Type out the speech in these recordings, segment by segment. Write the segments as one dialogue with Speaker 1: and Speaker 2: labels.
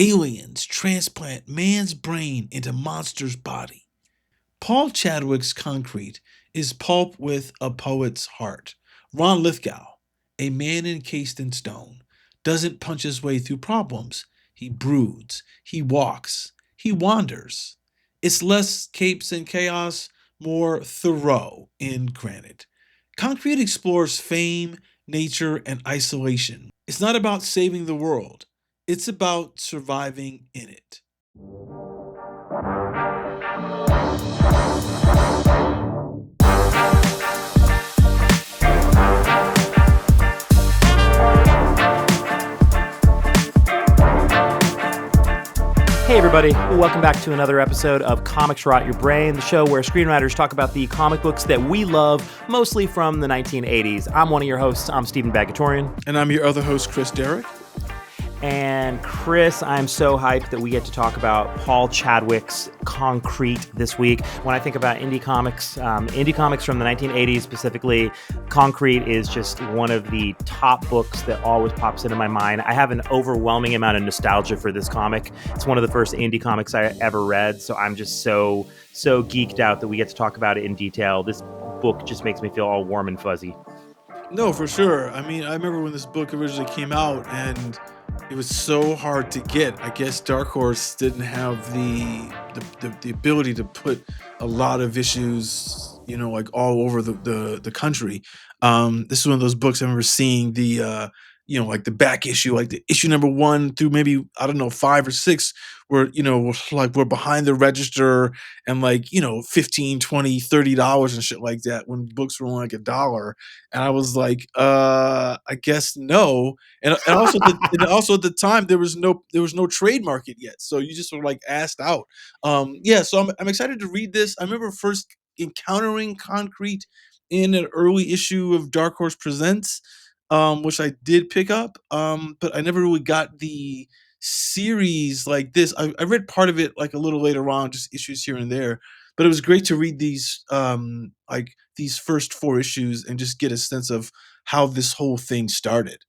Speaker 1: Aliens transplant man's brain into monster's body. Paul Chadwick's concrete is pulp with a poet's heart. Ron Lithgow, a man encased in stone, doesn't punch his way through problems. He broods, he walks, he wanders. It's less capes and chaos, more Thoreau in granite. Concrete explores fame, nature, and isolation. It's not about saving the world, it's about surviving in it.
Speaker 2: Hey everybody, welcome back to another episode of Comics Rot Your Brain, the show where screenwriters talk about the comic books that we love, mostly from the 1980s. I'm one of your hosts, I'm Steven Bagatourian.
Speaker 1: And I'm your other host, Chris Derrick.
Speaker 2: And Chris, I'm so hyped that we get to talk about Paul Chadwick's Concrete this week. When I think about indie comics from the 1980s specifically, Concrete is just one of the top books that always pops into my mind. I have an overwhelming amount of nostalgia for this comic. It's one of the first indie comics I ever read, so I'm just so geeked out that we get to talk about it in detail. This book just makes me feel all warm and fuzzy.
Speaker 1: No, for sure. I mean, I remember when this book originally came out and it was so hard to get. I guess Dark Horse didn't have the ability to put a lot of issues, like all over the country. This is one of those books I remember seeing the like the back issue, like the issue number 1 through maybe, I don't know, 5 or 6 were, we're behind the register and like, $15, $20, $30 and shit like that when books were only like $1. And I was like, I guess no. And also, and also at the time there was no trade market yet. So you just were like asked out. So I'm excited to read this. I remember first encountering Concrete in an early issue of Dark Horse Presents, which I did pick up, but I never really got the series like this. I read part of it like a little later on, just issues here and there. But it was great to read these these first 4 issues and just get a sense of how this whole thing started.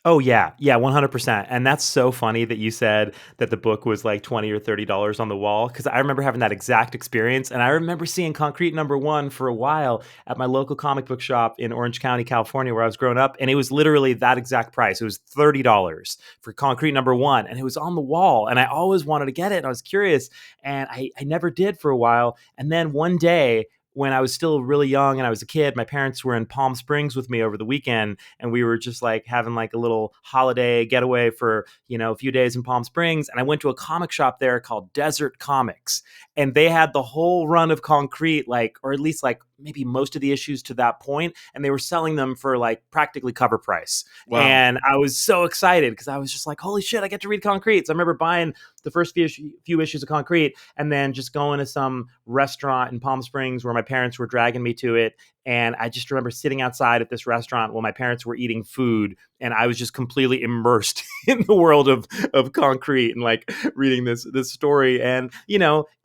Speaker 2: Oh, yeah, 100%. And that's so funny that you said that the book was like $20 or $30 on the wall, because I remember having that exact experience. And I remember seeing Concrete number 1 for a while at my local comic book shop in Orange County, California, where I was growing up. And it was literally that exact price. It was $30 for Concrete number 1. And it was on the wall. And I always wanted to get it. And I was curious. And I never did for a while. And then one day, when I was still really young and I was a kid, my parents were in Palm Springs with me over the weekend, and we were just like having like a little holiday getaway for, a few days in Palm Springs. And I went to a comic shop there called Desert Comics, and they had the whole run of Concrete, or at least like maybe most of the issues to that point, and they were selling them for like practically cover price. Wow. And I was so excited because I was just like, holy shit, I get to read Concrete. So I remember buying the first few issues of Concrete and then just going to some restaurant in Palm Springs where my parents were dragging me to it. And I just remember sitting outside at this restaurant while my parents were eating food, and I was just completely immersed in the world of Concrete and like reading this story. And,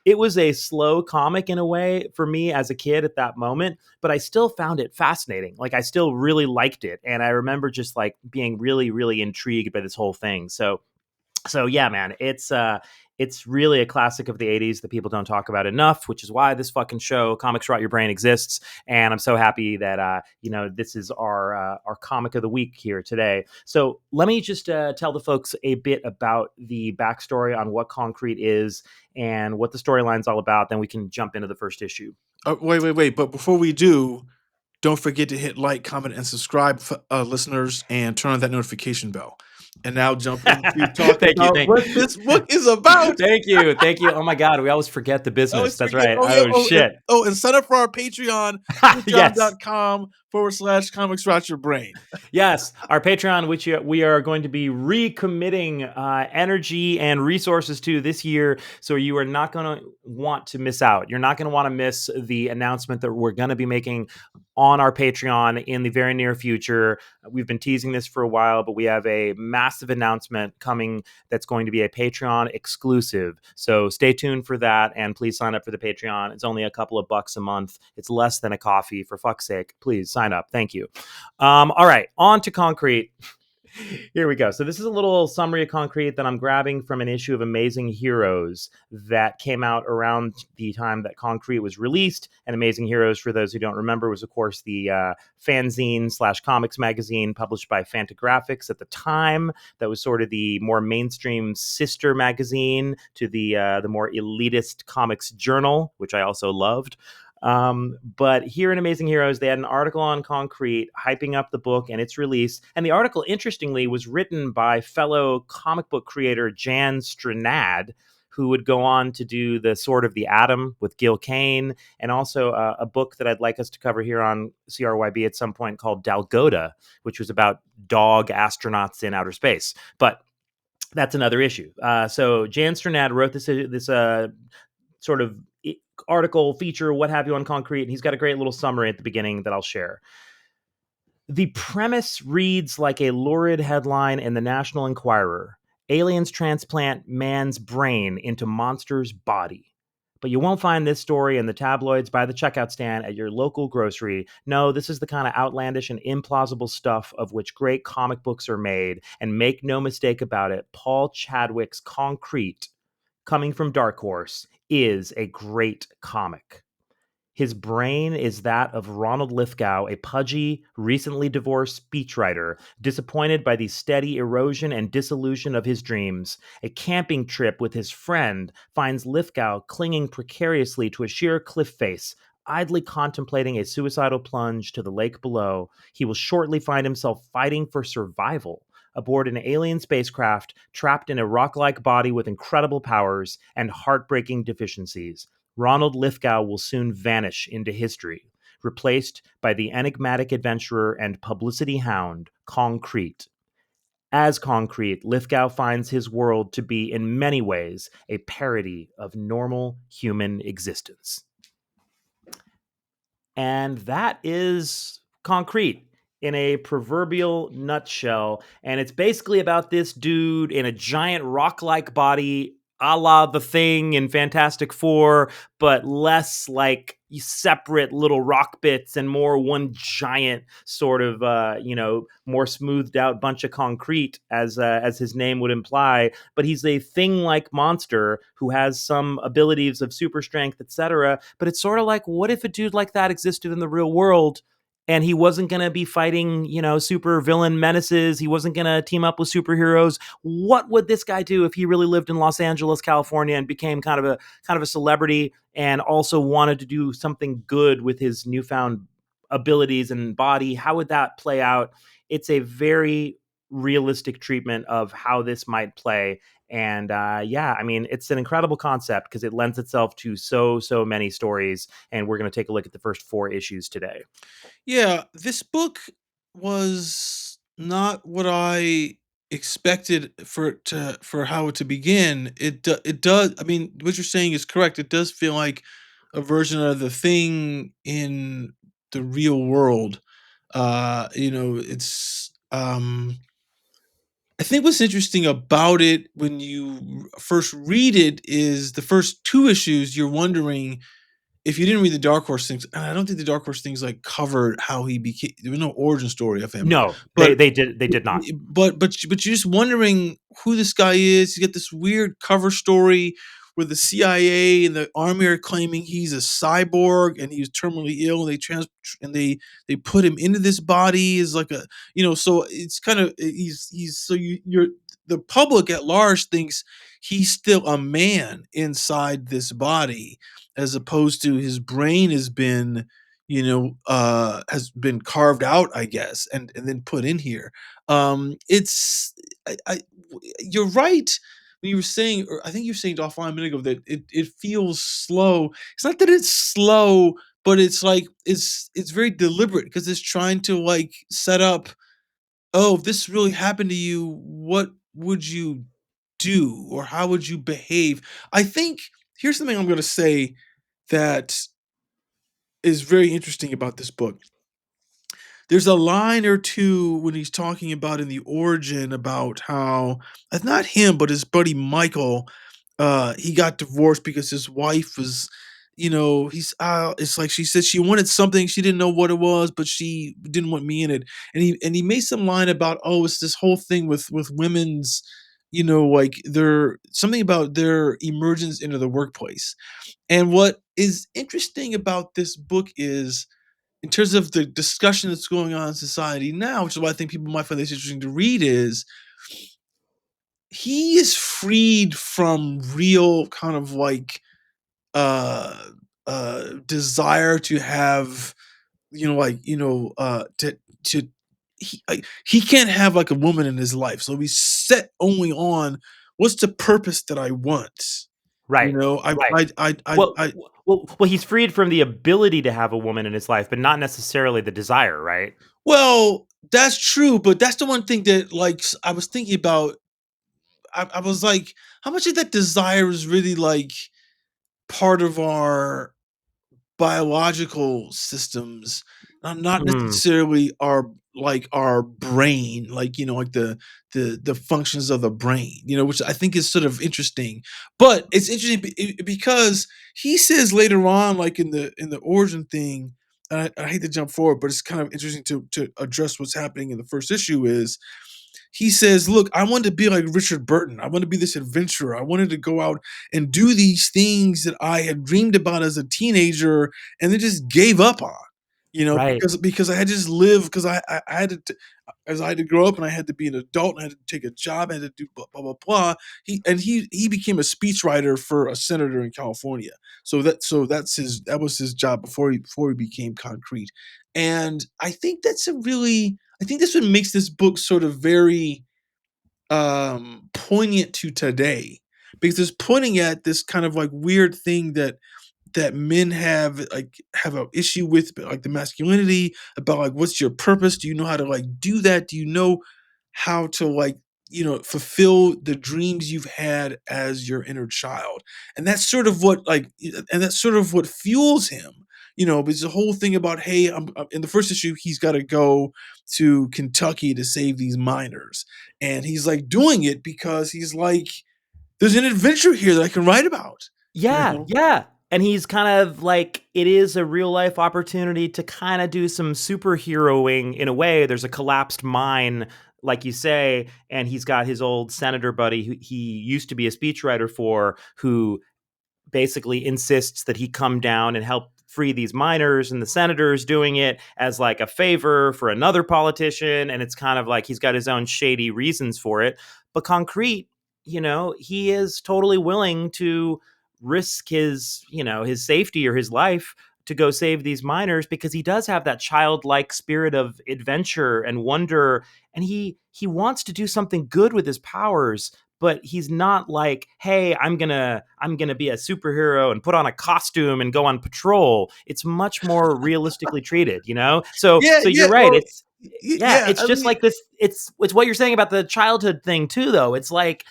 Speaker 2: it was a slow comic in a way for me as a kid at that moment, but I still found it fascinating. Like I still really liked it. And I remember just like being really, really intrigued by this whole thing. So yeah, man, it's really a classic of the 80s that people don't talk about enough, which is why this fucking show, Comics Rot Your Brain, exists. And I'm so happy that, this is our comic of the week here today. So let me just tell the folks a bit about the backstory on what Concrete is and what the storyline's all about. Then we can jump into the first issue.
Speaker 1: Wait. But before we do, don't forget to hit like, comment, and subscribe, listeners, and turn on that notification bell. And now jump into talking about what this book is about.
Speaker 2: Thank you. Oh my God, we always forget the business. That's right. Shit.
Speaker 1: And sign up for our Patreon, patreon.com/Comics Rot Your Brain.
Speaker 2: Yes, our Patreon, which we are going to be recommitting energy and resources to this year. So you are not going to want to miss out. You're not going to want to miss the announcement that we're going to be making on our Patreon in the very near future. We've been teasing this for a while, but we have a massive announcement coming that's going to be a Patreon exclusive. So stay tuned for that, and please sign up for the Patreon. It's only a couple of bucks a month. It's less than a coffee, for fuck's sake. Please sign up. Thank you. All right, on to Concrete. Here we go. So this is a little summary of Concrete that I'm grabbing from an issue of Amazing Heroes that came out around the time that Concrete was released. And Amazing Heroes, for those who don't remember, was of course the fanzine slash comics magazine published by Fantagraphics at the time. That was sort of the more mainstream sister magazine to the more elitist Comics Journal, which I also loved. But here in Amazing Heroes, they had an article on Concrete hyping up the book and its release. And the article, interestingly, was written by fellow comic book creator Jan Stranad, who would go on to do the Sword of the Atom with Gil Kane, and also a book that I'd like us to cover here on CRYB at some point called Dalgota, which was about dog astronauts in outer space. But that's another issue. So Jan Stranad wrote this sort of article, feature, what have you on Concrete. And he's got a great little summary at the beginning that I'll share. The premise reads like a lurid headline in the National Enquirer. Aliens transplant man's brain into monster's body. But you won't find this story in the tabloids by the checkout stand at your local grocery. No, this is the kind of outlandish and implausible stuff of which great comic books are made. And make no mistake about it, Paul Chadwick's Concrete, coming from Dark Horse, is a great comic. His brain is that of Ronald Lithgow, a pudgy, recently divorced speechwriter, disappointed by the steady erosion and dissolution of his dreams. A camping trip with his friend finds Lithgow clinging precariously to a sheer cliff face, idly contemplating a suicidal plunge to the lake below. He will shortly find himself fighting for survival aboard an alien spacecraft, trapped in a rock-like body with incredible powers and heartbreaking deficiencies. Ronald Lithgow will soon vanish into history, replaced by the enigmatic adventurer and publicity hound, Concrete. As Concrete, Lithgow finds his world to be, in many ways, a parody of normal human existence. And that is Concrete in a proverbial nutshell. And it's basically about this dude in a giant rock-like body, a la The Thing in Fantastic Four, but less like separate little rock bits and more one giant sort of, more smoothed out bunch of concrete, as his name would imply. But he's a thing-like monster who has some abilities of super strength, etc. But it's sort of like, what if a dude like that existed in the real world? And he wasn't going to be fighting, super villain menaces. He wasn't going to team up with superheroes. What would this guy do if he really lived in Los Angeles, California, and became kind of a celebrity, and also wanted to do something good with his newfound abilities and body? How would that play out? It's a very realistic treatment of how this might play. And it's an incredible concept because it lends itself to so many stories. And we're going to take a look at the first 4 issues today.
Speaker 1: Yeah, this book was not what I expected for how it to begin. It does. I mean, what you're saying is correct. It does feel like a version of The Thing in the real world. It's I think what's interesting about it when you first read it is the first 2 issues you're wondering if you didn't read the Dark Horse things. And I don't think the Dark Horse things like covered how he became. There was no origin story of him.
Speaker 2: No,
Speaker 1: But
Speaker 2: they did not.
Speaker 1: but you're just wondering who this guy is. You get this weird cover story where the CIA and the army are claiming he's a cyborg and he's terminally ill, and they put him into this body as like a, so it's kind of, he's so you're the public at large thinks he's still a man inside this body, as opposed to his brain has been, has been carved out, I guess, and then put in here. It's you're right when you were saying, or I think you were saying offline a minute ago, that it feels slow. It's not that it's slow, but it's like it's very deliberate because it's trying to like set up, oh, if this really happened to you, what would you do or how would you behave? I think here's something I'm going to say that is very interesting about this book. There's a line or two when he's talking about in the origin about how, it's not him, but his buddy Michael, he got divorced because his wife was he's it's like she said she wanted something, she didn't know what it was, but she didn't want me in it. And he made some line about, oh, it's this whole thing with women's, like their something about their emergence into the workplace. And what is interesting about this book is, in terms of the discussion that's going on in society now, which is why I think people might find this interesting to read, is he is freed from real kind of like uh desire to have, to he can't have like a woman in his life, so he's set only on what's the purpose that I want.
Speaker 2: Right. Right. Well,
Speaker 1: I
Speaker 2: he's freed from the ability to have a woman in his life, but not necessarily the desire, right?
Speaker 1: Well, that's true, but that's the one thing that, like, I was thinking about. I was like, how much of that desire is really like part of our biological systems, not
Speaker 2: Mm,
Speaker 1: necessarily our brain, like, like the functions of the brain, which I think is sort of interesting. But it's interesting because he says later on, like in the origin thing, and I hate to jump forward, but it's kind of interesting to address what's happening in the first issue. Is he says, "Look, I wanted to be like Richard Burton. I wanted to be this adventurer. I wanted to go out and do these things that I had dreamed about as a teenager, and then just gave up on,
Speaker 2: right.
Speaker 1: because I had to just live, because I had to as I had to grow up, and I had to be an adult, and I had to take a job, I had to do blah blah blah blah." He became a speechwriter for a senator in California. That was his job before he became Concrete. And I think that's what makes this book sort of very poignant to today, because it's pointing at this kind of like weird thing that men have an issue with, like the masculinity, about like, what's your purpose? Do you know how to like do that? Do you know how to like, fulfill the dreams you've had as your inner child? And that's sort of what like and that's sort of what fuels him. But it's the whole thing about, hey, in the first issue, he's got to go to Kentucky to save these miners. And he's like doing it because he's like, there's an adventure here that I can write about, you
Speaker 2: Yeah,
Speaker 1: know?
Speaker 2: yeah. And he's kind of like, it is a real life opportunity to kind of do some superheroing in a way. There's a collapsed mine, like you say, and he's got his old senator buddy who he used to be a speechwriter for, who basically insists that he come down and help free these miners, and the senator's doing it as like a favor for another politician, and it's kind of like he's got his own shady reasons for it. But Concrete, he is totally willing to risk his, his safety or his life to go save these miners, because he does have that childlike spirit of adventure and wonder, and he wants to do something good with his powers, but he's not like, hey, I'm gonna be a superhero and put on a costume and go on patrol. It's much more realistically treated, so
Speaker 1: Yeah,
Speaker 2: so
Speaker 1: yeah,
Speaker 2: you're right.
Speaker 1: well,
Speaker 2: It's yeah,
Speaker 1: yeah,
Speaker 2: it's
Speaker 1: I
Speaker 2: just
Speaker 1: mean,
Speaker 2: like this. It's what you're saying about the childhood thing too, though. It's like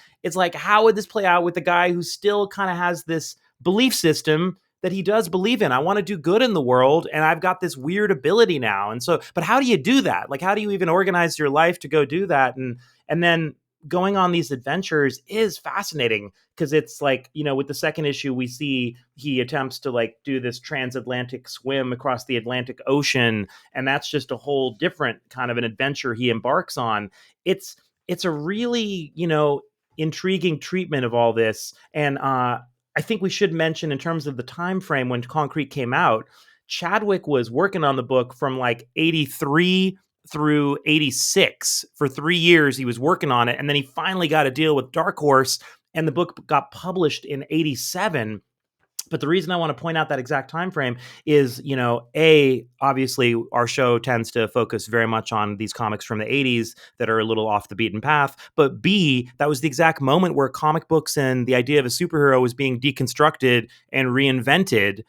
Speaker 2: how would this play out with the guy who still kind of has this belief system that he does believe in? I want to do good in the world, and I've got this weird ability now. And so, but how do you do that? Like, how do you even organize your life to go do that? And then going on these adventures is fascinating, because it's like, with the second issue, we see he attempts to like do this transatlantic swim across the Atlantic Ocean, and that's just a whole different kind of an adventure he embarks on. It's a really, intriguing treatment of all this. And I think we should mention, in terms of the time frame when Concrete came out, Chadwick was working on the book from like 83 through 86. For 3 years he was working on it, and then he finally got a deal with Dark Horse, and the book got published in 87. But the reason I want to point out that exact time frame is, obviously our show tends to focus very much on these comics from the 80s that are a little off the beaten path, but B, that was the exact moment where comic books and the idea of a superhero was being deconstructed and reinvented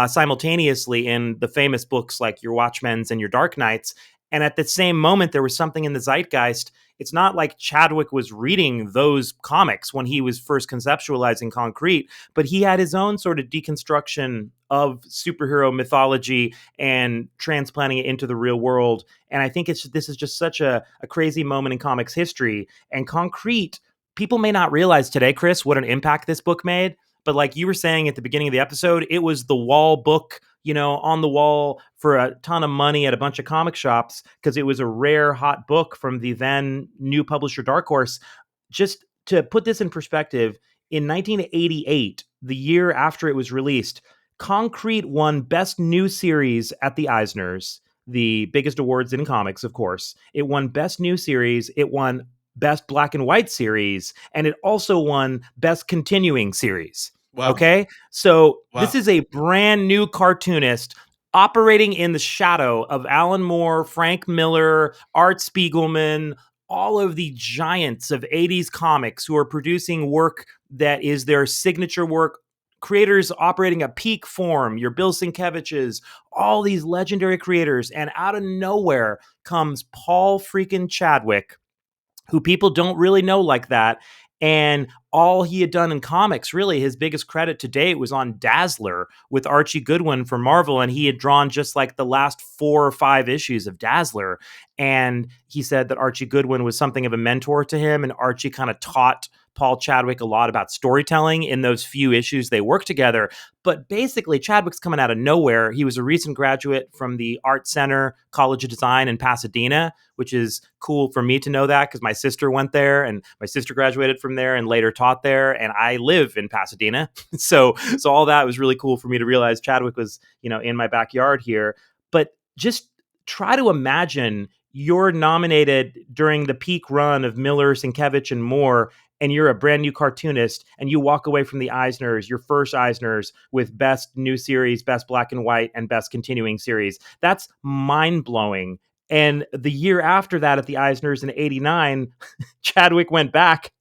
Speaker 2: simultaneously in the famous books like your Watchmen's and your Dark Knights. And at the same moment, there was something in the zeitgeist. It's not like Chadwick was reading those comics when he was first conceptualizing Concrete, but he had his own sort of deconstruction of superhero mythology and transplanting it into the real world. And I think this is just such a crazy moment in comics history. And Concrete, people may not realize today, Chris, what an impact this book made. But like you were saying at the beginning of the episode, it was the wall book, on the wall for a ton of money at a bunch of comic shops because it was a rare hot book from the then new publisher Dark Horse. Just to put this in perspective, in 1988, the year after it was released, Concrete won Best New Series at the Eisners, the biggest awards in comics, of course. It won Best New Series. It won Best Black and White Series. And it also won Best Continuing Series.
Speaker 1: Wow.
Speaker 2: Okay? So this
Speaker 1: Wow.
Speaker 2: is a brand new cartoonist operating in the shadow of Alan Moore, Frank Miller, Art Spiegelman, all of the giants of 80s comics who are producing work that is their signature work, creators operating at peak form, your Bill Sienkiewicz's, all these legendary creators. And out of nowhere comes Paul freaking Chadwick, who people don't really know like that. And all he had done in comics, really, his biggest credit to date was on Dazzler with Archie Goodwin for Marvel. And he had drawn just like the last 4 or 5 issues of Dazzler. And he said that Archie Goodwin was something of a mentor to him. And Archie kind of taught Paul Chadwick a lot about storytelling in those few issues they worked together. But basically, Chadwick's coming out of nowhere. He was a recent graduate from the Art Center College of Design in Pasadena, which is cool for me to know that because my sister went there and my sister graduated from there and later taught there. And I live in Pasadena. So all that was really cool for me to realize Chadwick was, in my backyard here. But just try to imagine you're nominated during the peak run of Miller, Sienkiewicz, and Moore, and you're a brand new cartoonist, and you walk away from the Eisners, your first Eisners, with Best New Series, Best Black and White, and Best Continuing Series. That's mind-blowing. And the year after that at the Eisners in '89, Chadwick went back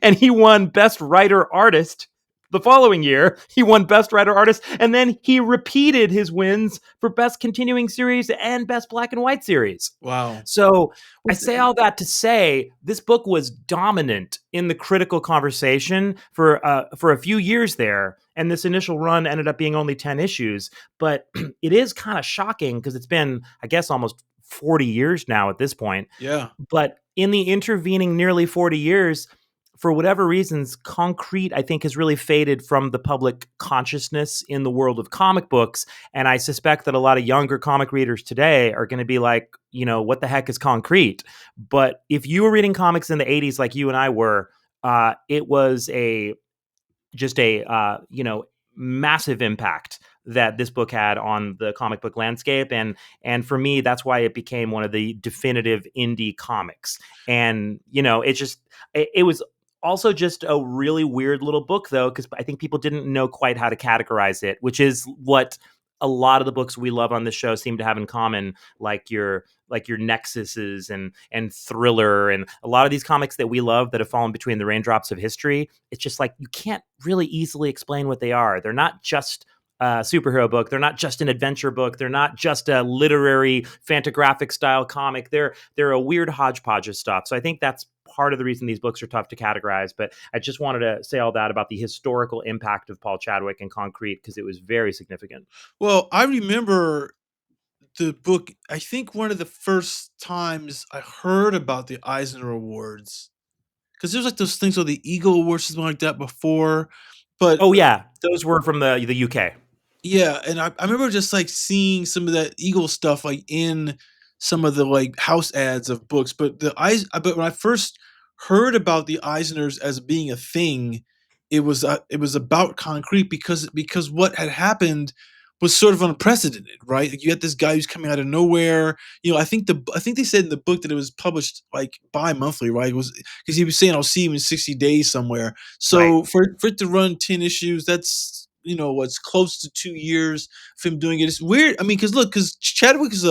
Speaker 2: and he won Best Writer Artist. The following year, he won Best Writer Artist, and then he repeated his wins for Best Continuing Series and Best Black and White Series.
Speaker 1: Wow.
Speaker 2: So I
Speaker 1: Well,
Speaker 2: say all that to say this book was dominant in the critical conversation for a few years there, and this initial run ended up being only 10 issues. But it is kind of shocking because it's been, I guess, almost 40 years now at this point.
Speaker 1: yeah.
Speaker 2: But in the intervening nearly 40 years, for whatever reasons, Concrete, I think, has really faded from the public consciousness in the world of comic books. And I suspect that a lot of younger comic readers today are going to be like, what the heck is Concrete? But if you were reading comics in the 80s like you and I were, it was just a massive impact that this book had on the comic book landscape. And for me, that's why it became one of the definitive indie comics. And, it was also just a really weird little book, though, because I think people didn't know quite how to categorize it, which is what a lot of the books we love on this show seem to have in common, like your Nexuses and Thriller, and a lot of these comics that we love that have fallen between the raindrops of history. It's just like you can't really easily explain what they are. They're not just a superhero book. They're not just an adventure book. They're not just a literary fantagraphic style comic. They're a weird hodgepodge of stuff. So I think that's part of the reason these books are tough to categorize. But I just wanted to say all that about the historical impact of Paul Chadwick and Concrete because it was very significant.
Speaker 1: Well, I remember the book. I think one of the first times I heard about the Eisner Awards, because there's like those things called the Eagle Awards, something like that before. But
Speaker 2: Oh yeah, those were from the UK.
Speaker 1: yeah, and I remember just like seeing some of that Eagle stuff like in some of the like house ads of books. But when I first heard about the Eisners as being a thing, it was about Concrete because what had happened was sort of unprecedented, right? Like you had this guy who's coming out of nowhere. I think they said in the book that it was published like bi-monthly, right? It was because he was saying I'll see him in 60 days somewhere.
Speaker 2: Right.
Speaker 1: So for it to run 10 issues, that's what's close to 2 years of him doing it. It's weird. I mean, because Chadwick is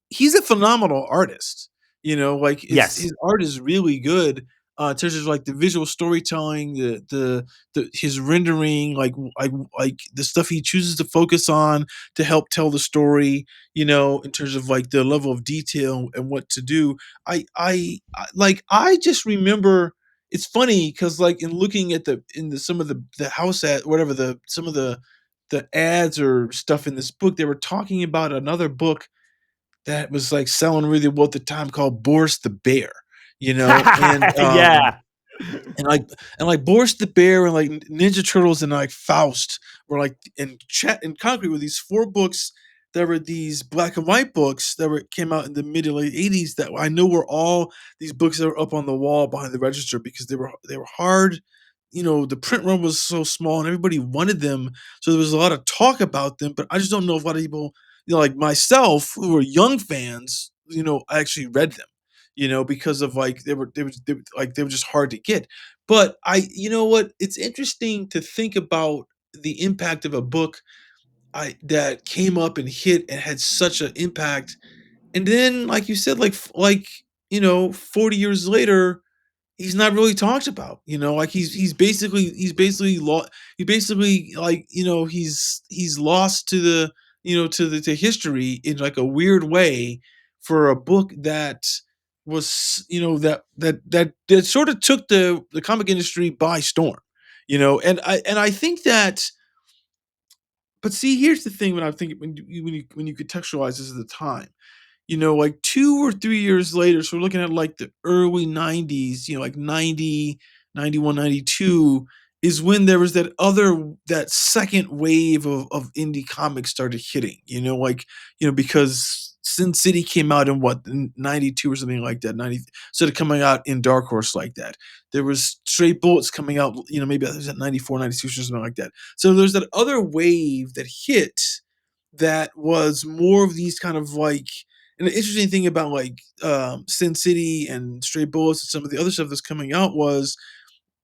Speaker 1: he's a phenomenal artist. Like
Speaker 2: Yes.
Speaker 1: his art is really good. In terms of like the visual storytelling, the his rendering, like the stuff he chooses to focus on to help tell the story. In terms of like the level of detail and what to do. I just remember it's funny because like in looking at some of the house ad whatever some of the ads or stuff in this book, they were talking about another book that was like selling really well at the time called Boris the Bear, and
Speaker 2: Yeah.
Speaker 1: and like Boris the Bear and like Ninja Turtles and like Faust were like in Concrete were these four books that were these black and white books that were came out in the mid to late 80s that I know were all these books that were up on the wall behind the register because they were hard. The print run was so small and everybody wanted them, so there was a lot of talk about them. But I just don't know if a lot of people, like myself, who were young fans, actually read them. Because of like they were just hard to get. But you know what? It's interesting to think about the impact of a book that came up and hit and had such an impact, and then, like you said, 40 years later, he's not really talked about. Like he basically like he's lost to the to history in like a weird way for a book that was that sort of took the comic industry by storm. And I think that. But see, here's the thing: when I think when you contextualize this at the time, like 2 or 3 years later, so we're looking at like the early 90s, like 90, 91, 92, is when there was that second wave of indie comics started hitting, because Sin City came out in what, in 92 or something like that, 90, started coming out in Dark Horse like that. There was Straight Bullets coming out, maybe it was at 94, 92 or something like that. So there's that other wave that hit that was more of these kind of like, and the interesting thing about like Sin City and Stray Bullets and some of the other stuff that's coming out was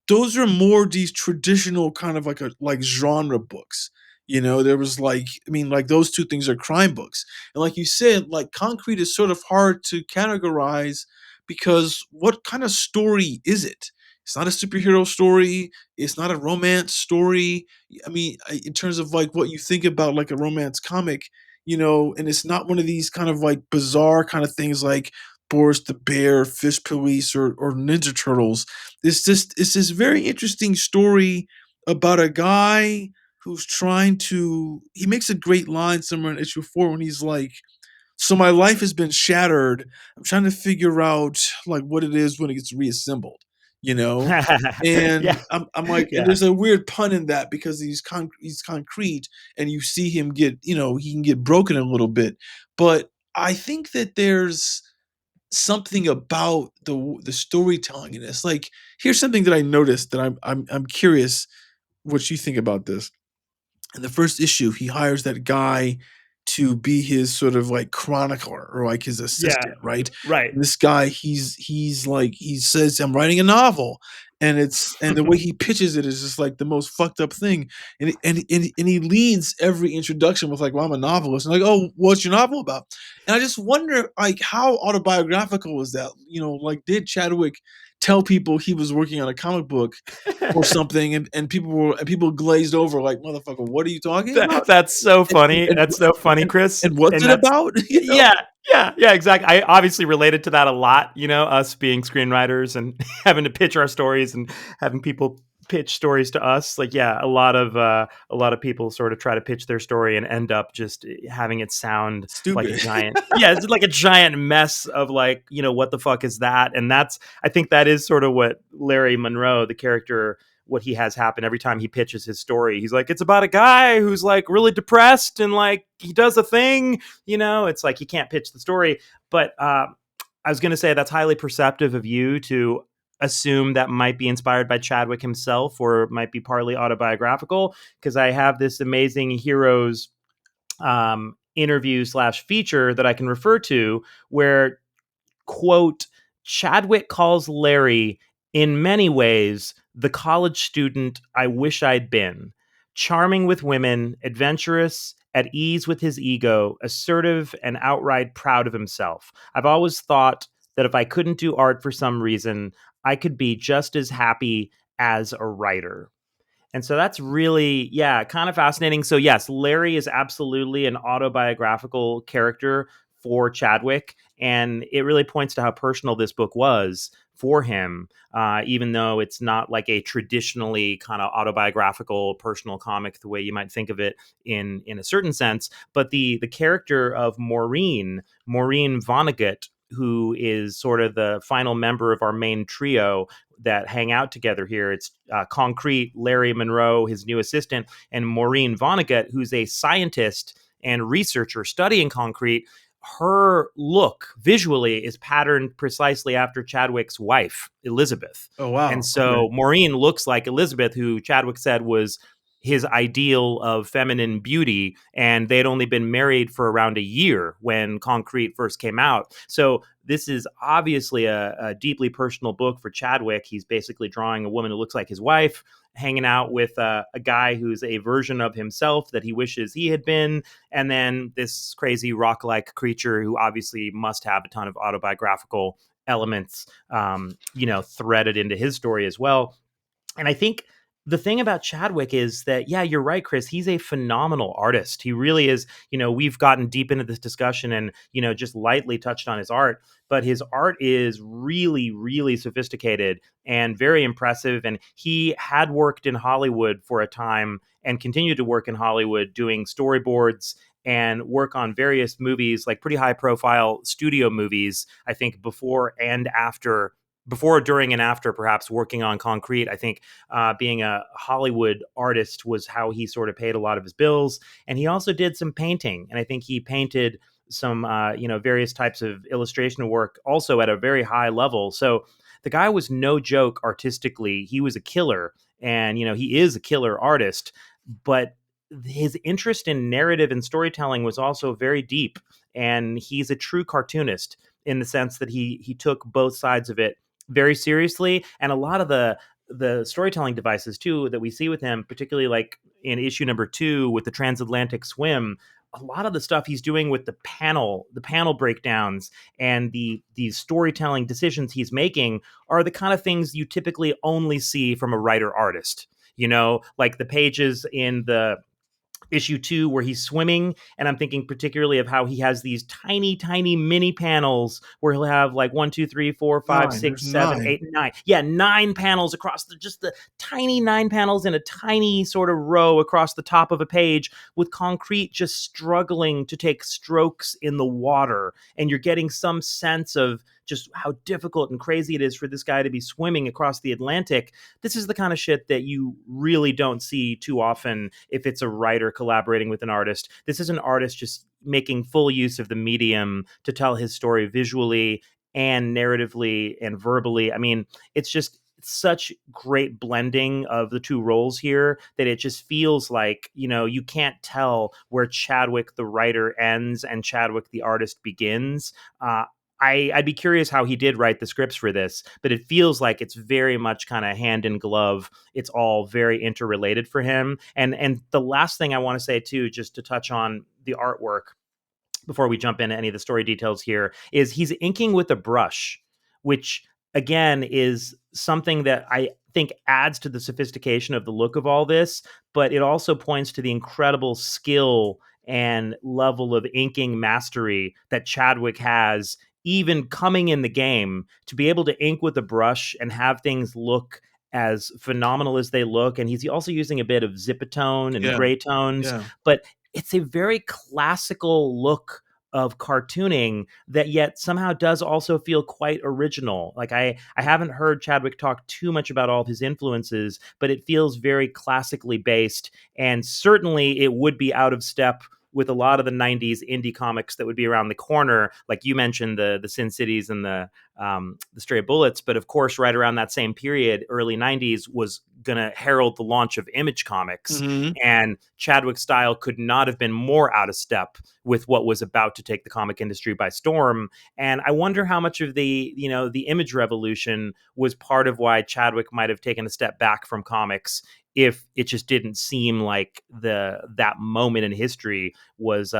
Speaker 1: those are more these traditional kind of like genre books. There was like, I mean, like those two things are crime books. And like you said, like Concrete is sort of hard to categorize because what kind of story is it? It's not a superhero story. It's not a romance story. I mean, in terms of like what you think about like a romance comic, and it's not one of these kind of like bizarre kind of things like Boris the Bear, Fish Police, or Ninja Turtles. It's this very interesting story about a guy who's trying to. He makes a great line somewhere in issue 4 when he's like, "So my life has been shattered. I'm trying to figure out like what it is when it gets reassembled." You know,
Speaker 2: Yeah.
Speaker 1: and I'm like, and
Speaker 2: Yeah.
Speaker 1: there's a weird pun in that because he's concrete, and you see him get, he can get broken a little bit, but I think that there's something about the storytelling in this. Like, here's something that I noticed that I'm curious what you think about this. In the first issue, he hires that guy to be his sort of like chronicler or like his
Speaker 2: Yeah.
Speaker 1: assistant, right?
Speaker 2: Right.
Speaker 1: And this guy, he's like he says, "I'm writing a novel," and the way he pitches it is just like the most fucked up thing. And he leads every introduction with like, "Well, I'm a novelist," and like, "Oh, what's your novel about?" And I just wonder, like, how autobiographical was that? Like, did Chadwick tell people he was working on a comic book or something, and people glazed over like, "Motherfucker, what are you talking about?"
Speaker 2: That's so
Speaker 1: And
Speaker 2: funny.
Speaker 1: and
Speaker 2: That's so funny,
Speaker 1: and
Speaker 2: Chris.
Speaker 1: and what's
Speaker 2: And
Speaker 1: it
Speaker 2: that's
Speaker 1: about?
Speaker 2: yeah, yeah, exactly. I obviously related to that a lot, us being screenwriters and having to pitch our stories and having people pitch stories to us. Like, yeah, a lot of people sort of try to pitch their story and end up just having it sound like a
Speaker 1: Stupid.
Speaker 2: giant, yeah, it's like a giant mess of like, what the fuck is that? And I think that is sort of what Larry Monroe, the character, what he has happen every time he pitches his story. He's like, it's about a guy who's like really depressed and like he does a thing, it's like he can't pitch the story. But I was going to say that's highly perceptive of you to assume that might be inspired by Chadwick himself or might be partly autobiographical, because I have this amazing heroes interview slash feature that I can refer to where, quote, Chadwick calls Larry in many ways the college student I wish I'd been. Charming with women, adventurous, at ease with his ego, assertive, and outright proud of himself. I've always thought that if I couldn't do art for some reason, I could be just as happy as a writer. And so that's really, yeah, kind of fascinating. So, yes, Larry is absolutely an autobiographical character for Chadwick. And it really points to how personal this book was for him, even though it's not like a traditionally kind of autobiographical personal comic the way you might think of it in a certain sense. But the character of Maureen Vonnegut, who is sort of the final member of our main trio, that hang out together here. It's Concrete, Larry Monroe, his new assistant, and Maureen Vonnegut, who's a scientist and researcher studying concrete. Her look visually is patterned precisely after Chadwick's wife, Elizabeth.
Speaker 1: Oh
Speaker 2: And
Speaker 1: wow. Okay.
Speaker 2: so Maureen looks like Elizabeth, who Chadwick said was his ideal of feminine beauty. And they had only been married for around a year when Concrete first came out. So this is obviously a deeply personal book for Chadwick. He's basically drawing a woman who looks like his wife, hanging out with a guy who's a version of himself that he wishes he had been, and then this crazy rock-like creature who obviously must have a ton of autobiographical elements, threaded into his story as well. And I think the thing about Chadwick is that, yeah, you're right, Chris. He's a phenomenal artist. He really is. We've gotten deep into this discussion and, just lightly touched on his art, but his art is really, really sophisticated and very impressive. And he had worked in Hollywood for a time and continued to work in Hollywood doing storyboards and work on various movies, like pretty high profile studio movies, I think before, during, and after perhaps working on Concrete. I think being a Hollywood artist was how he sort of paid a lot of his bills. And he also did some painting. And I think he painted some, various types of illustration work also at a very high level. So the guy was no joke artistically. He was a killer. And, he is a killer artist. But his interest in narrative and storytelling was also very deep. And he's a true cartoonist in the sense that he took both sides of it very seriously. And a lot of the storytelling devices too that we see with him, particularly like in issue number 2 with the transatlantic swim, a lot of the stuff he's doing with the panel breakdowns and these storytelling decisions he's making are the kind of things you typically only see from a writer artist. Like the pages in the issue 2 where he's swimming, and I'm thinking particularly of how he has these tiny mini panels where he'll have like 1 2 3 4 5
Speaker 1: 9.
Speaker 2: 6
Speaker 1: There's
Speaker 2: 7
Speaker 1: 9.
Speaker 2: 8 9, yeah, 9 panels across just the tiny 9 panels in a tiny sort of row across the top of a page, with Concrete just struggling to take strokes in the water, and you're getting some sense of just how difficult and crazy it is for this guy to be swimming across the Atlantic. This is the kind of shit that you really don't see too often if it's a writer collaborating with an artist. This is an artist just making full use of the medium to tell his story visually and narratively and verbally. I mean, it's just such great blending of the two roles here that it just feels like, you can't tell where Chadwick the writer ends and Chadwick the artist begins. I'd be curious how he did write the scripts for this, but it feels like it's very much kind of hand in glove. It's all very interrelated for him. And the last thing I want to say too, just to touch on the artwork before we jump into any of the story details here, is he's inking with a brush, which again is something that I think adds to the sophistication of the look of all this, but it also points to the incredible skill and level of inking mastery that Chadwick has, even coming in the game, to be able to ink with a brush and have things look as phenomenal as they look. And he's also using a bit of zipatone and
Speaker 1: Yeah.
Speaker 2: gray tones,
Speaker 1: Yeah.
Speaker 2: but it's a very classical look of cartooning that yet somehow does also feel quite original. Like I haven't heard Chadwick talk too much about all of his influences, but it feels very classically based, and certainly it would be out of step with a lot of the 90s indie comics that would be around the corner. Like you mentioned, the Sin Cities and the Stray Bullets, but of course right around that same period, early 90s, was going to herald the launch of Image Comics.
Speaker 1: Mm-hmm.
Speaker 2: And Chadwick's style could not have been more out of step with what was about to take the comic industry by storm. And I wonder how much of the image revolution was part of why Chadwick might have taken a step back from comics, if it just didn't seem like that moment in history was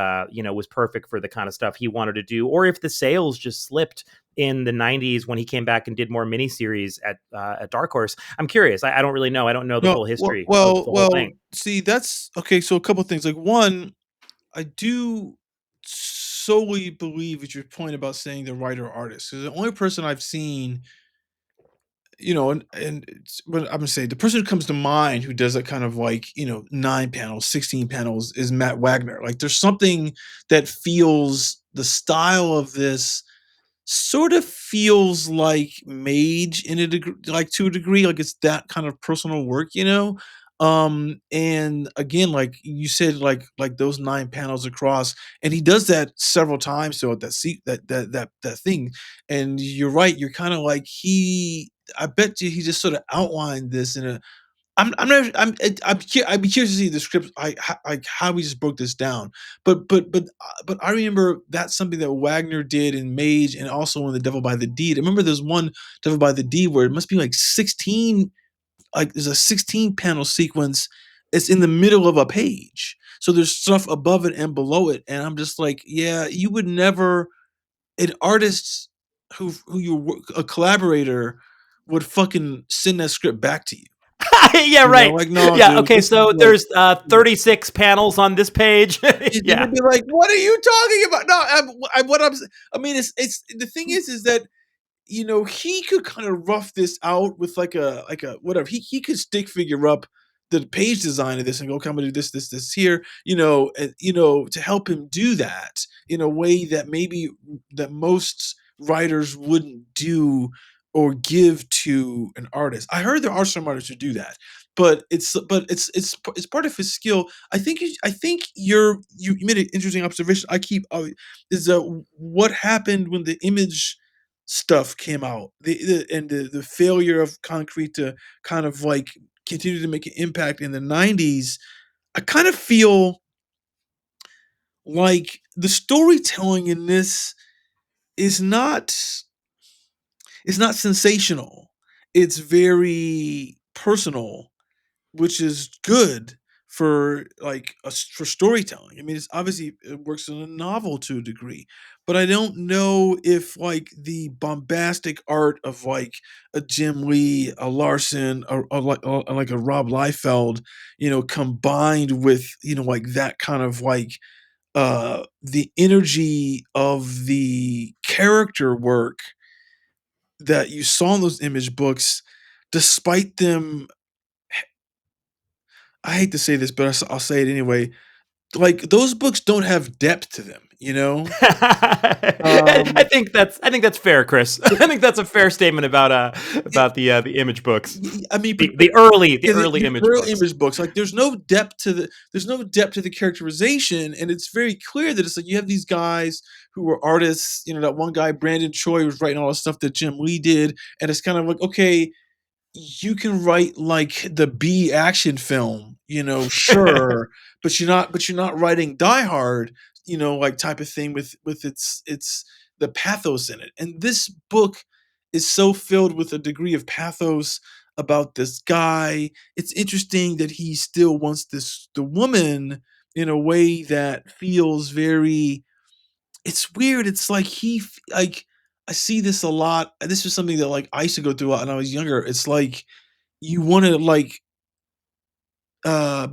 Speaker 2: perfect for the kind of stuff he wanted to do, or if the sales just slipped in the 90s when he came back and did more miniseries at Dark Horse. I'm curious. I don't really know. I don't know the
Speaker 1: No,
Speaker 2: full
Speaker 1: well,
Speaker 2: history of
Speaker 1: well,
Speaker 2: the whole
Speaker 1: well.
Speaker 2: thing.
Speaker 1: See, that's okay. So a couple things. Like one, I do solely believe with your point about saying the writer artist. 'Cause the only person I've seen, but I'm gonna say the person who comes to mind who does that kind of like 9 panels, 16 panels is Matt Wagner. Like there's something that feels the style of this sort of feels like Mage in a degree, like to a degree, like it's that kind of personal work, you know. And again, like you said, like those 9 panels across, and he does that several times throughout that thing. And you're right, you're kind of like he. I bet you he just sort of outlined this in a I'm not I'd be curious to see the script, like how we just broke this down. But I remember that's something that Wagner did in Mage and also in The Devil by the Deed. I remember there's one Devil by the Deed where it must be like 16, like there's a 16 panel sequence. It's in the middle of a page. So there's stuff above it and below it. And I'm just like, yeah, you would never, an artist a collaborator would fucking send that script back to you.
Speaker 2: Yeah,
Speaker 1: You know,
Speaker 2: right.
Speaker 1: like, "No,
Speaker 2: Yeah,
Speaker 1: dude,
Speaker 2: okay,
Speaker 1: this is
Speaker 2: so
Speaker 1: like."
Speaker 2: there's 36 panels on this page.
Speaker 1: And
Speaker 2: Yeah.
Speaker 1: they'd be like, "What are you talking about?" No, what I'm s I mean, it's the thing is that, you know, he could kinda rough this out with like a whatever. He could stick figure up the page design of this and go, "Okay, I'm gonna do this here," you know, to help him do that in a way that maybe that most writers wouldn't do or give to an artist. I heard there are some artists who do that, but it's part of his skill. I think you made an interesting observation. I keep is what happened when the image stuff came out, the failure of concrete to kind of like continue to make an impact in the 90s. I kind of feel like the storytelling in this is not is not sensational. It's very personal, which is good for like for storytelling. I mean, it's obviously it works in a novel to a degree, but I don't know if like the bombastic art of like a Jim Lee, a Larson, like a Rob Liefeld, you know, combined with, you know, like that kind of like the energy of the character work that you saw in those image books, despite them, I hate to say this, but I'll say it anyway. Like those books don't have depth to them, you know.
Speaker 2: I
Speaker 1: Um,
Speaker 2: think that's fair, Chris.
Speaker 1: but
Speaker 2: I think that's a fair statement
Speaker 1: it,
Speaker 2: about the image books.
Speaker 1: I mean,
Speaker 2: The
Speaker 1: yeah,
Speaker 2: early
Speaker 1: the
Speaker 2: image
Speaker 1: real
Speaker 2: books.
Speaker 1: image books, like there's no depth to the characterization, and it's very clear that it's like you have these guys who were artists. You know, that one guy, Brandon Choi, was writing all the stuff that Jim Lee did, and it's kind of like, okay, you can write like the B action film, you know, sure, but you're not writing Die Hard, you know, like type of thing with its the pathos in it. And this book is so filled with a degree of pathos about this guy. It's interesting that he still wants the woman in a way that feels very, it's weird. It's like like I see this a lot. This was something that like I used to go through a lot when I was younger. It's like you want to like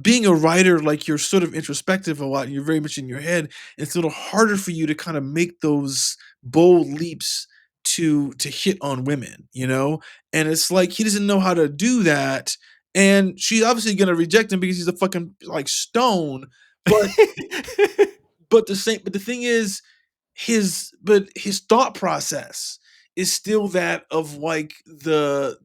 Speaker 1: being a writer, like you're sort of introspective a lot and you're very much in your head. It's a little harder for you to kind of make those bold leaps to hit on women, you know. And it's like he doesn't know how to do that, and she's obviously gonna reject him because he's a fucking like stone. but but the thing is, his thought process is still that of like the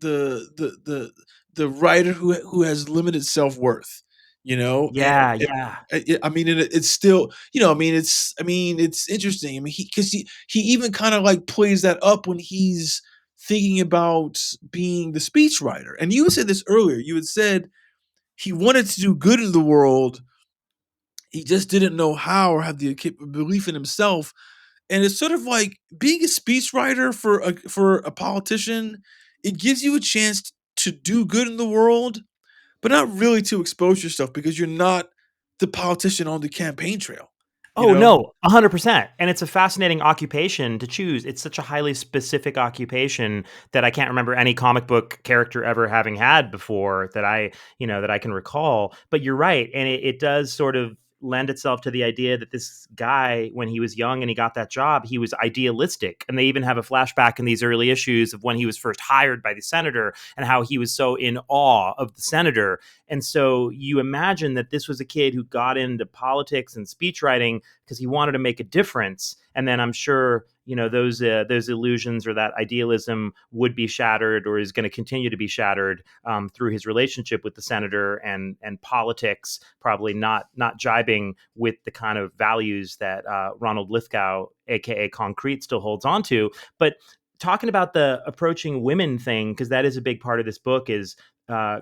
Speaker 1: writer who has limited self-worth, you know. And
Speaker 2: Yeah, yeah.
Speaker 1: I mean, and it's still, you know, I mean it's interesting. I mean, he even kind of like plays that up when he's thinking about being the speechwriter. And you said this earlier, you had said he wanted to do good in the world, he just didn't know how or have the belief in himself. And it's sort of like being a speechwriter for a politician. It gives you a chance to do good in the world, but not really to expose yourself because you're not the politician on the campaign trail. You
Speaker 2: Oh
Speaker 1: know,
Speaker 2: no, 100%. And it's a fascinating occupation to choose. It's such a highly specific occupation that I can't remember any comic book character ever having had before that that I can recall. But you're right. And it does sort of lend itself to the idea that this guy, when he was young and he got that job, he was idealistic. And they even have a flashback in these early issues of when he was first hired by the senator and how he was so in awe of the senator. And so you imagine that this was a kid who got into politics and speech writing because he wanted to make a difference. And then I'm sure, those illusions or that idealism would be shattered, or is going to continue to be shattered through his relationship with the senator, and politics probably not jibing with the kind of values that Ronald Lithgow, aka Concrete, still holds on to. But talking about the approaching women thing, because that is a big part of this book, is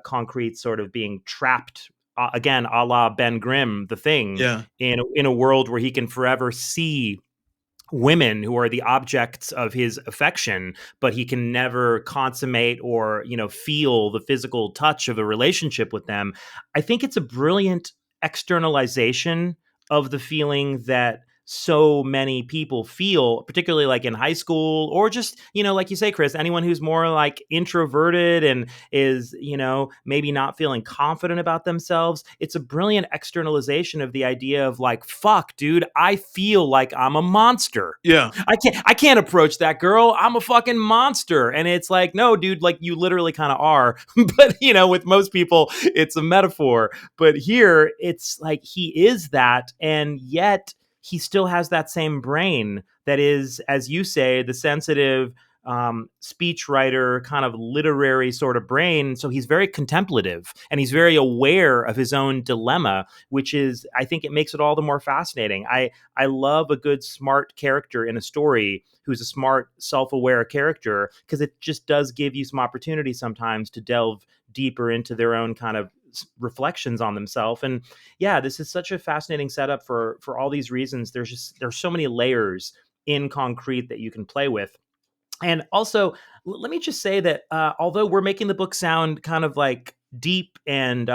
Speaker 2: Concrete sort of being trapped, again, a la Ben Grimm, The Thing,
Speaker 1: Yeah.
Speaker 2: in a world where he can forever see women who are the objects of his affection, but he can never consummate or, feel the physical touch of a relationship with them. I think it's a brilliant externalization of the feeling that so many people feel, particularly like in high school, or just, like you say, Chris, anyone who's more like introverted and is, maybe not feeling confident about themselves. It's a brilliant externalization of the idea of like, fuck, dude, I feel like I'm a monster.
Speaker 1: Yeah.
Speaker 2: I can't approach that girl. I'm a fucking monster. And it's like, no, dude, like you literally kind of are. But, with most people, it's a metaphor. But here it's like he is that. And yet he still has that same brain that is, as you say, the sensitive speechwriter, kind of literary sort of brain. So he's very contemplative and he's very aware of his own dilemma, which is, I think it makes it all the more fascinating. I love a good, smart character in a story who's a smart, self-aware character, because it just does give you some opportunity sometimes to delve deeper into their own kind of reflections on themselves. And yeah, this is such a fascinating setup for all these reasons. There's so many layers in Concrete that you can play with. And also, let me just say that although we're making the book sound kind of like deep and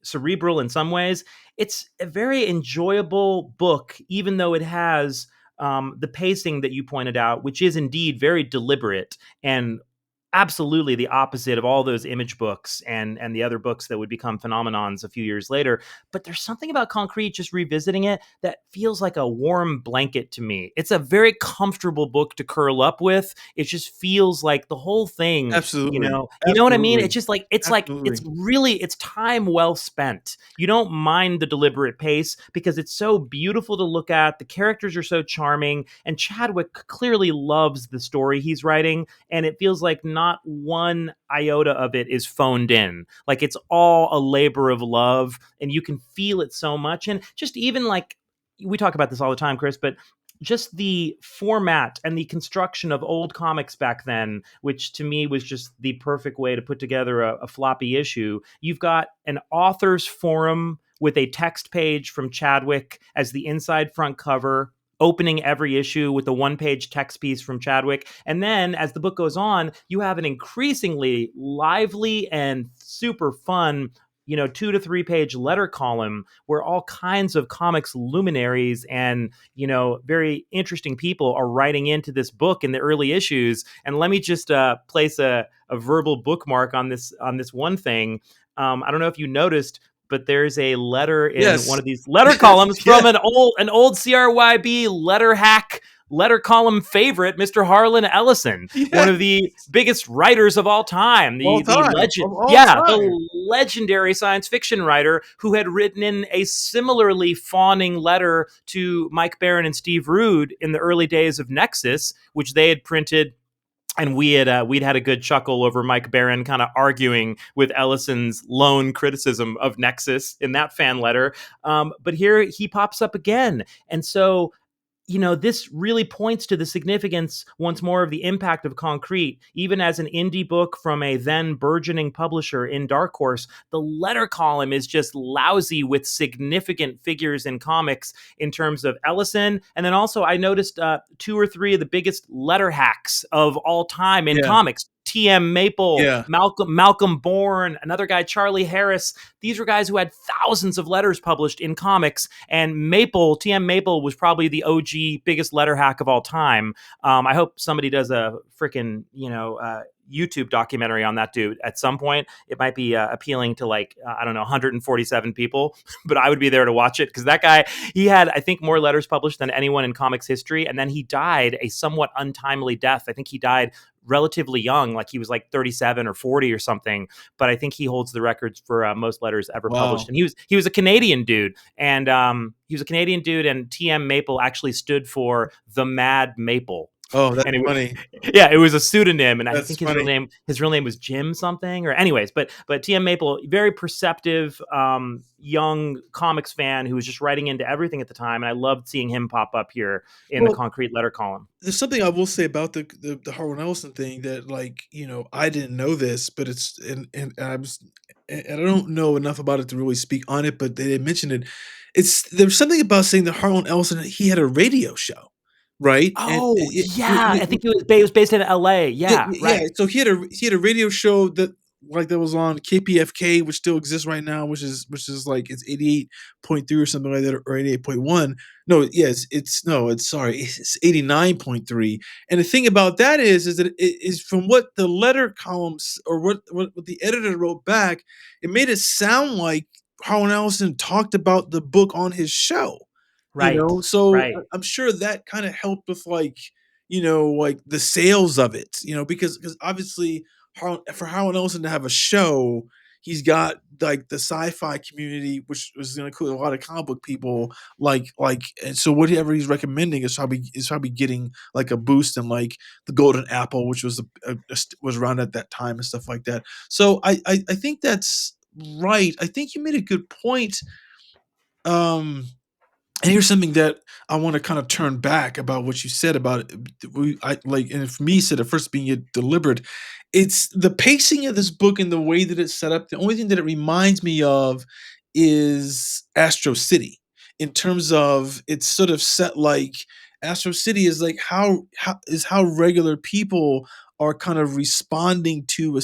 Speaker 2: cerebral in some ways, it's a very enjoyable book, even though it has the pacing that you pointed out, which is indeed very deliberate and absolutely the opposite of all those image books and the other books that would become phenomenons a few years later. But there's something about Concrete, just revisiting it, that feels like a warm blanket to me. It's a very comfortable book to curl up with. It just feels like the whole thing,
Speaker 1: Absolutely.
Speaker 2: You know what I mean?
Speaker 1: Absolutely.
Speaker 2: It's just like,
Speaker 1: Absolutely.
Speaker 2: it's time well spent. You don't mind the deliberate pace because it's so beautiful to look at. The characters are so charming, and Chadwick clearly loves the story he's writing, and it feels like not one iota of it is phoned in. Like it's all a labor of love, and you can feel it so much. And just even like, we talk about this all the time, Chris, but just the format and the construction of old comics back then, which to me was just the perfect way to put together a floppy issue. You've got an author's forum with a text page from Chadwick as the inside front cover, opening every issue with a one-page text piece from Chadwick. And then as the book goes on, you have an increasingly lively and super fun 2 to 3 page letter column where all kinds of comics luminaries and, very interesting people are writing into this book in the early issues. And let me just place a verbal bookmark on this one thing. I don't know if you noticed, but there's a letter in one of these letter columns from an old CRYB Letterhack letter column favorite, Mr. Harlan Ellison, one of the biggest writers of all time, the legendary science fiction writer who had written in a similarly fawning letter to Mike Barron and Steve Rude in the early days of Nexus, which they had printed. And we'd had a good chuckle over Mike Barron kind of arguing with Ellison's lone criticism of Nexus in that fan letter. But here he pops up again. And so, this really points to the significance once more of the impact of Concrete. Even as an indie book from a then burgeoning publisher in Dark Horse, the letter column is just lousy with significant figures in comics in terms of Ellison. And then also I noticed 2 or 3 of the biggest letter hacks of all time in comics. T.M. Maple, Malcolm Bourne, another guy, Charlie Harris. These were guys who had thousands of letters published in comics, and T.M. Maple was probably the OG biggest letter hack of all time. I hope somebody does a freaking, YouTube documentary on that dude at some point. It might be appealing to 147 people, but I would be there to watch it because that guy, he had, I think, more letters published than anyone in comics history, and then he died a somewhat untimely death. I think he died relatively young, like he was like 37 or 40 or something, but I think he holds the records for most letters ever published. And he was a Canadian dude, and and TM Maple actually stood for the Mad Maple.
Speaker 1: Oh, that's
Speaker 2: And
Speaker 1: funny.
Speaker 2: it was a pseudonym, and I
Speaker 1: That's
Speaker 2: think his real
Speaker 1: funny.
Speaker 2: name was Jim something. Or anyways, but TM Maple, very perceptive, young comics fan who was just writing into everything at the time, and I loved seeing him pop up here in the
Speaker 1: Well,
Speaker 2: Concrete letter column.
Speaker 1: there's something I will say about the Harlan Ellison thing that, like, I didn't know this, but it's and I was and I don't know enough about it to really speak on it, but they did mention it. There's something about saying that Harlan Ellison, he had a radio show, right? And
Speaker 2: Oh yeah, I think it was based in L.A.
Speaker 1: yeah,
Speaker 2: Yeah,
Speaker 1: yeah.
Speaker 2: right,
Speaker 1: So he had a radio show that was on KPFK, which still exists right now, which is like it's 88.3 or something like that, or 88.1. No, yes, it's no, it's sorry, it's 89.3. And the thing about that is that it is from what the letter columns or what the editor wrote back, it made it sound like Harlan Ellison talked about the book on his show.
Speaker 2: right,
Speaker 1: So
Speaker 2: right,
Speaker 1: I'm sure that kind of helped with, like, like the sales of it, because obviously for Harlan Ellison to have a show, he's got like the sci-fi community, which is going to include a lot of comic book people, and so whatever he's recommending is probably getting like a boost in, like, the Golden Apple, which was around at that time and stuff like that. So I think that's right. I think you made a good point. Um, and here's something that I want to kind of turn back about what you said about it. And for me, said at first being deliberate, it's the pacing of this book and the way that it's set up. The only thing that it reminds me of is Astro City, in terms of it's sort of set like Astro City is like how regular people are kind of responding to a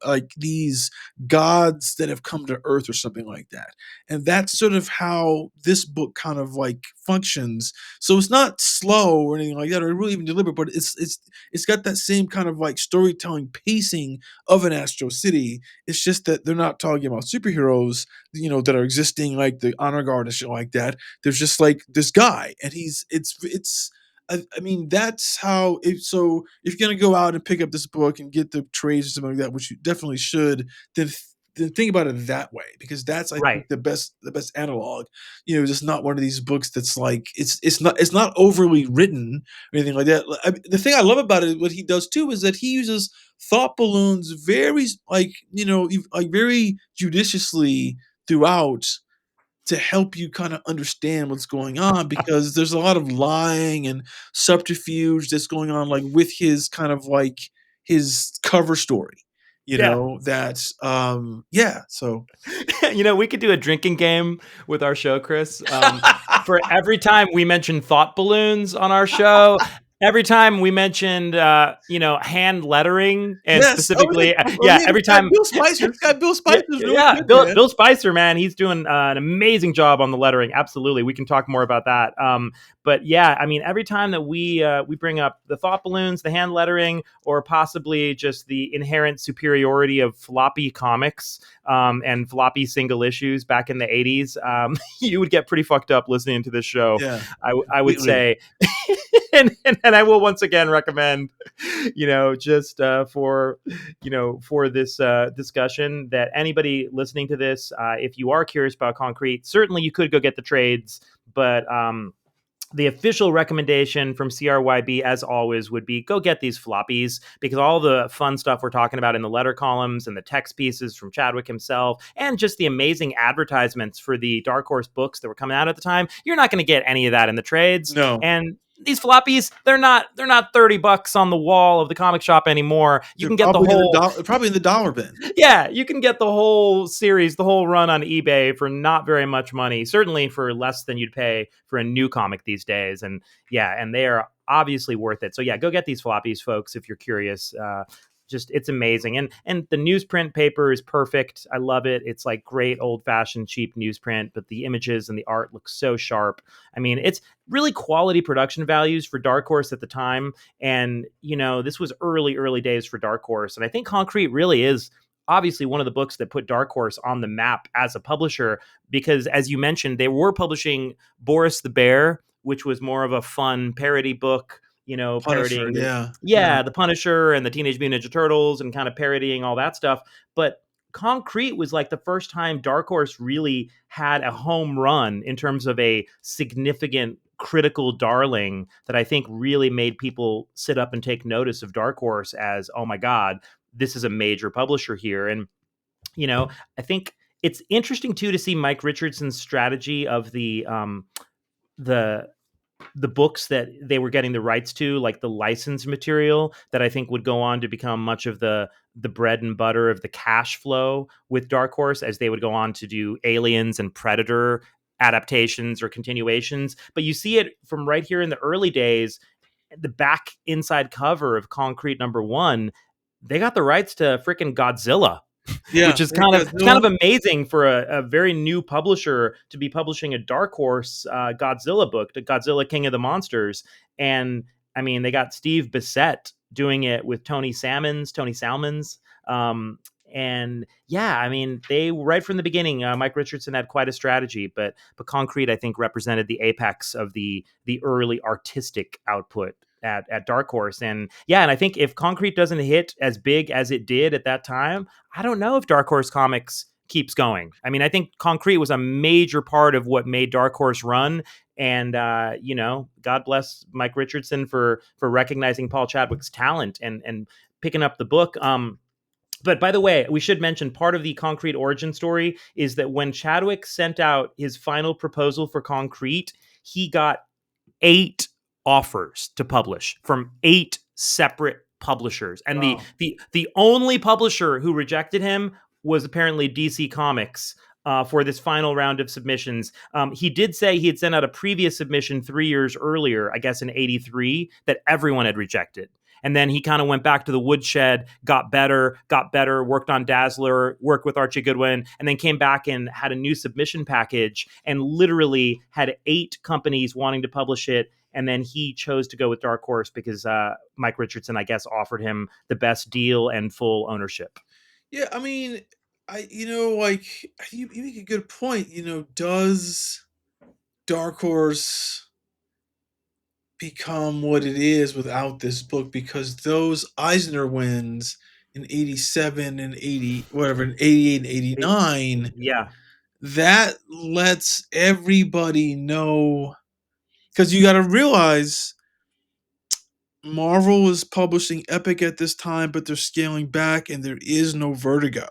Speaker 1: like these gods that have come to Earth or something like that. And that's sort of how this book kind of like functions. So it's not slow or anything like that, or really even deliberate, but it's got that same kind of like storytelling pacing of an Astro City. It's just that they're not talking about superheroes, that are existing, like the honor guard and shit like that. There's just like this guy, and it's. I mean, that's how. So if you're gonna go out and pick up this book and get the trades or something like that, which you definitely should, then think about it that way, because that's, I think,
Speaker 2: right.
Speaker 1: the best analog. Just not one of these books that's like it's not overly written or anything like that. The thing I love about it, what he does too, is that he uses thought balloons very, like, like very judiciously throughout, to help you kind of understand what's going on, because there's a lot of lying and subterfuge that's going on, like, with his kind of like his cover story,
Speaker 2: Yeah.
Speaker 1: yeah, so
Speaker 2: We could do a drinking game with our show, Chris. For every time we mention thought balloons on our show, every time we mentioned, hand lettering, and
Speaker 1: yes. Oh, yeah.
Speaker 2: specifically,
Speaker 1: Oh, yeah,
Speaker 2: every
Speaker 1: this guy
Speaker 2: time,
Speaker 1: Bill Spicer. This guy Bill
Speaker 2: yeah,
Speaker 1: Spicer's really
Speaker 2: yeah,
Speaker 1: good,
Speaker 2: Bill
Speaker 1: man.
Speaker 2: Bill Spicer, man, he's doing an amazing job on the lettering. Absolutely, we can talk more about that. But yeah, I mean, every time that we bring up the thought balloons, the hand lettering, or possibly just the inherent superiority of floppy comics, and floppy single issues back in the '80s, you would get pretty fucked up listening to this show.
Speaker 1: Yeah,
Speaker 2: I would
Speaker 1: completely.
Speaker 2: say, and I will once again recommend, just for this discussion, that anybody listening to this, if you are curious about Concrete, certainly you could go get the trades, but the official recommendation from CRYB, as always, would be go get these floppies, because all the fun stuff we're talking about in the letter columns and the text pieces from Chadwick himself, and just the amazing advertisements for the Dark Horse books that were coming out at the time, you're not going to get any of that in the trades.
Speaker 1: No,
Speaker 2: And these floppies, they're not $30 on the wall of the comic shop anymore. You
Speaker 1: they're
Speaker 2: can get the
Speaker 1: probably in the
Speaker 2: whole
Speaker 1: dollar bin.
Speaker 2: yeah, you can get the whole series, the whole run on eBay for not very much money, certainly for less than you'd pay for a new comic these days. And yeah, and they are obviously worth it. So yeah, go get these floppies, folks, if you're curious. Just it's amazing. And the newsprint paper is perfect. I love it. It's like great old fashioned cheap newsprint, but the images and the art look so sharp. I mean, it's really quality production values for Dark Horse at the time. And this was early days for Dark Horse. And I think Concrete really is obviously one of the books that put Dark Horse on the map as a publisher, because, as you mentioned, they were publishing Boris the Bear, which was more of a fun parody book,
Speaker 1: Punisher,
Speaker 2: parodying
Speaker 1: yeah, yeah.
Speaker 2: the Punisher and the Teenage Mutant Ninja Turtles, and kind of parodying all that stuff. But Concrete was like the first time Dark Horse really had a home run in terms of a significant critical darling that I think really made people sit up and take notice of Dark Horse as, oh my God, this is a major publisher here. And, I think it's interesting too to see Mike Richardson's strategy of the the books that they were getting the rights to, like the licensed material that I think would go on to become much of the bread and butter of the cash flow with Dark Horse, as they would go on to do Aliens and Predator adaptations or continuations. But you see it from right here in the early days, the back inside cover of Concrete #1, they got the rights to freaking Godzilla,
Speaker 1: Yeah,
Speaker 2: which is
Speaker 1: hey,
Speaker 2: kind of
Speaker 1: Godzilla.
Speaker 2: amazing for a very new publisher to be publishing a Dark Horse Godzilla book, the Godzilla King of the Monsters. And I mean, they got Steve Bissette doing it with Tony Salmons. And yeah, I mean, they right from the beginning, Mike Richardson had quite a strategy, but Concrete, I think, represented the apex of the early artistic output at Dark Horse. And yeah, and I think if Concrete doesn't hit as big as it did at that time, I don't know if Dark Horse Comics keeps going. I mean, I think Concrete was a major part of what made Dark Horse run. And God bless Mike Richardson for recognizing Paul Chadwick's talent and picking up the book. But by the way, we should mention part of the Concrete origin story is that when Chadwick sent out his final proposal for Concrete, he got 8 offers to publish from 8 separate publishers, and
Speaker 1: Wow.
Speaker 2: the only publisher who rejected him was apparently DC Comics. For this final round of submissions, he did say he had sent out a previous submission 3 years earlier, I guess in '83, that everyone had rejected. And then he kind of went back to the woodshed, got better, worked on Dazzler, worked with Archie Goodwin, and then came back and had a new submission package and literally had 8 companies wanting to publish it. And then he chose to go with Dark Horse because Mike Richardson, I guess, offered him the best deal and full ownership.
Speaker 1: Yeah, I mean, like you make a good point. Does Dark Horse become what it is without this book? Because those Eisner wins in '87 and '80, whatever, in '88 and '89,
Speaker 2: Yeah,
Speaker 1: that lets everybody know. Because you got to realize Marvel is publishing Epic at this time, but they're scaling back, and there is no Vertigo.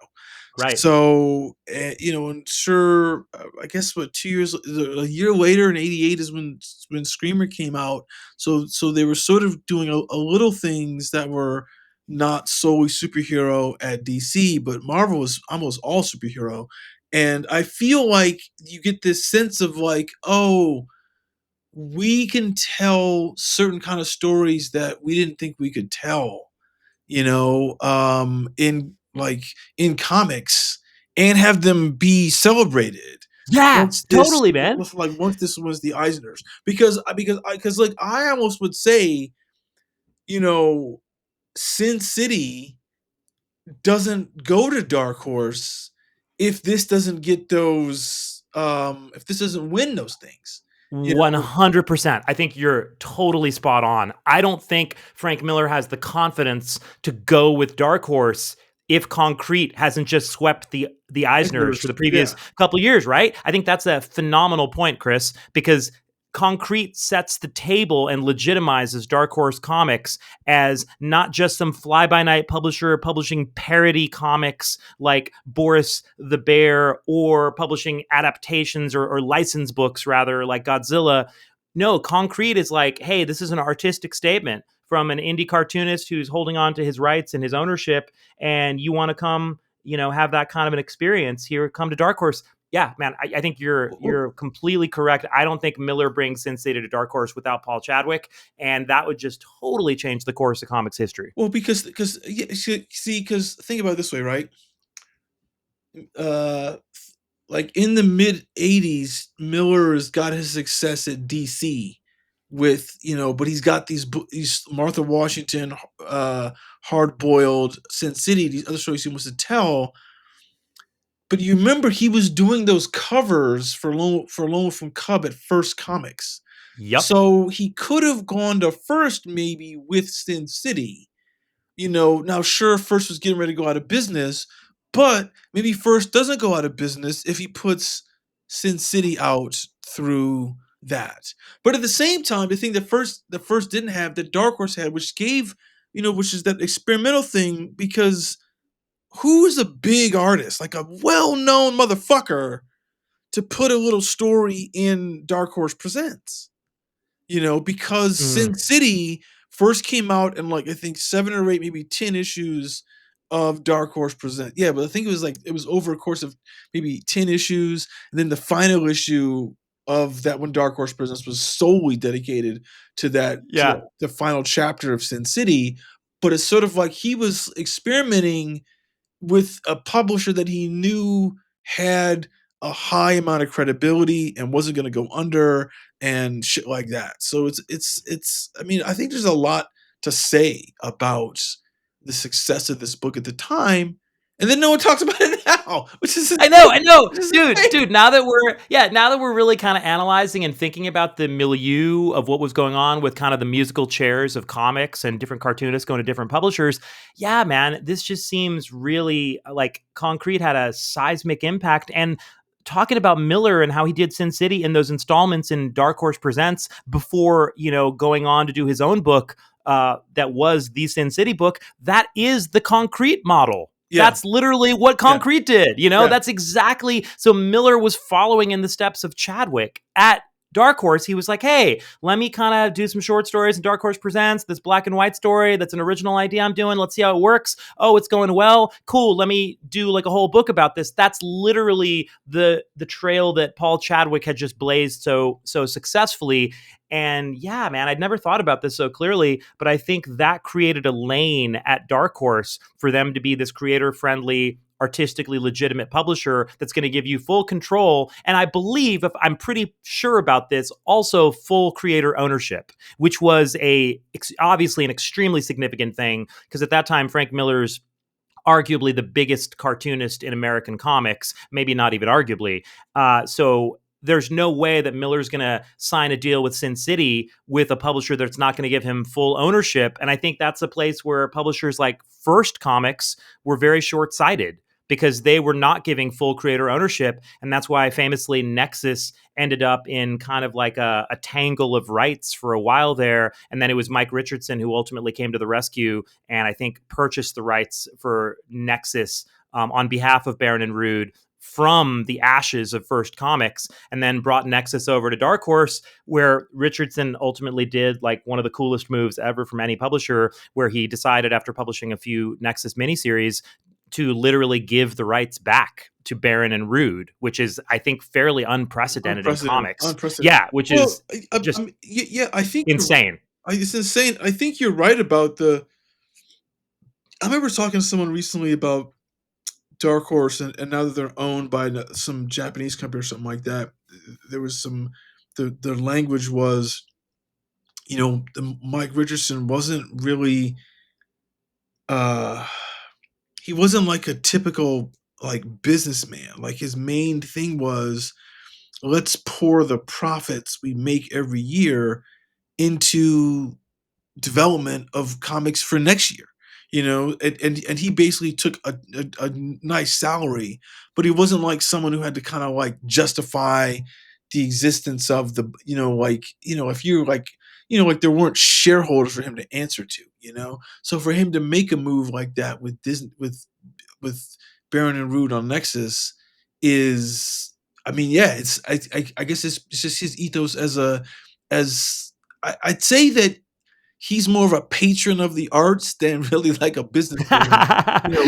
Speaker 2: right.
Speaker 1: So, and sure, I guess what 2 years, a year later in '88 is when Screamer came out. So they were sort of doing a little things that were not solely superhero at DC, but Marvel was almost all superhero. And I feel like you get this sense of like, oh, we can tell certain kind of stories that we didn't think we could tell, in comics, and have them be celebrated
Speaker 2: Yeah,
Speaker 1: once this
Speaker 2: totally, man.
Speaker 1: once this was the Eisners. Because like I almost would say, you know, Sin City doesn't go to Dark Horse if this doesn't get those if this doesn't win those things. You know,
Speaker 2: 100%. I think you're totally spot on. I don't think Frank Miller has the confidence to go with Dark Horse if Concrete hasn't just swept the Eisners for
Speaker 1: Eisners,
Speaker 2: the
Speaker 1: yeah.
Speaker 2: previous couple years, right? I think that's a phenomenal point, Chris, because Concrete sets the table and legitimizes Dark Horse Comics as not just some fly-by-night publisher publishing parody comics like Boris the Bear, or publishing adaptations or license books rather like Godzilla. No, Concrete is like, hey, this is an artistic statement from an indie cartoonist who's holding on to his rights and his ownership, and you want to come, have that kind of an experience here, come to Dark Horse. Yeah, man, I think you're completely correct. I don't think Miller brings Sin City to Dark Horse without Paul Chadwick, and that would just totally change the course of comics history.
Speaker 1: Well, because yeah, see, because think about it this way, right? Uh, like in the mid '80s, Miller's got his success at DC with, but he's got these Martha Washington, hard boiled Sin City, these other stories he wants to tell. But you remember he was doing those covers for Loan from Cub at First Comics.
Speaker 2: Yep.
Speaker 1: So he could have gone to First maybe with Sin City. Now sure, First was getting ready to go out of business, but maybe First doesn't go out of business if he puts Sin City out through that. But at the same time, the thing that first didn't have that Dark Horse had, which gave, which is that experimental thing, because who's a big artist, like a well-known motherfucker, to put a little story in Dark Horse Presents? Because
Speaker 2: Mm.
Speaker 1: Sin City first came out in, like, I think 7 or 8, maybe 10 issues of Dark Horse Present. Yeah, but I think it was over a course of maybe 10 issues, and then the final issue of that one Dark Horse Presents was solely dedicated to
Speaker 2: Yeah.
Speaker 1: the final chapter of Sin City. But it's sort of like he was experimenting with a publisher that he knew had a high amount of credibility and wasn't going to go under and shit like that. So it's I mean, I think there's a lot to say about the success of this book at the time, and then no one talks about it now, which is insane.
Speaker 2: I know,
Speaker 1: Which is insane.
Speaker 2: dude. Now that we're really kind of analyzing and thinking about the milieu of what was going on with kind of the musical chairs of comics and different cartoonists going to different publishers. Yeah, man, this just seems really like Concrete had a seismic impact. And talking about Miller and how he did Sin City in those installments in Dark Horse Presents before going on to do his own book. That was the Sin City book. That is the Concrete model.
Speaker 1: Yeah,
Speaker 2: That's literally what
Speaker 1: yeah,
Speaker 2: Concrete did.
Speaker 1: yeah.
Speaker 2: That's exactly. So Miller was following in the steps of Chadwick at Dark Horse. He was like, hey, let me kind of do some short stories. And Dark Horse presents this black and white story. That's an original idea I'm doing. Let's see how it works. Oh, it's going well. Cool. Let me do like a whole book about this. That's literally the trail that Paul Chadwick had just blazed so successfully. And yeah, man, I'd never thought about this so clearly, but I think that created a lane at Dark Horse for them to be this creator friendly, artistically legitimate publisher that's going to give you full control. And I believe, if I'm pretty sure about this, also full creator ownership, which was obviously an extremely significant thing, because at that time, Frank Miller's arguably the biggest cartoonist in American comics, maybe not even arguably. So there's no way that Miller's going to sign a deal with Sin City with a publisher that's not going to give him full ownership. And I think that's a place where publishers like First Comics were very short-sighted, because they were not giving full creator ownership. And that's why famously Nexus ended up in kind of like a tangle of rights for a while there. And then it was Mike Richardson who ultimately came to the rescue and I think purchased the rights for Nexus on behalf of Baron and Rude from the ashes of First Comics, and then brought Nexus over to Dark Horse, where Richardson ultimately did like one of the coolest moves ever from any publisher, where he decided after publishing a few Nexus miniseries to literally give the rights back to Baron and Rude, which is, I think, fairly unprecedented in comics.
Speaker 1: Unprecedented.
Speaker 2: Yeah, which
Speaker 1: Well,
Speaker 2: is just
Speaker 1: yeah, I think
Speaker 2: insane.
Speaker 1: it's insane. I think you're right about the. I remember talking to someone recently about Dark Horse, and now that they're owned by some Japanese company or something like that, there was some. The language was, Mike Richardson wasn't really. Uh, he wasn't like a typical like businessman. Like his main thing was, let's pour the profits we make every year into development of comics for next year. And he basically took a nice salary, but he wasn't like someone who had to kind of like justify the existence of the, if you're like, like there weren't shareholders for him to answer to, so for him to make a move like that with Disney, with Baron and Rude on Nexus is, I mean, yeah, I guess it's just his ethos I'd say that he's more of a patron of the arts than really like a businessman,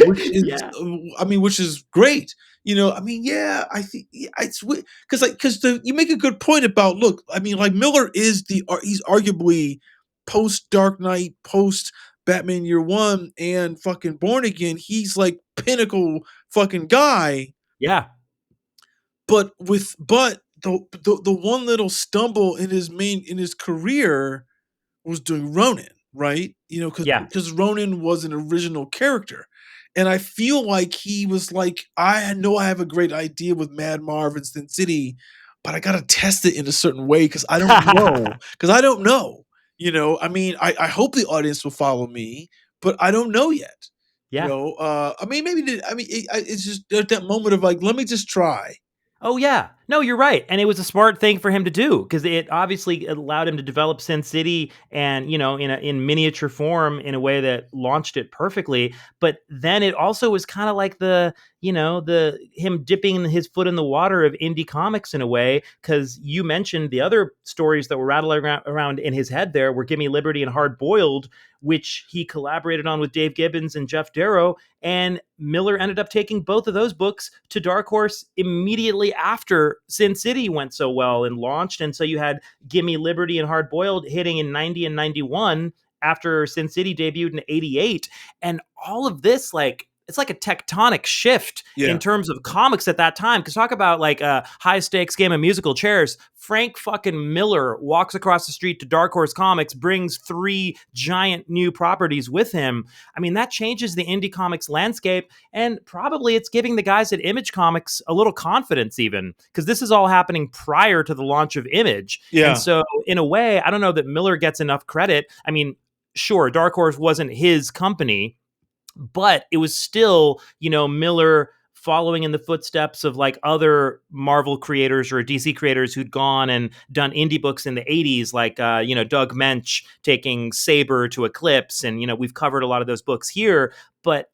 Speaker 1: which is,
Speaker 2: Yeah.
Speaker 1: I mean, which is great. I mean, yeah, I think it's because you make a good point about, look, I mean, like Miller is he's arguably post Dark Knight, post Batman Year One, and fucking Born Again. He's like pinnacle fucking guy,
Speaker 2: Yeah.
Speaker 1: but the one little stumble in his career was doing Ronin, right?
Speaker 2: Yeah.
Speaker 1: Because Ronin was an original character. And I feel like he was like, I know I have a great idea with Mad Marv and Sin City, but I gotta test it in a certain way because I don't know. Because I don't know. I mean, I hope the audience will follow me, but I don't know yet.
Speaker 2: Yeah.
Speaker 1: I mean, maybe I mean, it's just at that moment of like, let me just try.
Speaker 2: Oh yeah. No, you're right. And it was a smart thing for him to do because it obviously allowed him to develop Sin City and, in miniature form in a way that launched it perfectly. But then it also was kind of like the him dipping his foot in the water of indie comics in a way, because you mentioned the other stories that were rattling around in his head there were Gimme Liberty and Hard Boiled, which he collaborated on with Dave Gibbons and Jeff Darrow. And Miller ended up taking both of those books to Dark Horse immediately after Sin City went so well and launched. And so you had Gimme Liberty and Hard Boiled hitting in 90 and 91 after Sin City debuted in 88. And all of this, like, it's like a tectonic shift in
Speaker 1: Yeah.
Speaker 2: terms of comics at that time. Because talk about like a high stakes game of musical chairs. Frank fucking Miller walks across the street to Dark Horse Comics, brings 3 giant new properties with him. I mean, that changes the indie comics landscape, and probably it's giving the guys at Image Comics a little confidence, even because this is all happening prior to the launch of Image. And
Speaker 1: Yeah.
Speaker 2: so, in a way, I don't know that Miller gets enough credit. I mean, sure, Dark Horse wasn't his company, but it was still, Miller following in the footsteps of like other Marvel creators or DC creators who'd gone and done indie books in the 80s, like, Doug Mensch taking Saber to Eclipse. And, we've covered a lot of those books here, but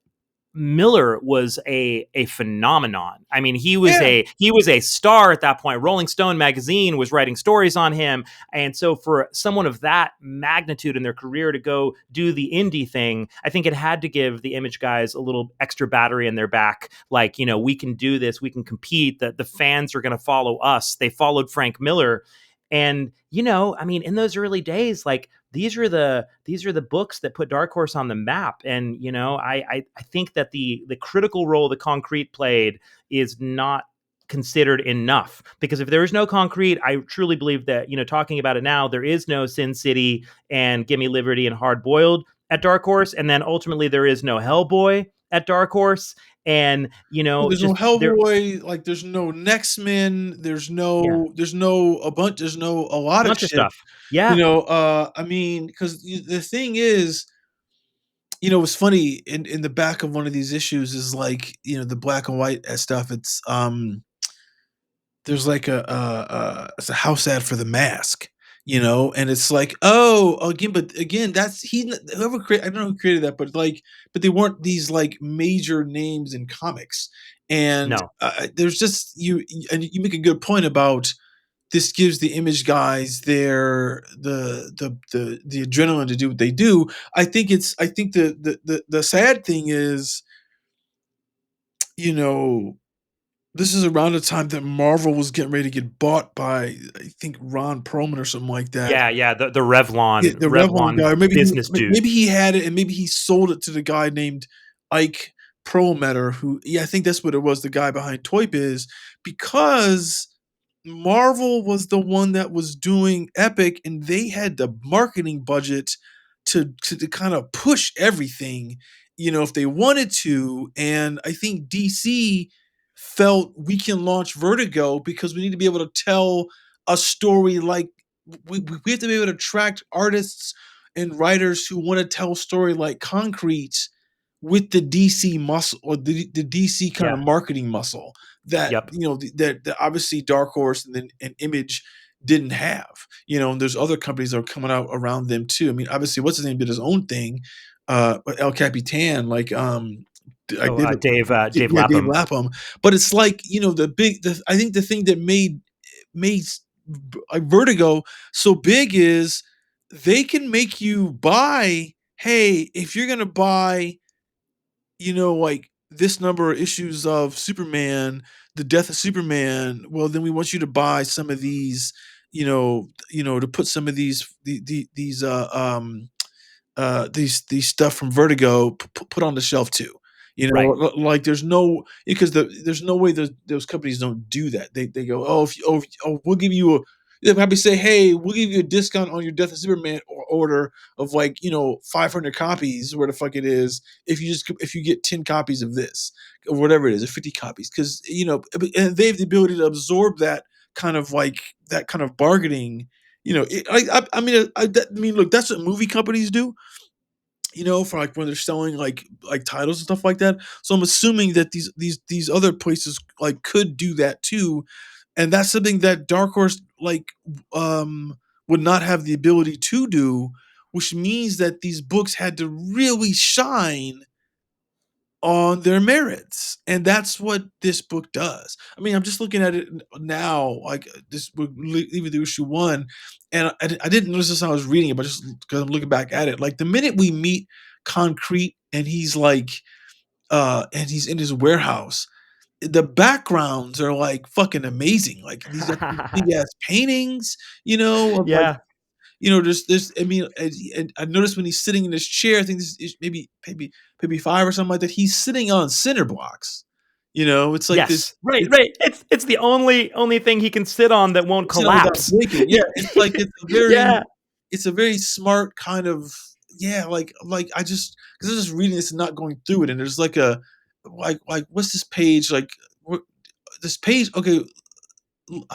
Speaker 2: Miller was a phenomenon. I mean,
Speaker 1: Yeah.
Speaker 2: he was a star at that point. Rolling Stone magazine was writing stories on him, and so for someone of that magnitude in their career to go do the indie thing, I think it had to give the Image guys a little extra battery in their back. Like, we can do this, we can compete. The fans are going to follow us. They followed Frank Miller, and I mean, in those early days, like these are the books that put Dark Horse on the map. And I think that the critical role the Concrete played is not considered enough, because if there is no Concrete, I truly believe that, talking about it now, there is no Sin City and Gimme Liberty and Hard Boiled at Dark Horse, and then ultimately there is no Hellboy at Dark Horse. And
Speaker 1: Well, there's no
Speaker 2: just there.
Speaker 1: Hellboy, like there's no Next Men,
Speaker 2: Yeah,
Speaker 1: there's no a lot of
Speaker 2: bunch of
Speaker 1: shit.
Speaker 2: stuff. Yeah.
Speaker 1: I mean, because the thing is, it's funny in the back of one of these issues is like, the black and white stuff. There's like it's a house ad for the mask, and it's like, oh, again, but again, that's whoever created, I don't know who created that, but like, but they weren't these like major names in comics, and
Speaker 2: No.
Speaker 1: there's just and you make a good point about this gives the Image guys the adrenaline to do what they do. I think the sad thing is, you know, this is around the time that Marvel was getting ready to get bought by, I think, Ron Perlman or something like that.
Speaker 2: Yeah, yeah, the
Speaker 1: Yeah,
Speaker 2: Revlon
Speaker 1: the Revlon guy, or
Speaker 2: business dude.
Speaker 1: maybe he had it, and maybe he sold it to the guy named Ike Perlmutter, who, yeah, I think that's what it was, the guy behind Toy Biz, because Marvel was the one that was doing Epic, and they had the marketing budget to kind of push everything, if they wanted to. And I think DC felt we can launch Vertigo because we need to be able to tell a story like we have to be able to attract artists and writers who want to tell a story like Concrete with the DC muscle, or the DC kind of
Speaker 2: Yeah.
Speaker 1: marketing muscle that
Speaker 2: Yep.
Speaker 1: that obviously Dark Horse and then an Image didn't have. And there's other companies that are coming out around them too. I mean, obviously, what's his name did his own thing, El Capitan, like I
Speaker 2: Oh,
Speaker 1: did,
Speaker 2: Dave
Speaker 1: yeah, Dave
Speaker 2: Lapham.
Speaker 1: Lapham. But it's like, I think the thing that made like Vertigo so big is they can make you buy. Hey, if you're gonna buy, like this number of issues of Superman, the death of Superman, well, then we want you to buy some of these, to put some of these stuff from Vertigo put on the shelf too.
Speaker 2: Right.
Speaker 1: Like there's no, because there's no way those companies don't do that. They go, oh, we'll give you a, they probably say, hey, we'll give you a discount on your Death of Superman order of like 500 copies, where the fuck it is, if you get 10 copies of this or whatever it is, or 50 copies, because and they have the ability to absorb that kind of bargaining. I mean, look, that's what movie companies do, for like when they're selling like titles and stuff like that. So I'm assuming that these other places like could do that too. and that's something that Dark Horse um would not have the ability to do, which means that these books had to really shine on their merits, and that's what this book does. I mean, I'm just looking at it now, like this book, even through issue 1, and I didn't notice this when I was reading it, but just because I'm looking back at it, like the minute we meet Concrete and he's like, and he's in his warehouse, the backgrounds are like fucking amazing. Like these are big ass paintings, of like,
Speaker 2: Yeah.
Speaker 1: there's I mean, and I noticed when he's sitting in his chair, I think this is maybe 5 or something like that, he's sitting on cinder blocks. It's like this
Speaker 2: Yes. Right,
Speaker 1: it's
Speaker 2: right. It's the only thing he can sit on that won't
Speaker 1: sit on without
Speaker 2: collapse.
Speaker 1: breaking. Yeah, it's like
Speaker 2: Yeah.
Speaker 1: it's a very smart kind of, yeah, like I just, because I was just reading this and not going through it, and there's like a, like what's this page, like what this page, okay,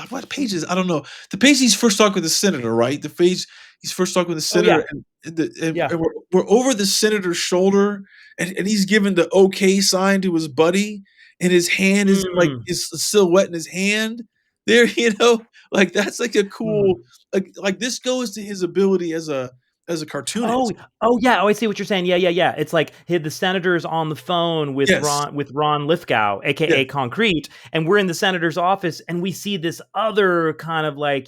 Speaker 1: what page is, I don't know. The page he's first talking with the senator, right? The page he's first talking with the
Speaker 2: Oh, yeah.
Speaker 1: senator, and
Speaker 2: Yeah.
Speaker 1: we're over the senator's shoulder, and he's giving the okay sign to his buddy, and his hand is in, like,
Speaker 2: Mm.
Speaker 1: his silhouette in his hand there, like that's like a cool,
Speaker 2: Mm.
Speaker 1: like this goes to his ability as a
Speaker 2: Oh,
Speaker 1: cartoonist.
Speaker 2: oh, yeah, oh, I see what you're saying. Yeah, yeah, yeah. It's like the senator's on the phone with
Speaker 1: Yes.
Speaker 2: Ron Lithgow,
Speaker 1: Yes.
Speaker 2: aka Concrete, and we're in the senator's office, and we see this other kind of like,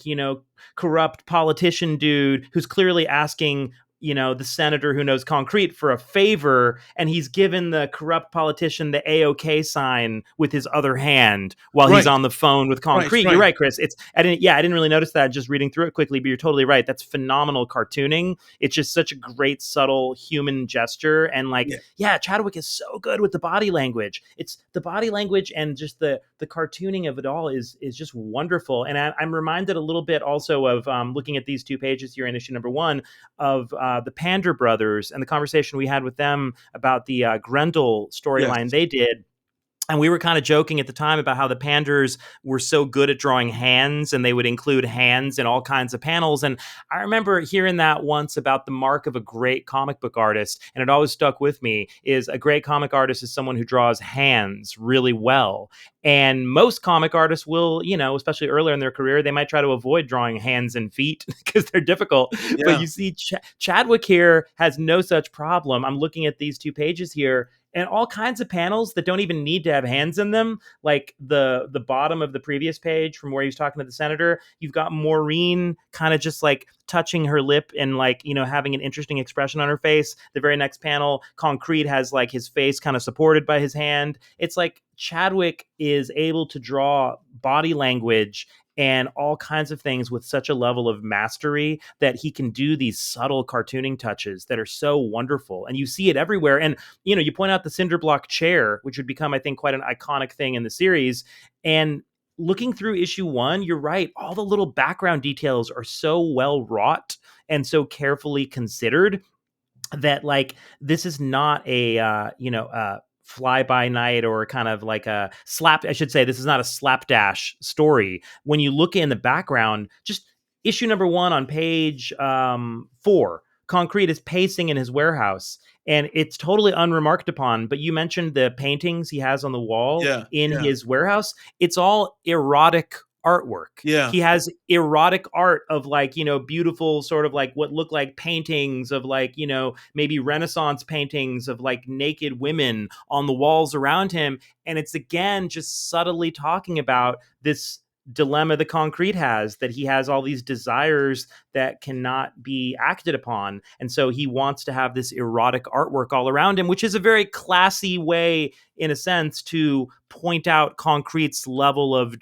Speaker 2: corrupt politician dude who's clearly asking, the senator who knows Concrete for a favor, and he's given the corrupt politician the A-OK sign with his other hand while he's
Speaker 1: Right.
Speaker 2: on the phone with
Speaker 1: Right.
Speaker 2: Concrete. You're
Speaker 1: Right.
Speaker 2: right, Chris. I didn't really notice that just reading through it quickly, but you're totally right. That's phenomenal cartooning. It's just such a great, subtle human gesture. And like,
Speaker 1: Yeah.
Speaker 2: yeah, Chadwick is so good with the body language. It's the body language and just the cartooning of it all is just wonderful. And I'm reminded a little bit also of looking at these 2 pages here in issue number 1 of the Pander brothers and the conversation we had with them about the Grendel
Speaker 1: Yes.
Speaker 2: storyline they did. And we were kind of joking at the time about how the Panders were so good at drawing hands, and they would include hands in all kinds of panels. And I remember hearing that once about the mark of a great comic book artist, and it always stuck with me, is a great comic artist is someone who draws hands really well. And most comic artists will, especially earlier in their career, they might try to avoid drawing hands and feet because they're difficult. But
Speaker 1: Yeah.
Speaker 2: you see Chadwick here has no such problem. I'm looking at these 2 pages here, and all kinds of panels that don't even need to have hands in them, like the bottom of the previous page from where he was talking to the senator. You've got Maureen kind of just like touching her lip and like, having an interesting expression on her face. The very next panel, Concrete has like his face kind of supported by his hand. It's like Chadwick is able to draw body language and all kinds of things with such a level of mastery that he can do these subtle cartooning touches that are so wonderful. And you see it everywhere. And, you point out the cinder block chair, which would become, I think, quite an iconic thing in the series. And looking through issue 1, you're right. All the little background details are so well wrought and so carefully considered that like this is not a fly by night or kind of like a slap. I should say this is not a slapdash story. When you look in the background, just issue number 1 on page 4, Concrete is pacing in his warehouse, and it's totally unremarked upon. But you mentioned the paintings he has on the wall
Speaker 1: Yeah.
Speaker 2: in
Speaker 1: Yeah.
Speaker 2: his warehouse. It's all erotic artwork.
Speaker 1: Yeah.
Speaker 2: He has erotic art of like, beautiful sort of like what look like paintings of like, maybe Renaissance paintings of like naked women on the walls around him. And it's again just subtly talking about this dilemma the Concrete has, that he has all these desires that cannot be acted upon, and so he wants to have this erotic artwork all around him, which is a very classy way in a sense to point out Concrete's level of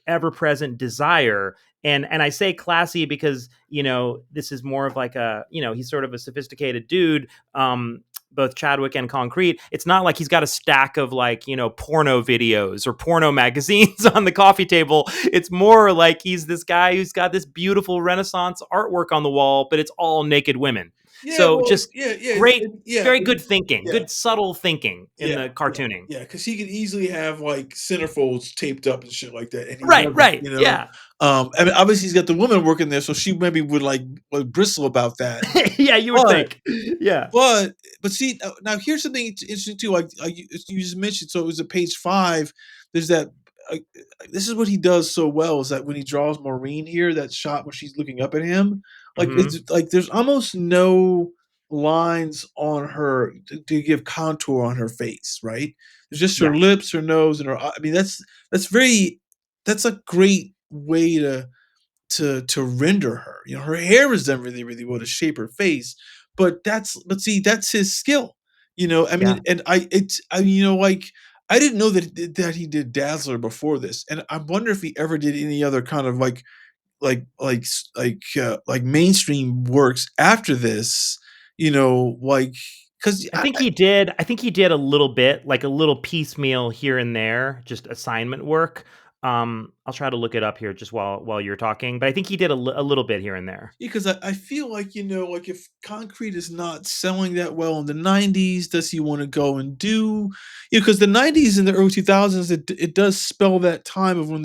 Speaker 2: ever-present desire. And I say classy because this is more of like a he's sort of a sophisticated dude, both Chadwick and Concrete. It's not like he's got a stack of like porno videos or porno magazines on the coffee table. It's more like he's this guy who's got this beautiful Renaissance artwork on the wall, but it's all naked women.
Speaker 1: Yeah,
Speaker 2: So
Speaker 1: well,
Speaker 2: just
Speaker 1: yeah, yeah,
Speaker 2: great,
Speaker 1: yeah,
Speaker 2: very good thinking,
Speaker 1: yeah,
Speaker 2: good subtle thinking in
Speaker 1: yeah,
Speaker 2: the cartooning.
Speaker 1: yeah, because he could easily have like centerfolds taped up and shit like that, and he
Speaker 2: Right,
Speaker 1: doesn't,
Speaker 2: right, yeah.
Speaker 1: I mean, obviously he's got the woman working there, so she maybe would like bristle about that.
Speaker 2: Yeah, you would
Speaker 1: But
Speaker 2: think. Yeah.
Speaker 1: but see, now here's something interesting too. Like you just mentioned, so it was at page 5. There's that this is what he does so well, is that when he draws Maureen here, that shot where she's looking up at him, like, it's
Speaker 2: Mhm.
Speaker 1: like there's almost no lines on her to give contour on her face, right? It's just
Speaker 2: Yeah.
Speaker 1: her lips, her nose, and her eye. I mean, that's very that's a great way to render her. You know, her hair is done really, really well to shape her face, but see, that's his skill. You know, I
Speaker 2: Yeah.
Speaker 1: mean, and I you know, like I didn't know that he did Dazzler before this, and I wonder if he ever did any other kind of like mainstream works after this. You know, like because
Speaker 2: I think he did a little bit, like a little piecemeal here and there, just assignment work. I'll try to look it up here just while you're talking, but I think he did a little bit here and there.
Speaker 1: because I feel like, you know, like if concrete is not selling that well in the 90s, does he want to go and do, you know, because the 90s and the early 2000s, it does spell that time of when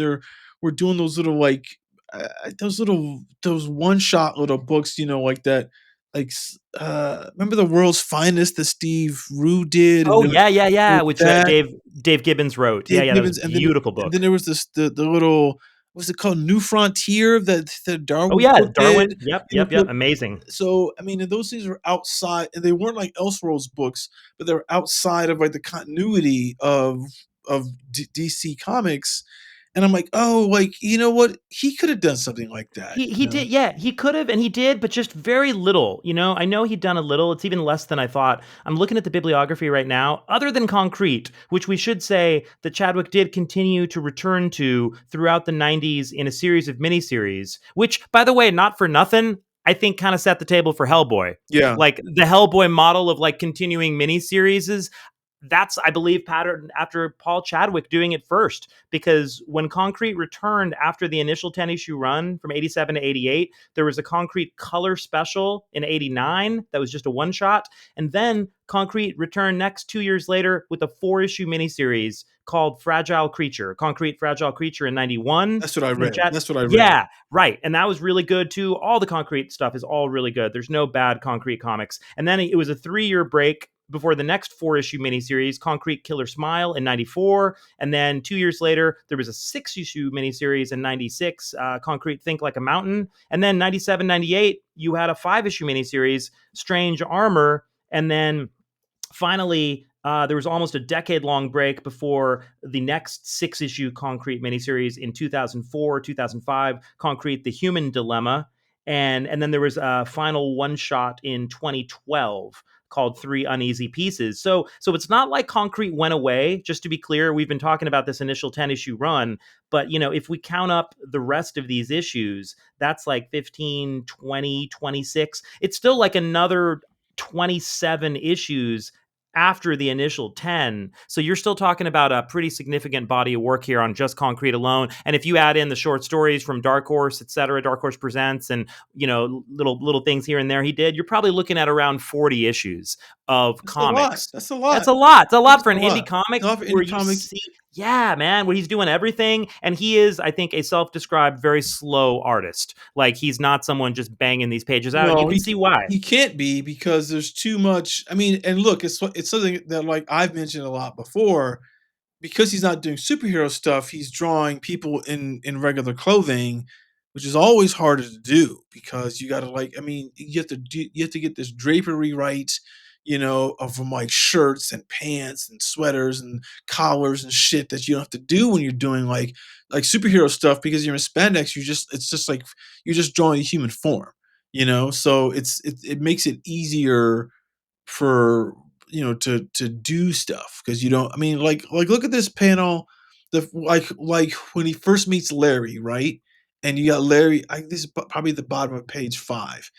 Speaker 1: we're doing those little like those one shot little books, you know, like that, like remember the World's Finest that Steve Rue did, and
Speaker 2: Oh, yeah, yeah,
Speaker 1: there
Speaker 2: yeah,
Speaker 1: was
Speaker 2: which,
Speaker 1: that
Speaker 2: Dave Gibbons wrote. Yeah,
Speaker 1: Dave
Speaker 2: yeah, that was a
Speaker 1: Gibbons,
Speaker 2: beautiful
Speaker 1: and then
Speaker 2: book.
Speaker 1: there was the little, what's it called, New Frontier that
Speaker 2: Oh,
Speaker 1: Darwin
Speaker 2: yeah,
Speaker 1: book
Speaker 2: Darwin.
Speaker 1: did,
Speaker 2: Yep,
Speaker 1: you know,
Speaker 2: yep, yep, amazing.
Speaker 1: so, I mean, and those things were outside, and they weren't like Elseworlds books, but they were outside of like the continuity of DC Comics. And I'm like, oh, like, you know what? He could have done something like that,
Speaker 2: He
Speaker 1: you know?
Speaker 2: did, yeah, he could have and he did, but just very little, you know? I know he'd done a little, it's even less than I thought. I'm looking at the bibliography right now. Other than Concrete, which we should say that Chadwick did continue to return to throughout the 90s in a series of miniseries, which, by the way, not for nothing, I think kind of set the table for Hellboy.
Speaker 1: Yeah,
Speaker 2: Like the Hellboy model of like continuing miniseries, that's, I believe, patterned after Paul Chadwick doing it first. Because when Concrete returned after the initial 10 issue run from 87 to 88, there was a Concrete color special in 89 that was just a one shot. And then Concrete returned next 2 years later with a 4 issue miniseries called Fragile Creature, Concrete Fragile Creature in 91.
Speaker 1: that's what I
Speaker 2: And then
Speaker 1: read. That's what I read.
Speaker 2: yeah, right. And that was really good too. All the Concrete stuff is all really good. There's no bad Concrete comics. And then it was a 3 year break before the next 4 issue miniseries, Concrete Killer Smile in 94. And then 2 years later, there was a 6 issue miniseries in 96, Concrete Think Like a Mountain. And then 97, 98, you had a 5 issue miniseries, Strange Armor. And then finally, there was almost a decade-long break before the next 6 issue Concrete miniseries in 2004, 2005, Concrete: The Human Dilemma, and then there was a final one-shot in 2012 called Three Uneasy Pieces. So it's not like Concrete went away. Just to be clear, we've been talking about this initial 10 issue run, but you know, if we count up the rest of these issues, that's like 15, 20, 26. It's still like another 27 issues after the initial 10. So you're still talking about a pretty significant body of work here on just Concrete alone. And if you add in the short stories from Dark Horse, etc., Dark Horse Presents, and you know, little things here and there he did, you're probably looking at around 40 issues of
Speaker 1: That's a lot.
Speaker 2: comics.
Speaker 1: That's a
Speaker 2: That's
Speaker 1: lot.
Speaker 2: a lot. It's a lot
Speaker 1: That's
Speaker 2: for
Speaker 1: a
Speaker 2: an indie
Speaker 1: lot.
Speaker 2: comic
Speaker 1: Not for
Speaker 2: where
Speaker 1: any
Speaker 2: you
Speaker 1: comic.
Speaker 2: see, yeah, man, where he's doing everything. And he is, I think, a self-described very slow artist. Like he's not someone just banging these pages out. And you
Speaker 1: No,
Speaker 2: can see why.
Speaker 1: he can't be, because there's too much. I mean, and look, it's something that like I've mentioned a lot before, because he's not doing superhero stuff, he's drawing people in regular clothing, which is always harder to do because you got to, like, I mean, you have to get this drapery right, you know, of from like shirts and pants and sweaters and collars and shit that you don't have to do when you're doing like superhero stuff, because you're in spandex. It's just like you're just drawing a human form, you know. So it makes it easier for, you know, to do stuff, because you don't, I mean, like look at this panel, the like when he first meets Larry, right? And you got Larry, this is probably the bottom of page 5,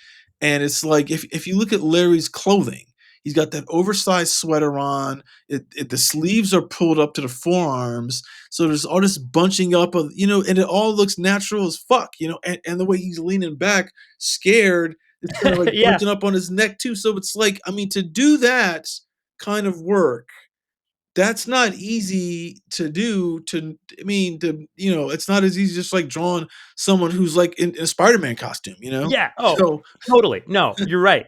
Speaker 1: and it's like if you look at Larry's clothing, he's got that oversized sweater on, the sleeves are pulled up to the forearms, so there's all this bunching up of, you know, and it all looks natural as fuck, you know, and the way he's leaning back scared, it's kind of like
Speaker 2: Yeah.
Speaker 1: bunching up on his neck too. So it's like, I mean, to do that kind of work, that's not easy to do. I mean, you know, it's not as easy just like drawing someone who's like in a Spider-Man costume, you know?
Speaker 2: Yeah. Oh,
Speaker 1: So
Speaker 2: totally. No, you're right.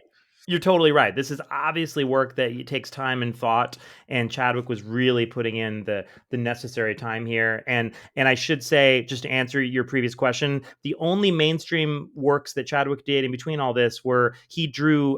Speaker 2: You're totally right. This is obviously work that it takes time and thought, and Chadwick was really putting in the necessary time here. And I should say, just to answer your previous question, the only mainstream works that Chadwick did in between all this were he drew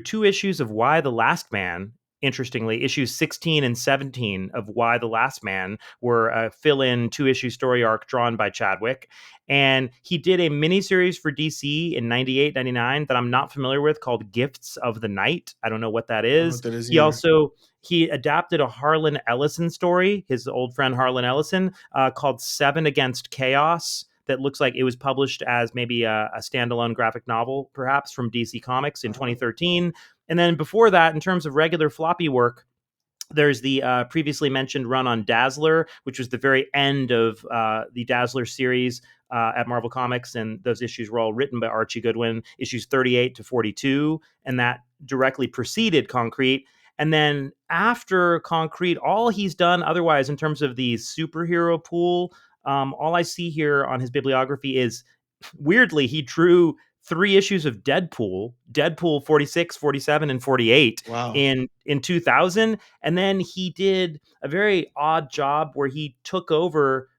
Speaker 2: two issues of Y the Last Man. Interestingly, issues 16 and 17 of Y the Last Man were a fill-in two-issue story arc drawn by Chadwick. And he did a miniseries for DC in 98, 99 that I'm not familiar with called Gifts of the Night. I don't know what that
Speaker 1: I don't know
Speaker 2: is.
Speaker 1: what that is
Speaker 2: He
Speaker 1: either.
Speaker 2: also he adapted a Harlan Ellison story, his old friend Harlan Ellison, called Seven Against Chaos, that looks like it was published as maybe a standalone graphic novel, perhaps from DC Comics in 2013. And then before that, in terms of regular floppy work, there's the previously mentioned run on Dazzler, which was the very end of the Dazzler series at Marvel Comics. And those issues were all written by Archie Goodwin, issues 38 to 42. And that directly preceded Concrete. And then after Concrete, all he's done otherwise in terms of the superhero pool, all I see here on his bibliography is, weirdly, he drew three issues of Deadpool 46, 47, and 48
Speaker 1: Wow.
Speaker 2: in 2000. And then he did a very odd job where he took over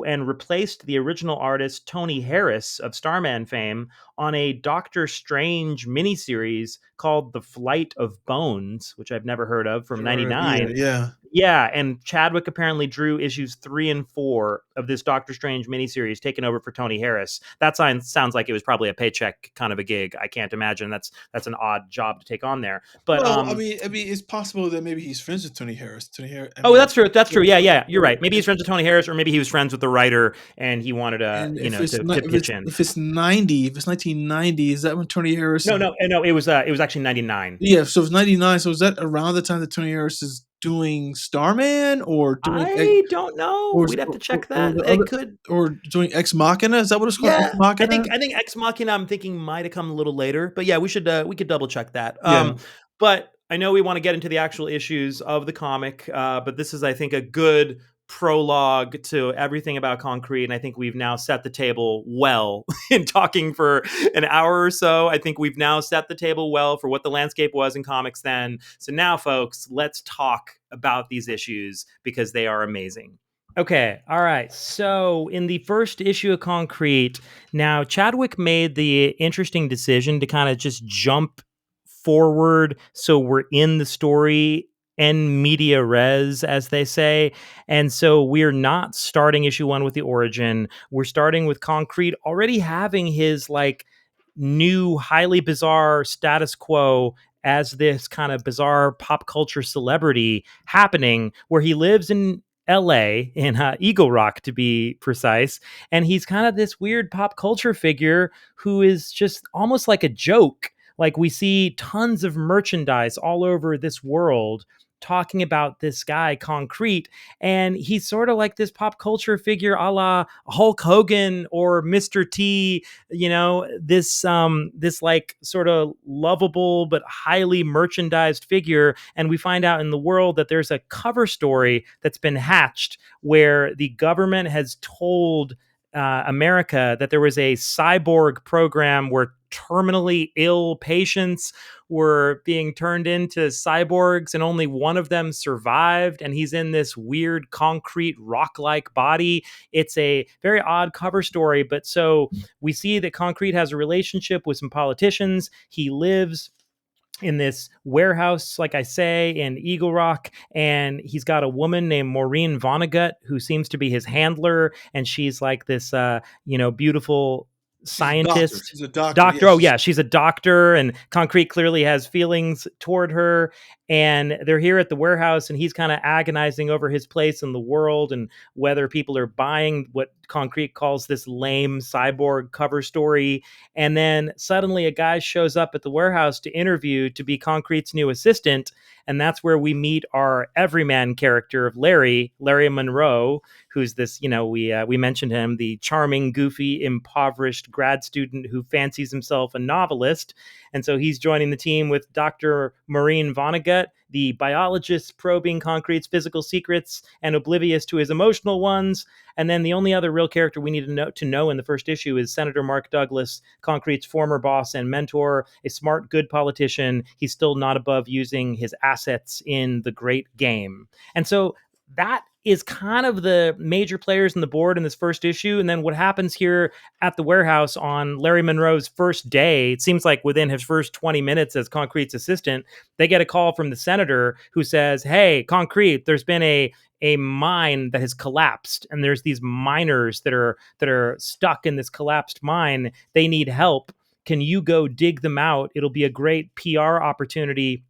Speaker 2: and replaced the original artist Tony Harris of Starman fame on a Doctor Strange miniseries called The Flight of Bones, which I've never heard of, from
Speaker 1: Never heard of it either.
Speaker 2: 99.
Speaker 1: Yeah.
Speaker 2: Yeah, and Chadwick apparently drew issues 3 and 4 of this Doctor Strange miniseries, taken over for Tony Harris. That sounds like it was probably a paycheck kind of a gig. I can't imagine that's an odd job to take on there. But
Speaker 1: Well, I mean, it's possible that maybe he's friends with Tony Harris. Tony Harris. I
Speaker 2: oh,
Speaker 1: mean,
Speaker 2: that's true. That's true. Yeah, yeah, you're right. Maybe
Speaker 1: and
Speaker 2: he's friends with Tony Harris, or maybe he was friends with the writer and he wanted to,
Speaker 1: and if it's
Speaker 2: to
Speaker 1: not,
Speaker 2: pitch in.
Speaker 1: if it's 90, if it's 1990, is that when Tony Harris?
Speaker 2: No. It was actually 99.
Speaker 1: Yeah, so it's 99. So is that around the time that Tony Harris is doing Starman or doing
Speaker 2: I don't know. We'd have to check
Speaker 1: or
Speaker 2: that.
Speaker 1: the
Speaker 2: It
Speaker 1: other
Speaker 2: could.
Speaker 1: or doing Ex Machina? Is that what it's called? Ex
Speaker 2: Yeah,
Speaker 1: Machina?
Speaker 2: I think Ex Machina, I'm thinking, might have come a little later, but yeah, we could double check that.
Speaker 1: Yeah.
Speaker 2: But I know we want to get into the actual issues of the comic, but this is, I think, a good prologue to everything about Concrete, and I think we've now set the table well in talking for an hour or so. I think we've now set the table well for what the landscape was in comics then. So now, folks, let's talk about these issues because they are amazing. Okay, all right. So in the first issue of Concrete, now Chadwick made the interesting decision to kind of just jump forward so we're in the story en media res, as they say. And so we're not starting issue 1 with the origin. We're starting with Concrete already having his like new highly bizarre status quo as this kind of bizarre pop culture celebrity happening, where he lives in LA, in Eagle Rock to be precise. And he's kind of this weird pop culture figure who is just almost like a joke. Like, we see tons of merchandise all over this world talking about this guy Concrete, and he's sort of like this pop culture figure a la Hulk Hogan or Mr. T, this like sort of lovable but highly merchandised figure. And we find out in the world that there's a cover story that's been hatched where the government has told America that there was a cyborg program where terminally ill patients were being turned into cyborgs, and only one of them survived, and he's in this weird concrete rock-like body. It's a very odd cover story, but so we see that Concrete has a relationship with some politicians. He lives in this warehouse, like I say, in Eagle Rock, and he's got a woman named Maureen Vonnegut who seems to be his handler, and she's like this beautiful scientist.
Speaker 1: She's a doctor.
Speaker 2: Doctor. Oh
Speaker 1: Yes.
Speaker 2: yeah, she's a doctor, and Concrete clearly has feelings toward her. And they're here at the warehouse, and he's kind of agonizing over his place in the world and whether people are buying what Concrete calls this lame cyborg cover story. And then suddenly a guy shows up at the warehouse to interview to be Concrete's new assistant. And that's where we meet our everyman character of Larry Monroe, who's this, we mentioned him, the charming, goofy, impoverished grad student who fancies himself a novelist. And so he's joining the team with Dr. Maureen Vonnegut, what? The biologist probing Concrete's physical secrets and oblivious to his emotional ones. And then the only other real character we need to know in the first issue is Senator Mark Douglas, Concrete's former boss and mentor, a smart, good politician. He's still not above using his assets in the great game. And so that is kind of the major players on the board in this first issue. And then what happens here at the warehouse on Larry Monroe's first day, it seems like within his first 20 minutes as Concrete's assistant, they get a call from the senator who says, hey, Concrete, there's been a mine that has collapsed, and there's these miners that are stuck in this collapsed mine. They need help. Can you go dig them out? It'll be a great PR opportunity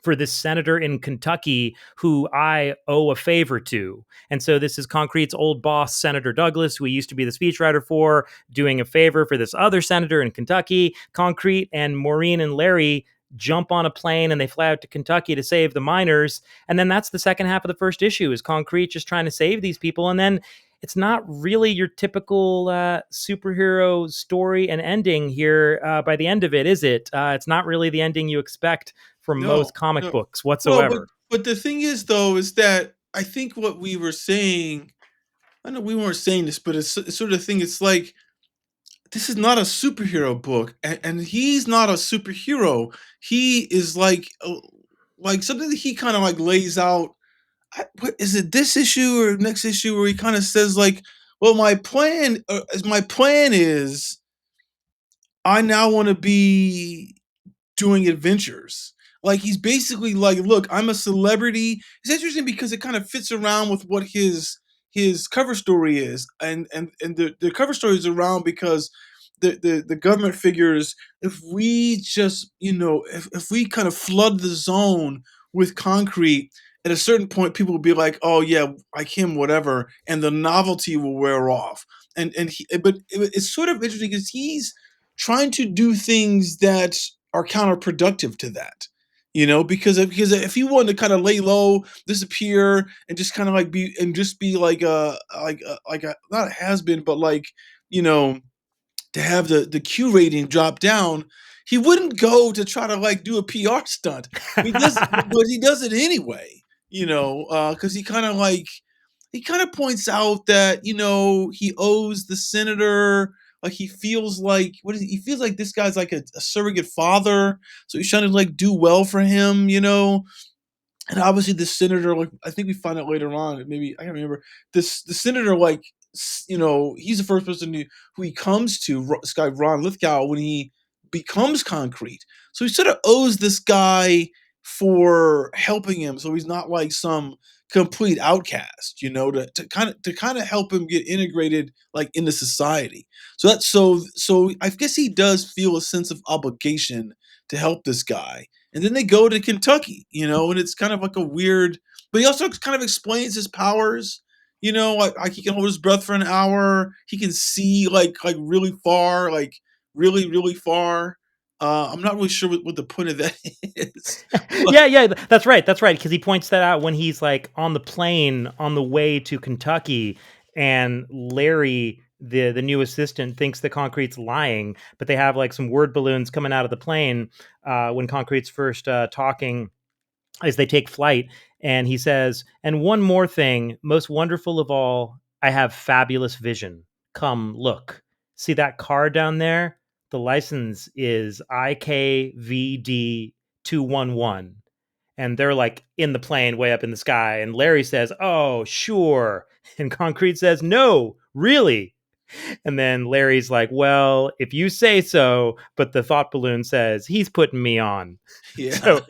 Speaker 2: for this senator in Kentucky who I owe a favor to. And so this is Concrete's old boss, Senator Douglas, who he used to be the speechwriter for, doing a favor for this other senator in Kentucky. Concrete and Maureen and Larry jump on a plane and they fly out to Kentucky to save the miners. And then that's the second half of the first issue, is Concrete just trying to save these people. And then it's not really your typical superhero story and ending here by the end of it, is it? It's not really the ending you expect from most
Speaker 1: No,
Speaker 2: comic
Speaker 1: no.
Speaker 2: books
Speaker 1: Well,
Speaker 2: whatsoever.
Speaker 1: but the thing is, though, is that I think what we were saying, I know we weren't saying this, but it's sort of thing. It's like, this is not a superhero book, and he's not a superhero. He is like something that he kind of like lays out. What is it? This issue or next issue where he kind of says like, "Well, my plan is, I now want to be doing adventures." Like, he's basically like, "Look, I'm a celebrity." It's interesting because it kind of fits around with what his cover story is, and the cover story is around because the government figures, if we just, if we kind of flood the zone with concrete, at a certain point people will be like, "Oh yeah, like him, whatever," and the novelty will wear off. But it's sort of interesting because he's trying to do things that are counterproductive to that. Because if he wanted to kind of lay low, disappear, and just kind of like be like a not a has been, but like, you know, to have the Q rating drop down, he wouldn't go to try to like do a PR stunt. But he does it anyway. Because he kind of points out that he owes the senator. Like, he feels like, he feels like this guy's like a surrogate father, so he's trying to like do well for him. And obviously the senator, like, I think we find out later on, maybe I can't remember, the senator, like, he's the first person who he comes to, this guy Ron Lithgow, when he becomes concrete. So he sort of owes this guy for helping him, so he's not like some complete outcast, to kind of help him get integrated like into society. So I guess he does feel a sense of obligation to help this guy. And then they go to Kentucky, and it's kind of like a weird, but he also kind of explains his powers. Like he can hold his breath for an hour. He can see like really far, like really, really far. I'm not really sure what the point of that is. But
Speaker 2: Yeah, that's right. That's right. Because he points that out when he's like on the plane on the way to Kentucky, and Larry, the new assistant, thinks that Concrete's lying, but they have like some word balloons coming out of the plane when Concrete's first talking as they take flight. And he says, "And one more thing, most wonderful of all, I have fabulous vision. Come look. See that car down there? The license is IKVD 211." And they're like in the plane way up in the sky. And Larry says, "Oh, sure." And Concrete says, "No, really." And then Larry's like, "Well, if you say so," but the thought balloon says, "He's putting me on."
Speaker 1: yeah,
Speaker 2: So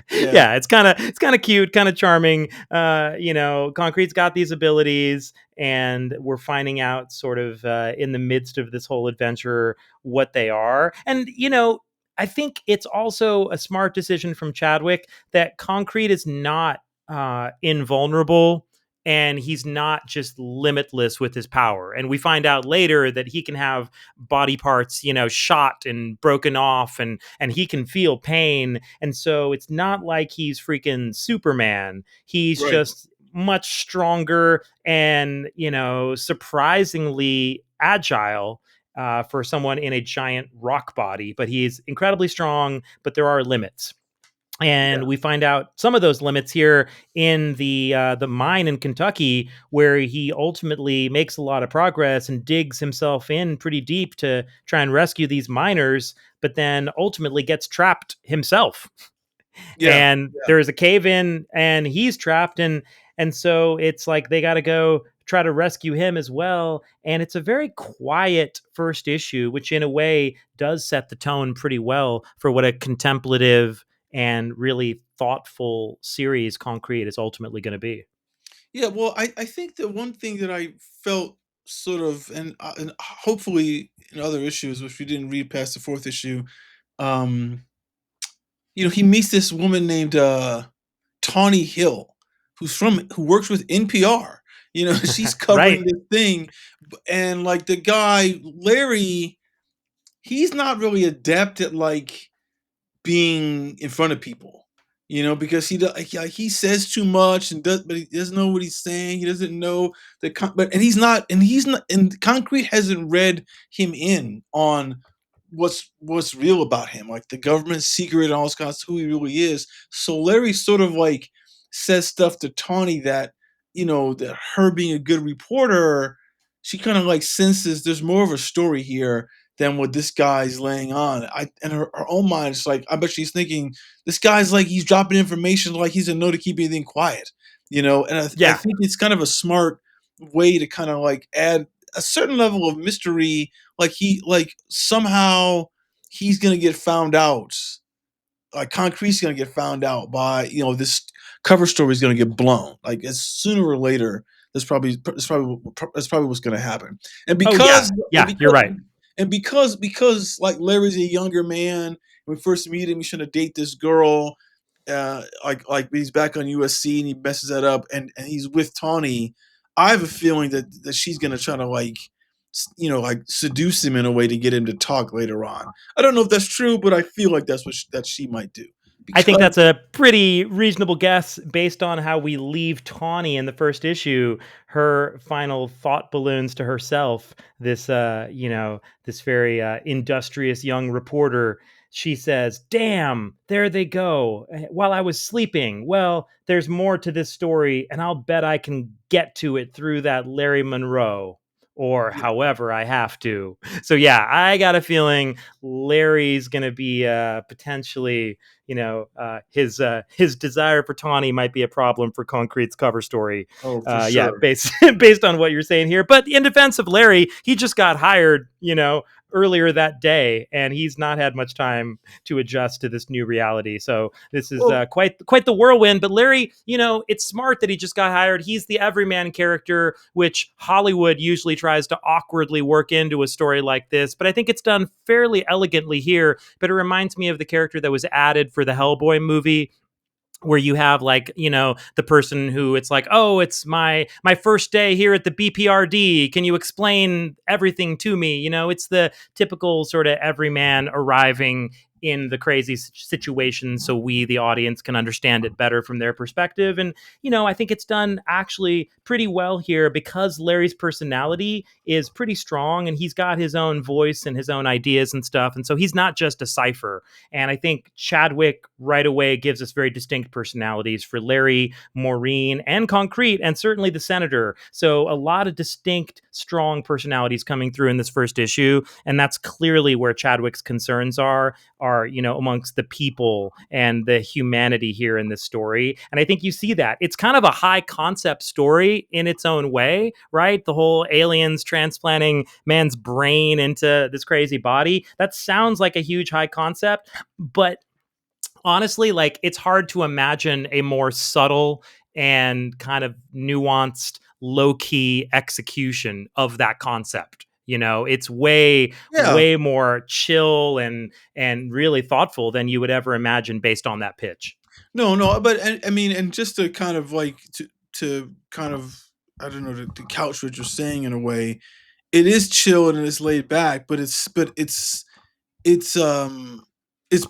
Speaker 1: yeah,
Speaker 2: yeah, it's kind of cute, kind of charming. Concrete's got these abilities, and we're finding out sort of in the midst of this whole adventure what they are. And I think it's also a smart decision from Chadwick that Concrete is not invulnerable, and he's not just limitless with his power. And we find out later that he can have body parts, shot and broken off, and he can feel pain. And so it's not like he's freaking Superman. He's
Speaker 1: right.
Speaker 2: just much stronger and, surprisingly agile for someone in a giant rock body. But he's incredibly strong, but there are limits. And
Speaker 1: Yeah.
Speaker 2: we find out some of those limits here in the mine in Kentucky, where he ultimately makes a lot of progress and digs himself in pretty deep to try and rescue these miners, but then ultimately gets trapped himself.
Speaker 1: Yeah.
Speaker 2: And
Speaker 1: Yeah.
Speaker 2: there's a cave in, and he's trapped, and so it's like they got to go try to rescue him as well. And it's a very quiet first issue, which in a way does set the tone pretty well for what a contemplative and really thoughtful series Concrete is ultimately going to be.
Speaker 1: Yeah, well, I think the one thing that I felt sort of, and hopefully in other issues, which we didn't read past the fourth issue, um, he meets this woman named Tawny Hill, who works with NPR. She's covering
Speaker 2: Right.
Speaker 1: this thing, and like the guy Larry, he's not really adept at like being in front of people, because he says too much but he doesn't know what he's saying. He doesn't know but and Concrete hasn't read him in on what's real about him, like the government secret and all this kind of who he really is. So Larry sort of like says stuff to Tawny that that her being a good reporter, she kind of like senses there's more of a story here than what this guy's laying on. In her own mind, it's like I bet she's thinking this guy's like he's dropping information like he's a no to keep anything quiet, And I
Speaker 2: Yeah.
Speaker 1: think it's kind of a smart way to kind of like add a certain level of mystery. Like somehow he's gonna get found out. Like Concrete's gonna get found out by this cover story is gonna get blown. Like as sooner or later, that's probably what's gonna happen. And
Speaker 2: Oh yeah.
Speaker 1: because and
Speaker 2: Yeah, you're
Speaker 1: because
Speaker 2: right.
Speaker 1: and because like Larry's a younger man, when we first meet him, he's trying to date this girl. Like he's back on USC and he messes that up, and he's with Tawny. I have a feeling that she's gonna try to like like seduce him in a way to get him to talk later on. I don't know if that's true, but I feel like that's that she might do
Speaker 2: I think
Speaker 1: because
Speaker 2: that's a pretty reasonable guess based on how we leave Tawny in the first issue. Her final thought balloons to herself, this very industrious young reporter. She says, "Damn, there they go. While I was sleeping. Well, there's more to this story, and I'll bet I can get to it through that Larry Monroe, or
Speaker 1: yeah.
Speaker 2: however I have to." So yeah, I got a feeling Larry's going to be potentially his desire for Tawny might be a problem for Concrete's cover story.
Speaker 1: Oh, for
Speaker 2: Yeah,
Speaker 1: sure.
Speaker 2: based on what you're saying here. But in defense of Larry, he just got hired, earlier that day, and he's not had much time to adjust to this new reality. So this is
Speaker 1: Well,
Speaker 2: quite the whirlwind. But Larry, it's smart that he just got hired. He's the everyman character, which Hollywood usually tries to awkwardly work into a story like this. But I think it's done fairly elegantly here. But it reminds me of the character that was added for the Hellboy movie, where you have like the person who it's like, oh, it's my first day here at the BPRD, can you explain everything to me? It's the typical sort of everyman arriving in the crazy situation so we the audience can understand it better from their perspective. And I think it's done actually pretty well here because Larry's personality is pretty strong and he's got his own voice and his own ideas and stuff, and so he's not just a cipher. And I think Chadwick right away gives us very distinct personalities for Larry, Maureen, and Concrete, and certainly the Senator. So a lot of distinct, strong personalities coming through in this first issue. And that's clearly where Chadwick's concerns are, amongst the people and the humanity here in this story. And I think you see that. It's kind of a high concept story in its own way, right? The whole aliens transplanting man's brain into this crazy body. That sounds like a huge high concept, but honestly, like it's hard to imagine a more subtle and kind of nuanced, low key execution of that concept. It's way,
Speaker 1: yeah.
Speaker 2: way more chill and really thoughtful than you would ever imagine based on that pitch.
Speaker 1: No, no, but I mean, and just to kind of like to kind of I don't know to couch what you're saying in a way, it is chill and it's laid back, but it's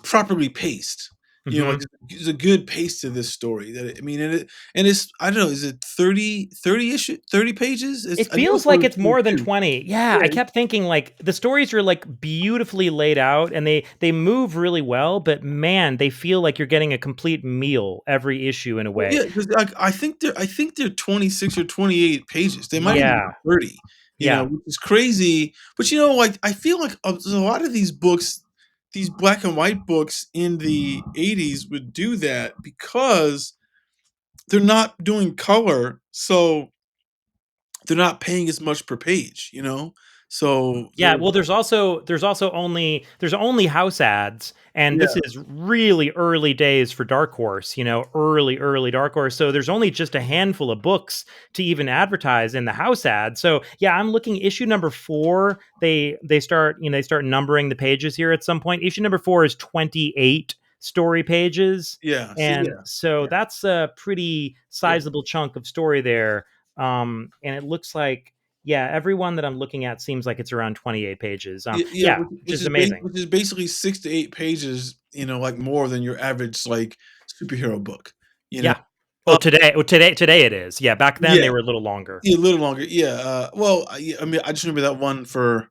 Speaker 1: properly paced. You know, like,
Speaker 2: Mhm.
Speaker 1: there's a good pace to this story that I mean, and it's I don't know, is it 30 issue 30 pages? It's
Speaker 2: It
Speaker 1: I know
Speaker 2: feels
Speaker 1: it's
Speaker 2: like
Speaker 1: only
Speaker 2: it's more than
Speaker 1: 22.
Speaker 2: 20. Yeah, I
Speaker 1: Yeah,
Speaker 2: kept thinking like the stories are like beautifully laid out and they move really well, but man, they feel like you're getting a complete meal every issue in a
Speaker 1: well,
Speaker 2: way.
Speaker 1: yeah, 'cause I think they're 26 or 28 pages. They might even be
Speaker 2: Yeah.
Speaker 1: 30,
Speaker 2: Yeah.
Speaker 1: which is crazy. But, like, I feel like a lot of these books, these black and white books in the '80s would do that because they're not doing color, so they're not paying as much per page. So
Speaker 2: Yeah,
Speaker 1: they're
Speaker 2: well, there's only house ads, and this
Speaker 1: yeah,
Speaker 2: is really early days for Dark Horse, early Dark Horse. So there's only just a handful of books to even advertise in the house ad. So yeah, I'm looking issue number 4. They start numbering the pages here at some point. Issue number 4 is 28 story pages,
Speaker 1: yeah, see,
Speaker 2: and
Speaker 1: yeah,
Speaker 2: so
Speaker 1: yeah,
Speaker 2: that's a pretty
Speaker 1: yeah.
Speaker 2: sizable chunk of story there. And it looks like yeah, everyone that I'm looking at seems like it's around 28 pages.
Speaker 1: Yeah,
Speaker 2: Yeah,
Speaker 1: which
Speaker 2: which
Speaker 1: which
Speaker 2: is
Speaker 1: is
Speaker 2: amazing.
Speaker 1: which is basically 6 to 8 pages, like, more than your average, like, superhero book, you know?
Speaker 2: Yeah. Oh,
Speaker 1: Uh,
Speaker 2: today it is. Yeah, back then
Speaker 1: yeah,
Speaker 2: they were a little longer.
Speaker 1: yeah, a little longer, yeah, well, I mean, I just remember that one for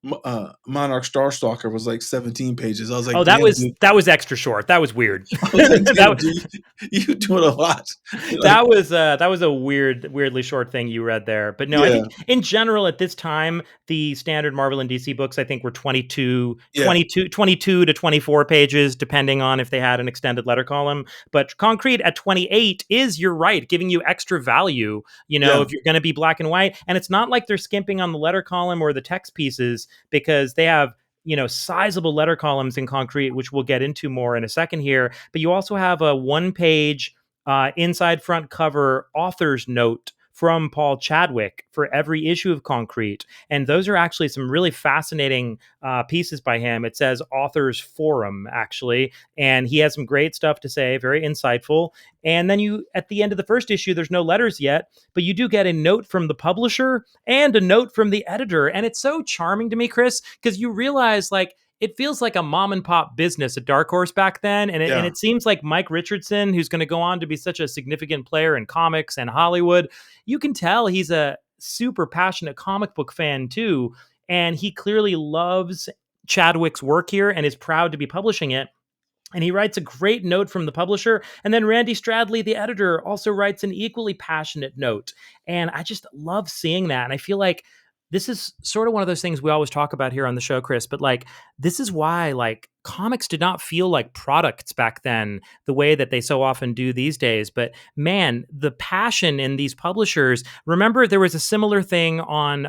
Speaker 1: Monarch Starstalker was, like, 17 pages. I was like,
Speaker 2: Oh, that
Speaker 1: "Damn,
Speaker 2: was
Speaker 1: dude."
Speaker 2: that was extra short. That was weird.
Speaker 1: I was like, "Damn,
Speaker 2: that
Speaker 1: dude, you doing a lot." Like,
Speaker 2: that was a weirdly short thing you read there. But no, I
Speaker 1: yeah,
Speaker 2: think in general at this time, the standard Marvel and DC books I think were
Speaker 1: yeah,
Speaker 2: 22 to 24 pages, depending on if they had an extended letter column. But Concrete at 28 is, you're right, giving you extra value,
Speaker 1: yeah,
Speaker 2: if you're going to be black and white. And it's not like they're skimping on the letter column or the text pieces because they have sizable letter columns in Concrete, which we'll get into more in a second here. But you also have a 1 page inside front cover author's note from Paul Chadwick for every issue of Concrete. And those are actually some really fascinating pieces by him. It says author's forum, actually. And he has some great stuff to say, very insightful. And then at the end of the first issue, there's no letters yet, but you do get a note from the publisher and a note from the editor. And it's so charming to me, Chris, because you realize like, it feels like a mom and pop business at Dark Horse back then. And
Speaker 1: yeah,
Speaker 2: it seems like Mike Richardson, who's going to go on to be such a significant player in comics and Hollywood, you can tell he's a super passionate comic book fan too. And he clearly loves Chadwick's work here and is proud to be publishing it. And he writes a great note from the publisher. And then Randy Stradley, the editor, also writes an equally passionate note. And I just love seeing that. And I feel like this is sort of one of those things we always talk about here on the show, Chris. But like, this is why like comics did not feel like products back then the way that they so often do these days. But man, the passion in these publishers. Remember, there was a similar thing on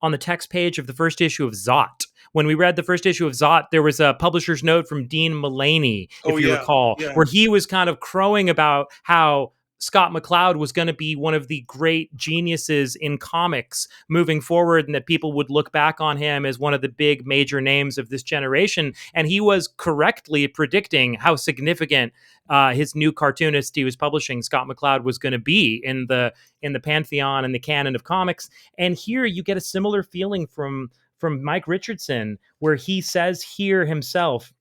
Speaker 2: the text page of the first issue of Zot. When we read the first issue of Zot, there was a publisher's note from Dean Mullaney,
Speaker 1: oh,
Speaker 2: if you
Speaker 1: yeah,
Speaker 2: recall,
Speaker 1: yeah,
Speaker 2: where he was kind of crowing about how Scott McCloud was going to be one of the great geniuses in comics moving forward, and that people would look back on him as one of the big major names of this generation. And he was correctly predicting how significant his new cartoonist he was publishing, Scott McCloud, was going to be in the pantheon and the canon of comics. And here you get a similar feeling from Mike Richardson, where he says here himself,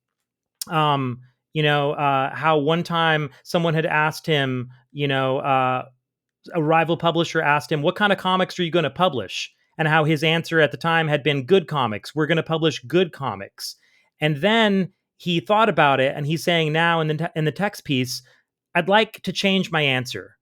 Speaker 2: how one time someone had asked him, a rival publisher asked him, what kind of comics are you going to publish? And how his answer at the time had been good comics. We're going to publish good comics. And then he thought about it and he's saying now in the text piece, I'd like to change my answer.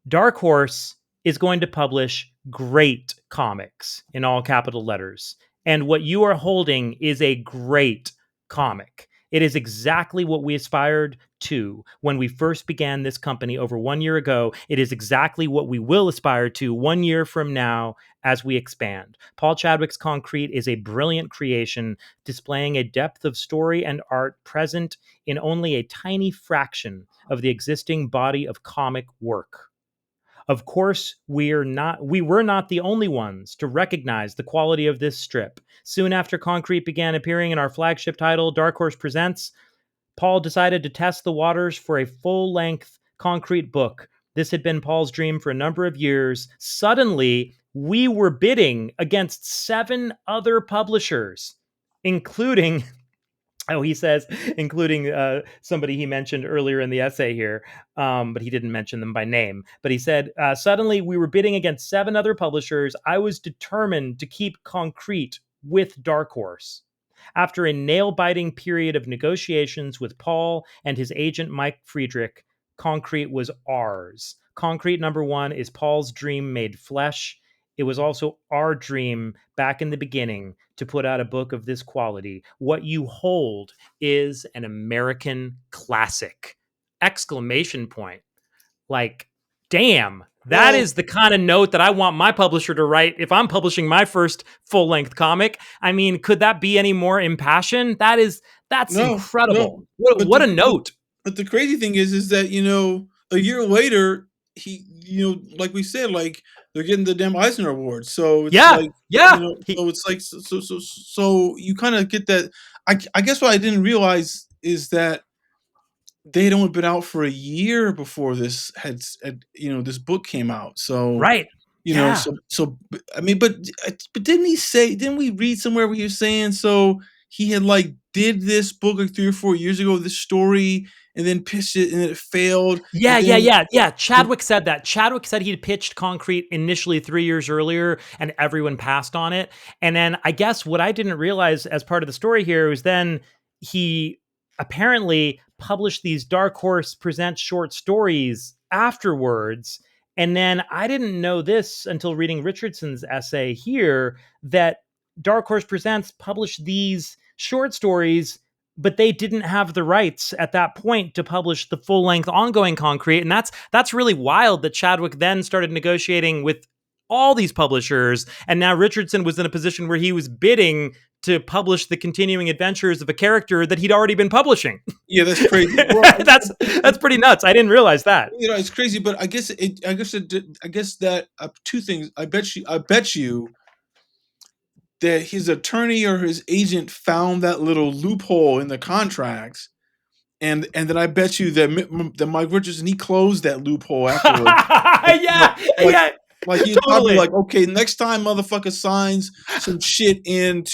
Speaker 2: Dark Horse is going to publish great comics in all capital letters. And what you are holding is a great comic. It is exactly what we aspired to when we first began this company over 1 year ago. It is exactly what we will aspire to 1 year from now as we expand. Paul Chadwick's Concrete is a brilliant creation, displaying a depth of story and art present in only a tiny fraction of the existing body of comic work. Of course, we were not the only ones to recognize the quality of this strip. Soon after Concrete began appearing in our flagship title, Dark Horse Presents, Paul decided to test the waters for a full-length Concrete book. This had been Paul's dream for a number of years. Suddenly, we were bidding against 7 other publishers, including Oh, he says, including somebody he mentioned earlier in the essay here, but he didn't mention them by name. But he said, suddenly we were bidding against 7 other publishers. I was determined to keep Concrete with Dark Horse. After a nail-biting period of negotiations with Paul and his agent Mike Friedrich, Concrete was ours. Concrete #1 is Paul's dream made flesh. It was also our dream back in the beginning to put out a book of this quality. What you hold is an American classic! Exclamation point. Like, damn, that
Speaker 1: Well,
Speaker 2: is the kind of note that I want my publisher to write if I'm publishing my first full-length comic. I mean, could that be any more impassioned? That's
Speaker 1: no.
Speaker 2: incredible.
Speaker 1: But
Speaker 2: What a note.
Speaker 1: the crazy thing is that a year later he like we said, like they're getting the damn Eisner Award. So it's
Speaker 2: Yeah,
Speaker 1: like
Speaker 2: yeah.
Speaker 1: so it's like so you kind of get that. I guess what I didn't realize is that they had only been out for a year before this had this book came out. So
Speaker 2: Right. Yeah.
Speaker 1: I mean, but didn't we read somewhere where you're saying so he had like did this book like 3 or 4 years ago, this story, and then pitched it and it failed,
Speaker 2: Yeah,
Speaker 1: and
Speaker 2: yeah,
Speaker 1: then
Speaker 2: yeah, yeah. Chadwick said that. Chadwick said he'd pitched Concrete initially 3 years earlier, and everyone passed on it. And then I guess what I didn't realize as part of the story here was then he apparently published these Dark Horse Presents short stories afterwards. And then I didn't know this until reading Richardson's essay here that Dark Horse Presents published these short stories, but they didn't have the rights at that point to publish the full-length ongoing Concrete. And that's really wild that Chadwick then started negotiating with all these publishers, and now Richardson was in a position where he was bidding to publish the continuing adventures of a character that he'd already been publishing.
Speaker 1: yeah, that's crazy. Well,
Speaker 2: That's pretty nuts. I didn't realize that.
Speaker 1: it's crazy, but I guess that two things. I bet you that his attorney or his agent found that little loophole in the contracts, and then I bet you that Mike Richardson, he closed that loophole afterwards. Like
Speaker 2: Yeah,
Speaker 1: like
Speaker 2: yeah,
Speaker 1: like he's probably
Speaker 2: totally.
Speaker 1: like, okay, next time motherfucker signs some shit in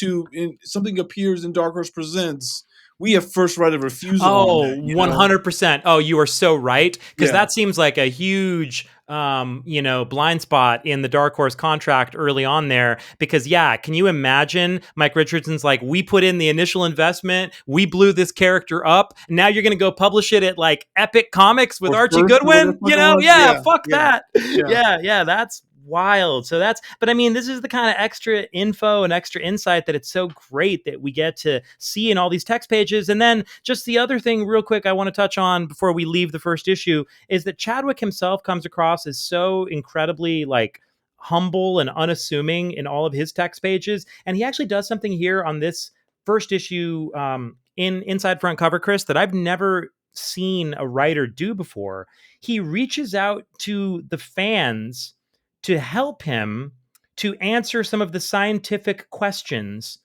Speaker 1: something appears in Dark Horse Presents, we have first right of refusal on
Speaker 2: Oh,
Speaker 1: that,
Speaker 2: 100%. Oh, you are so right. Because
Speaker 1: Yeah.
Speaker 2: that seems like a huge, blind spot in the Dark Horse contract early on there. Because, yeah, can you imagine Mike Richardson's like, we put in the initial investment, we blew this character up. Now you're going to go publish it at like Epic Comics with
Speaker 1: Or
Speaker 2: Archie
Speaker 1: first or whatever
Speaker 2: Goodwin?
Speaker 1: the fuck it was.
Speaker 2: Yeah,
Speaker 1: Yeah,
Speaker 2: fuck
Speaker 1: yeah,
Speaker 2: that.
Speaker 1: yeah.
Speaker 2: Yeah, that's wild. But I mean, this is the kind of extra info and extra insight that it's so great that we get to see in all these text pages. And then just the other thing real quick I want to touch on before we leave the first issue is that Chadwick himself comes across as so incredibly like humble and unassuming in all of his text pages. And he actually does something here on this first issue in Inside Front Cover, Chris, that I've never seen a writer do before. He reaches out to the fans to help him to answer some of the scientific questions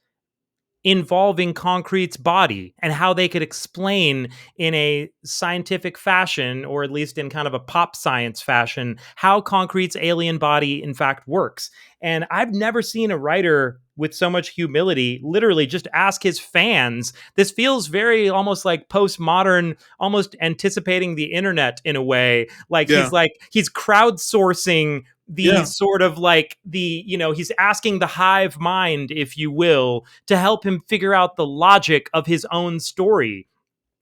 Speaker 2: involving Concrete's body and how they could explain in a scientific fashion, or at least in kind of a pop science fashion, how Concrete's alien body in fact works. And I've never seen a writer with so much humility literally just ask his fans. This feels very almost like postmodern, almost anticipating the internet in a way.
Speaker 1: Yeah.
Speaker 2: He's crowdsourcing
Speaker 1: Yeah.
Speaker 2: these sort of like he's asking the hive mind, if you will, to help him figure out the logic of his own story,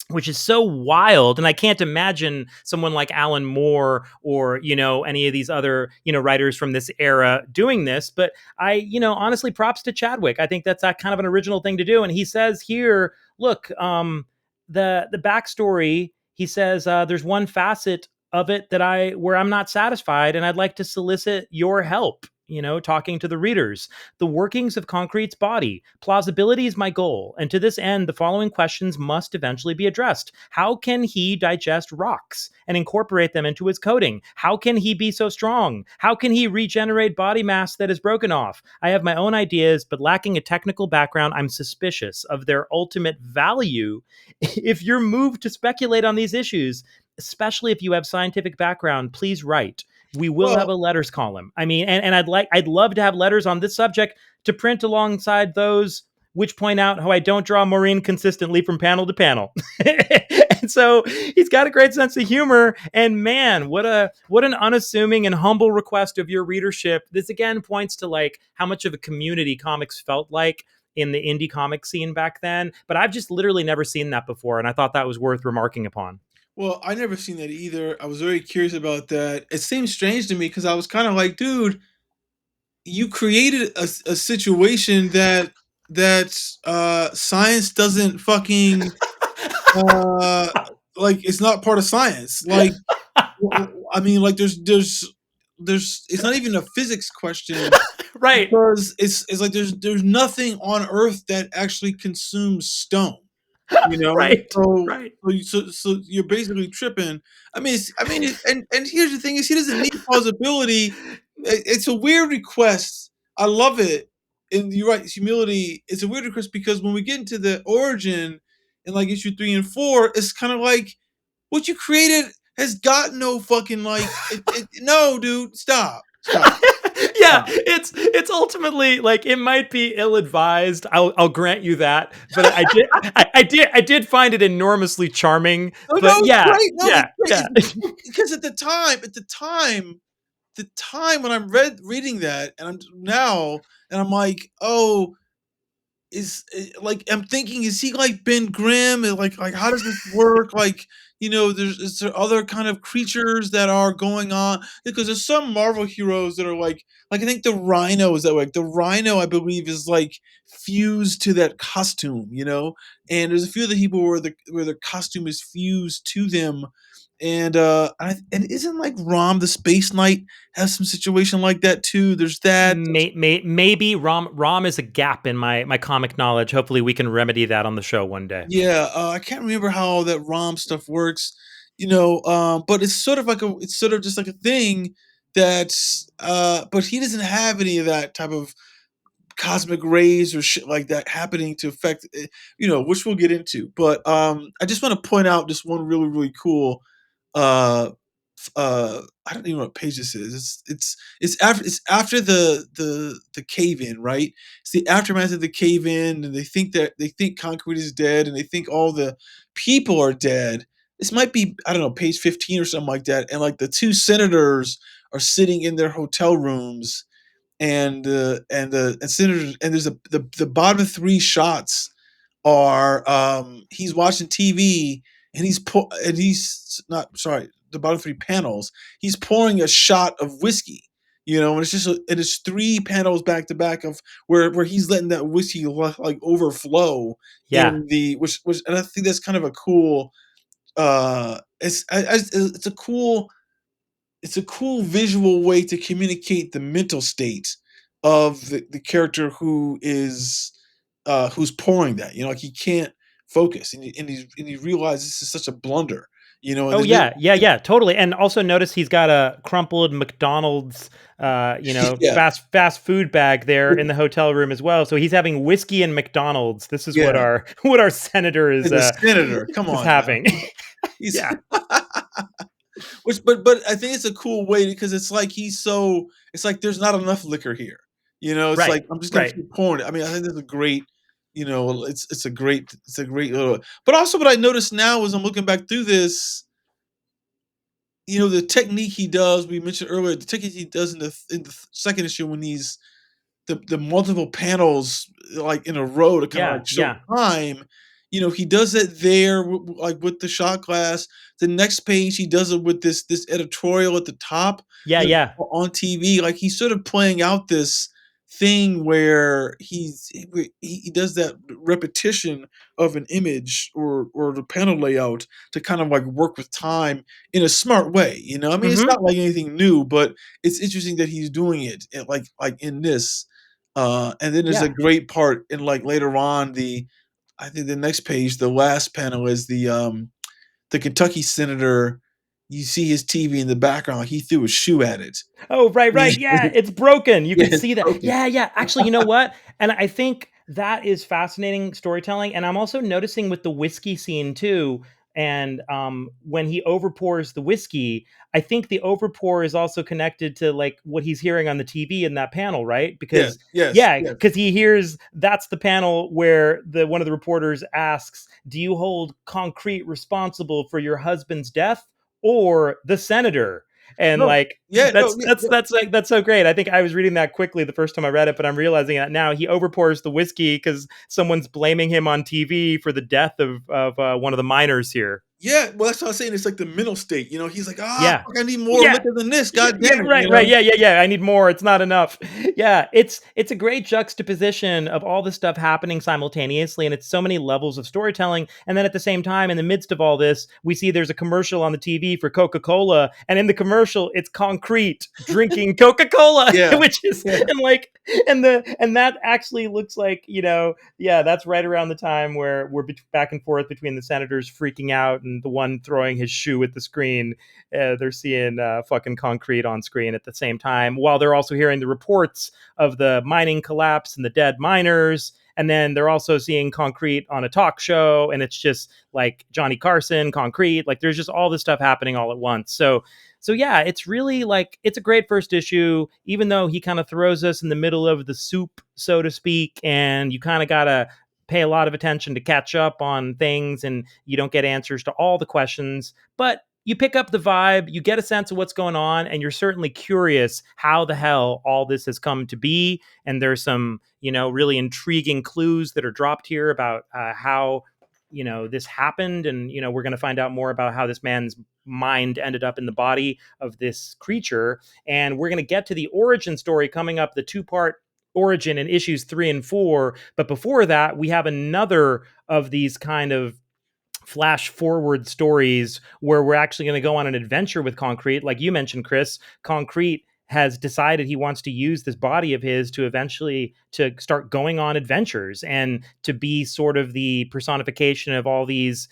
Speaker 2: which is so wild. And I can't imagine someone like Alan Moore or, any of these other, writers from this era doing this. But honestly, props to Chadwick. I think that's that kind of an original thing to do. And he says here, look, the backstory, he says, there's one facet of it where I'm not satisfied, and I'd like to solicit your help. Talking to the readers, the workings of Concrete's body. Plausibility is my goal, and to this end, the following questions must eventually be addressed. How can he digest rocks and incorporate them into his coating? How can he be so strong? How can he regenerate body mass that is broken off? I have my own ideas, but lacking a technical background, I'm suspicious of their ultimate value. If you're moved to speculate on these issues, especially if you have scientific background, please write. We will have
Speaker 1: Well,
Speaker 2: a letters column. I mean, and I'd love to have letters on this subject to print alongside those which point out how I don't draw Maureen consistently from panel to panel. And so he's got a great sense of humor. And man, what an unassuming and humble request of your readership. This again points to like how much of a community comics felt like in the indie comic scene back then. But I've just literally never seen that before, and I thought that was worth remarking upon.
Speaker 1: Well, I never seen that either. I was very curious about that. It seems strange to me because I was kind of like, dude, you created a situation that science doesn't fucking uh like it's not part of science. Like I mean, like there's it's not even a physics question
Speaker 2: Right.
Speaker 1: because it's like there's nothing on Earth that actually consumes stone. You know,
Speaker 2: Right.
Speaker 1: so
Speaker 2: Right.
Speaker 1: so you're basically tripping. And here's the thing: is he doesn't need plausibility. It's a weird request. I love it, and you're right. Humility. It's a weird request because when we get into the origin in like issue 3 and 4, it's kind of like what you created has got no fucking like. No, dude, stop.
Speaker 2: Yeah, it's ultimately like it might be ill-advised. I'll grant you that, but I did find it enormously charming.
Speaker 1: Oh no,
Speaker 2: But
Speaker 1: it's
Speaker 2: yeah,
Speaker 1: great. No,
Speaker 2: yeah,
Speaker 1: it's great.
Speaker 2: yeah.
Speaker 1: Because the time when I'm reading that, and I'm like, oh, like I'm thinking, is he like Ben Grimm? And like how does this work? Like, is there other kind of creatures that are going on? Because there's some Marvel heroes that are like I think the Rhino is that way. Like, the Rhino, I believe, is like fused to that costume, and there's a few of the people where the costume is fused to them. And isn't like Rom the Space Knight has some situation like that too? There's that.
Speaker 2: Maybe Rom is a gap in my comic knowledge. Hopefully, we can remedy that on the show one day.
Speaker 1: Yeah, I can't remember how all that ROM stuff works, but it's sort of just like a thing but he doesn't have any of that type of cosmic rays or shit like that happening to affect, which we'll get into. But I just want to point out just one really, really cool uh I don't even know what page this is. It's after the cave in, right? It's the aftermath of the cave in, and they think concrete is dead, and they think all the people are dead. This might be, I don't know, page 15 or something like that. And like the two senators are sitting in their hotel rooms, and senators, and there's the bottom three shots are he's watching TV, and he's not, sorry, the bottom three panels, he's pouring a shot of whiskey, and it's three panels back to back of where he's letting that whiskey like overflow
Speaker 2: Yeah.
Speaker 1: which and I think that's kind of a cool it's a cool visual way to communicate the mental state of the character who's pouring that. Like he can't focus, and he realizes this is such a blunder. And
Speaker 2: Oh
Speaker 1: then
Speaker 2: yeah, totally. And also notice he's got a crumpled McDonald's,
Speaker 1: yeah,
Speaker 2: fast food bag there in the hotel room as well. So he's having whiskey and McDonald's. This is what
Speaker 1: yeah,
Speaker 2: our senator
Speaker 1: and the senator. Come
Speaker 2: is
Speaker 1: on now,
Speaker 2: having.
Speaker 1: he's
Speaker 2: Yeah.
Speaker 1: which, but I think it's a cool way because it's like there's not enough liquor here. It's
Speaker 2: Right.
Speaker 1: like I'm just gonna
Speaker 2: Right.
Speaker 1: keep pouring it. I mean, I think that's a great, it's a great little. But also, what I noticed now as I'm looking back through this, the technique he does. We mentioned earlier the technique he does in the second issue when he's the multiple panels like in a row to kind of
Speaker 2: Yeah.
Speaker 1: like show
Speaker 2: Yeah.
Speaker 1: time. He does it there like with the shot glass. The next page he does it with this editorial at the top,
Speaker 2: Yeah. Yeah.
Speaker 1: on TV. Like he's sort of playing out this thing where he does that repetition of an image or the panel layout to kind of like work with time in a smart way. I mean, it's
Speaker 2: Mm-hmm.
Speaker 1: not like anything new, but it's interesting that he's doing it like in this. And then there's a
Speaker 2: Yeah.
Speaker 1: great part in like later on I think the next page, the last panel is the Kentucky senator. You see his TV in the background, like he threw a shoe at it.
Speaker 2: Oh, right,
Speaker 1: Yeah,
Speaker 2: right. Yeah, it's broken. You
Speaker 1: yeah,
Speaker 2: can
Speaker 1: it's
Speaker 2: see that.
Speaker 1: broken.
Speaker 2: Yeah, yeah. Actually, you know what? And I think that is fascinating storytelling. And I'm also noticing with the whiskey scene too. And when he overpours the whiskey, I think the overpour is also connected to like what he's hearing on the TV in that panel, right?
Speaker 1: Yes,
Speaker 2: Because
Speaker 1: yes,
Speaker 2: yeah,
Speaker 1: yes.
Speaker 2: because he hears that's the panel where the one of the reporters asks, "Do you hold concrete responsible for your husband's death or the senator?" And
Speaker 1: No,
Speaker 2: like
Speaker 1: yeah, no, yeah,
Speaker 2: that's like that's so great. I think I was reading that quickly the first time I read it, but I'm realizing that now he overpours the whiskey because someone's blaming him on TV for the death of one of the miners here.
Speaker 1: yeah. Well, that's what I was saying. It's like the mental state. He's like,
Speaker 2: Yeah.
Speaker 1: fuck, I need more
Speaker 2: Yeah.
Speaker 1: liquor than this.
Speaker 2: Yeah,
Speaker 1: God
Speaker 2: yeah,
Speaker 1: damn it.
Speaker 2: right. Yeah. I need more. It's not enough. Yeah, it's a great juxtaposition of all this stuff happening simultaneously, and it's so many levels of storytelling. And then at the same time, in the midst of all this, we see there's a commercial on the TV for Coca-Cola, and in the commercial, it's concrete drinking Coca-Cola,
Speaker 1: Yeah,
Speaker 2: which is
Speaker 1: yeah.
Speaker 2: and like and that actually looks like yeah, that's right around the time where we're back and forth between the senators freaking out and the one throwing his shoe at the screen. They're seeing fucking concrete on screen at the same time, while they're also hearing the reports of the mining collapse and the dead miners. And then they're also seeing concrete on a talk show, and it's just like Johnny Carson, concrete. Like there's just all this stuff happening all at once. So yeah, it's really like it's a great first issue, even though he kind of throws us in the middle of the soup, so to speak, and you kind of gotta pay a lot of attention to catch up on things, and you don't get answers to all the questions, but you pick up the vibe, you get a sense of what's going on, and you're certainly curious how the hell all this has come to be. And there's some, really intriguing clues that are dropped here about how, this happened. And, we're going to find out more about how this man's mind ended up in the body of this creature. And we're going to get to the origin story coming up, the two-part origin in issues 3 and 4. But before that, we have another of these kind of flash forward stories where we're actually going to go on an adventure with concrete. Like you mentioned, Chris, concrete has decided he wants to use this body of his to eventually to start going on adventures and to be sort of the personification of all these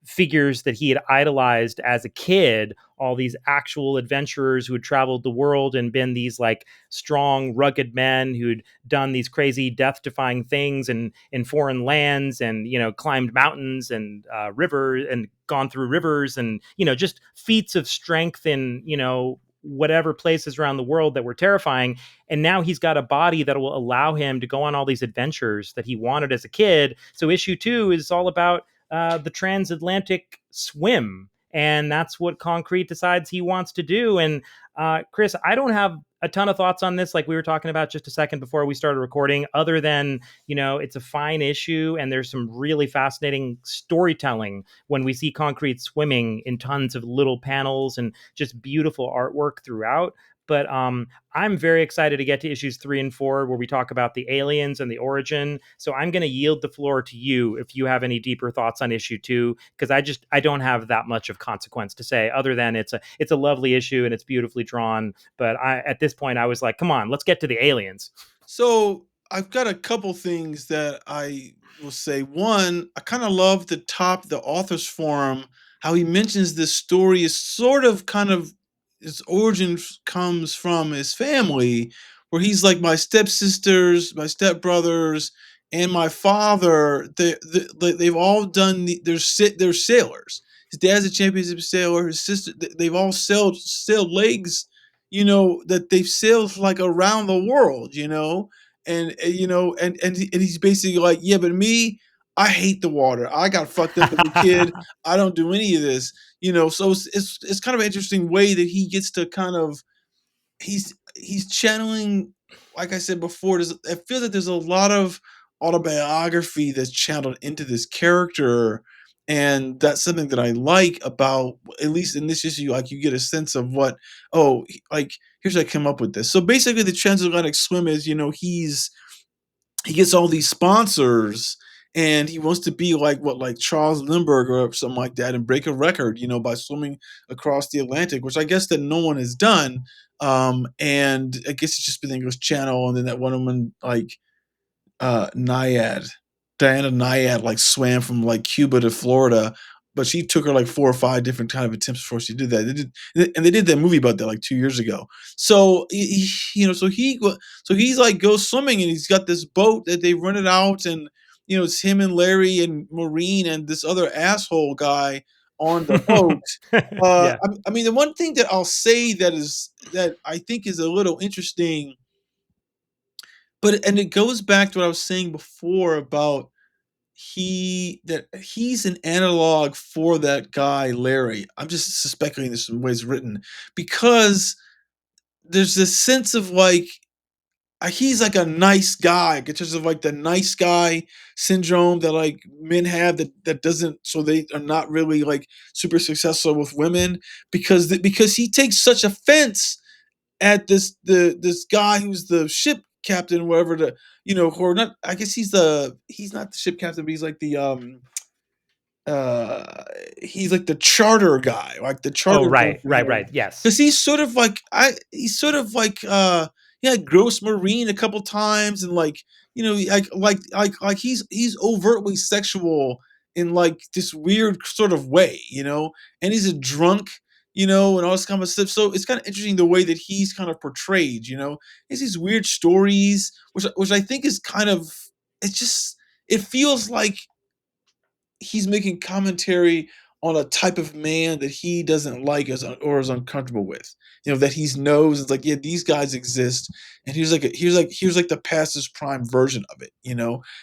Speaker 2: figures that he had idolized as a kid, all these actual adventurers who had traveled the world and been these like strong rugged men who'd done these crazy death defying things in foreign lands, and climbed mountains and rivers and gone through rivers, and just feats of strength in whatever places around the world that were terrifying. And now he's got a body that will allow him to go on all these adventures that he wanted as a kid. So issue 2 is all about the transatlantic swim, and that's what concrete decides he wants to do. And Chris, I don't have a ton of thoughts on this, like we were talking about just a second before we started recording, other than it's a fine issue and there's some really fascinating storytelling when we see concrete swimming in tons of little panels and just beautiful artwork throughout. But I'm very excited to get to issues 3 and 4, where we talk about the aliens and the origin. So I'm going to yield the floor to you if you have any deeper thoughts on issue 2, because I don't have that much of consequence to say, other than it's a lovely issue and it's beautifully drawn. But at this point I was like, come on, let's get to the aliens.
Speaker 1: So I've got a couple things that I will say. One, I kind of love the author's forum, how he mentions this story is sort of kind of its origin comes from his family, where he's like my stepsisters, my stepbrothers, and my father. They've all done. They're sailors. His dad's a championship sailor. His sister. They've all sailed legs, that they've sailed like around the world, and he's basically like, yeah, but me, I hate the water. I got fucked up as a kid. I don't do any of this, So it's kind of an interesting way that he gets to kind of he's channeling, like I said before. I feel that there's a lot of autobiography that's channeled into this character, and that's something that I like about, at least in this issue. Like, you get a sense of what, like, here's how I come up with this. So basically, the transatlantic swim is, he gets all these sponsors, and he wants to be like Charles Lindbergh or something like that, and break a record, by swimming across the Atlantic, which I guess that no one has done. And I guess it's just been the English Channel, and then that one woman, like, Naiad, Diana Naiad, like, swam from like Cuba to Florida, but she took her like 4 or 5 different kind of attempts before she did that. They did that movie about that like 2 years ago. So so he's like goes swimming, and he's got this boat that they rented out, and it's him and Larry and Maureen and this other asshole guy on the boat.
Speaker 2: Yeah.
Speaker 1: I mean, the one thing that I'll say that I think is a little interesting, and it goes back to what I was saying before about he's an analog for that guy Larry. I'm just speculating this from the way it's written because there's this sense of like he's like a nice guy in terms of like the nice guy syndrome that like men have that doesn't, so they are not really like super successful with women because he takes such offense at this guy who's the ship captain, whatever, or not. I guess he's not the ship captain, but he's like uh he's like the charter guy, like the
Speaker 2: Oh,
Speaker 1: charter
Speaker 2: right,
Speaker 1: company,
Speaker 2: right, right. Yes.
Speaker 1: because he's sort of like yeah, gross marine a couple times, and like like he's overtly sexual in like this weird sort of way, and he's a drunk, and all this kind of stuff. So it's kind of interesting the way that he's kind of portrayed, It's these weird stories, which I think is kind of, it's just, it feels like he's making commentary on a type of man that he doesn't like or is uncomfortable with. That he knows it's like, yeah, these guys exist, and here's like the past his prime version of it.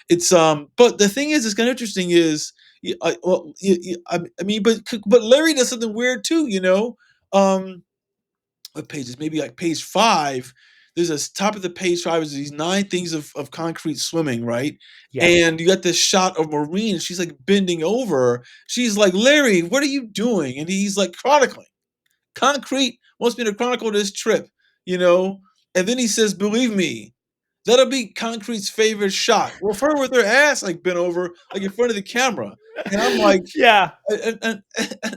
Speaker 1: It's but the thing is, it's kind of interesting is, I mean, but Larry does something weird too. What pages? Maybe like page 5. There's a top of the page 5 is these 9 things of concrete swimming, right?
Speaker 2: Yes.
Speaker 1: And you got this shot of Maureen, and she's like bending over. She's like, Larry, what are you doing? And he's like chronicling. Concrete wants me to chronicle this trip, you know? And then he says, believe me, that'll be Concrete's favorite shot. Well, her with her ass like bent over, like in front of the camera. And I'm like,
Speaker 2: Yeah.
Speaker 1: and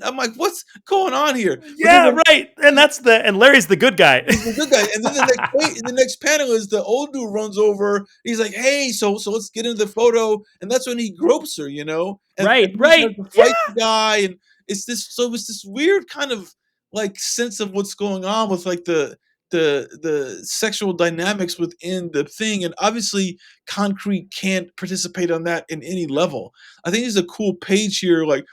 Speaker 1: I'm like, what's going on here? But then
Speaker 2: Yeah, right. And and Larry's the good guy.
Speaker 1: he's a good guy. And then the next panel is the old dude runs over. He's like, "Hey, so let's get into the photo." And that's when he gropes her, and
Speaker 2: Right,
Speaker 1: he starts
Speaker 2: right.
Speaker 1: to fight
Speaker 2: Yeah.
Speaker 1: the guy. And it's this weird kind of like sense of what's going on with like the sexual dynamics within the thing. And obviously, Concrete can't participate on that in any level. I think there's a cool page here, like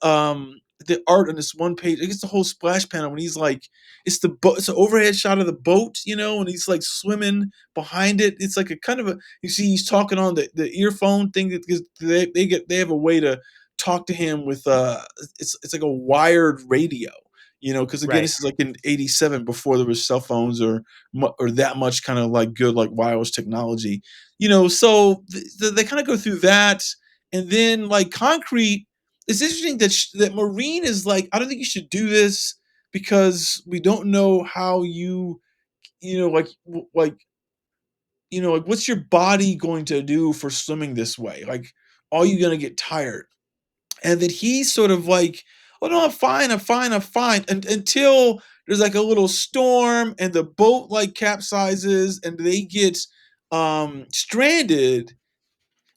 Speaker 1: the art on this one page. I guess the whole splash panel when he's like, it's an overhead shot of the boat, and he's like swimming behind it. It's like a kind of a, you see he's talking on the earphone thing that, because they have a way to talk to him with it's like a wired radio, because again,
Speaker 2: Right.
Speaker 1: this is like in '87 before there was cell phones or that much kind of like good like wireless technology, so they kind of go through that. And then like Concrete, it's interesting that Maureen is like, I don't think you should do this because we don't know how like like what's your body going to do for swimming this way? Like, are you gonna get tired? And then he's sort of like, oh no, I'm fine, I'm fine, I'm fine. And until there's like a little storm and the boat like capsizes and they get stranded,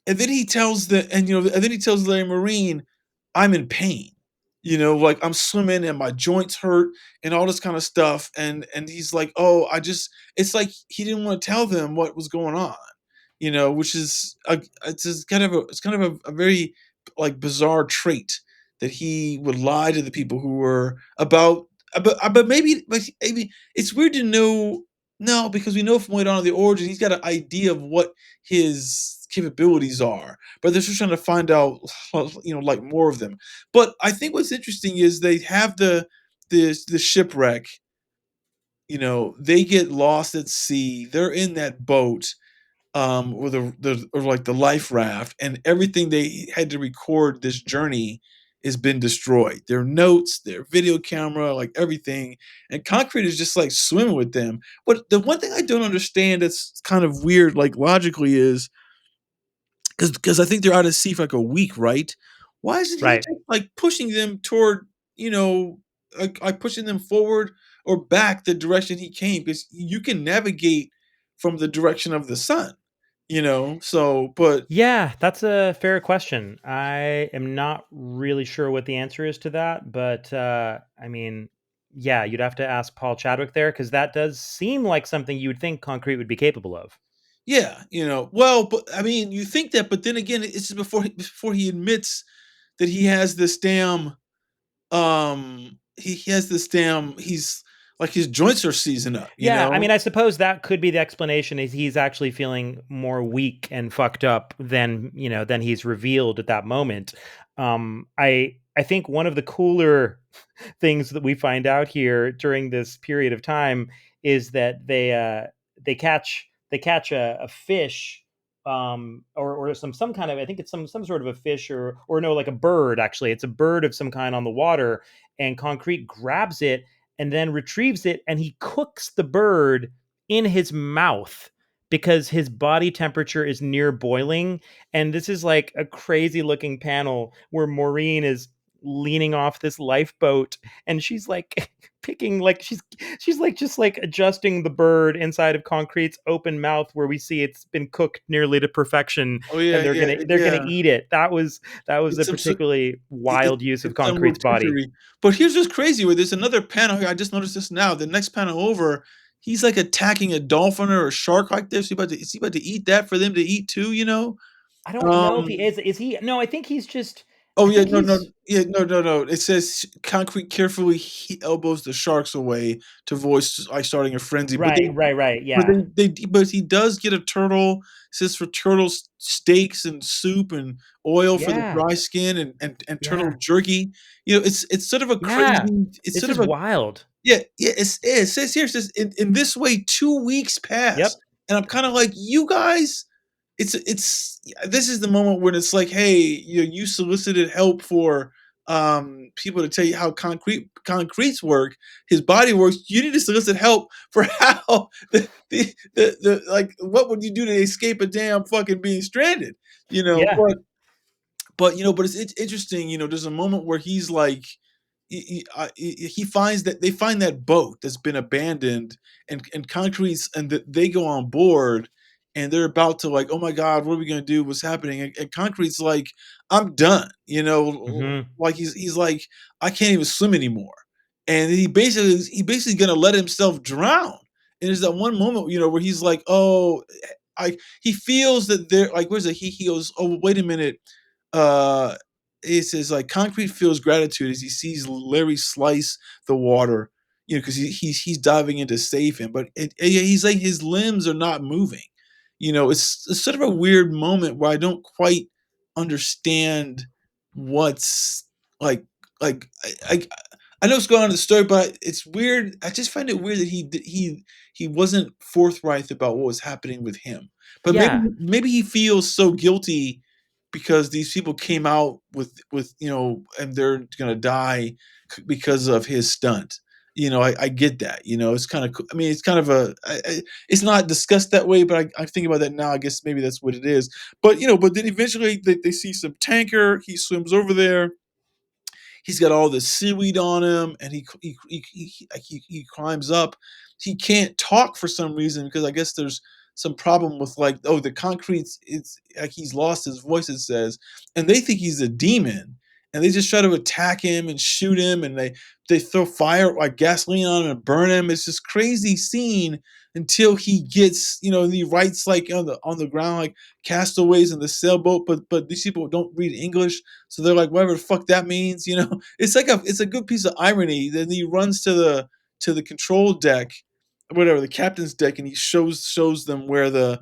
Speaker 1: and then he tells and then he tells Larry Marine, I'm in pain. Like I'm swimming and my joints hurt and all this kind of stuff. And he's like, oh, it's like he didn't want to tell them what was going on, which is it's just kind of a very like bizarre trait that he would lie to the people who were about, but maybe it's weird to know. No, because we know from later on in the origin, he's got an idea of what his capabilities are, but they're just trying to find out, like more of them. But I think what's interesting is they have the shipwreck. They get lost at sea. They're in that boat, or or like the life raft, and everything they had to record this journey has been destroyed. Their notes, their video camera, like everything. And Concrete is just like swimming with them. But the one thing I don't understand that's kind of weird, like logically, is because I think they're out at sea for like a week, right? Why isn't he
Speaker 2: Right.
Speaker 1: just like pushing them toward, like pushing them forward or back the direction he came? Because you can navigate from the direction of the sun, So, but
Speaker 2: Yeah, that's a fair question. I am not really sure what the answer is to that, but I mean, yeah, you'd have to ask Paul Chadwick there because that does seem like something you would think Concrete would be capable of.
Speaker 1: Yeah, well, but I mean, you think that, but then again, it's just before he admits that he has this damn, he has this damn, he's like his joints are seizing up, you
Speaker 2: Yeah, I
Speaker 1: know?
Speaker 2: mean, I suppose that could be the explanation is he's actually feeling more weak and fucked up than, than he's revealed at that moment. I think one of the cooler things that we find out here during this period of time is that they catch a fish, or some kind of, I think it's some sort of a fish, or no, like a bird. Actually, it's a bird of some kind on the water, and Concrete grabs it and then retrieves it, and he cooks the bird in his mouth because his body temperature is near boiling. And this is like a crazy looking panel where Maureen is leaning off this lifeboat, and she's like picking, like she's like just like adjusting the bird inside of Concrete's open mouth, where we see it's been cooked nearly to perfection,
Speaker 1: Oh
Speaker 2: and
Speaker 1: yeah, yeah,
Speaker 2: they're gonna
Speaker 1: yeah.
Speaker 2: eat it. That was a
Speaker 1: It's some sort
Speaker 2: particularly wild use of
Speaker 1: it's some
Speaker 2: Concrete's body.
Speaker 1: rotisserie. But here's what's crazy, where there's another panel here, I just noticed this now, the next panel over, he's, like, attacking a dolphin or a shark like this, is he about to eat that for them to eat too, you know?
Speaker 2: I don't know if he
Speaker 1: Um
Speaker 2: is he, no, I think he's just,
Speaker 1: Oh,
Speaker 2: I
Speaker 1: yeah,
Speaker 2: think
Speaker 1: no, no,
Speaker 2: he's
Speaker 1: yeah, no, no, no, it says Concrete carefully he elbows the sharks away to voice, like, starting a frenzy,
Speaker 2: right, right, right, yeah,
Speaker 1: but he does get a turtle, says for turtle steaks and soup and oil for the
Speaker 2: yeah,
Speaker 1: dry skin and turtle
Speaker 2: yeah,
Speaker 1: jerky. It's sort of a
Speaker 2: yeah.
Speaker 1: crazy, it's
Speaker 2: This
Speaker 1: sort
Speaker 2: is
Speaker 1: of a
Speaker 2: wild.
Speaker 1: yeah, yeah, it says here, it says, "In this way, 2 weeks pass,"
Speaker 2: Yep.
Speaker 1: and I'm kinda like, "You guys," it's this is the moment when it's like, "Hey, you solicited help for, people to tell you how concretes work, his body works, you need to solicit help for how like, what would you do to escape a damn fucking being stranded?" You know?
Speaker 2: Yeah.
Speaker 1: But it's interesting, there's a moment where he's like, he finds that they find that boat that's been abandoned, and concretes, and that they go on board, and they're about to like, oh my god, what are we gonna do? What's happening? And concrete's like, I'm done.
Speaker 2: Mhm.
Speaker 1: Like he's like, I can't even swim anymore, and he basically gonna let himself drown. And there's that one moment, where he's like, oh, he feels that they're like, where's it? He goes, oh, wait a minute, uh, it says like concrete feels gratitude as he sees Larry slice the water, because he's diving in to save him, but yeah, he's like his limbs are not moving. It's sort of a weird moment where I don't quite understand what's like like I know what's going on in the story, but it's weird. I just find it weird that he wasn't forthright about what was happening with him. But maybe
Speaker 2: Yeah.
Speaker 1: maybe he feels so guilty because these people came out with and they're gonna die because of his stunt. I get that. It's kind of. I mean, it's kind of it's not discussed that way, but I think about that now. I guess maybe that's what it is. But then eventually they see some tanker. He swims over there. He's got all this seaweed on him, and he climbs up. He can't talk for some reason because I guess there's some problem with like, oh, the concrete. It's like he's lost his voice. It says, and they think he's a demon, and they just try to attack him and shoot him, and they throw fire like gasoline on him and burn him. It's this crazy scene until he gets, and he writes like on the ground like castaways in the sailboat, but these people don't read English, so they're like, whatever the fuck that means. It's a good piece of irony. Then he runs to the control deck, whatever, the captain's deck, and he shows them where that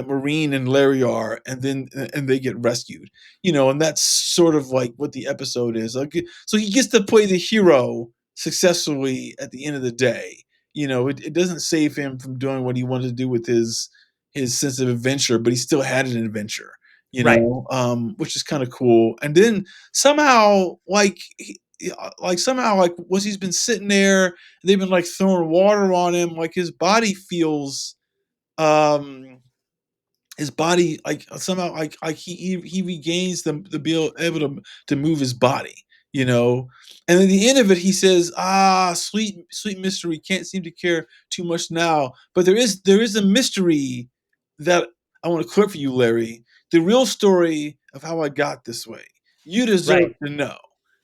Speaker 1: Marine and Larry are, and they get rescued. And that's sort of like what the episode is. Like, so he gets to play the hero successfully at the end of the day. It doesn't save him from doing what he wanted to do with his sense of adventure, but he still had an adventure,
Speaker 2: Right.
Speaker 1: which is kind of cool. And then somehow, somehow, like once he's been sitting there, they've been like throwing water on him, like um, his body, like somehow, like he regains the be able to move his body, you know. And at the end of it, he says, "Ah, sweet mystery, can't seem to care too much now, but there is a mystery that I want to clear for you, Larry. The real story of how I got this way. You deserve
Speaker 2: Right.
Speaker 1: to know."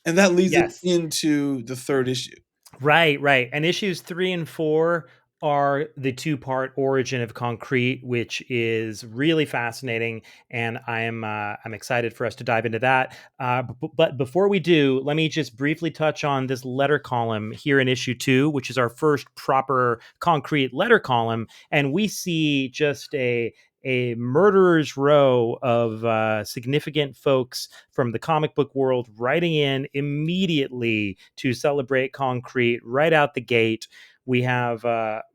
Speaker 1: And that leads it
Speaker 2: Yes.
Speaker 1: into the third issue.
Speaker 2: Right, right. And issues 3 and 4 are the two-part origin of concrete, which is really fascinating, and I'm excited for us to dive into that. But before we do, let me just briefly touch on this letter column here in issue 2, which is our first proper concrete letter column, and we see just a murderer's row of significant folks from the comic book world writing in immediately to celebrate concrete right out the gate. We have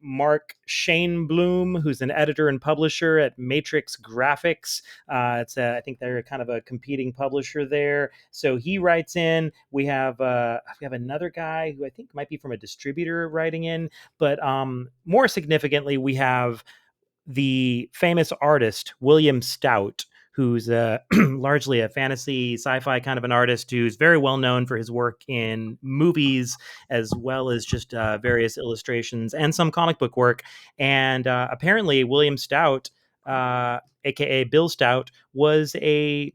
Speaker 2: Mark Shaneblum, who's an editor and publisher at Matrix Graphics. I think they're kind of a competing publisher there. So he writes in. We have another guy who I think might be from a distributor writing in. But more significantly, we have the famous artist William Stout, who's largely a fantasy sci-fi kind of an artist who's very well known for his work in movies as well as just various illustrations and some comic book work. And apparently William Stout, aka Bill Stout, was a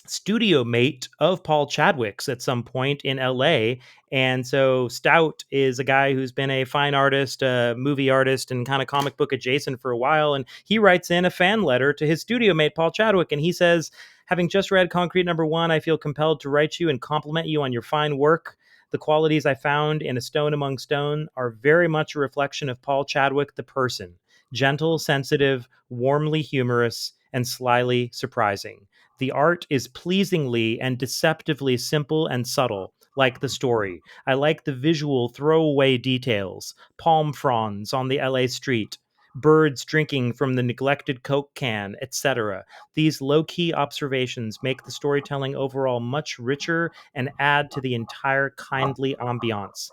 Speaker 2: studio mate of Paul Chadwick's at some point in LA. And so Stout is a guy who's been a fine artist, a movie artist, and kind of comic book adjacent for a while. And he writes in a fan letter to his studio mate, Paul Chadwick. And he says, having just read Concrete #1, I feel compelled to write you and compliment you on your fine work. The qualities I found in A Stone Among Stone are very much a reflection of Paul Chadwick, the person. Gentle, sensitive, warmly humorous, and slyly surprising. The art is pleasingly and deceptively simple and subtle, like the story. I like the visual throwaway details, palm fronds on the LA street, birds drinking from the neglected Coke can, etc. These low-key observations make the storytelling overall much richer and add to the entire kindly ambiance.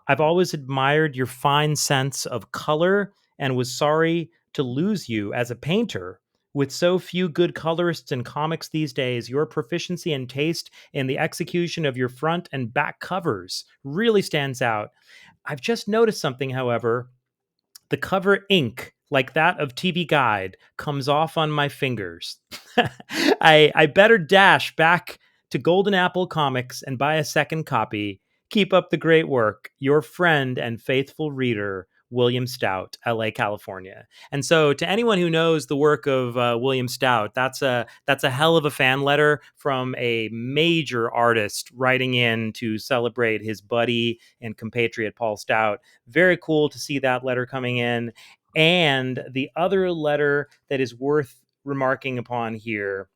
Speaker 2: I've always admired your fine sense of color and was sorry to lose you as a painter. With so few good colorists in comics these days, your proficiency and taste in the execution of your front and back covers really stands out. I've just noticed something, however. The cover ink, like that of TV Guide, comes off on my fingers. I better dash back to Golden Apple Comics and buy a second copy. Keep up the great work. Your friend and faithful reader, William Stout, LA, California. And so, to anyone who knows the work of William Stout, that's a hell of a fan letter from a major artist writing in to celebrate his buddy and compatriot Paul Stout. Very cool to see that letter coming in. And the other letter that is worth remarking upon here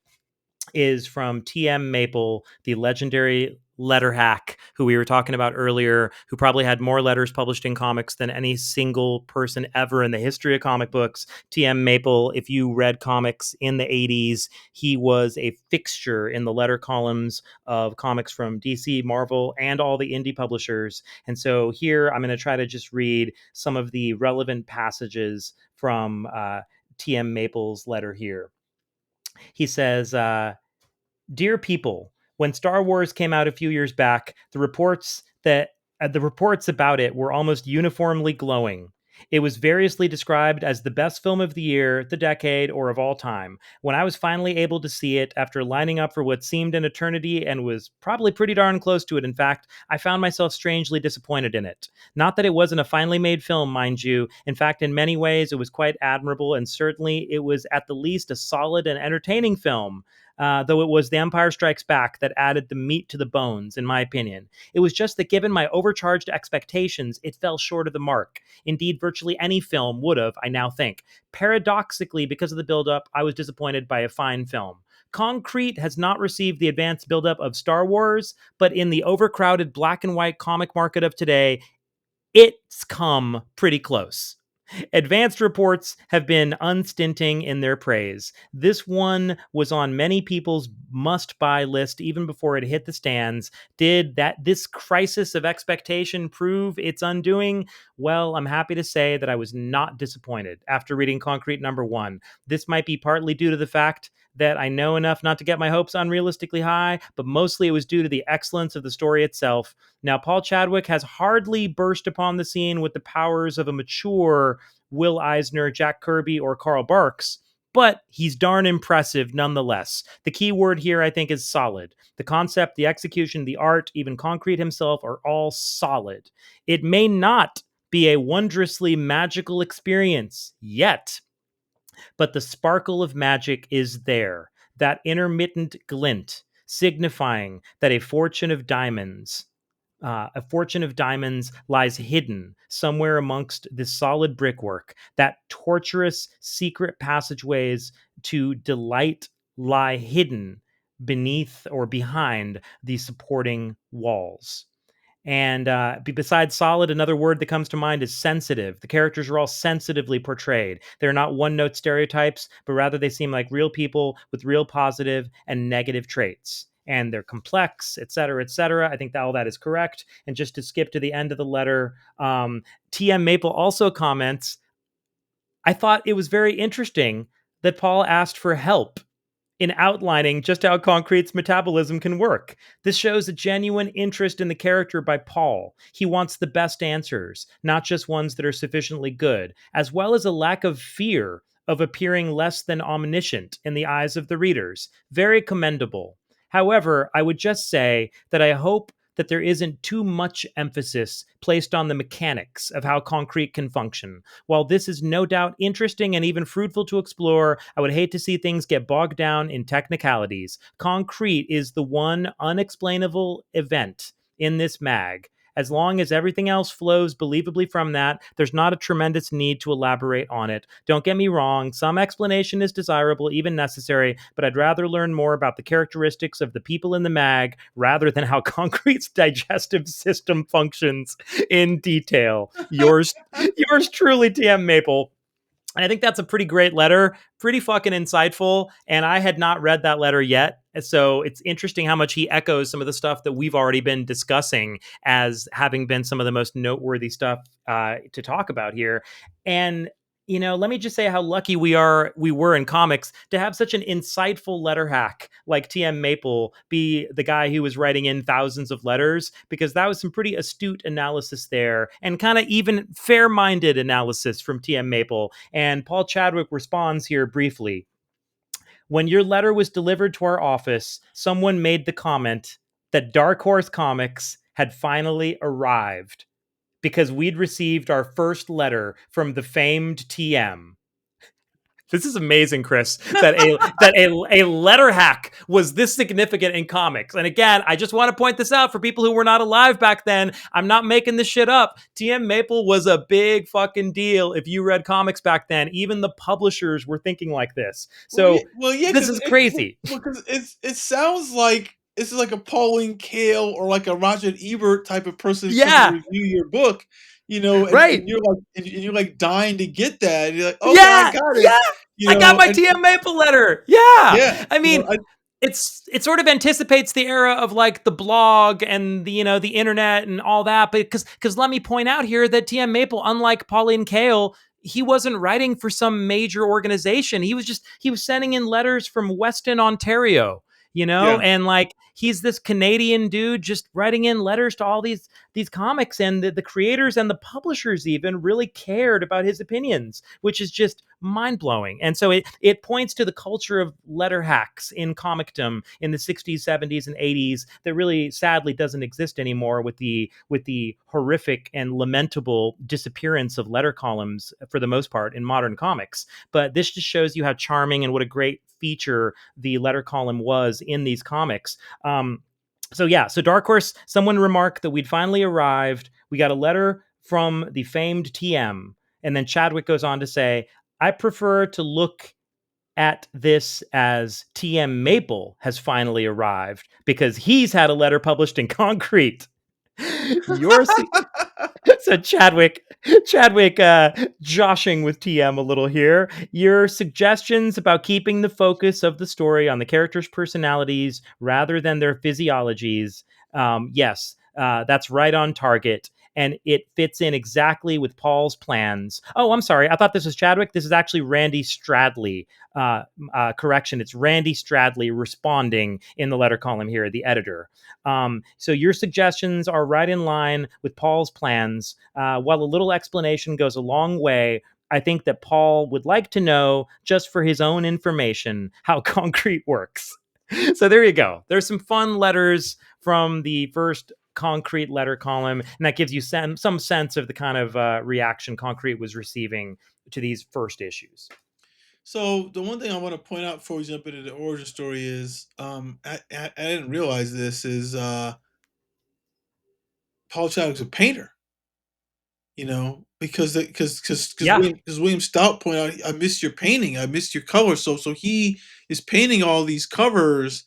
Speaker 2: is from T.M. Maple, the legendary Letterhack, who we were talking about earlier, who probably had more letters published in comics than any single person ever in the history of comic books. T.M. Maple, if you read comics in the 80s, he was a fixture in the letter columns of comics from DC, Marvel, and all the indie publishers. And so here I'm going to try to just read some of the relevant passages from T.M. Maple's letter here. He says, Dear people, when Star Wars came out a few years back, the reports about it were almost uniformly glowing. It was variously described as the best film of the year, the decade, or of all time. When I was finally able to see it after lining up for what seemed an eternity and was probably pretty darn close to it, in fact, I found myself strangely disappointed in it. Not that it wasn't a finely made film, mind you. In fact, in many ways, it was quite admirable, and certainly it was at the least a solid and entertaining film. Though it was The Empire Strikes Back that added the meat to the bones, in my opinion. It was just that given my overcharged expectations, it fell short of the mark. Indeed, virtually any film would have, I now think. Paradoxically, because of the buildup, I was disappointed by a fine film. Concrete has not received the advanced buildup of Star Wars, but in the overcrowded black and white comic market of today, it's come pretty close. Advanced reports have been unstinting in their praise. This one was on many people's must-buy list even before it hit the stands. Did this crisis of expectation prove its undoing? Well, I'm happy to say that I was not disappointed after reading Concrete #1. This might be partly due to the fact that I know enough not to get my hopes unrealistically high, but mostly it was due to the excellence of the story itself. Now, Paul Chadwick has hardly burst upon the scene with the powers of a mature Will Eisner, Jack Kirby, or Carl Barks, but he's darn impressive nonetheless. The key word here, I think, is solid. The concept, the execution, the art, even Concrete himself are all solid. It may not be a wondrously magical experience yet. But the sparkle of magic is there, that intermittent glint, signifying that a fortune of diamonds lies hidden somewhere amongst the solid brickwork, that tortuous secret passageways to delight lie hidden beneath or behind the supporting walls. And besides solid, another word that comes to mind is sensitive. The characters are all sensitively portrayed. They're not one note stereotypes, but rather they seem like real people with real positive and negative traits. And they're complex, et cetera, et cetera. I think that all that is correct. And just to skip to the end of the letter, T.M. Maple also comments, I thought it was very interesting that Paul asked for help in outlining just how concrete's metabolism can work. This shows a genuine interest in the character by Paul. He wants the best answers, not just ones that are sufficiently good, as well as a lack of fear of appearing less than omniscient in the eyes of the readers. Very commendable. However, I would just say that I hope that there isn't too much emphasis placed on the mechanics of how concrete can function. While this is no doubt interesting and even fruitful to explore, I would hate to see things get bogged down in technicalities. Concrete is the one unexplainable event in this mag. As long as everything else flows believably from that, there's not a tremendous need to elaborate on it. Don't get me wrong, some explanation is desirable, even necessary, but I'd rather learn more about the characteristics of the people in the mag rather than how concrete's digestive system functions in detail. Yours truly, TM Maple. And I think that's a pretty great letter, pretty fucking insightful. And I had not read that letter yet. So it's interesting how much he echoes some of the stuff that we've already been discussing as having been some of the most noteworthy stuff to talk about here. And let me just say how lucky we were in comics to have such an insightful letter hack like TM Maple be the guy who was writing in thousands of letters, because that was some pretty astute analysis there and kind of even fair-minded analysis from TM Maple. And Paul Chadwick responds here briefly. When your letter was delivered to our office, someone made the comment that Dark Horse Comics had finally arrived because we'd received our first letter from the famed TM. This is amazing, Chris, that a letter hack was this significant in comics. And again, I just want to point this out for people who were not alive back then. I'm not making this shit up. TM Maple was a big fucking deal if you read comics back then. Even the publishers were thinking like this. So
Speaker 1: yeah,
Speaker 2: this is crazy.
Speaker 1: Because it sounds like this is like a Pauline Kael or like a Roger Ebert type of person who's coming to review your book.
Speaker 2: Right.
Speaker 1: And you're like dying to get that. And you're like, okay,
Speaker 2: yeah,
Speaker 1: I got it.
Speaker 2: Yeah. I got my TM Maple letter. Yeah. I mean, it sort of anticipates the era of like the blog and the internet and all that. But because let me point out here that TM Maple, unlike Pauline Kael, he wasn't writing for some major organization. He was sending in letters from Weston, Ontario. And like he's this Canadian dude just writing in letters to all these comics, and the creators and the publishers even really cared about his opinions, which is just mind-blowing. And so it points to the culture of letter hacks in comicdom in the 60s, 70s, and 80s that really sadly doesn't exist anymore with the horrific and lamentable disappearance of letter columns for the most part in modern comics. But this just shows you how charming and what a great feature the letter column was in these comics. So Dark Horse, someone remarked that we'd finally arrived. We got a letter from the famed TM. And then Chadwick goes on to say, I prefer to look at this as TM Maple has finally arrived because he's had a letter published in concrete. So Chadwick joshing with TM a little here. Your suggestions about keeping the focus of the story on the characters' personalities rather than their physiologies. Yes, that's right on target. And it fits in exactly with Paul's plans. Oh, I'm sorry. I thought this was Chadwick. This is actually Randy Stradley. Correction. It's Randy Stradley responding in the letter column here, the editor. So your suggestions are right in line with Paul's plans. While a little explanation goes a long way, I think that Paul would like to know, just for his own information, how concrete works. So there you go. There's some fun letters from the first concrete letter column, and that gives you some sense of the kind of reaction concrete was receiving to these first issues.
Speaker 1: So the one thing I want to point out before we jump into the origin story is, I didn't realize this is Paul Chadwick's a painter. You know,
Speaker 2: Yeah.
Speaker 1: William Stout pointed out, I missed your painting, I missed your color. So he is painting all these covers.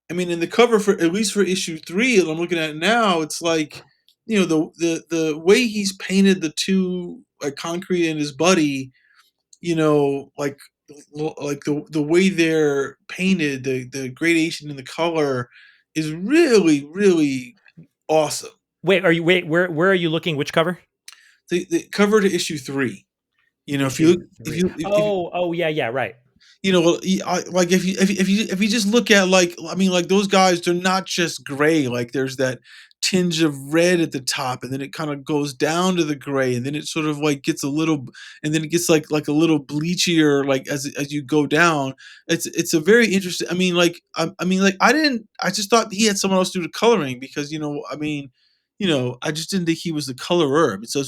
Speaker 1: I mean, in the cover for at least for issue 3 that I'm looking at now, it's like, you know, the way he's painted the two, like concrete and his buddy, you know, like the way they're painted, the gradation in the color is really, really awesome.
Speaker 2: Where are you looking? Which cover?
Speaker 1: The cover to issue 3. You know, if you
Speaker 2: Issue
Speaker 1: look,
Speaker 2: three.
Speaker 1: if
Speaker 2: Oh, yeah, yeah, right.
Speaker 1: you know, well, like if you just look at, like, I mean, like those guys, they're not just gray. Like there's that tinge of red at the top, and then it kind of goes down to the gray, and then it sort of like gets a little, and then it gets like a little bleachier, like as you go down. It's a very interesting. I mean, like I mean, like I just thought he had someone else do the coloring because, you know, I mean, you know, I just didn't think he was the colorer. So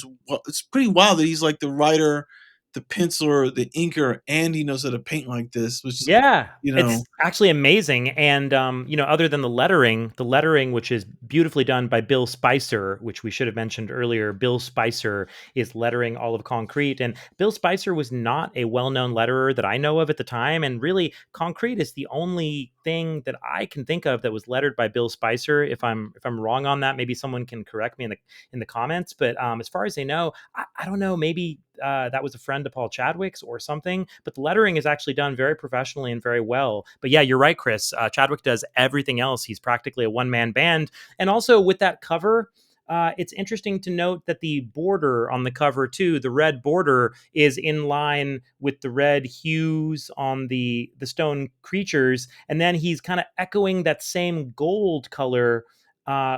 Speaker 1: it's pretty wild that he's like the writer, the penciler, the inker, and he knows how to paint like this, which,
Speaker 2: Yeah,
Speaker 1: you know.
Speaker 2: it's actually amazing, and, other than the lettering, which is beautifully done by Bill Spicer, which we should have mentioned earlier. Bill Spicer is lettering all of Concrete, and Bill Spicer was not a well-known letterer that I know of at the time, and really, Concrete is the only thing that I can think of that was lettered by Bill Spicer. If I'm wrong on that, maybe someone can correct me in the comments, but, as far as I know, I don't know, maybe, that was a friend of Paul Chadwick's or something, but the lettering is actually done very professionally and very well. But yeah, you're right, Chris. Chadwick does everything else. He's practically a one-man band. And also with that cover, it's interesting to note that the border on the cover too, the red border, is in line with the red hues on the stone creatures, and then he's kind of echoing that same gold color uh,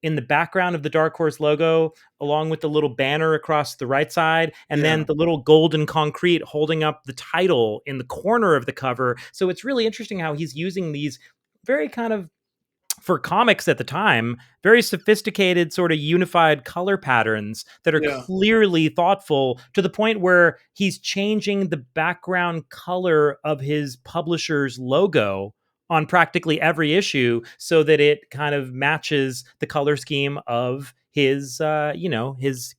Speaker 2: in the background of the Dark Horse logo, along with the little banner across the right side, and
Speaker 1: Yeah,
Speaker 2: then the little golden concrete holding up the title in the corner of the cover. So it's really interesting how he's using these very kind of, for comics at the time, very sophisticated, sort of unified color patterns that are
Speaker 1: yeah,
Speaker 2: clearly thoughtful to the point where he's changing the background color of his publisher's logo on practically every issue so that it kind of matches the color scheme of his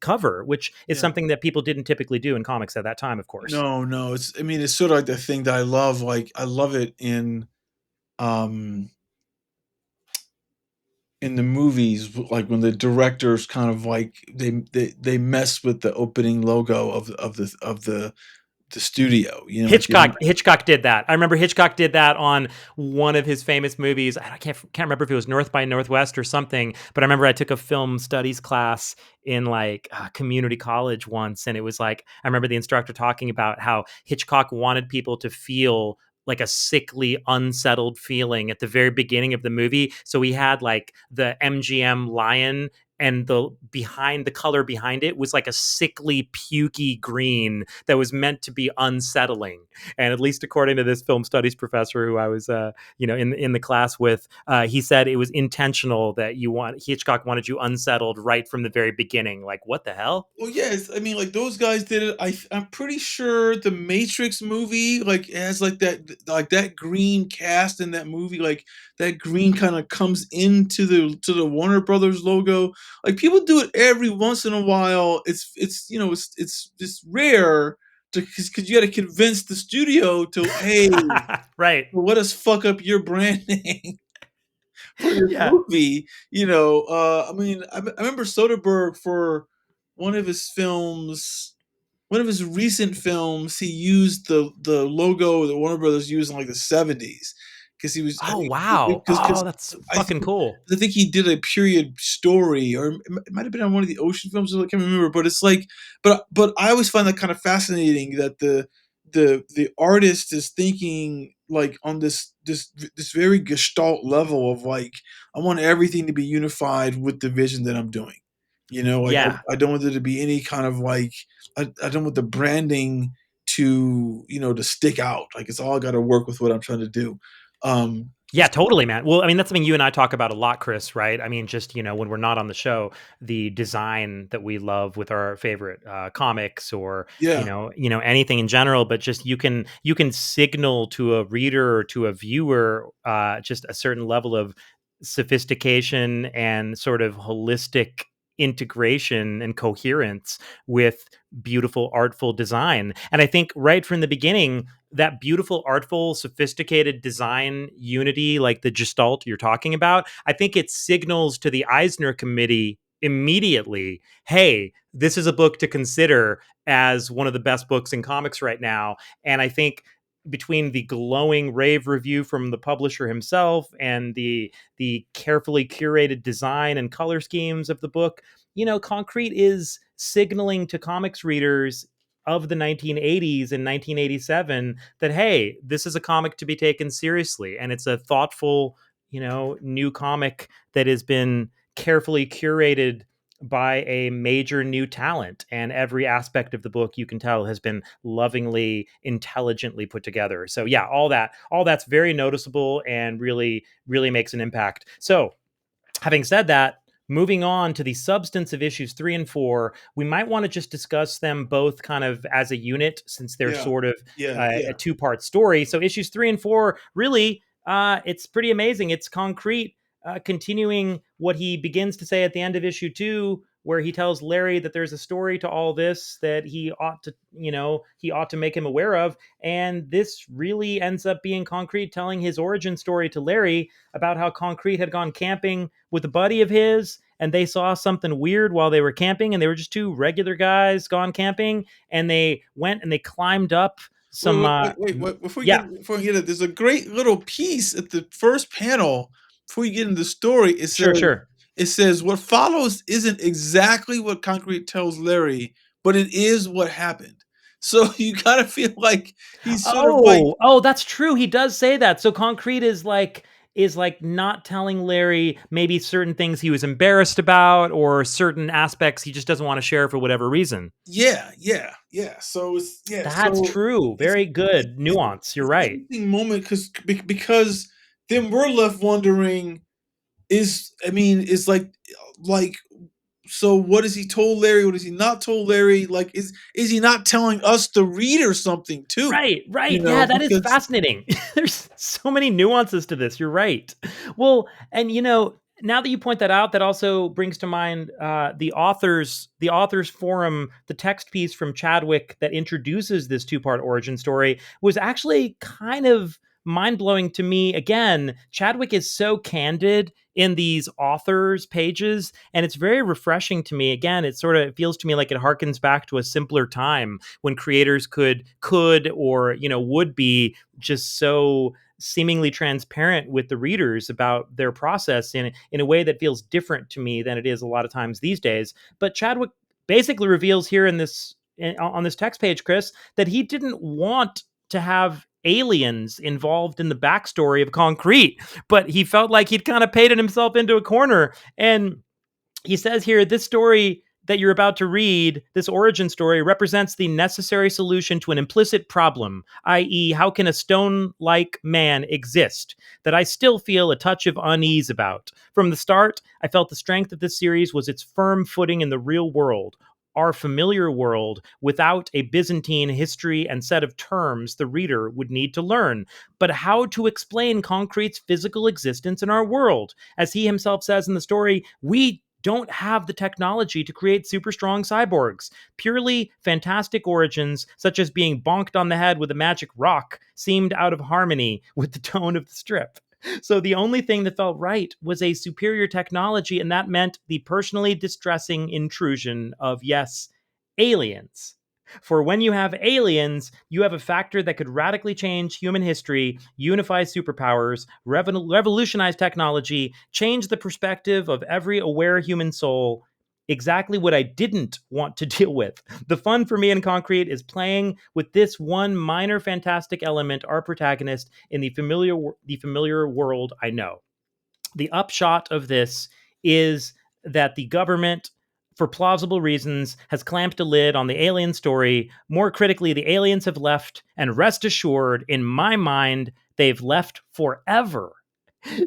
Speaker 2: cover, which is
Speaker 1: yeah.
Speaker 2: something that people didn't typically do in comics at that time, of course.
Speaker 1: No, no, it's, I mean, it's sort of like the thing that I love, like, I love it um, in the movies, like when the directors kind of like they mess with the opening logo of the studio, you know, like they
Speaker 2: Hitchcock did that. I remember Hitchcock did that on one of his famous movies. I can't remember if it was North by Northwest or something, but I remember I took a film studies class in like community college once, and it was like I remember the instructor talking about how Hitchcock wanted people to feel like a sickly, unsettled feeling at the very beginning of the movie. So he had like the MGM lion, and the color behind it was like a sickly, pukey green that was meant to be unsettling. And at least according to this film studies professor who I was, in the class with, he said it was intentional that Hitchcock wanted you unsettled right from the very beginning. Like, what the hell?
Speaker 1: Well, yes, I mean, like those guys did it. I'm pretty sure the Matrix movie, like, has like that green cast in that movie, like that green kind of comes into the Warner Brothers logo. Like people do it every once in a while. It's you know it's just rare to, because you got to convince the studio to, hey,
Speaker 2: Right.
Speaker 1: let us fuck up your branding for this
Speaker 2: Yeah.
Speaker 1: movie. You know, I mean, I remember Soderbergh for one of his films, one of his recent films, he used the logo that Warner Brothers used in like the 70s because he was, I
Speaker 2: Oh,
Speaker 1: think,
Speaker 2: wow.
Speaker 1: because
Speaker 2: Oh, that's
Speaker 1: I think
Speaker 2: fucking cool.
Speaker 1: I think he did a period story, or it might have been on one of the ocean films. I can't remember, but it's like, but I always find that kind of fascinating that the artist is thinking like on this very gestalt level of like, I want everything to be unified with the vision that I'm doing. You know, like
Speaker 2: Yeah.
Speaker 1: I don't want there to be any kind of like, I don't want the branding to, you know, to stick out. Like it's all got to work with what I'm trying to do.
Speaker 2: Yeah, totally, man. Well, I mean, that's something you and I talk about a lot, Chris, right? I mean, just, when we're not on the show, the design that we love with our favorite comics or,
Speaker 1: Yeah.
Speaker 2: anything in general, but just you can signal to a reader or to a viewer just a certain level of sophistication and sort of holistic integration and coherence with beautiful artful design. And I think right from the beginning, that beautiful, artful, sophisticated design unity, like the gestalt you're talking about, I think it signals to the Eisner committee immediately, hey, this is a book to consider as one of the best books in comics right now. And I think between the glowing rave review from the publisher himself and the carefully curated design and color schemes of the book, Concrete is signaling to comics readers of the 1980s and 1987 that, hey, this is a comic to be taken seriously, and it's a thoughtful, new comic that has been carefully curated by a major new talent, and every aspect of the book, you can tell, has been lovingly, intelligently put together. So yeah, all that's very noticeable and really really makes an impact. So having said that, moving on to the substance of issues 3 and 4, we might want to just discuss them both kind of as a unit, since they're
Speaker 1: Yeah.
Speaker 2: sort of
Speaker 1: Yeah.
Speaker 2: a
Speaker 1: Yeah.
Speaker 2: two-part story. So issues 3 and 4, really, it's pretty amazing. It's Concrete continuing what he begins to say at the end of issue 2, where he tells Larry that there's a story to all this that he ought to make him aware of. And this really ends up being Concrete telling his origin story to Larry about how Concrete had gone camping with a buddy of his, and they saw something weird while they were camping, and they were just two regular guys gone camping, and they went and they climbed up
Speaker 1: Wait,
Speaker 2: some
Speaker 1: wait, wait, wait, wait.
Speaker 2: yeah,
Speaker 1: Before you get it, there's a great little piece at the first panel. Before you get into the story,
Speaker 2: sure.
Speaker 1: it says what follows isn't exactly what Concrete tells Larry, but it is what happened. So you gotta feel like he's sort of like,
Speaker 2: Oh, that's true. He does say that. So Concrete is like not telling Larry maybe certain things he was embarrassed about, or certain aspects he just doesn't want to share for whatever reason.
Speaker 1: yeah, yeah, yeah. So it's yeah,
Speaker 2: That's
Speaker 1: so
Speaker 2: true.
Speaker 1: it's
Speaker 2: Very good nuance. You're
Speaker 1: it's an
Speaker 2: right.
Speaker 1: interesting moment because then we're left wondering is I mean, it's like so what has he told Larry? What has he not told Larry? Like, is he not telling us the reader something too?
Speaker 2: Right. Yeah, that is
Speaker 1: Because
Speaker 2: fascinating. There's so many nuances to this. You're right. Well, and now that you point that out, that also brings to mind the authors forum, the text piece from Chadwick that introduces this two-part origin story was actually kind of mind-blowing to me. Again, Chadwick is so candid in these authors pages, and it's very refreshing to me. Again, it feels to me like it harkens back to a simpler time when creators could or would be just so seemingly transparent with the readers about their process in a way that feels different to me than it is a lot of times these days. But Chadwick basically reveals here on this text page, Chris, that he didn't want to have aliens involved in the backstory of Concrete, but he felt like he'd kind of painted himself into a corner. And he says here, this story that you're about to read, this origin story, represents the necessary solution to an implicit problem, i.e., how can a stone like man exist, that I still feel a touch of unease about. From the start, I felt the strength of this series was its firm footing in the real world, our familiar world, without a Byzantine history and set of terms the reader would need to learn. But how to explain Concrete's physical existence in our world? As he himself says in the story, we don't have the technology to create super strong cyborgs. Purely fantastic origins, such as being bonked on the head with a magic rock, seemed out of harmony with the tone of the strip. So the only thing that felt right was a superior technology, and that meant the personally distressing intrusion of, yes, aliens. For when you have aliens, you have a factor that could radically change human history, unify superpowers, revolutionize technology, change the perspective of every aware human soul. Exactly what I didn't want to deal with. The fun for me in Concrete is playing with this one minor fantastic element, our protagonist, in the familiar world I know. The upshot of this is that the government, for plausible reasons, has clamped a lid on the alien story. More critically, the aliens have left, and rest assured, in my mind, they've left forever.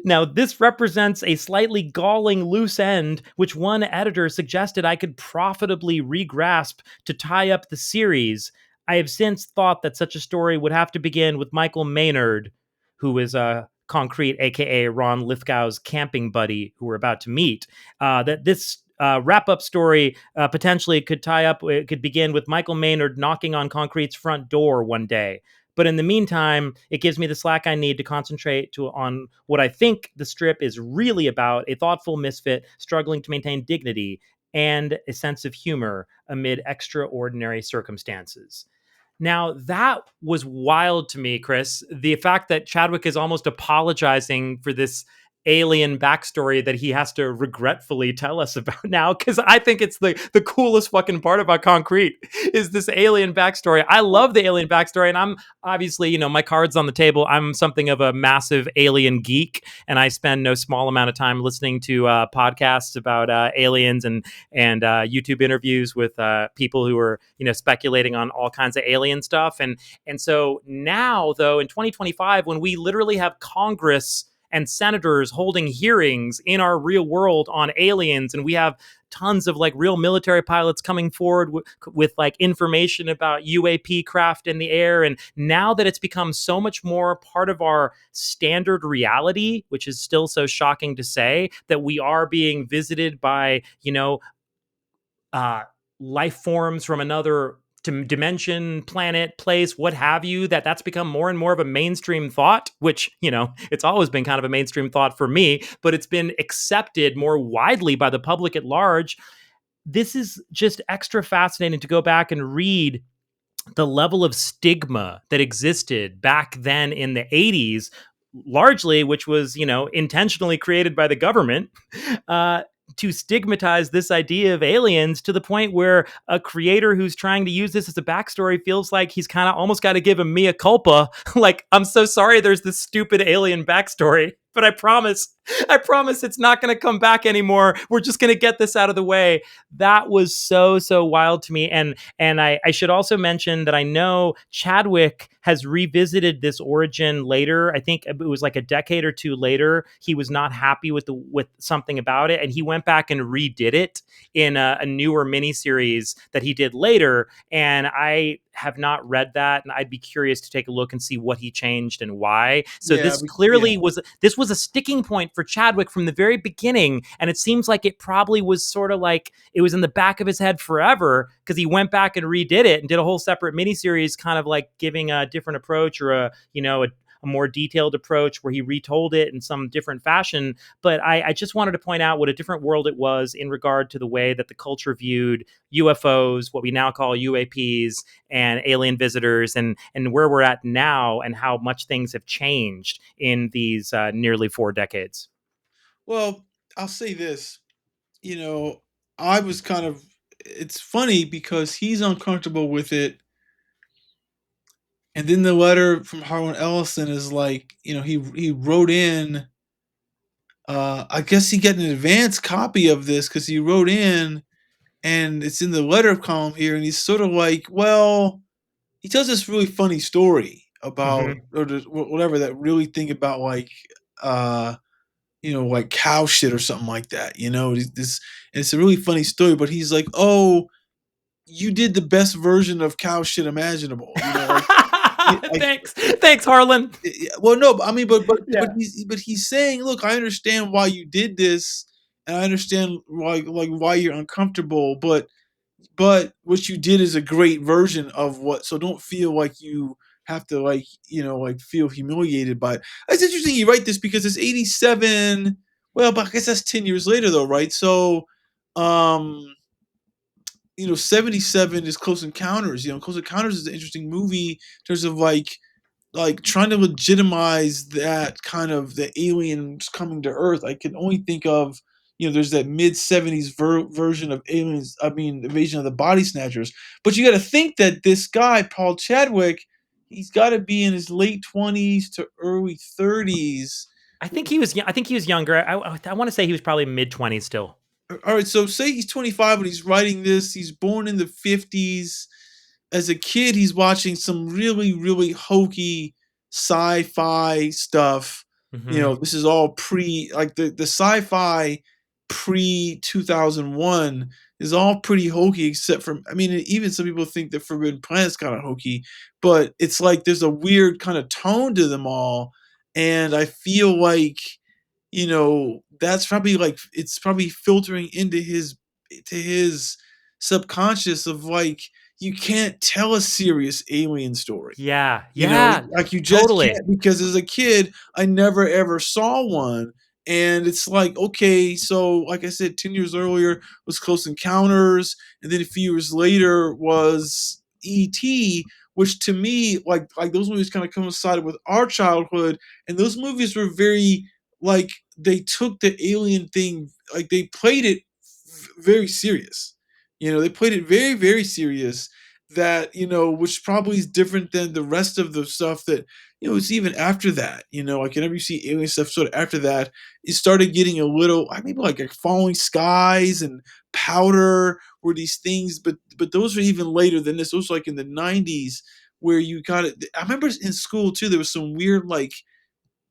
Speaker 2: Now, this represents a slightly galling loose end, which one editor suggested I could profitably regrasp to tie up the series. I have since thought that such a story would have to begin with Michael Maynard, who is a Concrete, aka Ron Lithgow's camping buddy, who we're about to meet. That this wrap-up story potentially could tie up. It could begin with Michael Maynard knocking on Concrete's front door one day. But in the meantime, it gives me the slack I need to concentrate on what I think the strip is really about: a thoughtful misfit struggling to maintain dignity and a sense of humor amid extraordinary circumstances. Now, that was wild to me, Chris. The fact that Chadwick is almost apologizing for this alien backstory that he has to regretfully tell us about now, because I think it's the coolest fucking part about Concrete is this alien backstory. I love the alien backstory, and I'm obviously, my cards on the table. I'm something of a massive alien geek, and I spend no small amount of time listening to podcasts about aliens and YouTube interviews with people who are speculating on all kinds of alien stuff. And so now, though, in 2025, when we literally have Congress and senators holding hearings in our real world on aliens, and we have tons of like real military pilots coming forward with like information about UAP craft in the air, and now that it's become so much more part of our standard reality, which is still so shocking to say, that we are being visited by uh, life forms from another dimension, planet, place, what have you, that's become more and more of a mainstream thought, which, it's always been kind of a mainstream thought for me, but it's been accepted more widely by the public at large. This is just extra fascinating to go back and read the level of stigma that existed back then in the 80s, largely, which was, intentionally created by the government, to stigmatize this idea of aliens to the point where a creator who's trying to use this as a backstory feels like he's kind of almost got to give a mea culpa. Like, I'm so sorry there's this stupid alien backstory, but I promise it's not going to come back anymore. We're just going to get this out of the way. That was so wild to me. And I should also mention that I know Chadwick has revisited this origin later. I think it was like a decade or two later. He was not happy with something about it, and he went back and redid it in a newer miniseries that he did later. And I have not read that, and I'd be curious to take a look and see what he changed and why. So this clearly was a sticking point for Chadwick from the very beginning, and it seems like it probably was sort of like it was in the back of his head forever, because he went back and redid it and did a whole separate miniseries, kind of like giving a different approach, or a more detailed approach where he retold it in some different fashion. But I just wanted to point out what a different world it was in regard to the way that the culture viewed UFOs, what we now call UAPs, and alien visitors, and where we're at now, and how much things have changed in these nearly 4 decades.
Speaker 1: Well, I'll say this. I was it's funny because he's uncomfortable with it. And then the letter from Harlan Ellison is like, he wrote in, I guess he got an advance copy of this because he wrote in, and it's in the letter column here, and he's sort of like, well, he tells this really funny story about,
Speaker 2: Mm-hmm.
Speaker 1: or whatever, that really thing about like, like cow shit or something like that. This, and it's a really funny story, but he's like, oh, you did the best version of cow shit imaginable.
Speaker 2: Thanks, Harlan.
Speaker 1: Well, no, I mean,
Speaker 2: Yeah.
Speaker 1: but he's saying, look, I understand why you did this, and I understand why you're uncomfortable, but what you did is a great version of what. So don't feel like you have to feel humiliated by it. It's interesting you write this because it's 87. Well, but I guess that's 10 years later though, right? So, 77 is Close Encounters. Close Encounters is an interesting movie in terms of like trying to legitimize that kind of the aliens coming to Earth. I can only think of, there's that mid 70s version of Aliens. I mean, Invasion of the Body Snatchers. But you got to think that this guy Paul Chadwick, he's got to be in his late 20s to early 30s.
Speaker 2: I think he was younger. I want to say he was probably mid-20s still.
Speaker 1: All right, so say he's 25 when he's writing this. He's born in the 50s. As a kid, he's watching some really, really hokey sci-fi stuff.
Speaker 2: Hmm.
Speaker 1: This is all pre like the sci-fi pre 2001 is all pretty hokey, except for, I mean, even some people think that Forbidden Planet's kind of hokey, but it's like there's a weird kind of tone to them all, and I feel like that's probably like it's probably filtering into his subconscious of like you can't tell a serious alien story.
Speaker 2: Yeah,
Speaker 1: You know,
Speaker 2: yeah,
Speaker 1: like you just
Speaker 2: totally.
Speaker 1: can't, because as a kid, I never ever saw one. And it's like, okay, so like I said, 10 years earlier was Close Encounters, and then a few years later was E.T., which to me, like those movies kind of coincided with our childhood, and those movies were very like they took the alien thing, like they played it very serious. They played it very, very serious, that which probably is different than the rest of the stuff that it's even after that. Like whenever you see alien stuff sort of after that, it started getting a little, I mean, like Falling Skies and Powder were these things, but those were even later than this. Those were like in the 90s, where you got it. I remember in school too, there was some weird like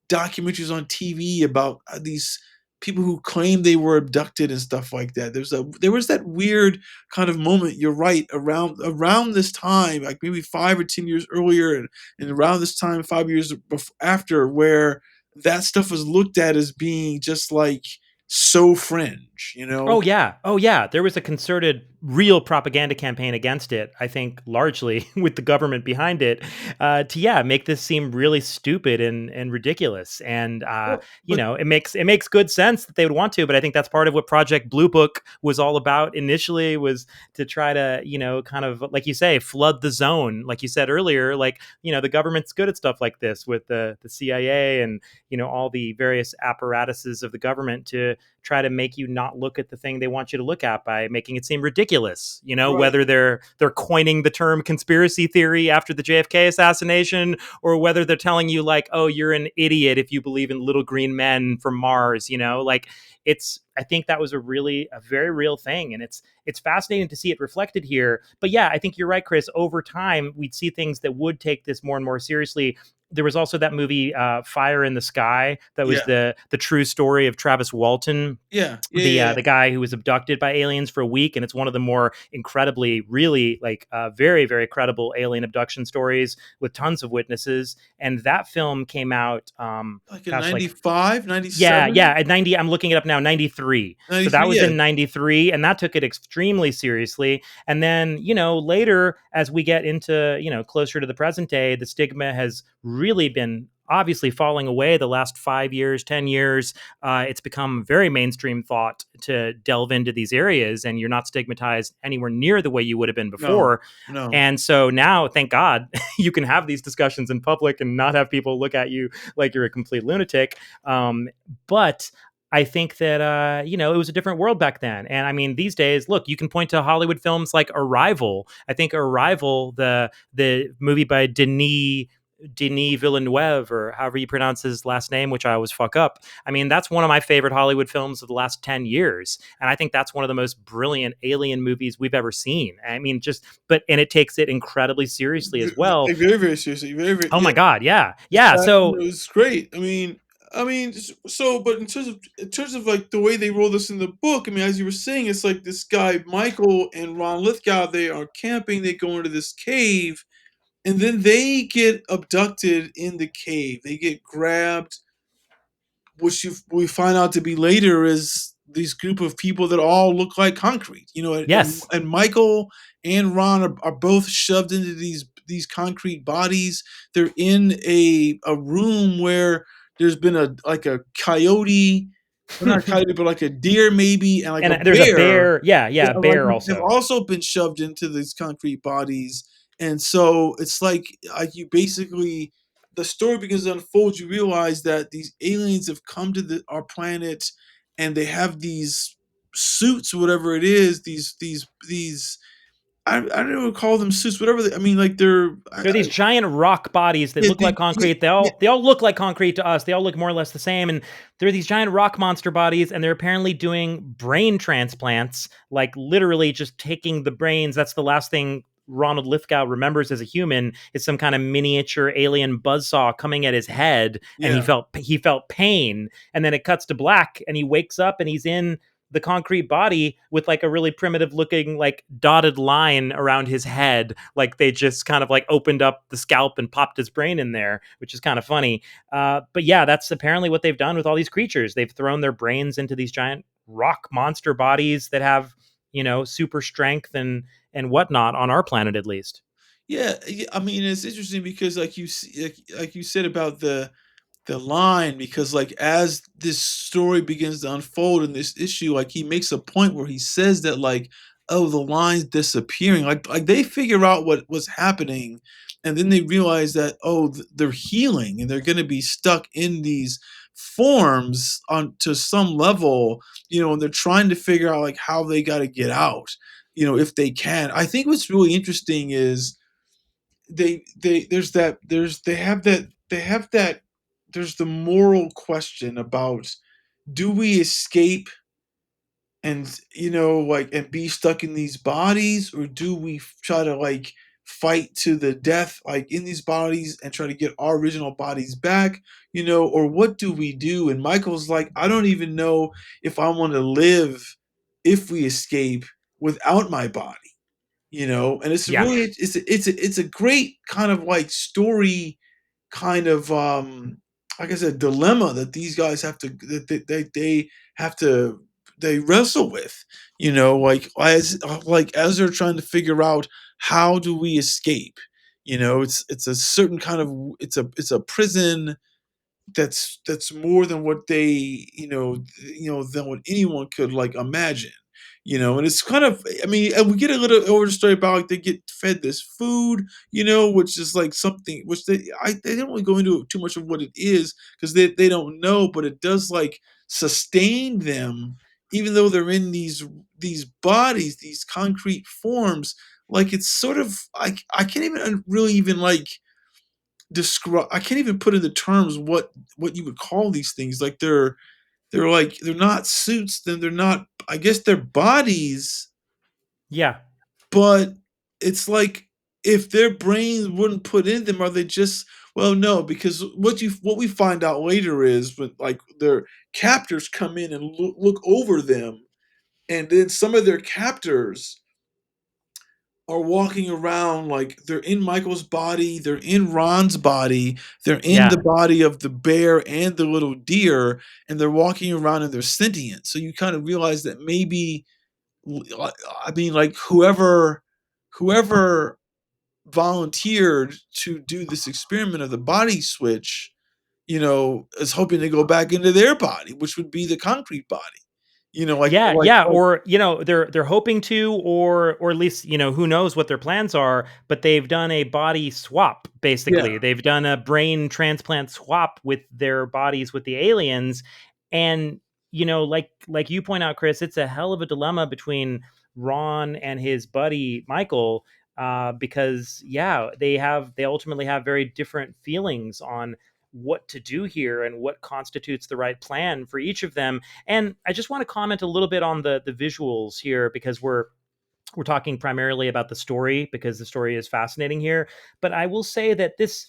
Speaker 1: documentaries on TV about these people who claim they were abducted and stuff like that. There was that weird kind of moment. You're right, around this time, like maybe 5 or 10 years earlier, and around this time, 5 years after, where that stuff was looked at as being just like so fringe.
Speaker 2: Oh yeah. Oh yeah. There was a concerted, real propaganda campaign against it. I think largely with the government behind it, to make this seem really stupid and ridiculous. And
Speaker 1: Well, but
Speaker 2: it makes good sense that they would want to. But I think that's part of what Project Blue Book was all about initially, was to try to kind of, like you say, flood the zone. Like you said earlier, like the government's good at stuff like this with the CIA and all the various apparatuses of the government to try to make you not look at the thing they want you to look at by making it seem ridiculous.
Speaker 1: right.
Speaker 2: Whether they're coining the term conspiracy theory after the JFK assassination, or whether they're telling you like, oh, you're an idiot if you believe in little green men from Mars. Like I think that was a very real thing, and it's fascinating to see it reflected here. But yeah, I think you're right, Chris. Over time, we'd see things that would take this more and more seriously. There was also that movie Fire in the Sky, that was
Speaker 1: Yeah.
Speaker 2: the true story of Travis Walton,
Speaker 1: Yeah. Yeah.
Speaker 2: the
Speaker 1: Yeah.
Speaker 2: the guy who was abducted by aliens for a week. And it's one of the more incredibly, really like very, very credible alien abduction stories with tons of witnesses. And that film came out,
Speaker 1: Like in
Speaker 2: gosh, like
Speaker 1: 95,
Speaker 2: yeah,
Speaker 1: 97,
Speaker 2: yeah, at 90, I'm looking it up now, 93. So that
Speaker 1: 93.
Speaker 2: was
Speaker 1: Yeah.
Speaker 2: in 93, and that took it extremely seriously. And then, later, as we get into, closer to the present day, the stigma has really been obviously falling away the last 5 years, 10 years. It's become very mainstream thought to delve into these areas, and you're not stigmatized anywhere near the way you would have been
Speaker 1: No.
Speaker 2: before.
Speaker 1: No.
Speaker 2: And so now, thank God, you can have these discussions in public and not have people look at you like you're a complete lunatic. But I think that it was a different world back then. And I mean, these days, look, you can point to Hollywood films like Arrival. I think Arrival, the movie by Denis Villeneuve, or however you pronounce his last name, which I always fuck up. I mean, that's one of my favorite Hollywood films of the last 10 years. And I think that's one of the most brilliant alien movies we've ever seen. I mean, and it takes it incredibly seriously as well.
Speaker 1: Very, very seriously. Very, very,
Speaker 2: Oh
Speaker 1: yeah.
Speaker 2: my God. Yeah. Yeah. So
Speaker 1: It's great. I mean, so, but in terms of like the way they roll this in the book, I mean, as you were saying, it's like this guy Michael and Ron Lithgow. They are camping. They go into this cave, and then they get abducted in the cave. They get grabbed, which we find out to be later is these group of people that all look like concrete. And,
Speaker 2: yes.
Speaker 1: and Michael and Ron are both shoved into these concrete bodies. They're in a room where there's been a coyote, well, not a coyote, but like a deer maybe, and like a
Speaker 2: And there's a
Speaker 1: bear.
Speaker 2: bear. Yeah.
Speaker 1: Yeah,
Speaker 2: Yeah.
Speaker 1: like
Speaker 2: Bear
Speaker 1: have
Speaker 2: also.
Speaker 1: also been shoved into these concrete bodies, and so it's like you basically, the story begins to unfold. You realize that these aliens have come to our planet, and they have these suits, whatever it is. These I don't know, call them suits, whatever. I mean, like they're
Speaker 2: They're these giant rock bodies that
Speaker 1: yeah,
Speaker 2: look like concrete. They
Speaker 1: yeah,
Speaker 2: all look like concrete to us. They all look more or less the same. And they're these giant rock monster bodies, and they're apparently doing brain transplants, like literally just taking the brains. That's the last thing Ronald Lithgow remembers as a human is some kind of miniature alien buzzsaw coming at his head, and
Speaker 1: Yeah.
Speaker 2: he felt pain. And then it cuts to black, and he wakes up, and he's in the concrete body with like a really primitive looking like dotted line around his head, like they just kind of like opened up the scalp and popped his brain in there, which is kind of funny. But yeah, that's apparently what they've done with all these creatures. They've thrown their brains into these giant rock monster bodies that have, super strength and whatnot on our planet, at least.
Speaker 1: Yeah, I mean, it's interesting because like like you said about the line, because like as this story begins to unfold in this issue, like he makes a point where he says that like, oh, the line's disappearing. Like they figure out what was happening, and then they realize that, oh, they're healing and they're going to be stuck in these forms on to some level, and they're trying to figure out like how they got to get out, if they can. I think what's really interesting is they have that there's the moral question about, do we escape and like and be stuck in these bodies, or do we try to like fight to the death like in these bodies and try to get our original bodies back, or what do we do? And Michael's like, I don't even know if I want to live if we escape without my body, and it's
Speaker 2: Yeah.
Speaker 1: really it's a great kind of like story, kind of like I said, dilemma that these guys have to that they have to they wrestle with, like as they're trying to figure out how do we escape. It's a certain kind of it's a prison that's more than what they than what anyone could like imagine. And it's kind of, I mean, and we get a little over the story about like they get fed this food, which is like something which they don't really go into too much of what it is because they don't know, but it does like sustain them even though they're in these bodies, these concrete forms. Like it's sort of, I can't even really even like describe, I can't even put into terms what you would call these things. Like they're like they're not suits, then they're not, I guess they're bodies,
Speaker 2: Yeah.
Speaker 1: but it's like if their brains wouldn't put in them, are they just, well, no, because what we find out later is when like their captors come in and look over them, and then some of their captors are walking around like they're in Michael's body, they're in Ron's body, they're in the
Speaker 2: Yeah.
Speaker 1: body of the bear and the little deer, and they're walking around and they're sentient. So you kind of realize that maybe, I mean, like whoever volunteered to do this experiment of the body switch, is hoping to go back into their body, which would be the concrete body.
Speaker 2: Yeah, yeah, or they're hoping to, or at least who knows what their plans are, but they've done a body swap.
Speaker 1: yeah,
Speaker 2: Basically, they've done a brain transplant swap with their bodies with the aliens, and like you point out, Chris, it's a hell of a dilemma between Ron and his buddy Michael, because yeah, they ultimately have very different feelings on what to do here and what constitutes the right plan for each of them. And I just want to comment a little bit on the visuals here, because we're talking primarily about the story because the story is fascinating here. But I will say that this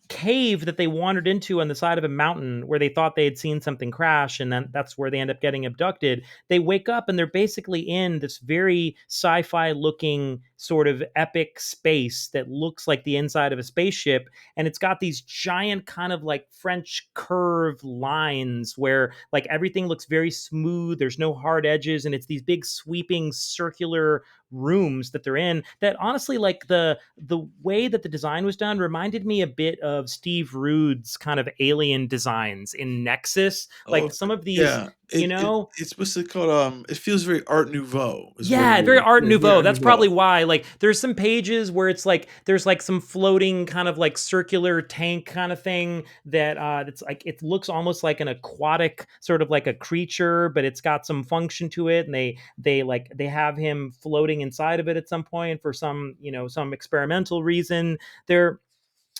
Speaker 2: cave that they wandered into on the side of a mountain where they thought they had seen something crash, and then that's where they end up getting abducted. They wake up and they're basically in this very sci-fi looking sort of epic space that looks like the inside of a spaceship, and it's got these giant kind of like French curve lines where like everything looks very smooth, there's no hard edges, and it's these big sweeping circular rooms that they're in, that honestly, like the way that the design was done reminded me a bit of Steve Rude's kind of alien designs in Nexus.
Speaker 1: oh
Speaker 2: Like some of these,
Speaker 1: yeah,
Speaker 2: you know,
Speaker 1: it's what's it called? It feels very Art Nouveau, is what it
Speaker 2: yeah, very
Speaker 1: is.
Speaker 2: Art
Speaker 1: Yeah, very
Speaker 2: Nouveau.
Speaker 1: Art
Speaker 2: That's probably
Speaker 1: Nouveau.
Speaker 2: why. Like, there's some pages where it's like there's like some floating kind of like circular tank kind of thing that it's like it looks almost like an aquatic sort of like a creature, but it's got some function to it, and they have him floating inside of it at some point for some some experimental reason. There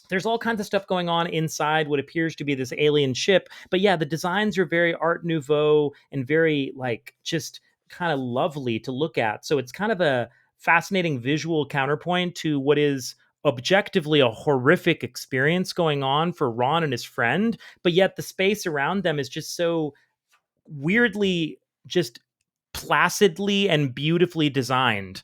Speaker 2: there's all kinds of stuff going on inside what appears to be this alien ship. But yeah, the designs are very Art Nouveau and very like just kind of lovely to look at. So it's kind of a fascinating visual counterpoint to what is objectively a horrific experience going on for Ron and his friend, but yet the space around them is just so weirdly just placidly and beautifully designed.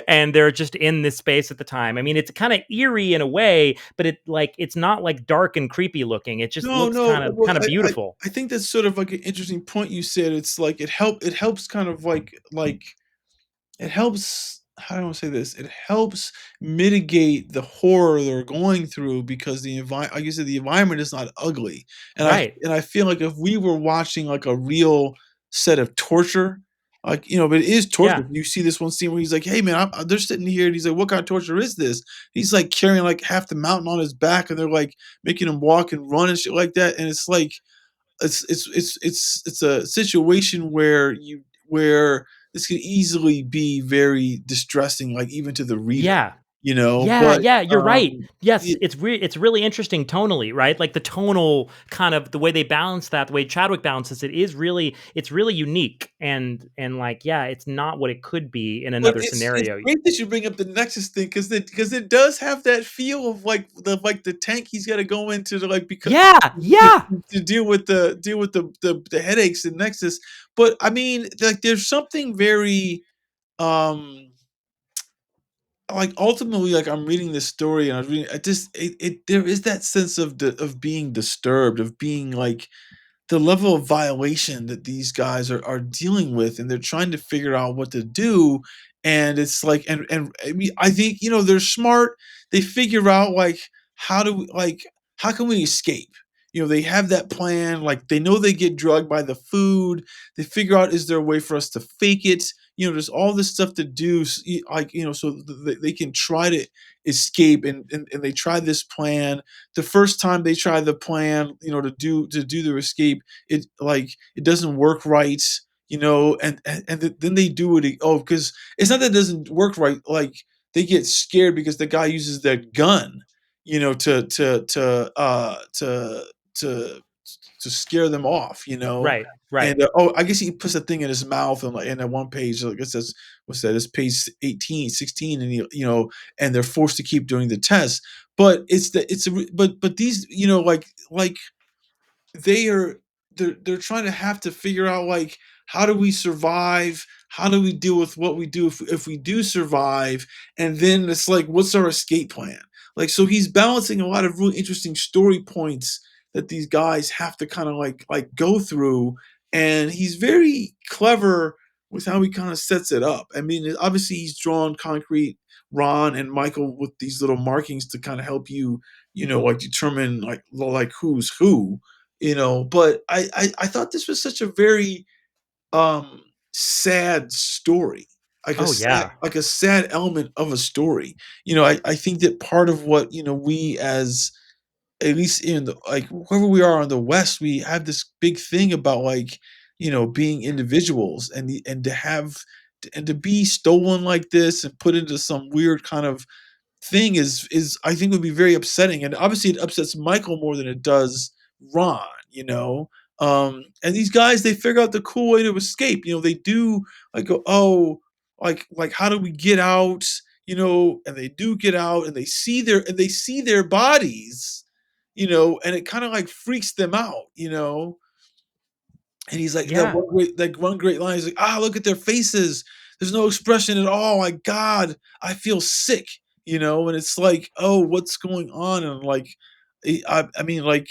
Speaker 2: And they're just in this space at the time. I mean, it's kind of eerie in a way, but it's not like dark and creepy looking. It just
Speaker 1: No,
Speaker 2: looks
Speaker 1: no. Well,
Speaker 2: kind of beautiful.
Speaker 1: I think that's sort of like an interesting point you said. It's like it helps kind of like it helps, how do I want to say this? It helps mitigate the horror they're going through because like you said, the environment is not ugly.
Speaker 2: Right.
Speaker 1: And I feel like if we were watching like a real set of torture, like, but it is torture.
Speaker 2: Yeah.
Speaker 1: You see this one scene where he's like, "Hey man, they're sitting here," and he's like, "What kind of torture is this?" He's like carrying like half the mountain on his back, and they're like making him walk and run and shit like that. And it's like it's a situation where this could easily be very distressing, like even to the reader,
Speaker 2: Yeah.
Speaker 1: you know.
Speaker 2: Yeah,
Speaker 1: But
Speaker 2: yeah, you're right. Yes,
Speaker 1: y-
Speaker 2: it's really interesting tonally, right? Like the tonal kind of the way they balance that, the way Chadwick balances it is really it's really unique and like yeah, it's not what it could be in
Speaker 1: but
Speaker 2: another
Speaker 1: it's
Speaker 2: scenario.
Speaker 1: great that you bring up the Nexus thing because it does have that feel of like the tank he's got to go into to like because
Speaker 2: Yeah,
Speaker 1: to,
Speaker 2: yeah.
Speaker 1: to deal with the headaches in Nexus. But I mean, like there's something very um like ultimately, like I'm reading this story and I was reading, I just it there is that sense of being disturbed, of being like the level of violation that these guys are dealing with, and they're trying to figure out what to do. And it's like, and I mean, I think they're smart. They figure out like how do we like how can we escape? They have that plan. Like they know they get drugged by the food. They figure out, is there a way for us to fake it? There's all this stuff to do, like so they can try to escape, and they try this plan. The first time they try the plan, to do their escape, it doesn't work right, and then they do it. Oh, because it's not that it doesn't work right. Like they get scared because the guy uses that gun, to to scare them off,
Speaker 2: Right, right.
Speaker 1: and I guess he puts a thing in his mouth, and like in that one page, like it says, what's that? It's page 18, 16, and and they're forced to keep doing the test. But but these, like they are they're trying to have to figure out like how do we survive, how do we deal with what we do if we do survive, and then it's like what's our escape plan, like so he's balancing a lot of really interesting story points that these guys have to kind of like go through, and he's very clever with how he kind of sets it up. I mean, obviously he's drawn concrete Ron and Michael with these little markings to kind of help you, like determine like who's who, but I thought this was such a very sad story,
Speaker 2: Oh yeah.
Speaker 1: like a sad element of a story. I think that part of what we, as at least in the like wherever we are in the West, we have this big thing about like being individuals, and to have and to be stolen like this and put into some weird kind of thing is I think would be very upsetting, and obviously it upsets Michael more than it does Ron. And these guys, they figure out the cool way to escape. They do like go, oh, like how do we get out? And they do get out, and they see their bodies, and it kind of like freaks them out. And he's like
Speaker 2: Yeah.
Speaker 1: that one great line. He's like, look at their faces. There's no expression at all. My God, I feel sick. And it's like, oh, what's going on? And like, I mean, like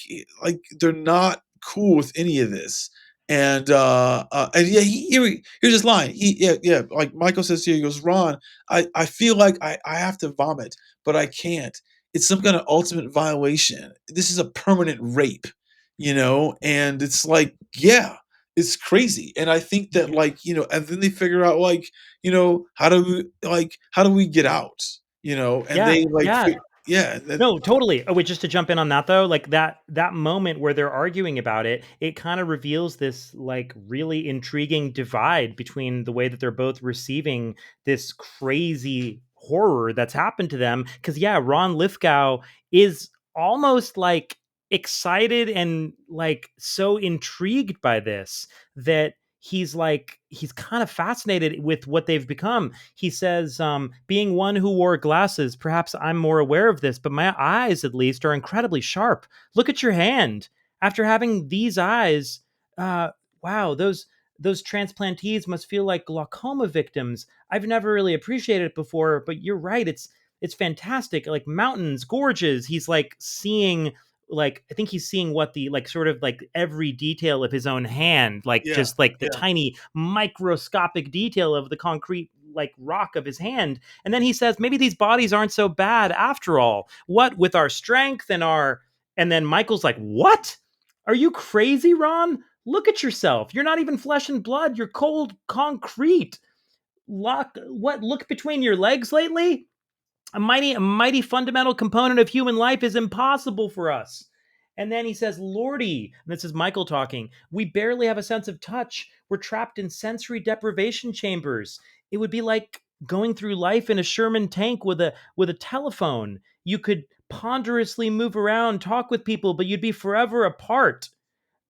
Speaker 1: they're not cool with any of this. And yeah, here's his line. Yeah, like Michael says here, he goes, Ron, I feel like I have to vomit, but I can't. It's some kind of ultimate violation. This is a permanent rape, and it's like, yeah, it's crazy. And I think that and then they figure out like, how do we get out? And
Speaker 2: Yeah,
Speaker 1: they
Speaker 2: yeah.
Speaker 1: yeah, and then
Speaker 2: No, totally. Oh, wait, just to jump in on that though, like that moment where they're arguing about it, it kind of reveals this like really intriguing divide between the way that they're both receiving this crazy horror that's happened to them. Because yeah, Ron Lithgow is almost like excited and like so intrigued by this that he's kind of fascinated with what they've become. He says, being one who wore glasses, perhaps I'm more aware of this, but my eyes, at least, are incredibly sharp. Look at your hand. After having these eyes, uh, wow, those transplantees must feel like glaucoma victims. I've never really appreciated it before, but you're right. It's fantastic. Like mountains, gorges. He's like seeing, like, I think he's seeing what the, like, sort of like every detail of his own hand, like
Speaker 1: Yeah,
Speaker 2: just like the
Speaker 1: yeah,
Speaker 2: tiny microscopic detail of the concrete like rock of his hand. And then he says, maybe these bodies aren't so bad after all. What with our strength and our, and then Michael's like, what? Are you crazy, Ron? Look at yourself. You're not even flesh and blood. You're cold concrete. Look between your legs lately? A mighty fundamental component of human life is impossible for us. And then he says, Lordy, and this is Michael talking, we barely have a sense of touch. We're trapped in sensory deprivation chambers. It would be like going through life in a Sherman tank with a telephone. You could ponderously move around, talk with people, but you'd be forever apart.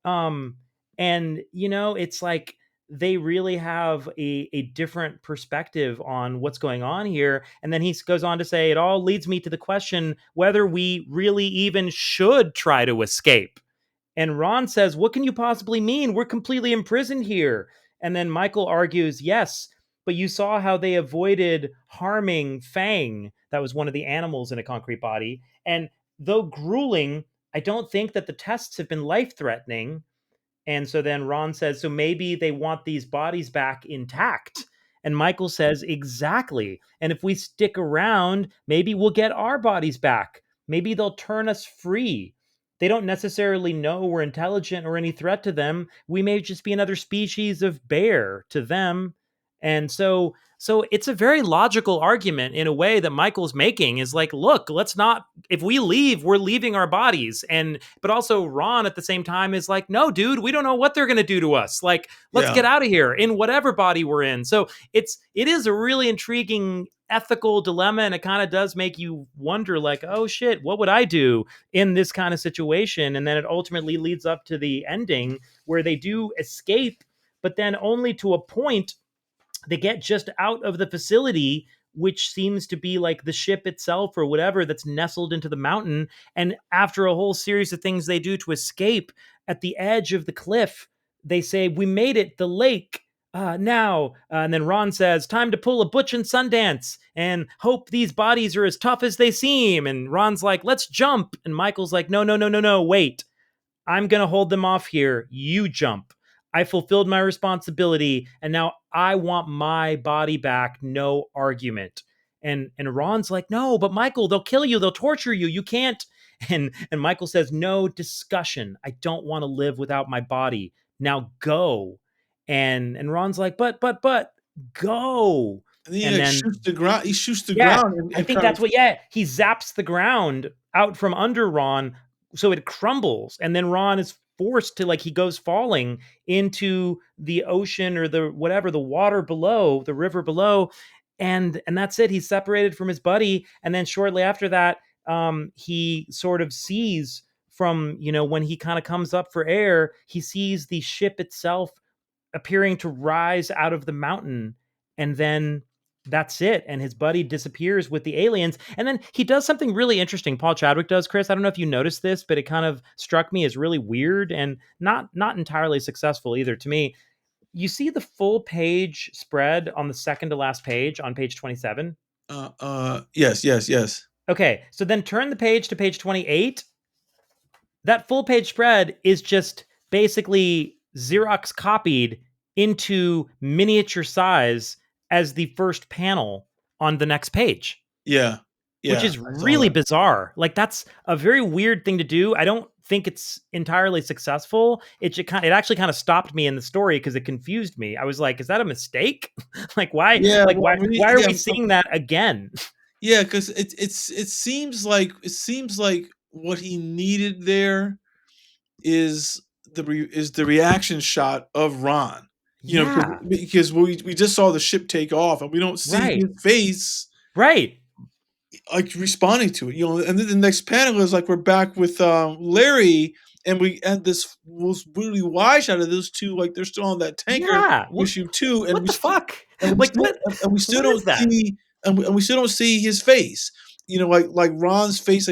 Speaker 2: Um, and it's like they really have a different perspective on what's going on here. And then he goes on to say, it all leads me to the question whether we really even should try to escape. And Ron says, what can you possibly mean? We're completely imprisoned here. And then Michael argues, yes, but you saw how they avoided harming Fang. That was one of the animals in a concrete body. And though grueling, I don't think that the tests have been life threatening. And so then Ron says, so maybe they want these bodies back intact. And Michael says, exactly. And if we stick around, maybe we'll get our bodies back. Maybe they'll turn us free. They don't necessarily know we're intelligent or any threat to them. We may just be another species of bear to them. And so it's a very logical argument in a way that Michael's making is like, look, let's not, if we leave, we're leaving our bodies. And but also Ron at the same time is like, no, dude, we don't know what they're going to do to us. Like, let's
Speaker 1: yeah.
Speaker 2: get out of here in whatever body we're in. So it is a really intriguing ethical dilemma, and it kind of does make you wonder, like, oh shit, what would I do in this kind of situation? And then it ultimately leads up to the ending where they do escape, but then only to a point. They get just out of the facility, which seems to be like the ship itself or whatever that's nestled into the mountain. And after a whole series of things they do to escape, at the edge of the cliff, they say, we made it, the lake. Now, and then Ron says, time to pull a Butch and Sundance and hope these bodies are as tough as they seem. And Ron's like, let's jump. And Michael's like, no, no, no, no, no, wait. I'm going to hold them off here. You jump. I fulfilled my responsibility, and now I want my body back. No argument. And Ron's like, no, but Michael, they'll kill you. They'll torture you. You can't. And Michael says, no discussion. I don't want to live without my body. Now go. And Ron's like, but go.
Speaker 1: And then he
Speaker 2: And
Speaker 1: like
Speaker 2: then
Speaker 1: shoots the ground. He shoots the
Speaker 2: yeah,
Speaker 1: ground
Speaker 2: I
Speaker 1: and
Speaker 2: think
Speaker 1: kind of
Speaker 2: that's what. Yeah, he zaps the ground out from under Ron, so it crumbles, and then Ron is forced to, like, he goes falling into the ocean or the whatever, the water below, the river below, and that's it. He's separated from his buddy, and then shortly after that, he sort of sees from, when he kind of comes up for air, he sees the ship itself appearing to rise out of the mountain, and then that's it, and his buddy disappears with the aliens. And then he does something really interesting. Paul Chadwick does, Chris, I don't know if you noticed this, but it kind of struck me as really weird and not entirely successful either to me. You see the full page spread on the second to last page on page 27?
Speaker 1: yes, yes, yes.
Speaker 2: Okay, so then turn the page to page 28. That full page spread is just basically Xerox copied into miniature size as the first panel on the next page,
Speaker 1: Yeah.
Speaker 2: which
Speaker 1: Yeah,
Speaker 2: is
Speaker 1: I saw
Speaker 2: really
Speaker 1: that.
Speaker 2: bizarre. Like, that's a very weird thing to do. I don't think it's entirely successful. It actually kind of stopped me in the story because it confused me. I was like, is that a mistake? Like, why?
Speaker 1: Yeah,
Speaker 2: Like,
Speaker 1: well,
Speaker 2: why?
Speaker 1: I mean,
Speaker 2: Why are
Speaker 1: yeah,
Speaker 2: we seeing that again?
Speaker 1: yeah, because it seems like what he needed there is the reaction shot of Ron.
Speaker 2: Yeah.
Speaker 1: Because we just saw the ship take off and we don't see
Speaker 2: Right.
Speaker 1: his face
Speaker 2: Right.
Speaker 1: like responding to it. And then the next panel is like we're back with Larry, and we and this was really wide shot of those two, like they're still on that tanker
Speaker 2: Yeah.
Speaker 1: issue two,
Speaker 2: What the fuck?
Speaker 1: and we
Speaker 2: Like
Speaker 1: still
Speaker 2: what?
Speaker 1: and we still
Speaker 2: What
Speaker 1: don't
Speaker 2: is that?
Speaker 1: see and we still don't see his face. Like Ron's face,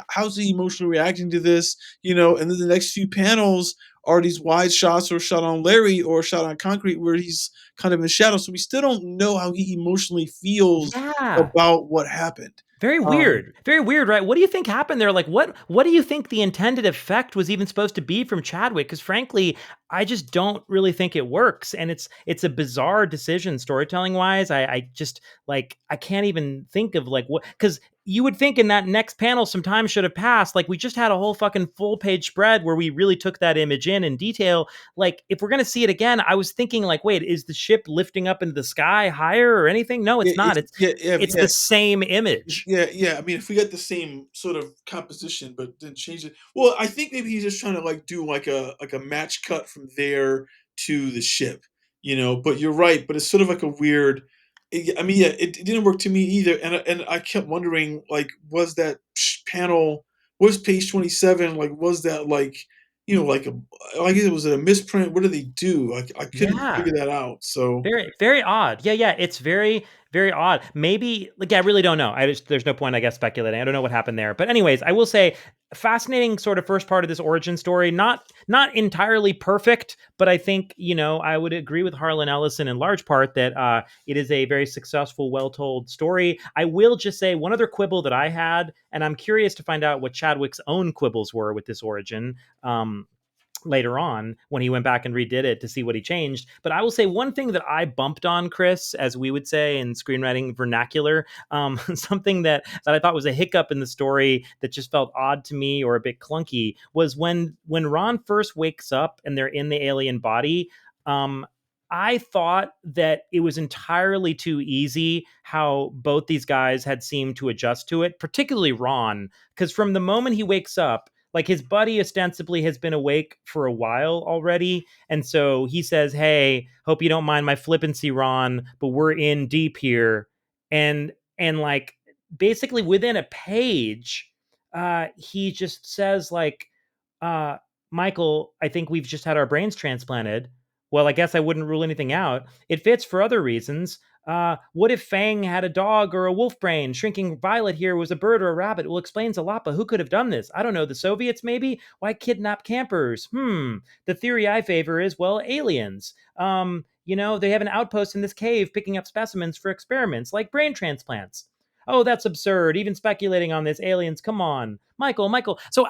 Speaker 1: how's he emotionally reacting to this? And then the next few panels are these wide shots or shot on Larry or shot on concrete where he's kind of in shadow. So we still don't know how he emotionally feels
Speaker 2: Yeah.
Speaker 1: about what happened.
Speaker 2: Very
Speaker 1: Um,
Speaker 2: weird. Very weird, right? What do you think happened there? Like what do you think the intended effect was even supposed to be from Chadwick? Because frankly, I just don't really think it works. And it's a bizarre decision storytelling wise. I just like I can't even think of like what because you would think in that next panel some time should have passed. Like we just had a whole fucking full page spread where we really took that image in detail. Like if we're gonna see it again, I was thinking like, wait, is the ship lifting up into the sky higher or anything? No,
Speaker 1: yeah,
Speaker 2: it's not.
Speaker 1: yeah, yeah,
Speaker 2: It's
Speaker 1: yeah.
Speaker 2: the same image.
Speaker 1: Yeah. I mean, if we get the same sort of composition, but then change it. Well, I think maybe he's just trying to like do like a match cut from there to the ship, But you're right. But it's sort of like a weird. I mean, yeah, it didn't work to me either, and I kept wondering, like, was that panel, was page 27, like, was that like, like was it a misprint? What did they do? Like, I couldn't
Speaker 2: Yeah.
Speaker 1: figure that out. So
Speaker 2: Very, very odd. Yeah. It's very, very odd. Maybe, like, I really don't know. There's no point, I guess, speculating. I don't know what happened there. But anyways, I will say, fascinating sort of first part of this origin story. Not entirely perfect, but I think I would agree with Harlan Ellison in large part that it is a very successful, well told story. I will just say one other quibble that I had, and I'm curious to find out what Chadwick's own quibbles were with this origin. Later on when he went back and redid it to see what he changed. But I will say one thing that I bumped on, Chris, as we would say in screenwriting vernacular, something that I thought was a hiccup in the story that just felt odd to me or a bit clunky was when Ron first wakes up and they're in the alien body. I thought that it was entirely too easy how both these guys had seemed to adjust to it, particularly Ron, because from the moment he wakes up, like his buddy ostensibly has been awake for a while already. And so he says, "Hey, hope you don't mind my flippancy, Ron, but we're in deep here." And like basically within a page, he just says like, uh, Michael, I think we've just had our brains transplanted. Well, I guess I wouldn't rule anything out. It fits for other reasons. What if Fang had a dog or a wolf brain? Shrinking Violet here was a bird or a rabbit. Well, explains a lot, but who could have done this? I don't know. The Soviets, maybe? Why kidnap campers? The theory I favor is, well, aliens. They have an outpost in this cave picking up specimens for experiments like brain transplants. Oh, that's absurd. Even speculating on this, aliens, come on. Michael. So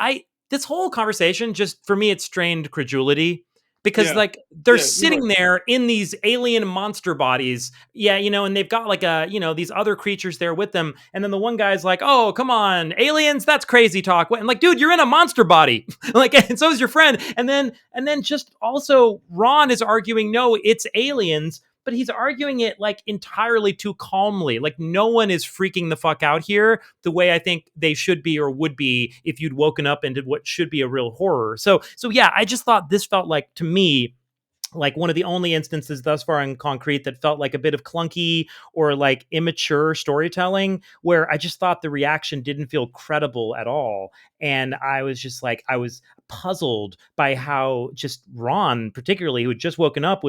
Speaker 2: this whole conversation, just for me, it strained credulity because
Speaker 1: yeah,
Speaker 2: like they're
Speaker 1: yeah, you're right.
Speaker 2: sitting there in these alien monster bodies, yeah, and they've got like these other creatures there with them, and then the one guy's like, oh come on, aliens, that's crazy talk. And like, dude, you're in a monster body. Like, and so is your friend. And then just also Ron is arguing, no, it's aliens, but he's arguing it like entirely too calmly. Like no one is freaking the fuck out here the way I think they should be or would be if you'd woken up and did what should be a real horror. So yeah, I just thought this felt like to me like one of the only instances thus far in concrete that felt like a bit of clunky or like immature storytelling where I just thought the reaction didn't feel credible at all. And I was just like, I was puzzled by how just Ron, particularly who had just woken up,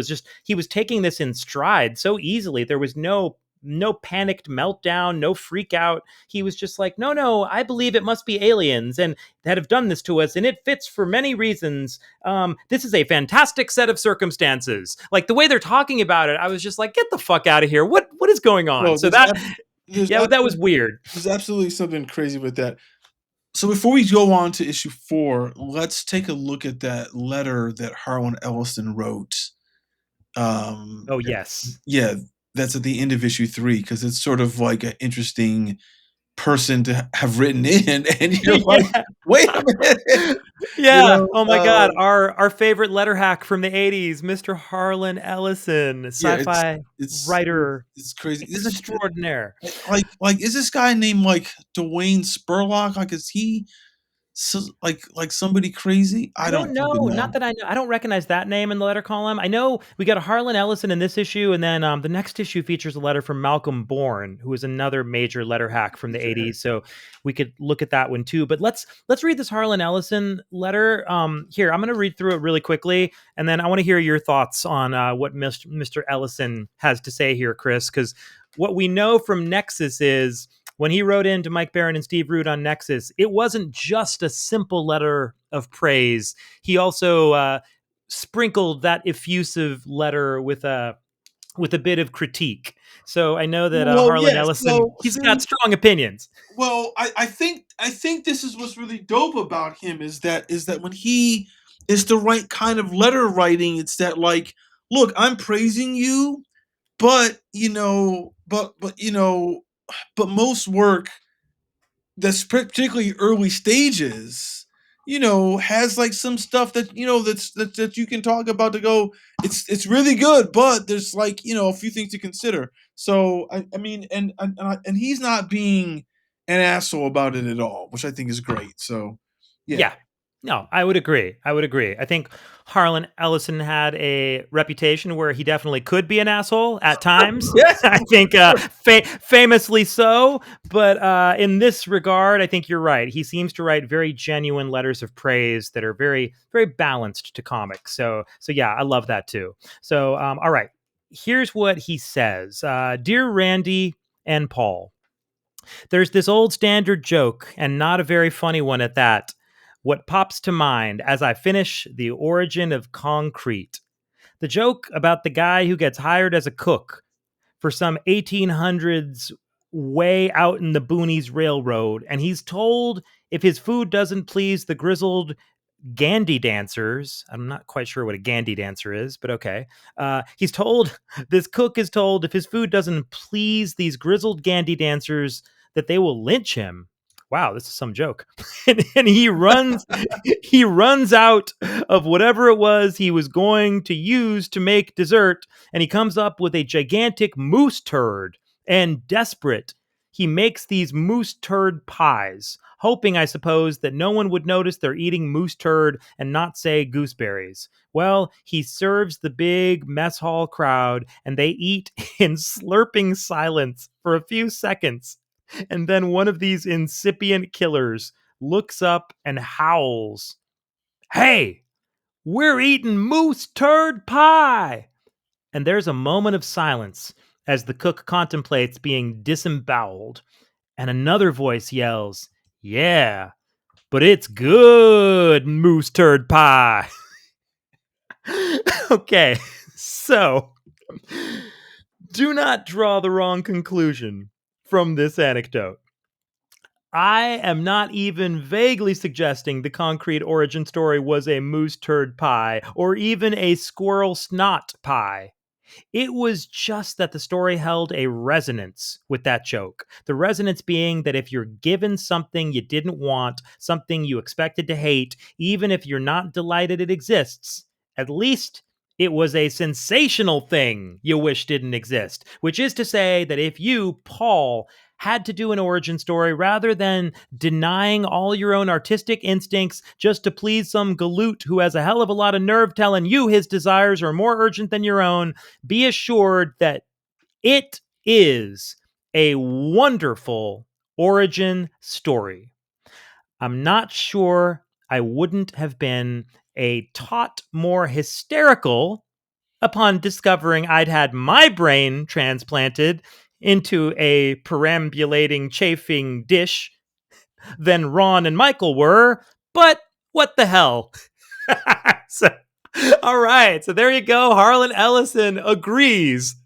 Speaker 2: he was taking this in stride so easily. There was no panicked meltdown, no freak out. He was just like, no, I believe it must be aliens and that have done this to us, and it fits for many reasons. This is a fantastic set of circumstances. Like the way they're talking about it, I was just like, get the fuck out of here. What is going on?
Speaker 1: No,
Speaker 2: So
Speaker 1: there's
Speaker 2: that was weird.
Speaker 1: there's absolutely something crazy with that. So before we go on to issue 4, let's take a look at that letter that Harlan Ellison wrote.
Speaker 2: Oh yes.
Speaker 1: Yeah, that's at the end of issue 3 because it's sort of like an interesting person to have written in, and you're like,
Speaker 2: Yeah.
Speaker 1: wait a minute,
Speaker 2: Yeah. Oh my God. Our favorite letter hack from the 80s, Mr. Harlan Ellison,
Speaker 1: yeah,
Speaker 2: sci-fi
Speaker 1: it's
Speaker 2: writer
Speaker 1: it's crazy. This is
Speaker 2: extraordinaire.
Speaker 1: like is this guy named like Dwayne Spurlock? Like, is he? like somebody crazy?
Speaker 2: I
Speaker 1: I
Speaker 2: don't
Speaker 1: don't
Speaker 2: know.
Speaker 1: fucking
Speaker 2: Not
Speaker 1: know.
Speaker 2: that I know. I don't recognize that name in the letter column. I know we got a Harlan Ellison in this issue, and then the next issue features a letter from Malcolm Bourne, who is another major letter hack from the
Speaker 1: Okay.
Speaker 2: '80s. So we could look at that one too. But let's read this Harlan Ellison letter. Here, I'm going to read through it really quickly, and then I want to hear your thoughts on what Mr. Ellison has to say here, Chris, because what we know from Nexus is when he wrote in to Mike Barron and Steve Root on Nexus, it wasn't just a simple letter of praise. He also sprinkled that effusive letter with a bit of critique. So I know that
Speaker 1: Well,
Speaker 2: Harlan
Speaker 1: yes.
Speaker 2: Ellison,
Speaker 1: So
Speaker 2: he's got
Speaker 1: see,
Speaker 2: strong opinions.
Speaker 1: well, I think this is what's really dope about him is that when he is the right kind of letter writing, it's that like, look, I'm praising you, but but most work that's particularly early stages, has like some stuff that that you can talk about to go. It's really good, but there's like a few things to consider. So I mean, and he's not being an asshole about it at all, which I think is great. So yeah.
Speaker 2: Yeah. No, I would agree. I would agree. I think Harlan Ellison had a reputation where he definitely could be an asshole at times.
Speaker 1: Yes.
Speaker 2: I think famously so. But in this regard, I think you're right. He seems to write very genuine letters of praise that are very, very balanced to comics. So yeah, I love that too. So, all right. Here's what he says. Dear Randy and Paul, there's this old standard joke, and not a very funny one at that. What pops to mind as I finish The Origin of Concrete? The joke about the guy who gets hired as a cook for some 1800s way out in the boonies railroad, and he's told if his food doesn't please the grizzled Gandy dancers. I'm not quite sure what a Gandy dancer is, but okay. He's told, this cook is told if his food doesn't please these grizzled Gandy dancers, that they will lynch him. Wow, this is some joke. And he runs out of whatever it was he was going to use to make dessert, and he comes up with a gigantic moose turd. And desperate, he makes these moose turd pies, hoping, I suppose, that no one would notice they're eating moose turd and not say gooseberries. Well, he serves the big mess hall crowd, and they eat in slurping silence for a few seconds. And then one of these incipient killers looks up and howls, "Hey, we're eating moose turd pie!" And there's a moment of silence as the cook contemplates being disemboweled. And another voice yells, "Yeah, but it's good moose turd pie." Okay, so do not draw the wrong conclusion from this anecdote. I am not even vaguely suggesting the concrete origin story was a moose turd pie or even a squirrel snot pie. It was just that the story held a resonance with that joke. The resonance being that if you're given something you didn't want, something you expected to hate, even if you're not delighted it exists, at least it was a sensational thing you wish didn't exist. Which is to say that if you, Paul, had to do an origin story rather than denying all your own artistic instincts just to please some galoot who has a hell of a lot of nerve telling you his desires are more urgent than your own, be assured that it is a wonderful origin story. I'm not sure I wouldn't have been a tot more hysterical upon discovering I'd had my brain transplanted into a perambulating chafing dish than Ron and Michael were, but what the hell? So, all right. So there you go. Harlan Ellison agrees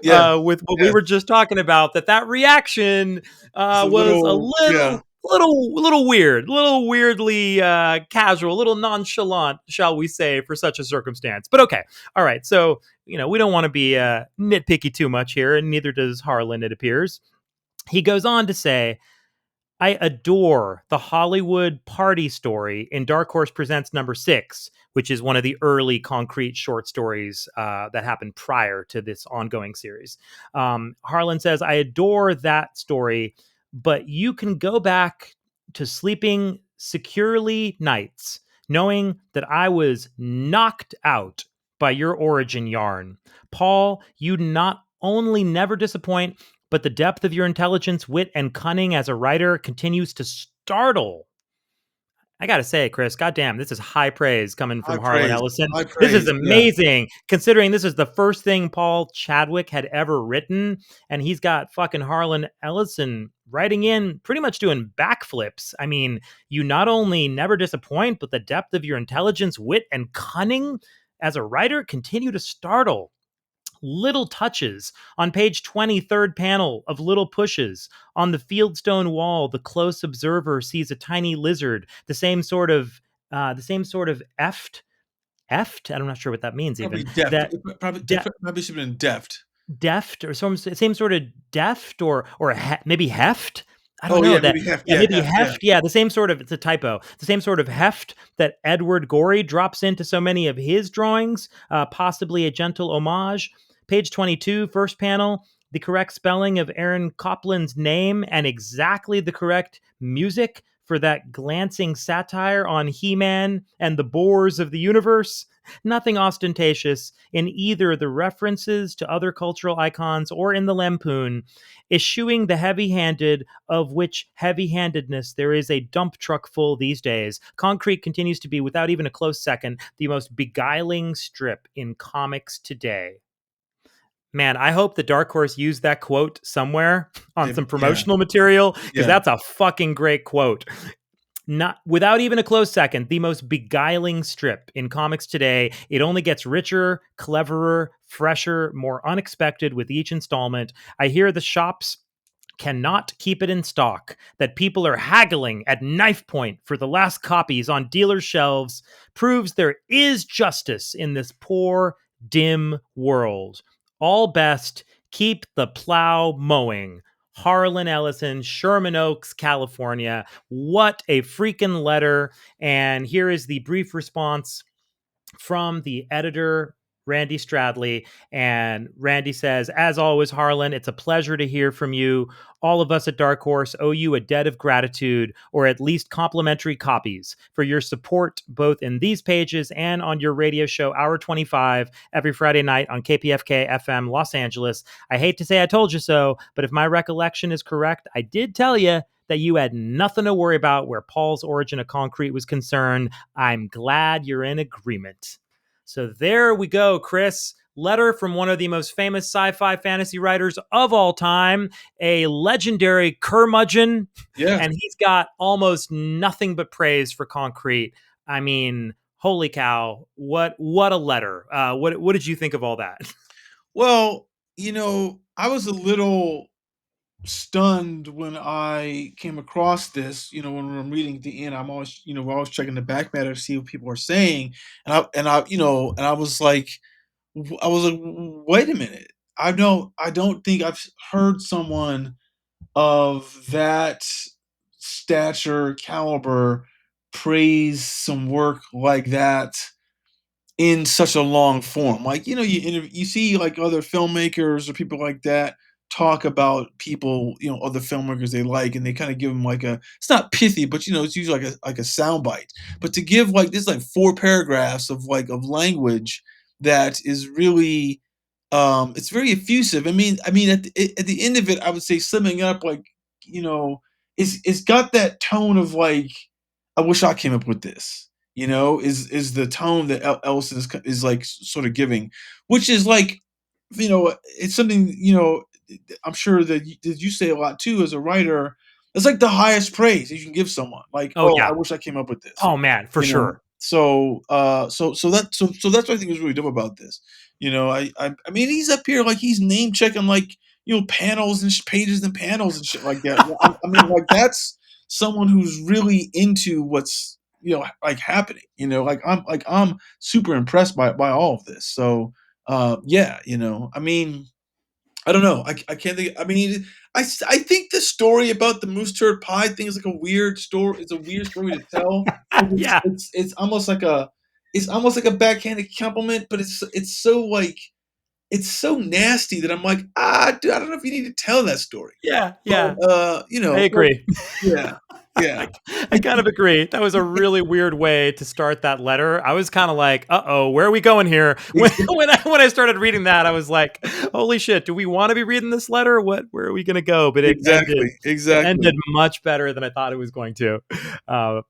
Speaker 1: Yeah.
Speaker 2: with what we
Speaker 1: Yes.
Speaker 2: were just talking about. That reaction
Speaker 1: It's a
Speaker 2: was a
Speaker 1: little. Yeah.
Speaker 2: little weird, little weirdly casual, a little nonchalant, shall we say, for such a circumstance. But okay. All right. So we don't want to be nitpicky too much here, and neither does Harlan. It appears. He goes on to say, I adore the Hollywood party story in Dark Horse Presents #6, which is one of the early concrete short stories that happened prior to this ongoing series. Harlan says, I adore that story, but you can go back to Sleeping securely nights, knowing that I was knocked out by your origin yarn. Paul, you not only never disappoint, but the depth of your intelligence, wit, and cunning as a writer continues to startle. I gotta say, Chris, goddamn, this is high praise coming from
Speaker 1: High
Speaker 2: Harlan
Speaker 1: praise.
Speaker 2: Ellison.
Speaker 1: High
Speaker 2: This is
Speaker 1: praise. Yeah.
Speaker 2: amazing, considering this is the first thing Paul Chadwick had ever written, and he's got fucking Harlan Ellison writing in, pretty much doing backflips. I mean, you not only never disappoint, but the depth of your intelligence, wit, and cunning as a writer continue to startle. Little touches on page 20, third panel of little pushes. On the fieldstone wall, the close observer sees a tiny lizard, the same sort of eft. I'm not sure what that means
Speaker 1: Probably
Speaker 2: even.
Speaker 1: deft.
Speaker 2: That
Speaker 1: It probably should have been deft.
Speaker 2: deft or some same sort of deft or maybe heft. I don't
Speaker 1: Oh
Speaker 2: know
Speaker 1: yeah,
Speaker 2: that.
Speaker 1: maybe heft.
Speaker 2: Yeah,
Speaker 1: Yeah,
Speaker 2: maybe
Speaker 1: heft. Yeah.
Speaker 2: heft. Yeah, the same sort of. It's a typo. The same sort of heft that Edward Gorey drops into so many of his drawings. Possibly a gentle homage. Page 22, first panel. The correct spelling of Aaron Copland's name and exactly the correct music for that glancing satire on He-Man and the bores of the universe. Nothing ostentatious in either the references to other cultural icons or in the lampoon, eschewing the heavy handed, of which heavy handedness there is a dump truck full these days. Concrete continues to be, without even a close second, the most beguiling strip in comics today. Man, I hope the Dark Horse used that quote somewhere on some
Speaker 1: Yeah.
Speaker 2: promotional material because
Speaker 1: Yeah.
Speaker 2: that's a fucking great quote. Not without even a close second, the most beguiling strip in comics today. It only gets richer, cleverer, fresher, more unexpected with each installment. I hear the shops cannot keep it in stock, that people are haggling at knife point for the last copies on dealers' shelves, proves there is justice in this poor, dim world. All best, keep the plow mowing. Harlan Ellison, Sherman Oaks, California. What a freaking letter. And here is the brief response from the editor, Randy Stradley. And Randy says, as always, Harlan, it's a pleasure to hear from you. All of us at Dark Horse owe you a debt of gratitude, or at least complimentary copies, for your support both in these pages and on your radio show, Hour 25, every Friday night on KPFK FM Los Angeles. I hate to say I told you so, but if my recollection is correct, I did tell you that you had nothing to worry about where Paul's origin of concrete was concerned. I'm glad you're in agreement. So there we go, Chris. Letter from one of the most famous sci-fi fantasy writers of all time, a legendary curmudgeon,
Speaker 1: Yeah.
Speaker 2: and he's got almost nothing but praise for concrete. I mean, holy cow, what a letter. What did you think of all that?
Speaker 1: Well, I was a little stunned when I came across this. When I'm reading at the end, I'm always, we're always checking the back matter to see what people are saying, and I was like, wait a minute. I don't think I've heard someone of that stature, caliber, praise some work like that in such a long form. Like, you see like other filmmakers or people like that talk about people, other filmmakers they like, and they kind of give them like it's not pithy, but it's usually like a soundbite. But to give like this like 4 paragraphs of language that is really it's very effusive. I mean at the end of it, I would say summing up, like, it's got that tone of like, I wish I came up with this. Is the tone that Ellison is like sort of giving, which is like, it's something, I'm sure that you say a lot too as a writer. It's like the highest praise you can give someone. Like,
Speaker 2: Oh,
Speaker 1: oh,
Speaker 2: yeah.
Speaker 1: I wish I came up with this.
Speaker 2: Oh, man, for sure.
Speaker 1: So that's what I think is really dope about this. I mean, he's up here like he's name checking like, panels and pages and panels and shit like that. I mean, like, that's someone who's really into what's, like, happening. I'm super impressed by all of this. So yeah, I mean, I don't know. I can't think. I mean, I think the story about the moose turd pie thing is like a weird story. It's a weird story to tell. 'Cause It's,
Speaker 2: Yeah.
Speaker 1: it's it's almost like a backhanded compliment, but it's so like, it's so nasty that I'm like, dude, I don't know if you need to tell that story.
Speaker 2: Yeah.
Speaker 1: But
Speaker 2: Yeah. I
Speaker 1: but
Speaker 2: agree.
Speaker 1: yeah. Yeah.
Speaker 2: I kind of agree. That was a really weird way to start that letter. I was kind of like, "Uh-oh, where are we going here?" When I started reading that, I was like, "Holy shit, do we want to be reading this letter? Where are we going to go?" But
Speaker 1: Exactly.
Speaker 2: it
Speaker 1: Exactly.
Speaker 2: ended much better than I thought it was going to.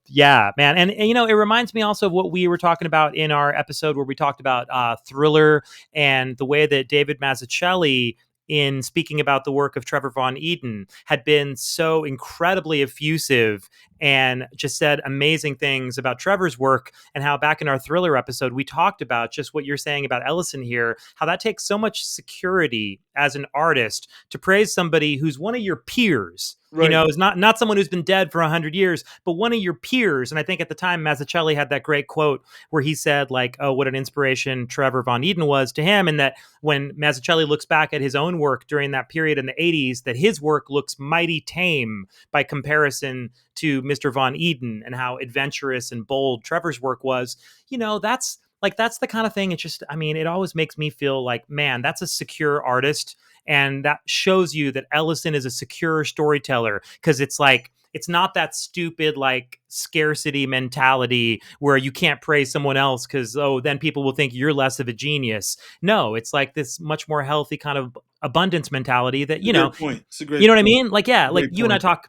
Speaker 2: Yeah, man. And, you know, it reminds me also of what we were talking about in our episode where we talked about thriller and the way that David Mazzucchelli, in speaking about the work of Trevor Von Eden, had been so incredibly effusive and just said amazing things about Trevor's work, and how back in our thriller episode we talked about just what you're saying about Ellison here, how that takes so much security as an artist to praise somebody who's one of your peers, you
Speaker 1: Right.
Speaker 2: know, is not someone who's been dead for 100 years, but one of your peers. And I think at the time Mazzucchelli had that great quote where he said, like, oh, what an inspiration Trevor Von Eden was to him, and that when Mazzucchelli looks back at his own work during that period in the 80s, that his work looks mighty tame by comparison to Mr. Von Eden, and how adventurous and bold Trevor's work was. You know, that's the kind of thing. It's just, I mean, it always makes me feel like, man, that's a secure artist. And that shows you that Ellison is a secure storyteller, because it's like, it's not that stupid like scarcity mentality where you can't praise someone else because, oh, then people will think you're less of a genius. No, it's like this much more healthy kind of abundance mentality that,
Speaker 1: It's a
Speaker 2: you know,
Speaker 1: great point. It's a
Speaker 2: you
Speaker 1: great
Speaker 2: know what I
Speaker 1: point.
Speaker 2: mean? Like, yeah, like
Speaker 1: Great
Speaker 2: you and I
Speaker 1: point.
Speaker 2: talk,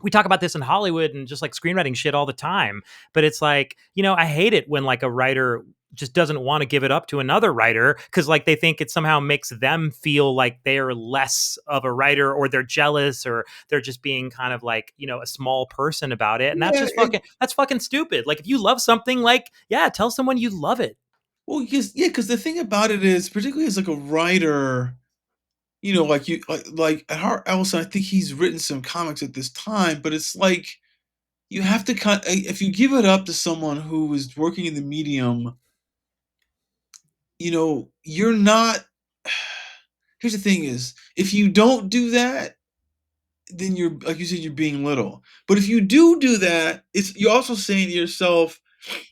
Speaker 2: we talk about this in Hollywood and just like screenwriting shit all the time. But it's like, you know, I hate it when like a writer just doesn't want to give it up to another writer because like they think it somehow makes them feel like they're less of a writer, or they're jealous, or they're just being kind of like, you know, a small person about it. And that's
Speaker 1: Yeah.
Speaker 2: just that's fucking stupid. Like if you love something, like, yeah, tell someone you love it.
Speaker 1: Well, because the thing about it is, particularly as like a writer, like like at Hart Ellison, I think he's written some comics at this time, but it's like you have to if you give it up to someone who is working in the medium, you're not. Here's the thing: is if you don't do that, then you're like you said, you're being little. But if you do that, you're also saying to yourself,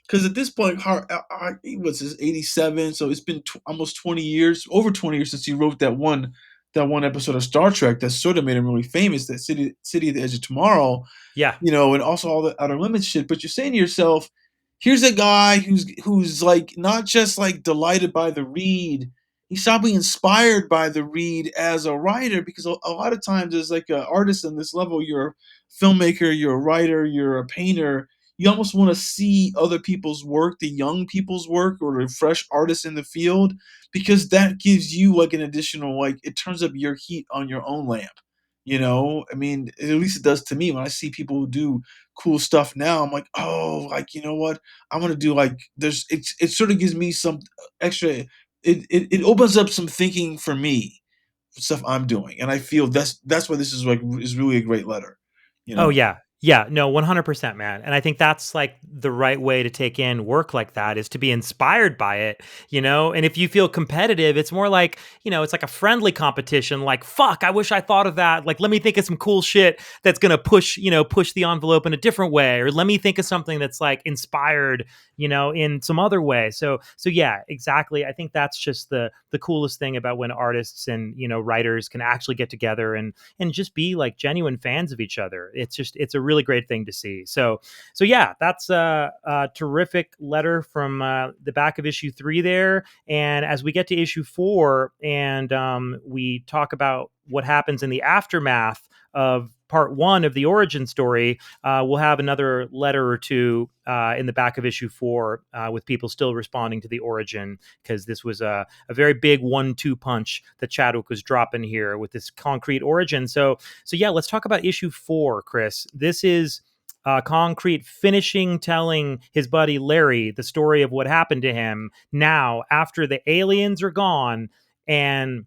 Speaker 1: because at this point, what's this, 87? So it's been almost 20 years, over 20 years since he wrote that one episode of Star Trek that sort of made him really famous, that City at the Edge of Tomorrow,
Speaker 2: Yeah.
Speaker 1: and also all the Outer Limits shit. But you're saying to yourself, here's a guy who's like not just like delighted by the read, he's probably inspired by the read as a writer, because a lot of times as like an artist on this level, you're a filmmaker, you're a writer, you're a painter, you almost want to see other people's work, the young people's work, or the fresh artists in the field, because that gives you like an additional, like, it turns up your heat on your own lamp. I mean, at least it does to me when I see people who do cool stuff now. I'm like, oh, like, you know what? I want to do like, it sort of gives me some extra, it opens up some thinking for me, for stuff I'm doing. And I feel that's why this is like, is really a great letter, you
Speaker 2: Oh
Speaker 1: know?
Speaker 2: yeah. Yeah, no, 100%, man. And I think that's like the right way to take in work like that, is to be inspired by it, you know? And if you feel competitive, it's more like, you know, it's like a friendly competition, like, fuck, I wish I thought of that. Like, let me think of some cool shit that's going to push the envelope in a different way, or let me think of something that's like inspired, you know, in some other way. So yeah, exactly. I think that's just the coolest thing about when artists and, you know, writers can actually get together and just be like genuine fans of each other. It's a really great thing to see. So yeah, that's a terrific letter from the back of issue 3 there. And as we get to issue 4 and we talk about what happens in the aftermath of part 1 of the origin story, we'll have another letter or two in the back of issue 4 with people still responding to the origin, because this was a very big 1-2 punch that Chadwick was dropping here with this concrete origin. So yeah, let's talk about issue 4, Chris. This is Concrete finishing telling his buddy Larry the story of what happened to him now after the aliens are gone, and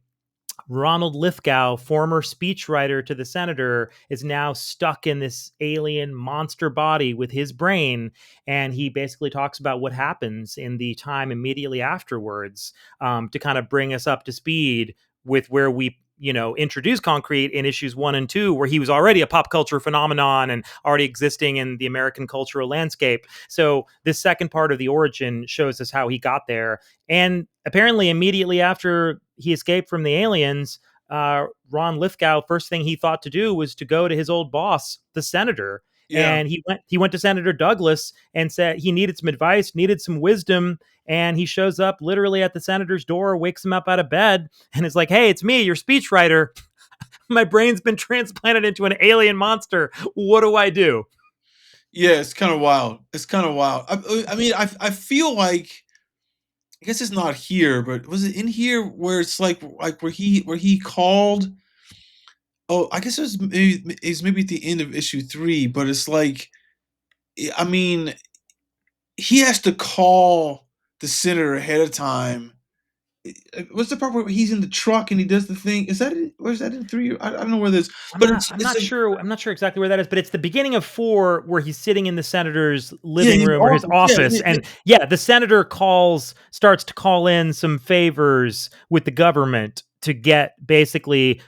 Speaker 2: Ronald Lithgow, former speechwriter to the senator, is now stuck in this alien monster body with his brain. And he basically talks about what happens in the time immediately afterwards, to kind of bring us up to speed with where we, you know, introduce Concrete in issues 1 and 2, where he was already a pop culture phenomenon and already existing in the American cultural landscape. So this second part of the origin shows us how he got there. And apparently, immediately after he escaped from the aliens, Ron Lithgow, first thing he thought to do was to go to his old boss, the senator,
Speaker 1: Yeah.
Speaker 2: And he went to Senator Douglas and said he needed some advice, needed some wisdom. And he shows up literally at the senator's door, wakes him up out of bed, and is like, "Hey, it's me, your speechwriter. My brain's been transplanted into an alien monster. What do I do?"
Speaker 1: Yeah, it's kind of wild. It's kind of wild. I mean, I feel like I guess it's not here, but was it in here where it's like where he called? Oh, I guess it's maybe at the end of issue 3, but it's like I mean, he has to call the senator ahead of time. What's the part where he's in the truck and he does the thing? Is that it? Where's that in 3? I don't know where this,
Speaker 2: I'm
Speaker 1: but
Speaker 2: not
Speaker 1: it's
Speaker 2: I'm
Speaker 1: it's
Speaker 2: not
Speaker 1: like
Speaker 2: sure I'm not sure exactly where that is, but it's the beginning of 4 where he's sitting in the senator's
Speaker 1: yeah,
Speaker 2: living
Speaker 1: his
Speaker 2: room or his
Speaker 1: office. Yeah,
Speaker 2: office, and yeah, the senator starts to call in some favors with the government to get basically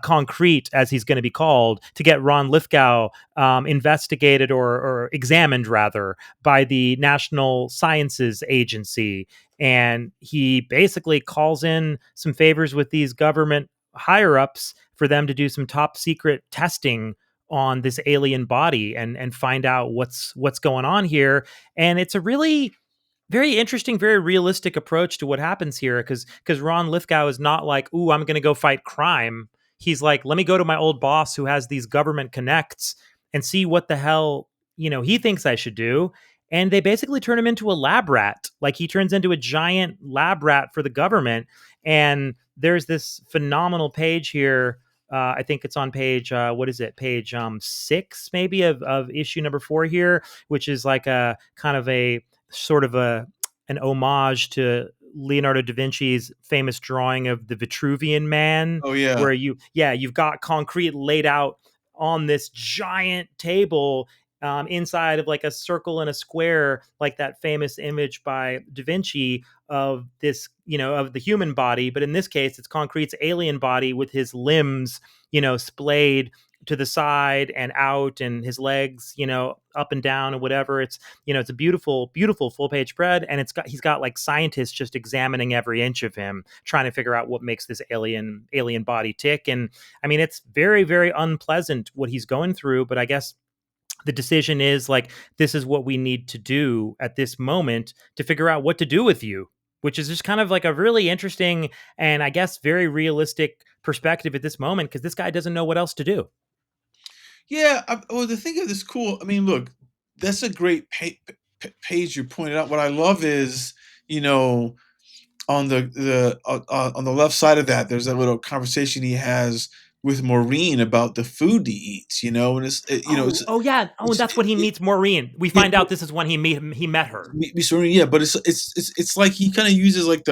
Speaker 2: concrete, as he's going to be called, to get Ron Lithgow investigated or examined rather by the National Sciences Agency. And he basically calls in some favors with these government higher ups for them to do some top secret testing on this alien body and find out what's going on here. And it's a really very interesting, very realistic approach to what happens here, because Ron Lithgow is not like, "Ooh, I'm going to go fight crime." He's like, "Let me go to my old boss who has these government connects and see what the hell he thinks I should do." And they basically turn him into a lab rat. Like, he turns into a giant lab rat for the government. And there's this phenomenal page here. I think it's on page what is it? Page 6 maybe of issue number 4 here, which is like a kind of a sort of an homage to Leonardo da Vinci's famous drawing of the Vitruvian Man,
Speaker 1: oh yeah.
Speaker 2: where you've got concrete laid out on this giant table, inside of like a circle and a square, like that famous image by Da Vinci of this, of the human body. But in this case, it's concrete's alien body with his limbs, splayed to the side and out, and his legs, up and down and whatever. It's a beautiful, beautiful full page spread. And he's got like scientists just examining every inch of him, trying to figure out what makes this alien body tick. And I mean, it's very, very unpleasant what he's going through, but I guess the decision is like, this is what we need to do at this moment to figure out what to do with you, which is just kind of like a really interesting and I guess very realistic perspective at this moment, because this guy doesn't know what else to do.
Speaker 1: Yeah, well, the thing of this cool. I mean, look, that's a great page you pointed out. What I love is, you know, on the left side of that, there's that little conversation he has with Maureen about the food he eats. And
Speaker 2: Oh yeah. Oh, and
Speaker 1: it's
Speaker 2: that's when he meets Maureen. We
Speaker 1: yeah,
Speaker 2: find out this is when he met her.
Speaker 1: Yeah, but it's like he kind of uses like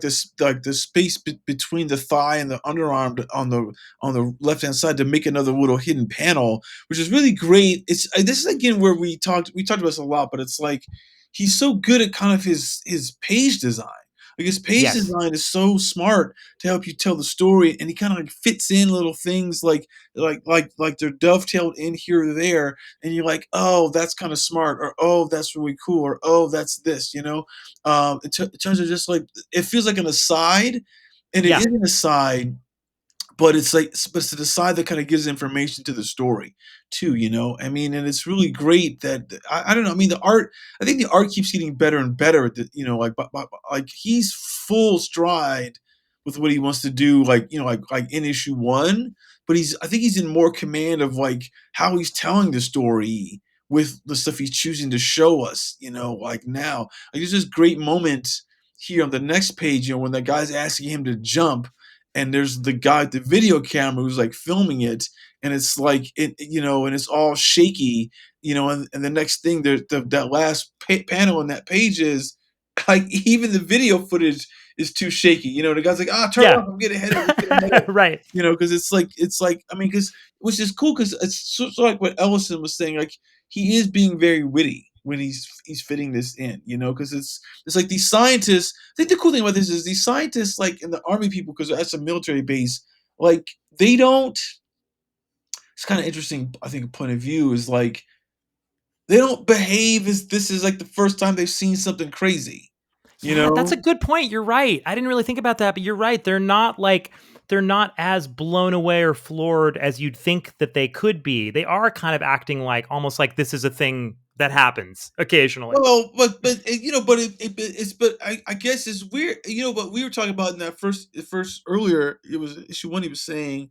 Speaker 1: this like the space between the thigh and the underarm on the left hand side to make another little hidden panel, which is really great. This is again where we talked about this a lot, but it's like he's so good at kind of his page design. Like his page
Speaker 2: Yes.
Speaker 1: design is so smart to help you tell the story, and he kind of like fits in little things like they're dovetailed in here or there, and you're like, oh, that's kind of smart, or oh, that's really cool, or oh, that's this. It turns out just like it feels like an aside, and it
Speaker 2: Yeah.
Speaker 1: is an aside, but it's the side that kind of gives information to the story too. I mean, and it's really great that I don't know. I mean, I think the art keeps getting better and better. Like he's full stride with what he wants to do. Like in issue 1, but I think he's in more command of like how he's telling the story with the stuff he's choosing to show us. Like now, like there's this great moment here on the next page. When the guy's asking him to jump, and there's the guy at the video camera who's like filming it, and it's like and it's all shaky, and the next thing that last panel on that page is like even the video footage is too shaky. The guy's like, turn it
Speaker 2: Yeah.
Speaker 1: off, I'm getting ahead of it.
Speaker 2: Right.
Speaker 1: Because it's like I mean, because which is cool, because it's sort of like what Ellison was saying, like he is being very witty when he's fitting this in, because it's like these scientists. I think the cool thing about this is these scientists, like in the army people, because that's a military base, like they don't. It's kind of interesting. I think a point of view is like they don't behave as this is like the first time they've seen something crazy, you
Speaker 2: Yeah, that's
Speaker 1: know?
Speaker 2: a good point. You're right. I didn't really think about that, but you're right. They're not like they're not as blown away or floored as you'd think that they could be. They are kind of acting like almost like this is a thing that happens occasionally.
Speaker 1: Well, but it's but I guess it's weird, But we were talking about in that first earlier. It was issue one. He was saying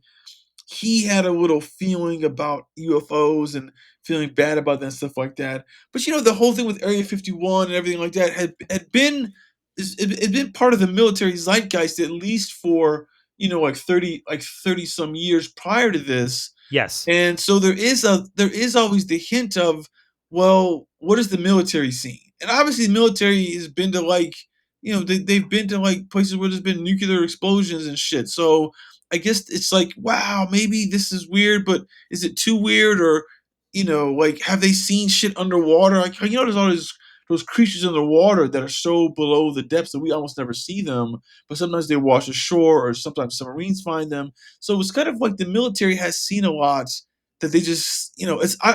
Speaker 1: he had a little feeling about UFOs and feeling bad about that and stuff like that. But the whole thing with Area 51 and everything like that had been had been part of the military zeitgeist at least for like 30 some years prior to this.
Speaker 2: Yes.
Speaker 1: And so there is always the hint of, well, what is the military scene? And obviously the military has been to they've been to like places where there's been nuclear explosions and shit. So I guess it's like, wow, maybe this is weird, but is it too weird? Or, like, have they seen shit underwater? Like, there's all those creatures underwater that are so below the depths that we almost never see them, but sometimes they wash ashore or sometimes submarines find them. So it's kind of like the military has seen a lot that they just, I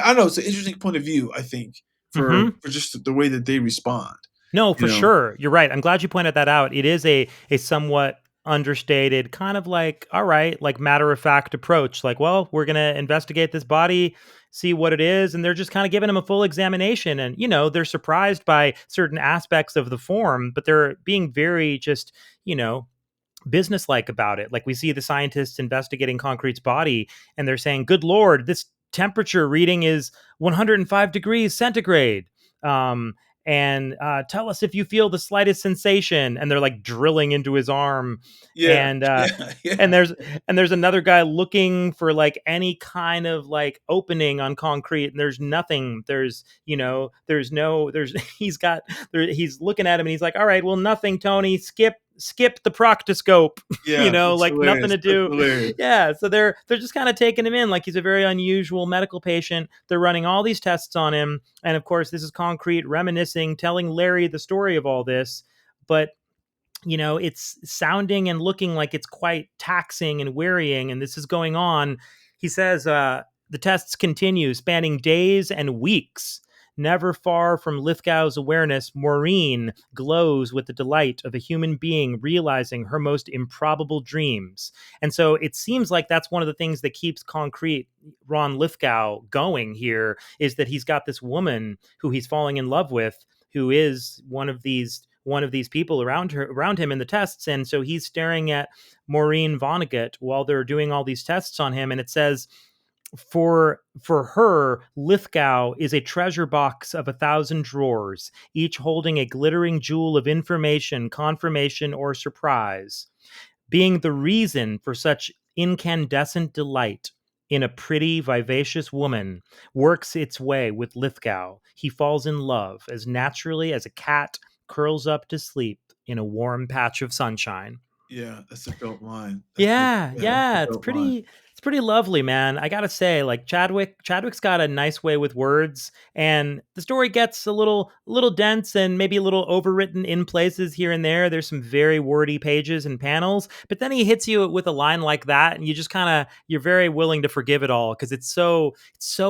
Speaker 1: don't know, it's an interesting point of view, I think, for just the way that they respond,
Speaker 2: No,
Speaker 1: you
Speaker 2: for
Speaker 1: know?
Speaker 2: sure. You're right. I'm glad you pointed that out. It is a somewhat understated kind of like, all right, like matter of fact approach. Like, well, we're going to investigate this body, see what it is, and they're just kind of giving him a full examination, and they're surprised by certain aspects of the form, but they're being very just, businesslike about it. Like we see the scientists investigating Concrete's body, and they're saying, "Good Lord, this temperature reading is 105 degrees centigrade." Um, and tell us if you feel the slightest sensation. And they're like drilling into his arm,
Speaker 1: Yeah,
Speaker 2: and
Speaker 1: yeah,
Speaker 2: and
Speaker 1: yeah,
Speaker 2: there's another guy looking for like any kind of like opening on concrete, and there's nothing. There's he's looking at him, and he's like, all right, well, nothing, Tony. Skip the proctoscope.
Speaker 1: yeah. That's
Speaker 2: Like nothing
Speaker 1: hilarious.
Speaker 2: to
Speaker 1: That's
Speaker 2: do.
Speaker 1: hilarious.
Speaker 2: Yeah, so they're just kind of taking him in like he's a very unusual medical patient. They're running all these tests on him, and of course this is Concrete reminiscing, telling Larry the story of all this. But it's sounding and looking like it's quite taxing and wearying, and this is going on. He says the tests continue, spanning days and weeks. Never far from Lithgow's awareness, Maureen glows with the delight of a human being realizing her most improbable dreams. And so it seems like that's one of the things that keeps Concrete, Ron Lithgow, going here, is that he's got this woman who he's falling in love with, who is one of these people around him in the tests. And so he's staring at Maureen Vonnegut while they're doing all these tests on him. And it says, for her, Lithgow is a treasure box of 1,000 drawers, each holding a glittering jewel of information, confirmation, or surprise. Being the reason for such incandescent delight in a pretty, vivacious woman, works its way with Lithgow. He falls in love as naturally as a cat curls up to sleep in a warm patch of sunshine.
Speaker 1: Yeah, that's a dope line.
Speaker 2: Yeah,
Speaker 1: That's a
Speaker 2: yeah, it's
Speaker 1: dope line.
Speaker 2: pretty lovely, man. I gotta say, like Chadwick's got a nice way with words, and the story gets a little dense and maybe a little overwritten in places here and there. There's some very wordy pages and panels, but then he hits you with a line like that, and you just kind of you're very willing to forgive it all because it's so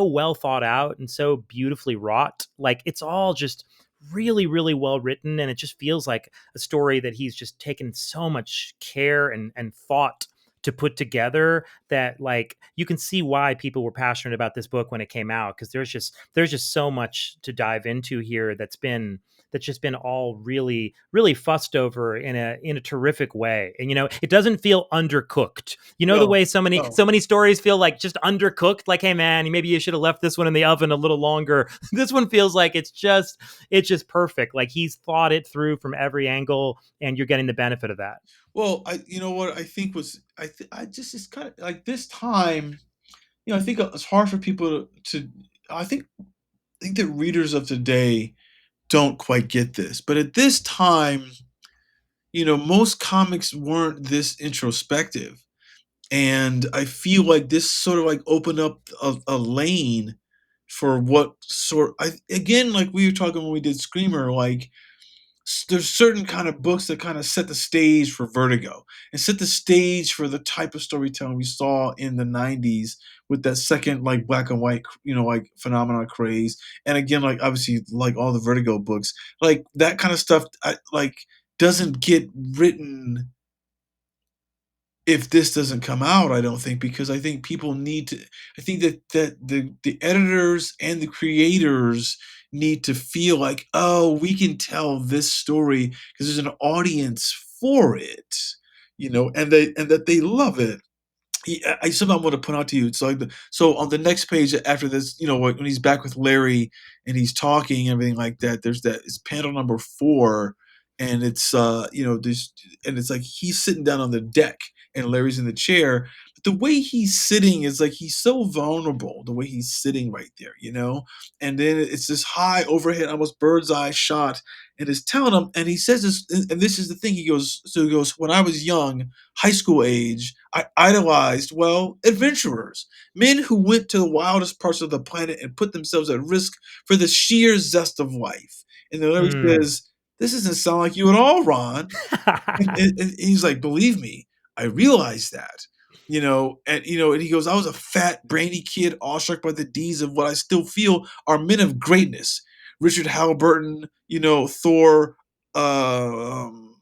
Speaker 2: well thought out and so beautifully wrought. Like it's all just really, really well written, and it just feels like a story that he's just taken so much care and thought to put together, that like you can see why people were passionate about this book when it came out, because there's just so much to dive into here that's just been all really, really fussed over in a terrific way. And it doesn't feel undercooked. The
Speaker 1: No,
Speaker 2: way so many
Speaker 1: no.
Speaker 2: so many stories feel like just undercooked, like, hey man, maybe you should have left this one in the oven a little longer. This one feels like it's just perfect. Like he's thought it through from every angle, and you're getting the benefit of that.
Speaker 1: Well, you know what I think was, I just, it's kind of like this time, I think it's hard for people I think that readers of today don't quite get this. But at this time, most comics weren't this introspective. And I feel like this sort of like opened up a lane for what sort again, like we were talking when we did Screamer, like there's certain kind of books that kind of set the stage for Vertigo and set the stage for the type of storytelling we saw in the 90s with that second like black and white, like phenomenon craze. And again, like obviously like all the Vertigo books, like that kind of stuff like doesn't get written if this doesn't come out, I don't think, because I think people need to. I think that the editors and the creators need to feel like, oh, we can tell this story because there's an audience for it, and that they love it. I something I want to point out to you. It's like so on the next page after this, when he's back with Larry and he's talking and everything like that. There's that it's panel number 4, and it's this, and it's like he's sitting down on the deck and Larry's in the chair. But the way he's sitting is like he's so vulnerable. The way he's sitting right there, and then it's this high overhead, almost bird's eye shot, and it's telling him. And he says this, and this is the thing. He goes, when I was young, high school age, I idolized, well, adventurers, men who went to the wildest parts of the planet and put themselves at risk for the sheer zest of life. And then Larry
Speaker 2: Hmm.
Speaker 1: says, this doesn't sound like you at all, Ron. And he's like, believe me, I realize that. And he goes, I was a fat, brainy kid, awestruck by the deeds of what I still feel are men of greatness. Richard Halliburton, Thor,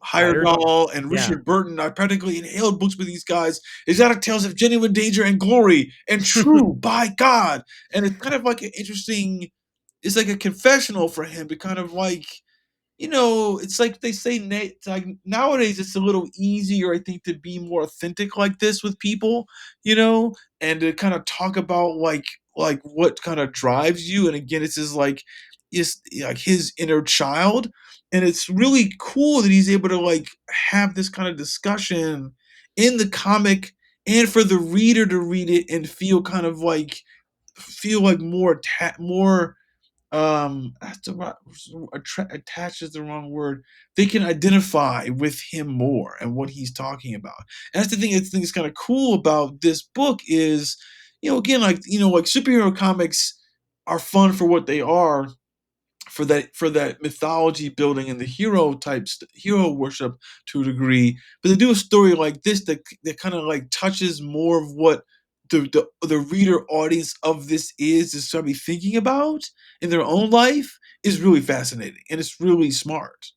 Speaker 2: Hired.
Speaker 1: Heyerdahl, and
Speaker 2: Yeah.
Speaker 1: Richard Burton. I practically inhaled books with these guys, exotic tales of genuine danger and glory, and true, by God. And it's kind of like an interesting, it's like a confessional for him to kind of like, it's like they say, it's like nowadays it's a little easier, I think, to be more authentic like this with people, and to kind of talk about like what kind of drives you. And again, it's his like, it's like his inner child, and it's really cool that he's able to like have this kind of discussion in the comic, and for the reader to read it and feel like more that's the right, attached is the wrong word. They can identify with him more and what he's talking about. And that's the thing I think is kind of cool about this book is, again, like superhero comics are fun for what they are, for that mythology building and the hero worship to a degree. But to do a story like this that kind of like touches more of what the reader audience of this is to be thinking about in their own life is really fascinating, and it's really smart.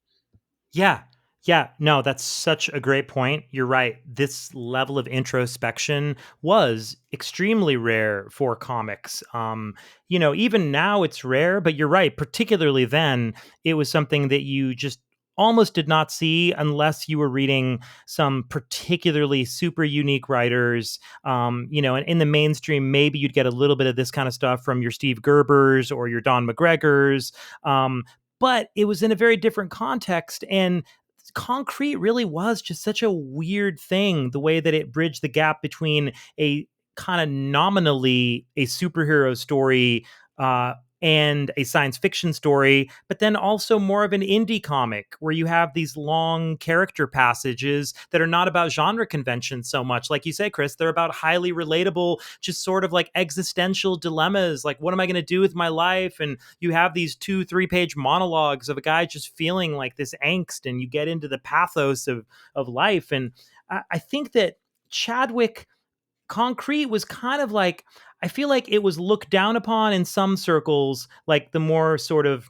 Speaker 2: Yeah. Yeah. No, that's such a great point. You're right. This level of introspection was extremely rare for comics. Even now it's rare, but you're right. Particularly then, it was something that you just almost did not see unless you were reading some particularly super unique writers. And in the mainstream, maybe you'd get a little bit of this kind of stuff from your Steve Gerbers or your Don McGregors. But it was in a very different context. And concrete really was just such a weird thing, the way that it bridged the gap between a kind of nominally a superhero story and a science fiction story, but then also more of an indie comic where you have these long character passages that are not about genre convention so much. Like you say, Chris, they're about highly relatable, just sort of like existential dilemmas. Like, what am I going to do with my life? And you have these 2-3 page monologues of a guy just feeling like this angst, and you get into the pathos of life. And I think that Chadwick concrete was kind of like, I feel like it was looked down upon in some circles, like the more sort of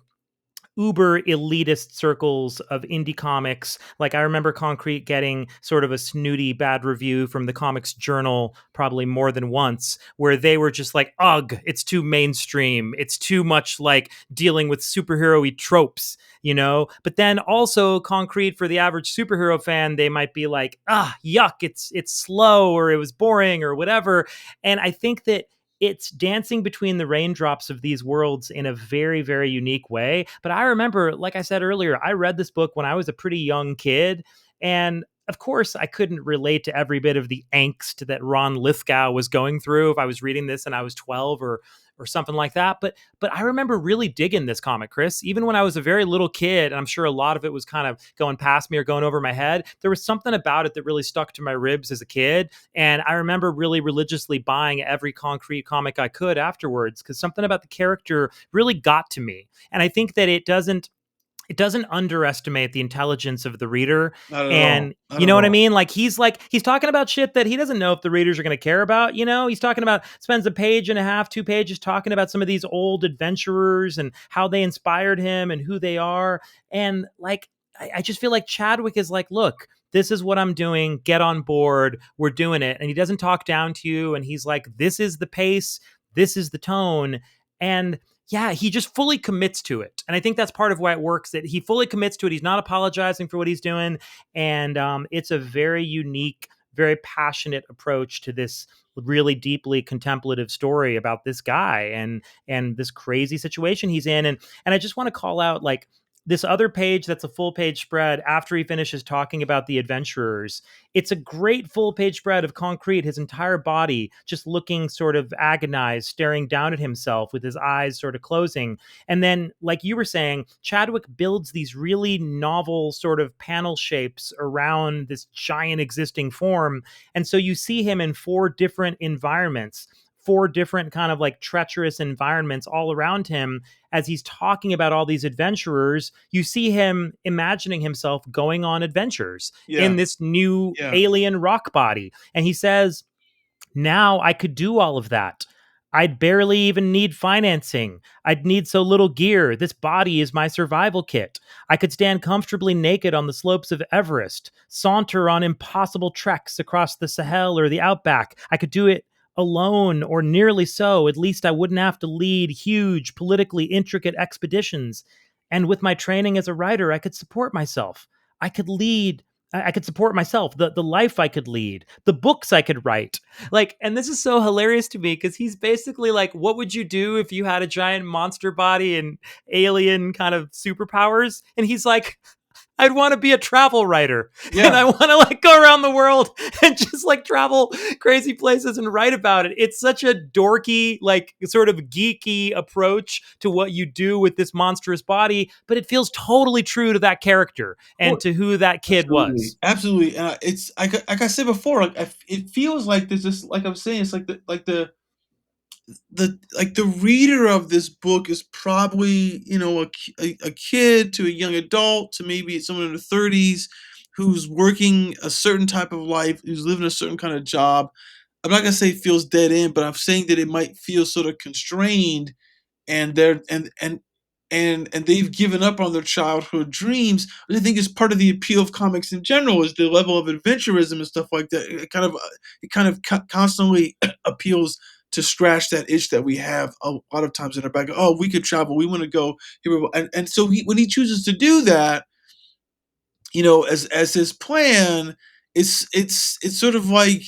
Speaker 2: uber elitist circles of indie comics. Like I remember Concrete getting sort of a snooty bad review from the Comics Journal probably more than once, where they were just like, ugh, it's too mainstream. It's too much like dealing with superhero-y tropes, But then also Concrete, for the average superhero fan, they might be like, yuck, it's slow, or it was boring, or whatever. And I think that it's dancing between the raindrops of these worlds in a very, very unique way. But I remember, like I said earlier, I read this book when I was a pretty young kid. And of course, I couldn't relate to every bit of the angst that Ron Lithgow was going through if I was reading this and I was 12 or something like that. But I remember really digging this comic, Chris, even when I was a very little kid. And I'm sure a lot of it was kind of going past me or going over my head. There was something about it that really stuck to my ribs as a kid. And I remember really religiously buying every Concrete comic I could afterwards, because something about the character really got to me. And I think that it doesn't underestimate the intelligence of the reader.
Speaker 1: Not at all.
Speaker 2: And
Speaker 1: Not
Speaker 2: you
Speaker 1: at
Speaker 2: know what I
Speaker 1: all.
Speaker 2: mean? Like he's talking about shit that he doesn't know if the readers are going to care about. He's talking about, spends a page and a half, 2 pages talking about some of these old adventurers and how they inspired him and who they are. And like, I just feel like Chadwick is like, look, this is what I'm doing. Get on board. We're doing it. And he doesn't talk down to you. And he's like, this is the pace. This is the tone. And yeah, he just fully commits to it. And I think that's part of why it works, that he fully commits to it. He's not apologizing for what he's doing. And it's a very unique, very passionate approach to this really deeply contemplative story about this guy and this crazy situation he's in. And I just want to call out, like, this other page that's a full page spread after he finishes talking about the adventurers. It's a great full page spread of concrete, his entire body just looking sort of agonized, staring down at himself with his eyes sort of closing. And then, like you were saying, Chadwick builds these really novel sort of panel shapes around this giant existing form. And so you see him in 4 different environments, 4 different kind of like treacherous environments all around him. As he's talking about all these adventurers, you see him imagining himself going on adventures in this new alien rock body. And he says, now I could do all of that. I'd barely even need financing. I'd need so little gear. This body is my survival kit. I could stand comfortably naked on the slopes of Everest, saunter on impossible treks across the Sahel or the outback. I could do it alone, or nearly so. At least I wouldn't have to lead huge, politically intricate expeditions. And with my training as a writer, I could support myself. I could support myself, the life I could lead, the books I could write. Like, and this is so hilarious to me because he's basically like, what would you do if you had a giant monster body and alien kind of superpowers? And he's like, I'd want to be a travel writer. Yeah. And I want to like go around the world and just like travel crazy places and write about it. It's such a dorky, like sort of geeky approach to what you do with this monstrous body, but it feels totally true to that character and to who that kid was.
Speaker 1: Absolutely. And it's like I said before, like it feels like there's this, like I'm saying, it's like the reader of this book is probably, you know, a kid to a young adult to maybe someone in their 30s who's working a certain type of life, who's living a certain kind of job. I'm not gonna say feels dead end, but I'm saying that it might feel sort of constrained, and they've given up on their childhood dreams. I think it's part of the appeal of comics in general is the level of adventurism and stuff like that. It kind of constantly appeals to scratch that itch that we have a lot of times in our back. Oh, we could travel. We want to go here. And so when he chooses to do that, you know, as his plan, it's sort of like,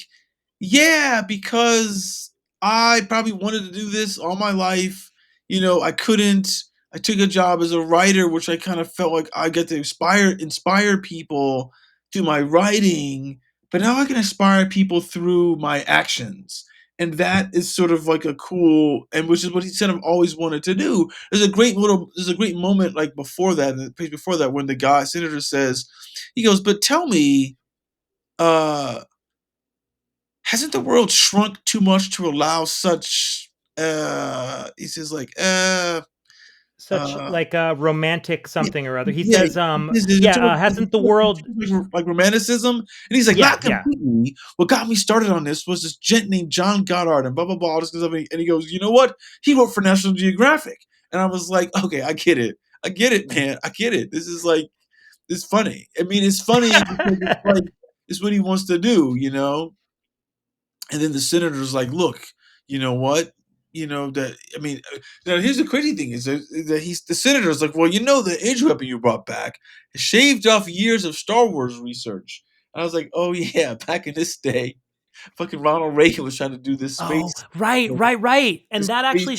Speaker 1: yeah, because I probably wanted to do this all my life. You know, I couldn't. I took a job as a writer, which I kind of felt like I get to inspire people through my writing, but now I can inspire people through my actions. And that is sort of like a cool, and which is what he said I've always wanted to do. There's a great moment like before that, in the page before that, when the senator says, he goes, but tell me, hasn't the world shrunk too much to allow such, he says like,
Speaker 2: such like a romantic something or other. He
Speaker 1: yeah,
Speaker 2: says, hasn't the world
Speaker 1: like romanticism? And he's like, not completely. What got me started on this was this gent named John Goddard and blah blah blah. All this stuff. And he goes, you know what? He wrote for National Geographic, and I was like, okay, I get it, man, I get it. This is like, it's funny. I mean, it's funny because it's like it's what he wants to do, you know. And then the senator's like, look, you know what? You know that, I mean, now here's the crazy thing is that the senator's like, well, you know, the age weapon you brought back shaved off years of Star Wars research. And I was like, oh yeah, back in this day, fucking Ronald Reagan was trying to do this space.
Speaker 2: Oh, right. And that actually,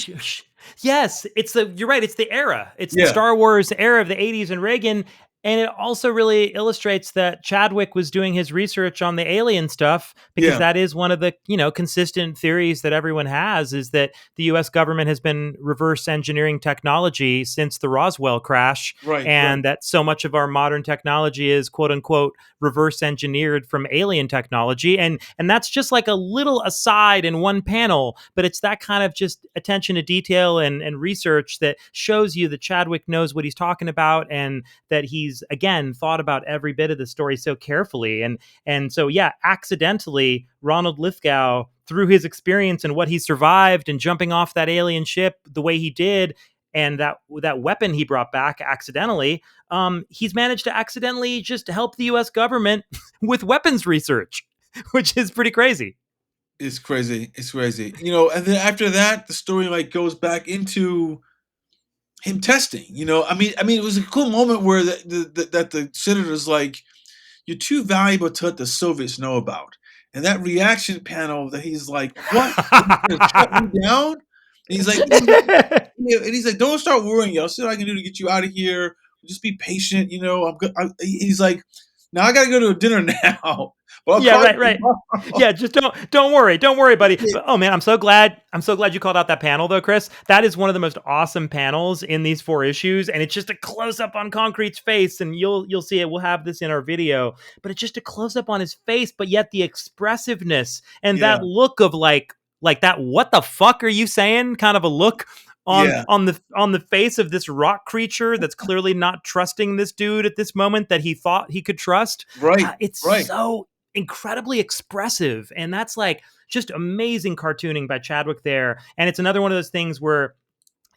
Speaker 2: yes, you're right. It's the era. It's the Star Wars era of the 80s and Reagan. And it also really illustrates that Chadwick was doing his research on the alien stuff because that is one of the, you know, consistent theories that everyone has, is that the US government has been reverse engineering technology since the Roswell crash. And that so much of our modern technology is quote unquote reverse engineered from alien technology. And that's just like a little aside in one panel, but it's that kind of just attention to detail and research that shows you that Chadwick knows what he's talking about and that he's again thought about every bit of the story so carefully. And so accidentally Ronald Lithgow, through his experience and what he survived and jumping off that alien ship the way he did, and that weapon he brought back accidentally, he's managed to accidentally just help the U.S. government with weapons research, which is pretty crazy.
Speaker 1: It's crazy. It's crazy. And then after that, the story like goes back into him testing. It was a cool moment where the senator's like, "You're too valuable to let the Soviets know about." And that reaction panel that he's like, "What? You're gonna shut me down?" And he's like, "Don't start worrying. I'll see what I can do to get you out of here. Just be patient. I'm good." He's like, "Now I gotta go to a dinner now, but I'll
Speaker 2: Yeah,
Speaker 1: call
Speaker 2: right,
Speaker 1: you
Speaker 2: right.
Speaker 1: tomorrow."
Speaker 2: Yeah, just don't worry, buddy. But, oh man, I'm so glad you called out that panel though, Chris. That is one of the most awesome panels in these 4 issues, and it's just a close up on Concrete's face, and you'll see it. We'll have this in our video, but it's just a close up on his face, but yet the expressiveness and
Speaker 1: Yeah,
Speaker 2: that look of like that what the fuck are you saying kind of a look
Speaker 1: yeah,
Speaker 2: on the face of this rock creature that's clearly not trusting this dude at this moment that he thought he could trust.
Speaker 1: right,
Speaker 2: It's
Speaker 1: right.
Speaker 2: so incredibly expressive, and that's like just amazing cartooning by Chadwick there. And it's another one of those things where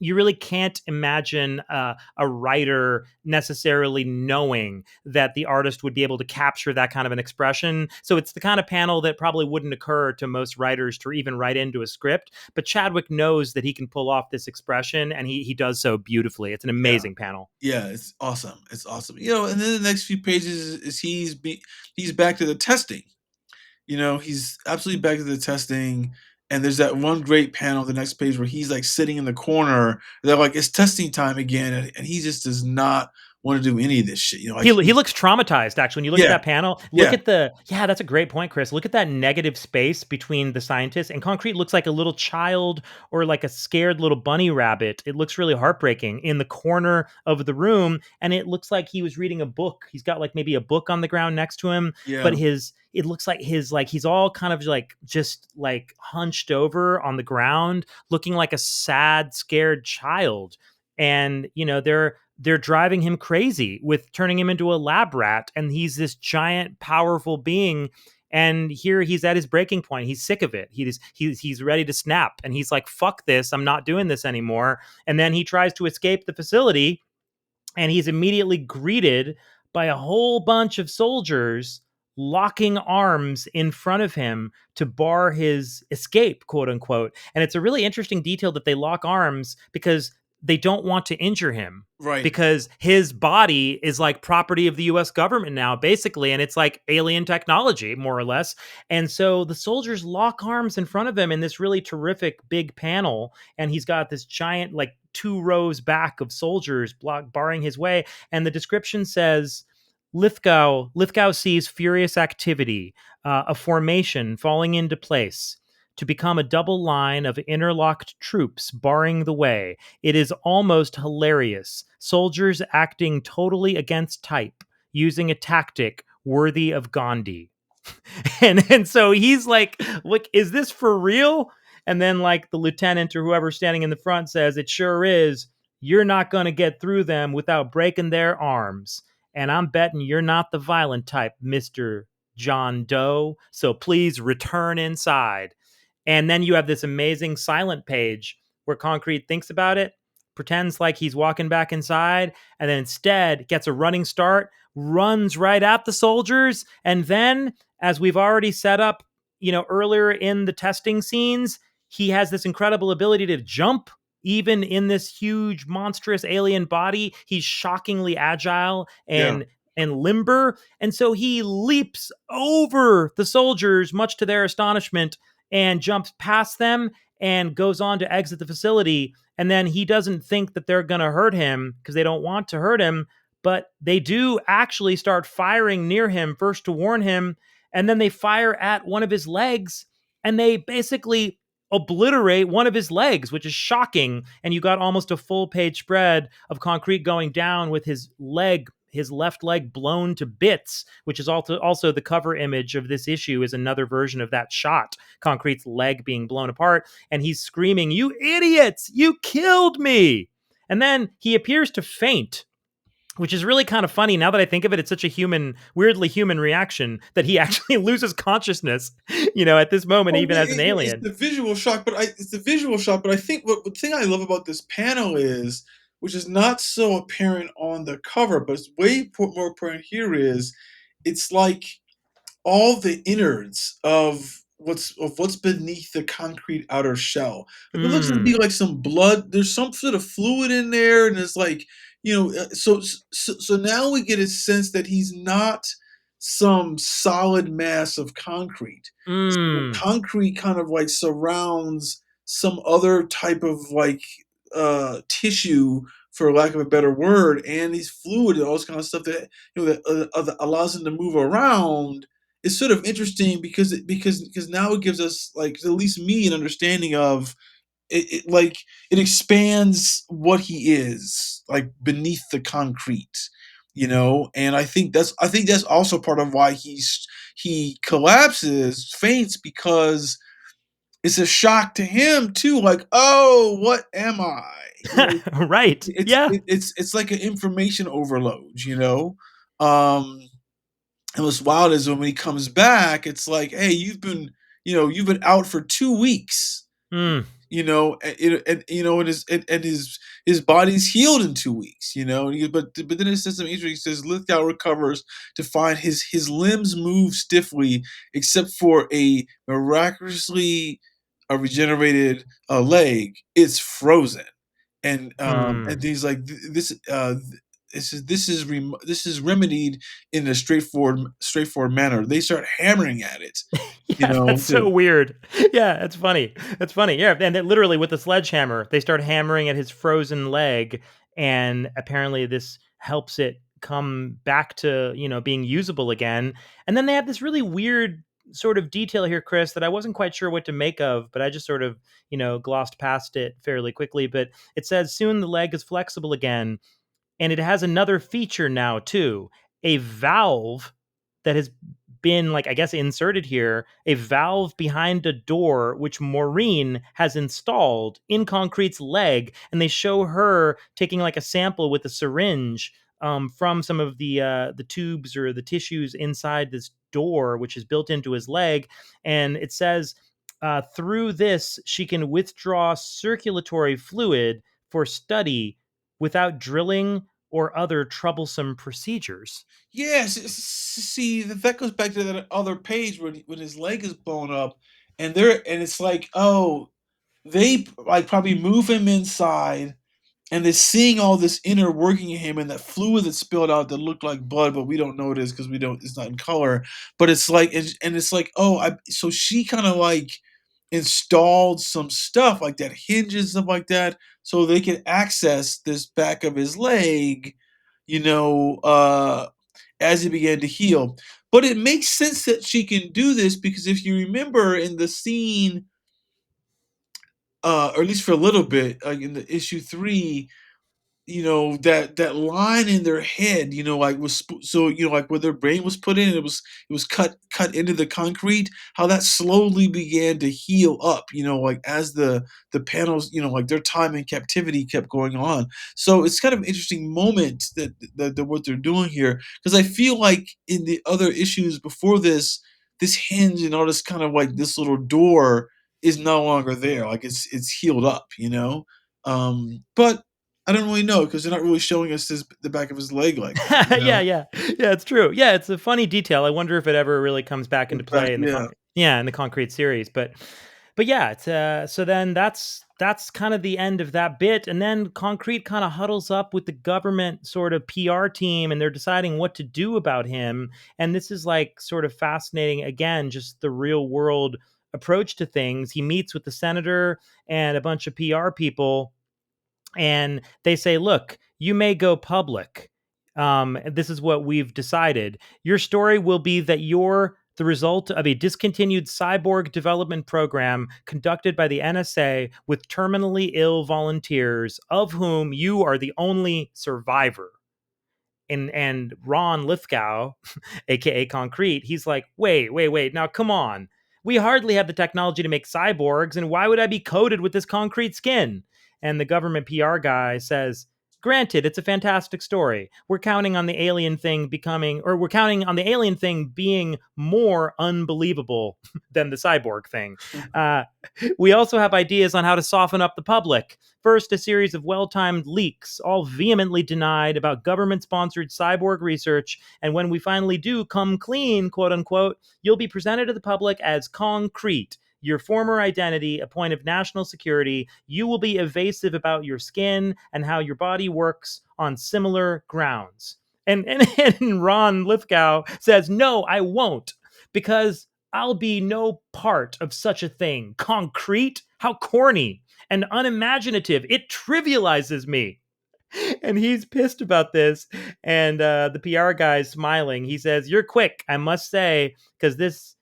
Speaker 2: you really can't imagine a writer necessarily knowing that the artist would be able to capture that kind of an expression. So it's the kind of panel that probably wouldn't occur to most writers to even write into a script. But Chadwick knows that he can pull off this expression, and he does so beautifully. It's an
Speaker 1: Yeah.
Speaker 2: amazing panel.
Speaker 1: Yeah, it's awesome. It's awesome. And then the next few pages is he's back to the testing. He's absolutely back to the testing. And there's that one great panel, the next page, where he's like sitting in the corner. They're like, it's testing time again, and he just does not want to do any of this shit.
Speaker 2: He looks traumatized, actually. When you look at
Speaker 1: Yeah,
Speaker 2: that panel,
Speaker 1: yeah,
Speaker 2: that's a great point, Chris. Look at that negative space between the scientists, and Concrete looks like a little child or like a scared little bunny rabbit. It looks really heartbreaking in the corner of the room, and it looks like he was reading a book. He's got like maybe a book on the ground next to him,
Speaker 1: yeah,
Speaker 2: but it looks like he's all kind of like just like hunched over on the ground, looking like a sad, scared child. And they're driving him crazy with turning him into a lab rat, and he's this giant powerful being, and here he's at his breaking point. He's sick of it. He's ready to snap, and he's like, fuck this, I'm not doing this anymore. And then he tries to escape the facility, and he's immediately greeted by a whole bunch of soldiers locking arms in front of him to bar his escape, quote unquote. And it's a really interesting detail that they lock arms because they don't want to injure him,
Speaker 1: right,
Speaker 2: because his body is like property of the US government now, basically, and it's like alien technology, more or less. And so the soldiers lock arms in front of him in this really terrific big panel, and he's got this giant, like 2 rows back of soldiers barring his way. And the description says, Lithgow sees furious activity, a formation falling into place to become a double line of interlocked troops barring the way. It is almost hilarious. Soldiers acting totally against type, using a tactic worthy of Gandhi. and so he's like, look, is this for real? And then like the lieutenant or whoever's standing in the front says, it sure is. You're not going to get through them without breaking their arms. And I'm betting you're not the violent type, Mr. John Doe. So please return inside. And then you have this amazing silent page where Concrete thinks about it, pretends like he's walking back inside, and then instead gets a running start, runs right at the soldiers. And then, as we've already set up, earlier in the testing scenes, he has this incredible ability to jump. Even in this huge, monstrous alien body, he's shockingly agile
Speaker 1: yeah,
Speaker 2: and limber. And so he leaps over the soldiers, much to their astonishment, and jumps past them and goes on to exit the facility. And then he doesn't think that they're going to hurt him because they don't want to hurt him. But they do actually start firing near him, first to warn him. And then they fire at one of his legs, and they basically obliterate one of his legs, which is shocking. And you got almost a full page spread of Concrete going down with his left leg blown to bits, which is also the cover image of this issue, is another version of that shot, Concrete's leg being blown apart. And he's screaming, "You idiots, you killed me." And then he appears to faint. which is really kind of funny now that I think of it. It's such a weirdly human reaction that he actually loses consciousness, at this moment,
Speaker 1: Well,
Speaker 2: even as an
Speaker 1: it's
Speaker 2: alien.
Speaker 1: the visual shock, but I think what the thing I love about this panel is, which is not so apparent on the cover, but it's way more apparent here, is it's like all the innards of what's beneath the concrete outer shell. Like it looks to be
Speaker 2: Mm.
Speaker 1: like some blood. There's some sort of fluid in there, and it's like so now we get a sense that he's not some solid mass of concrete. The
Speaker 2: Mm.
Speaker 1: concrete kind of like surrounds some other type of like tissue, for lack of a better word, and these fluid and all this kind of stuff that that allows him to move around. It's sort of interesting because now it gives us, like, at least me, an understanding of it, like it expands what he is like beneath the concrete, and I think that's also part of why he collapses, faints, because it's a shock to him too, like, oh, what am I?
Speaker 2: Right. Yeah.
Speaker 1: It's like an information overload, um and what's wild is when he comes back, it's like, hey, you've been out for 2 weeks,
Speaker 2: Mm.
Speaker 1: and his body's healed in 2 weeks, but then it says something interesting. It says Lithgow recovers to find his limbs move stiffly, except for a miraculously regenerated leg. It's frozen, and
Speaker 2: Hmm.
Speaker 1: he's like, this is remedied in a straightforward manner. They start hammering at it,
Speaker 2: Yeah, that's so
Speaker 1: to
Speaker 2: weird. Yeah, that's funny. That's funny. Yeah, and then literally with the sledgehammer, they start hammering at his frozen leg, and apparently this helps it come back to, being usable again. And then they have this really weird sort of detail here, Chris, that I wasn't quite sure what to make of, but I just sort of, glossed past it fairly quickly. But it says soon the leg is flexible again, and it has another feature now too, a valve that has been, like, I guess, inserted here, a valve behind a door which Maureen has installed in Concrete's leg, and they show her taking like a sample with a syringe from some of the tubes or the tissues inside this door, which is built into his leg, and it says through this she can withdraw circulatory fluid for study without drilling or other troublesome procedures.
Speaker 1: Yes. See, that goes back to that other page when his leg is blown up, and it's like, oh, they like probably move him inside, and they're seeing all this inner working in him, and that fluid that spilled out that looked like blood, but we don't know it is because it's not in color. But it's like, and it's like, oh, so she kind of like installed some stuff like that, hinges, stuff like that, so they can access this back of his leg, you know, uh, as he began to heal. But it makes sense that she can do this because if you remember in the scene, or at least for a little bit, like in the issue 3, that line in their head, like like where their brain was put in, it was cut into the concrete, how that slowly began to heal up, like as the panels, like their time in captivity kept going on. So it's kind of an interesting moment that what they're doing here, because I feel like in the other issues before this hinge and all this kind of like this little door is no longer there, like it's healed up, but I don't really know because they're not really showing us the back of his leg like that,
Speaker 2: Yeah, yeah, yeah. It's true. Yeah, it's a funny detail. I wonder if it ever really comes back into
Speaker 1: Comes back,
Speaker 2: play in the
Speaker 1: yeah.
Speaker 2: in the Concrete series. But yeah, it's so then that's kind of the end of that bit, and then Concrete kind of huddles up with the government sort of PR team, and they're deciding what to do about him. And this is like sort of fascinating. Again, just the real world approach to things. He meets with the senator and a bunch of PR people, and they say, look, you may go public. This is what we've decided. Your story will be that you're the result of a discontinued cyborg development program conducted by the NSA with terminally ill volunteers, of whom you are the only survivor. And Ron Lithgow, aka Concrete, he's like, wait, now come on. We hardly have the technology to make cyborgs, and why would I be coated with this concrete skin? And the government PR guy says, Granted, it's a fantastic story. We're counting on the alien thing being more unbelievable than the cyborg thing. Uh, we also have ideas on how to soften up the public. First, a series of well-timed leaks, all vehemently denied, about government-sponsored cyborg research. And when we finally do come clean, quote unquote, you'll be presented to the public as concrete, your former identity, a point of national security. You will be evasive about your skin and how your body works on similar grounds. And Ron Lithgow says, no, I won't, because I'll be no part of such a thing. Concrete? How corny and unimaginative. It trivializes me. And he's pissed about this. And the PR guy's smiling. He says, you're quick, I must say, because this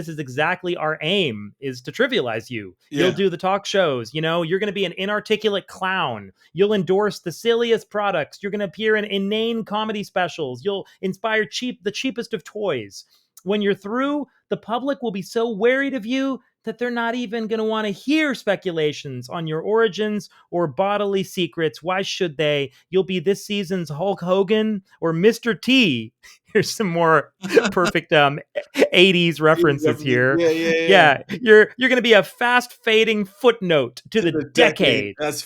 Speaker 2: is exactly our aim, is to trivialize you. You'll do the talk shows, you're going to be an inarticulate clown. You'll endorse the silliest products. You're going to appear in inane comedy specials. You'll inspire the cheapest of toys. When you're through, the public will be so wearied of you that they're not even going to want to hear speculations on your origins or bodily secrets. Why should they? You'll be this season's Hulk Hogan or Mr. T. Here's some more perfect 80s references here.
Speaker 1: Yeah.
Speaker 2: You're going to be a fast fading footnote to the decade.
Speaker 1: That's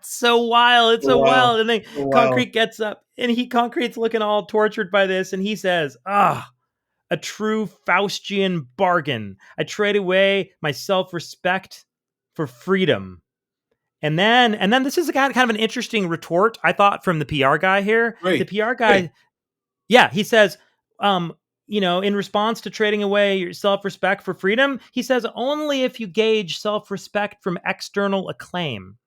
Speaker 2: so wild. It's so wild. And then
Speaker 1: so
Speaker 2: Concrete gets up, and Concrete's looking all tortured by this, and he says, a true Faustian bargain. I trade away my self-respect for freedom. And then this is kind of an interesting retort, I thought, from the PR guy here.
Speaker 1: Great.
Speaker 2: The PR guy, he says, in response to trading away your self-respect for freedom, he says, only if you gauge self-respect from external acclaim.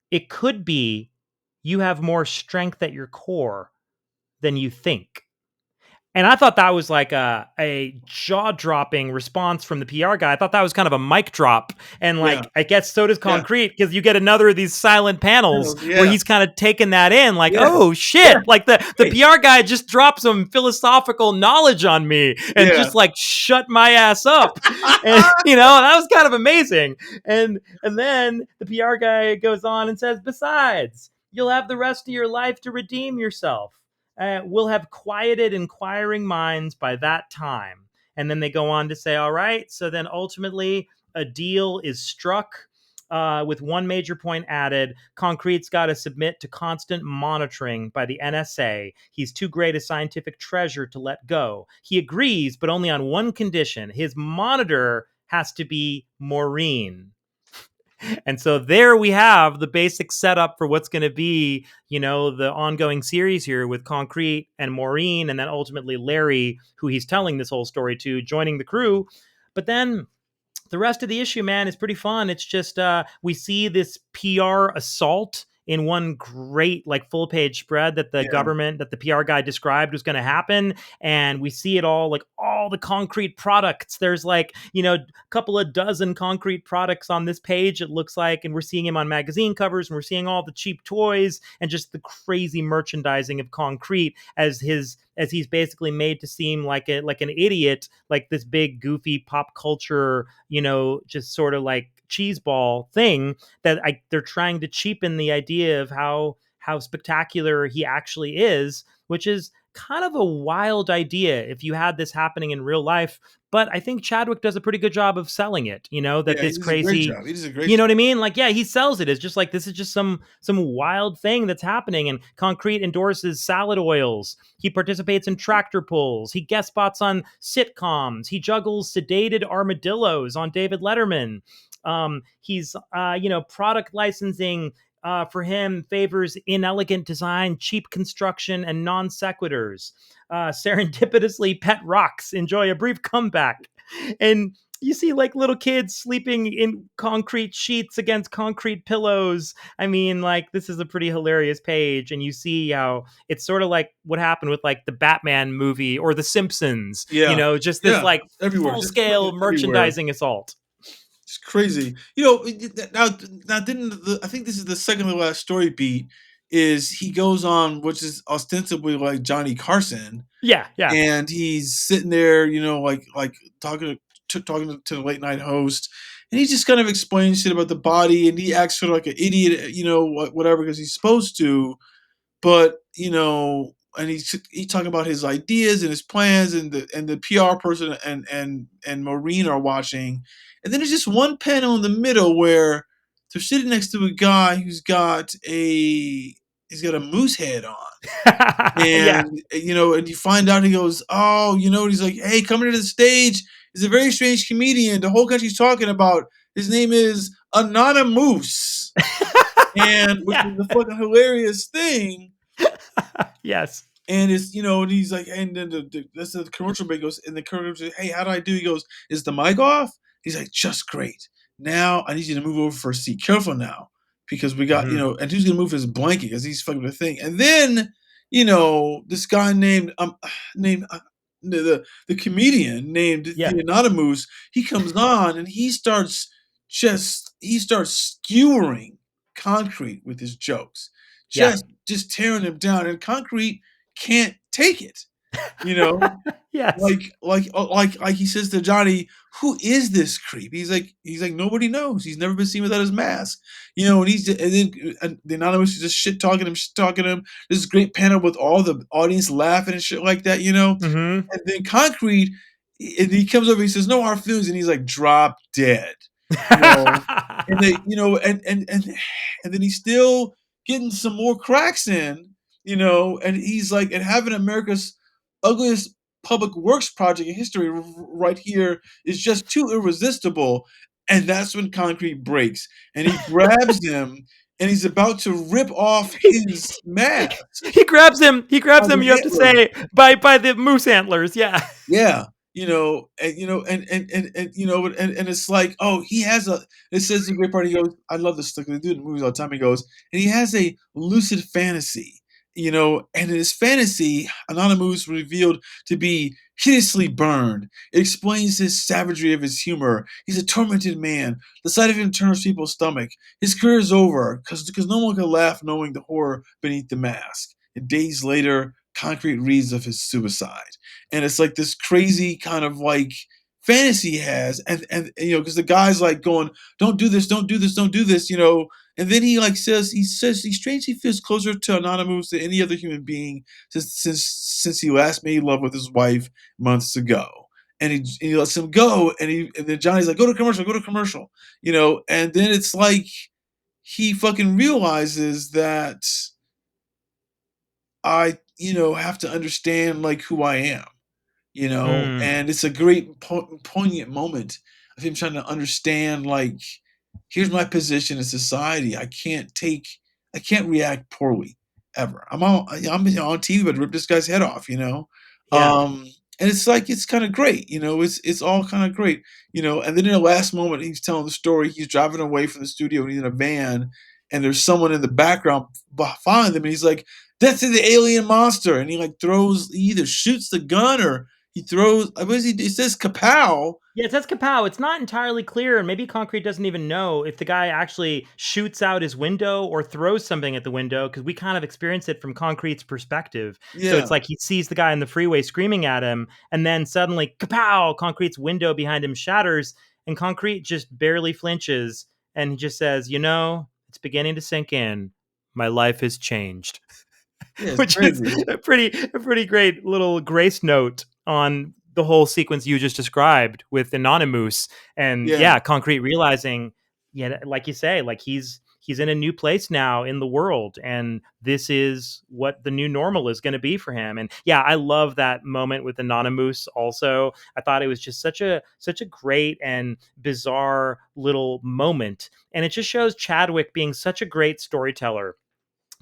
Speaker 2: It could be you have more strength at your core than you think. And I thought that was like a jaw-dropping response from the PR guy. I thought that was kind of a mic drop. And I guess so does Concrete, because you get another of these silent panels where he's kind of taking that in, oh shit. Like the PR guy just dropped some philosophical knowledge on me and just shut my ass up. And that was kind of amazing. And then the PR guy goes on and says, besides, you'll have the rest of your life to redeem yourself. We'll have quieted inquiring minds by that time. And then they go on to say, all right, so then ultimately a deal is struck with one major point added. Concrete's got to submit to constant monitoring by the NSA. He's too great a scientific treasure to let go. He agrees, but only on one condition. His monitor has to be Maureen. And so there we have the basic setup for what's going to be, the ongoing series here with Concrete and Maureen, and then ultimately Larry, who he's telling this whole story to, joining the crew. But then the rest of the issue, man, is pretty fun. It's just we see this PR assault in one great full page spread that the government, that the PR guy described was going to happen. And we see it all, all the concrete products. There's a couple of dozen concrete products on this page, it looks like. And we're seeing him on magazine covers, and we're seeing all the cheap toys and just the crazy merchandising of Concrete as he's basically made to seem like an idiot, like this big goofy pop culture, just sort of cheeseball thing that they're trying to cheapen the idea of how spectacular he actually is, which is kind of a wild idea if you had this happening in real life. But I think Chadwick does a pretty good job of selling it, that this crazy,
Speaker 1: he does a great
Speaker 2: what I mean? He sells it as just this is just some wild thing that's happening. And Concrete endorses salad oils. He participates in tractor pulls. He guest spots on sitcoms. He juggles sedated armadillos on David Letterman. He's, product licensing for him favors inelegant design, cheap construction, and non sequiturs. Serendipitously, pet rocks enjoy a brief comeback. And you see little kids sleeping in concrete sheets against concrete pillows. I mean, this is a pretty hilarious page. And you see how it's sort of like what happened with the Batman movie or The Simpsons, just this full scale merchandising assault.
Speaker 1: It's crazy. Now I think this is the second to last story beat, is he goes on, which is ostensibly Johnny Carson.
Speaker 2: Yeah.
Speaker 1: And he's sitting there, talking talking to the late night host, and he just kind of explains shit about the body, and he acts sort of like an idiot, whatever, because he's supposed to. But and he's talking about his ideas and his plans, and the PR person and Maureen are watching, and then there's just one panel in the middle where they're sitting next to a guy who's got a moose head on.
Speaker 2: Yeah.
Speaker 1: And you find out, he goes, oh, he's like, hey, coming to the stage is a very strange comedian the whole country's talking about. His name is Anonymous. And which
Speaker 2: Yeah.
Speaker 1: is a fucking hilarious thing.
Speaker 2: Yes.
Speaker 1: And it's, and he's like, and then that's the commercial break goes, and the commercial, hey, how do I do? He goes, is the mic off? He's like, just great. Now I need you to move over for a seat. Careful now, because we got,
Speaker 2: Mhm.
Speaker 1: and who's gonna move his blanket because he's fucking the thing. And then, this guy named the comedian named
Speaker 2: Yeah.
Speaker 1: the Anonymous, he comes on and he starts skewering Concrete with his jokes,
Speaker 2: Yeah.
Speaker 1: just tearing him down, and Concrete can't take it, you know.
Speaker 2: Yes.
Speaker 1: Like he says to Johnny, "Who is this creep?" He's like nobody knows. He's never been seen without his mask, And then the Anonymous is just shit talking him. This great panel with all the audience laughing and shit like that,
Speaker 2: Mhm.
Speaker 1: And then Concrete, and he comes over, he says, "No hard feelings," and he's like, "Drop dead," you know. And they, and then he's still getting some more cracks in, and he's like, and having America's ugliest public works project in history right here is just too irresistible. And that's when Concrete breaks, and he grabs him, and he's about to rip off
Speaker 2: he,
Speaker 1: his mask
Speaker 2: he grabs him. He grabs
Speaker 1: by
Speaker 2: him.
Speaker 1: the
Speaker 2: You have to
Speaker 1: antler.
Speaker 2: say by the moose antlers. Yeah.
Speaker 1: Yeah, and it's like, oh, he has a. It says the great part. He goes, I love this stuff. They do it in movies all the time. He goes, and he has a lucid fantasy, and in his fantasy, Anonymous revealed to be hideously burned. It explains his savagery of his humor. He's a tormented man. The sight of him turns people's stomach. His career is over because no one can laugh knowing the horror beneath the mask. And days later, Concrete reads of his suicide, and it's like this crazy kind of like fantasy he has, and because the guy's like going, don't do this, don't do this, don't do this, and then he says he strangely feels closer to Anonymous than any other human being since he last made love with his wife months ago. And he lets him go, and then Johnny's like, go to commercial, and then it's like he fucking realizes that I have to understand like who I am,
Speaker 2: Mm.
Speaker 1: and it's a great poignant moment of him trying to understand, like, here's my position in society. I can't react poorly ever. I'm on TV, but rip this guy's head off,
Speaker 2: Yeah.
Speaker 1: and it's like, it's kind of great, it's all kind of great, and then in the last moment, he's telling the story. He's driving away from the studio, and he's in a van, and there's someone in the background behind him, and he's like, that's the alien monster, and he like he either shoots the gun or he throws. What is he? It says kapow.
Speaker 2: Yeah, it says kapow. It's not entirely clear, and maybe Concrete doesn't even know if the guy actually shoots out his window or throws something at the window, because we kind of experience it from Concrete's perspective. So
Speaker 1: Yeah,
Speaker 2: it's like he sees the guy in the freeway screaming at him, and then suddenly, kapow! Concrete's window behind him shatters, and Concrete just barely flinches, and he just says, it's beginning to sink in. My life has changed.
Speaker 1: yeah, it's
Speaker 2: Which is
Speaker 1: crazy.
Speaker 2: a pretty great little grace note on the whole sequence you just described with Anonymous. And
Speaker 1: Yeah,
Speaker 2: yeah, Concrete realizing, yeah, like you say, like he's in a new place now in the world, and this is what the new normal is going to be for him. And yeah, I love that moment with Anonymous also. I thought it was just such a great and bizarre little moment, and it just shows Chadwick being such a great storyteller,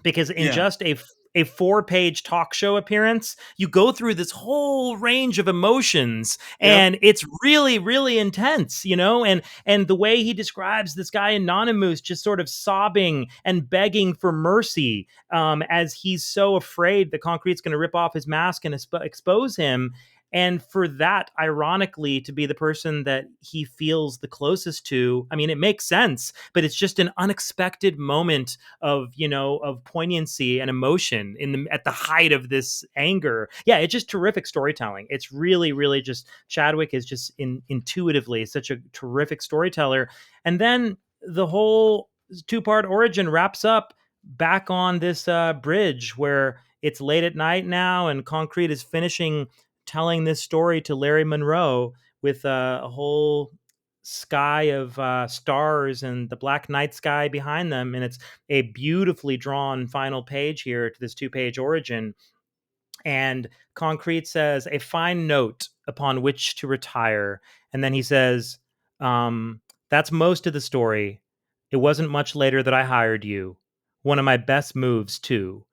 Speaker 2: because in
Speaker 1: yeah,
Speaker 2: just a 4-page talk show appearance, you go through this whole range of emotions,
Speaker 1: yep,
Speaker 2: and it's really, really intense, and the way he describes this guy Anonymous just sort of sobbing and begging for mercy, as he's so afraid the Concrete's going to rip off his mask and expose him. And for that, ironically, to be the person that he feels the closest to, I mean, it makes sense, but it's just an unexpected moment of, of poignancy and emotion at the height of this anger. Yeah, it's just terrific storytelling. It's really, really just Chadwick is just intuitively such a terrific storyteller. And then the whole two-part origin wraps up back on this bridge where it's late at night now, and Concrete is finishing telling this story to Larry Monroe with a whole sky of stars and the black night sky behind them. And it's a beautifully drawn final page here to this two-page origin. And Concrete says, a fine note upon which to retire. And then he says, that's most of the story. It wasn't much later that I hired you. One of my best moves, too.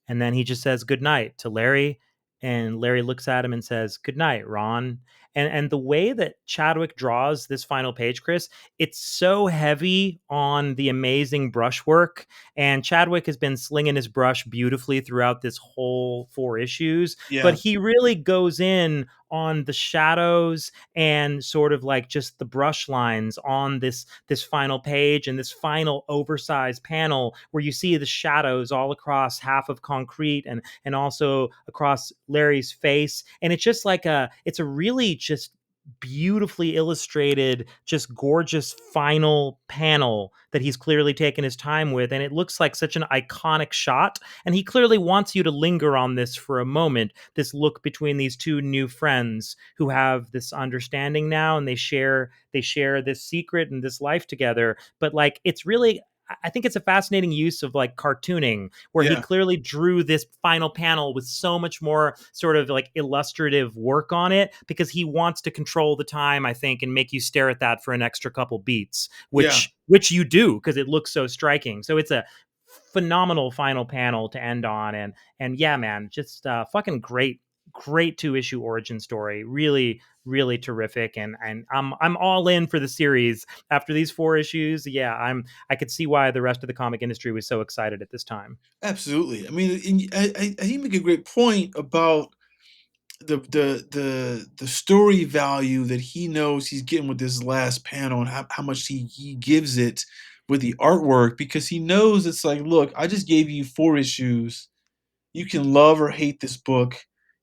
Speaker 2: And then he just says good night to Larry. And Larry looks at him and says, good night, Ron. And the way that Chadwick draws this final page, Chris, it's so heavy on the amazing brushwork. And Chadwick has been slinging his brush beautifully throughout this whole 4 issues, but
Speaker 1: Yeah.
Speaker 2: he really goes in on the shadows and sort of like just the brush lines on this final page and this final oversized panel where you see the shadows all across half of Concrete and also across Larry's face. And it's just like it's a really just beautifully illustrated, just gorgeous final panel that he's clearly taken his time with. And it looks like such an iconic shot. And he clearly wants you to linger on this for a moment, this look between these two new friends who have this understanding now, and they share this secret and this life together. But like, it's really, I think it's a fascinating use of like cartooning, where he
Speaker 1: Yeah.
Speaker 2: clearly drew this final panel with so much more sort of like illustrative work on it, because he wants to control the time, I think, and make you stare at that for an extra couple beats,
Speaker 1: Yeah.
Speaker 2: which you do because it looks so striking. So it's a phenomenal final panel to end on, and yeah, man, just fucking great 2-issue origin story. Really, really terrific. And I'm all in for the series after these 4 issues. Yeah, I could see why the rest of the comic industry was so excited at this time.
Speaker 1: Absolutely. I mean, I you make a great point about the story value that he knows he's getting with this last panel, and how much he gives it with the artwork, because he knows it's like, look, I just gave you 4 issues. You can love or hate this book,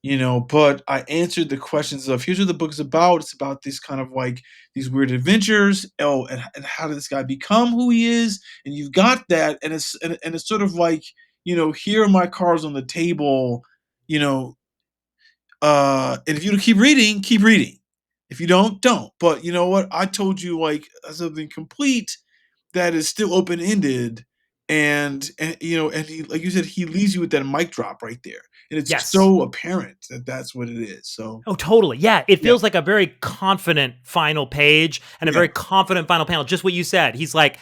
Speaker 1: but I answered the questions of, here's what the book's about. It's about this kind of like these weird adventures. Oh, and how did this guy become who he is? And you've got that, and it's sort of like, here are my cards on the table, you know, and if you keep reading, keep reading. If you don't. But you know what? I told you like something complete that is still open ended, and he, like you said, he leaves you with that mic drop right there, and it's
Speaker 2: Yes.
Speaker 1: so apparent that that's what it is. So
Speaker 2: Oh, totally. Yeah. It
Speaker 1: yeah,
Speaker 2: feels like a very confident final page and a
Speaker 1: yeah,
Speaker 2: very confident final panel. Just what you said. He's like,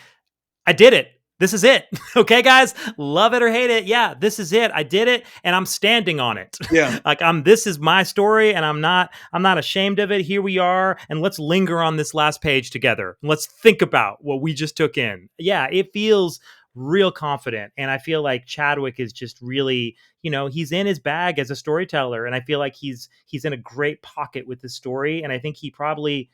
Speaker 2: I did it. This is it. Okay, guys, love it or hate it. Yeah, this is it. I did it, and I'm standing on it.
Speaker 1: yeah,
Speaker 2: Like, this is my story, and I'm not ashamed of it. Here we are, and let's linger on this last page together. Let's think about what we just took in. Yeah, it feels real confident, and I feel like Chadwick is just really, he's in his bag as a storyteller, and I feel like he's in a great pocket with the story, and I think he probably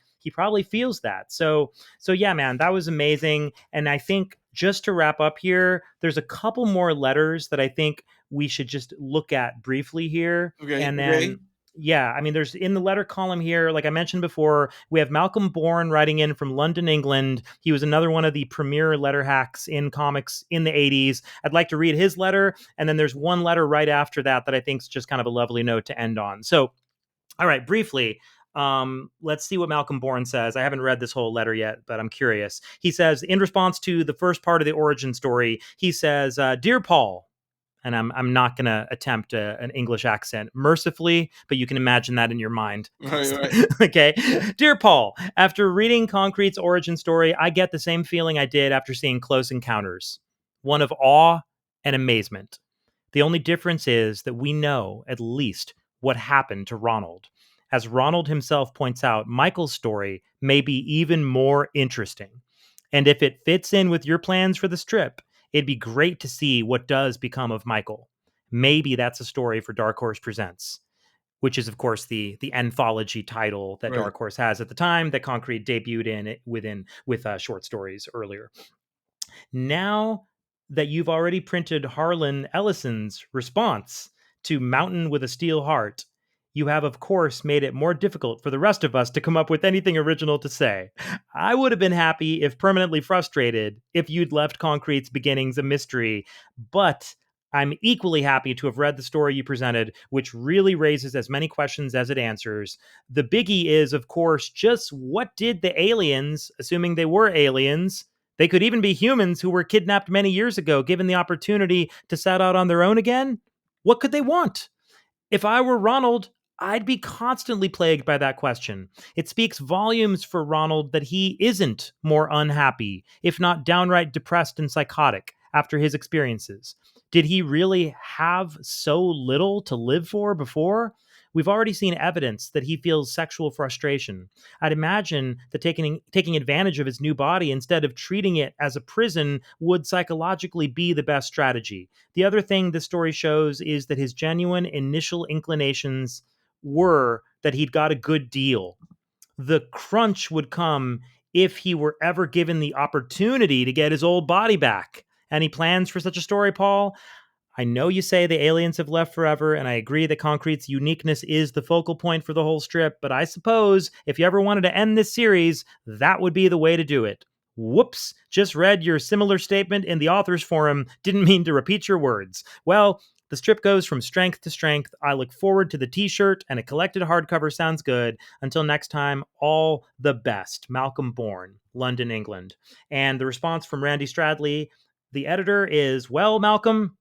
Speaker 2: feels that. So yeah, man, that was amazing. And I think just to wrap up here, there's a couple more letters that I think we should just look at briefly here.
Speaker 1: okay,
Speaker 2: And
Speaker 1: okay,
Speaker 2: then, yeah, I mean, there's in the letter column here, like I mentioned before, we have Malcolm Bourne writing in from London, England. He was another one of the premier letter hacks in comics in the 80s. I'd like to read his letter. And then there's one letter right after that that I think is just kind of a lovely note to end on. So, all right, briefly, let's see what Malcolm Bourne says. I haven't read this whole letter yet, but I'm curious. He says, in response to the first part of the origin story, he says, "Dear Paul," and I'm not going to attempt an English accent mercifully, but you can imagine that in your mind.
Speaker 1: right, right,
Speaker 2: Okay. "Dear Paul, after reading Concrete's origin story, I get the same feeling I did after seeing Close Encounters, one of awe and amazement. The only difference is that we know, at least, what happened to Ronald. As Ronald himself points out, Michael's story may be even more interesting. And if it fits in with your plans for the strip, it'd be great to see what does become of Michael. Maybe that's a story for Dark Horse Presents. which is, of course, the anthology title that
Speaker 1: Right.
Speaker 2: Dark Horse has at the time that Concrete debuted with short stories earlier. Now that you've already printed Harlan Ellison's response to Mountain with a Steel Heart, you have, of course, made it more difficult for the rest of us to come up with anything original to say. I would have been happy, if permanently frustrated, if you'd left Concrete's beginnings a mystery, but I'm equally happy to have read the story you presented, which really raises as many questions as it answers. The biggie is, of course, just what did the aliens, assuming they were aliens, they could even be humans who were kidnapped many years ago, given the opportunity to set out on their own again, what could they want? If I were Ronald, I'd be constantly plagued by that question. It speaks volumes for Ronald that he isn't more unhappy, if not downright depressed and psychotic, after his experiences. Did he really have so little to live for before? We've already seen evidence that he feels sexual frustration. I'd imagine that taking advantage of his new body instead of treating it as a prison would psychologically be the best strategy. The other thing the story shows is that his genuine initial inclinations were that he'd got a good deal. The crunch would come if he were ever given the opportunity to get his old body back. Any plans for such a story, Paul? I know you say the aliens have left forever, and I agree that Concrete's uniqueness is the focal point for the whole strip, but I suppose if you ever wanted to end this series, that would be the way to do it. Whoops, just read your similar statement in the author's forum, didn't mean to repeat your words. Well, the strip goes from strength to strength. I look forward to the t-shirt, and a collected hardcover sounds good. Until next time, all the best. Malcolm Bourne, London, England. And the response from Randy Stradley, the editor, is, well, Malcolm,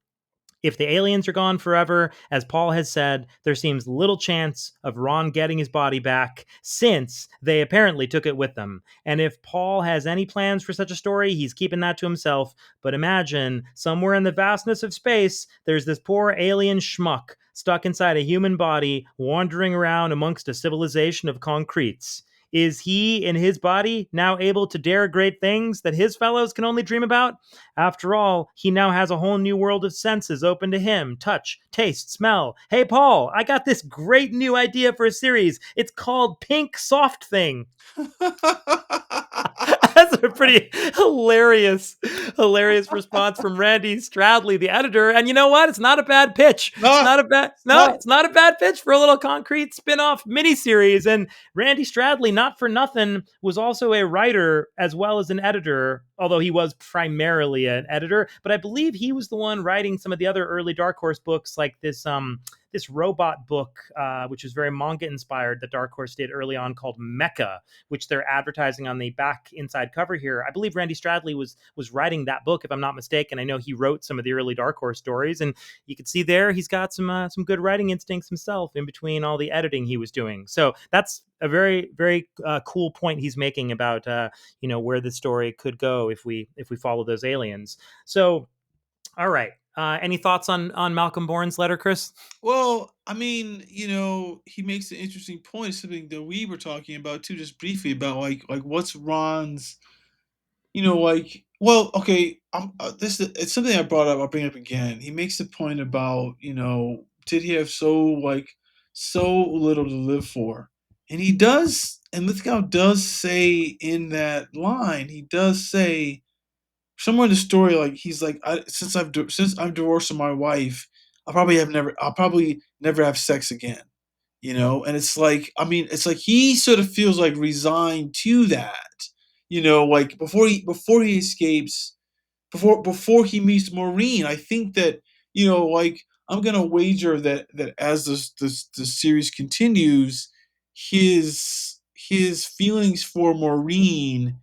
Speaker 2: if the aliens are gone forever, as Paul has said, there seems little chance of Ron getting his body back, since they apparently took it with them. And if Paul has any plans for such a story, he's keeping that to himself. But imagine, somewhere in the vastness of space, there's this poor alien schmuck stuck inside a human body, wandering around amongst a civilization of concretes. Is he in his body now able to dare great things that his fellows can only dream about? After all, he now has a whole new world of senses open to him: touch, taste, smell. Hey, Paul, I got this great new idea for a series. It's called Pink Soft Thing. That's a pretty hilarious response from Randy Stradley, the editor. And you know what? It's not a bad pitch. It's
Speaker 1: No,
Speaker 2: not a bad it's not a bad pitch for a little Concrete spin-off miniseries. And Randy Stradley, not for nothing, was also a writer as well as an editor, although he was primarily an editor. But I believe he was the one writing some of the other early Dark Horse books, like this robot book, which is very manga inspired, that Dark Horse did early on, called Mecha, which they're advertising on the back inside cover here. I believe Randy Stradley was writing that book, if I'm not mistaken. I know he wrote some of the early Dark Horse stories, and you can see there he's got some good writing instincts himself in between all the editing he was doing. So that's a very, very cool point he's making about where the story could go if we follow those aliens. So, all right. Any thoughts on Malcolm Bourne's letter, Chris?
Speaker 1: well, I mean, he makes an interesting point, something that we were talking about too, just briefly, about like what's Ron's, well, okay, it's something I brought up. I'll bring it up again. He makes the point about, did he have so little to live for, and he does, and Lithgow does say in that line, he does say somewhere in the story, like he's like, since I'm divorced from my wife, I'll probably never have sex again, and it's like, I mean, it's like he sort of feels like resigned to that, like before he escapes, before he meets Maureen. I think that, like, I'm gonna wager that as this series continues, his feelings for Maureen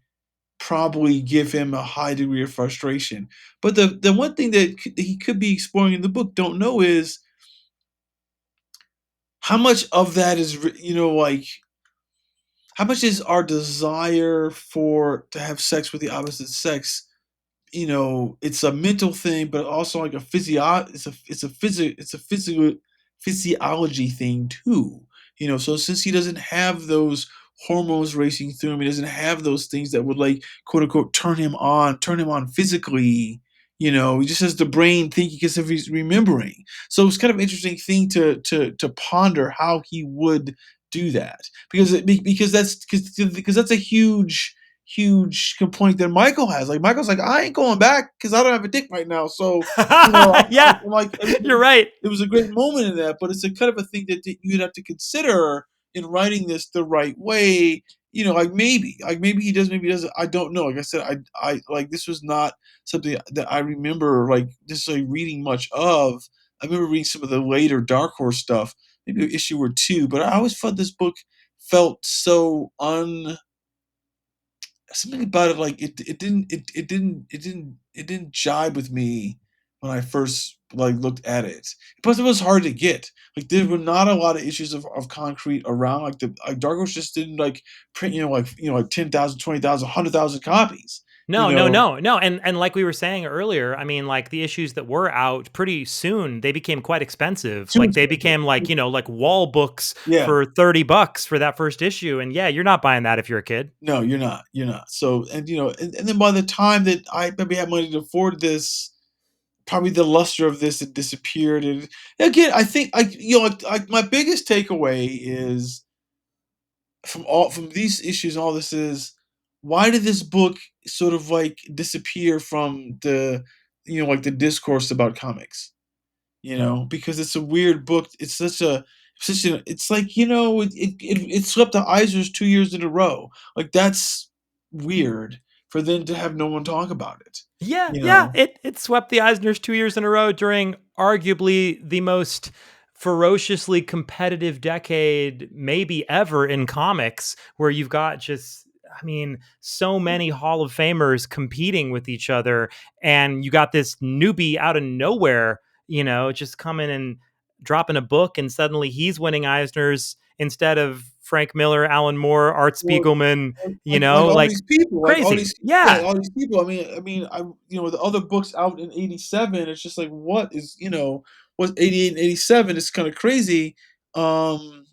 Speaker 1: probably give him a high degree of frustration. But the one thing that he could be exploring in the book, don't know, is how much of that is, like, how much is our desire to have sex with the opposite sex, it's a mental thing, but also like it's a physical physiology thing too. So since he doesn't have those hormones racing through him, he doesn't have those things that would, like, quote unquote, turn him on physically. He just has the brain thinking as if he's remembering. So it's kind of an interesting thing to ponder how he would do that, because that's a huge complaint that Michael has. Like Michael's like, I ain't going back because I don't have a dick right now. So
Speaker 2: Yeah,
Speaker 1: I'm like,
Speaker 2: you're right.
Speaker 1: it was a great moment in that, but it's a kind of a thing that you'd have to consider in writing this the right way. Like maybe he does, maybe he doesn't. I don't know. Like I said, I like this was not something that I remember like necessarily reading much of. I remember reading some of the later Dark Horse stuff, maybe an issue or two, but I always thought this book felt so something about it, like it didn't jibe with me when I first like looked at it. Plus it was hard to get. Like there were not a lot of issues of concrete around. Like Dark Horse just didn't like print, like 10,000, 20,000, 100,000 copies. You
Speaker 2: No, no,
Speaker 1: know?
Speaker 2: no, no. And like we were saying earlier, I mean, like the issues that were out pretty soon, they became quite expensive.
Speaker 1: Too
Speaker 2: Like they
Speaker 1: expensive.
Speaker 2: became like, like wall books
Speaker 1: Yeah.
Speaker 2: for $30 for that first issue. And yeah, you're not buying that if you're a kid.
Speaker 1: No, you're not. You're not. So and then by the time that I maybe had money to afford this, probably the luster of this had disappeared. And again, I think my biggest takeaway is from these issues, all this is, why did this book sort of like disappear from the like the discourse about comics? Because it's a weird book. It's it's like, it swept the Eisners 2 years in a row. Like that's weird for them to have no one talk about it.
Speaker 2: Yeah,
Speaker 1: You
Speaker 2: yeah.
Speaker 1: know?
Speaker 2: It swept the Eisners 2 years in a row during arguably the most ferociously competitive decade maybe ever in comics, where you've got just, I mean, so many Hall of Famers competing with each other, and you got this newbie out of nowhere, just coming and dropping a book, and suddenly he's winning Eisners instead of Frank Miller, Alan Moore, Art
Speaker 1: Well,
Speaker 2: Spiegelman,
Speaker 1: like all
Speaker 2: like
Speaker 1: these people,
Speaker 2: crazy. Yeah.
Speaker 1: all these people. The other books out in '87. It's just like, what's '88 and '87? It's kind of crazy. Um,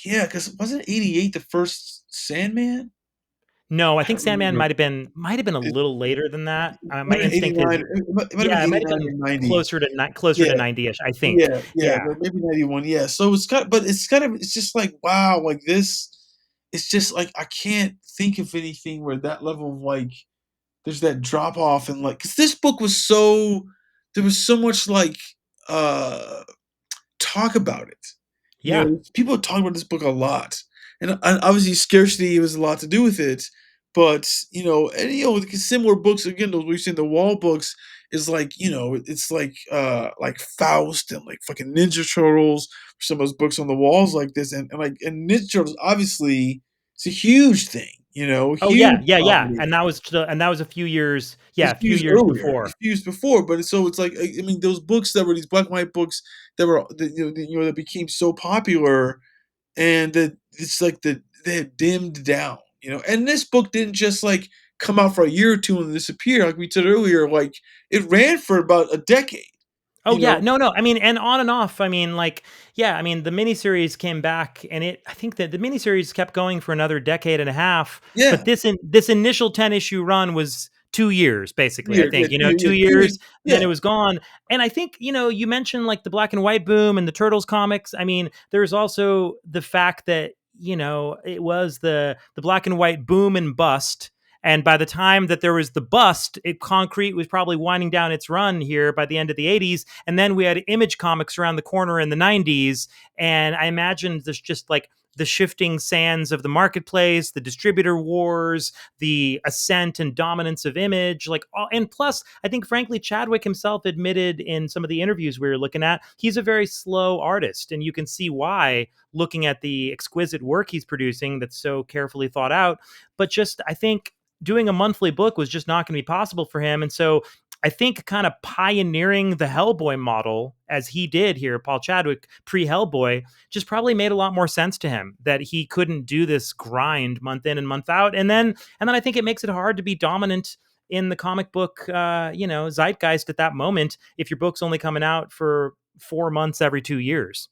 Speaker 1: yeah, because wasn't '88 the first Sandman?
Speaker 2: No, I
Speaker 1: I
Speaker 2: think
Speaker 1: don't
Speaker 2: Sandman
Speaker 1: remember.
Speaker 2: might have been a
Speaker 1: It,
Speaker 2: little later than that.
Speaker 1: it
Speaker 2: My
Speaker 1: might have been
Speaker 2: instinct is,
Speaker 1: '89. It might have been
Speaker 2: yeah, it might have
Speaker 1: '89
Speaker 2: been
Speaker 1: or '90.
Speaker 2: closer to
Speaker 1: Yeah,
Speaker 2: 90ish, I think.
Speaker 1: yeah,
Speaker 2: Yeah.
Speaker 1: but maybe '91. Yeah, so it's just like, wow, like this. It's just like I can't think of anything where that level of like there's that drop off, and like, because this book was so, there was so much like uh talk about it.
Speaker 2: Yeah.
Speaker 1: People talk about this book a lot, and obviously scarcity was a lot to do with it. But with similar books, again, those we've seen, the wall books, is like, it's like Faust and like fucking Ninja Turtles, some of those books on the walls like this, and Ninja Turtles, obviously, it's a huge thing,
Speaker 2: Oh
Speaker 1: huge
Speaker 2: yeah, yeah, yeah.
Speaker 1: property.
Speaker 2: And that was a few years, yeah,
Speaker 1: It's
Speaker 2: a few
Speaker 1: used
Speaker 2: years
Speaker 1: earlier.
Speaker 2: before.
Speaker 1: It's used before, but so it's like, I mean, those books that were these black and white books that were that became so popular, and that it's like they had dimmed down. And this book didn't just like come out for a year or two and disappear, like we said earlier. Like it ran for about a decade.
Speaker 2: Oh
Speaker 1: You
Speaker 2: yeah,
Speaker 1: know,
Speaker 2: no, no. I mean, and on and off. I mean, like, yeah. I mean, the miniseries came back, and I think that the miniseries kept going for another decade and a half. But
Speaker 1: yeah,
Speaker 2: this initial 10 issue run was 2 years, basically. I
Speaker 1: weird, yeah,
Speaker 2: think,
Speaker 1: yeah,
Speaker 2: 2 years, and then
Speaker 1: yeah,
Speaker 2: it was gone. And I think, you mentioned like the black and white boom and the Turtles comics. I mean, there's also the fact that it was the black and white boom and bust. And by the time that there was the bust, Concrete was probably winding down its run here by the end of the 80s. And then we had Image Comics around the corner in the 90s. And I imagine there's just like the shifting sands of the marketplace, the distributor wars, the ascent and dominance of Image, and plus, I think frankly, Chadwick himself admitted in some of the interviews we were looking at, he's a very slow artist, and you can see why, looking at the exquisite work he's producing that's so carefully thought out. But just, I think doing a monthly book was just not going to be possible for him. And so I think kind of pioneering the Hellboy model as he did here, Paul Chadwick, pre Hellboy, just probably made a lot more sense to him, that he couldn't do this grind month in and month out. And then I think it makes it hard to be dominant in the comic book, zeitgeist at that moment if your book's only coming out for 4 months every 2 years.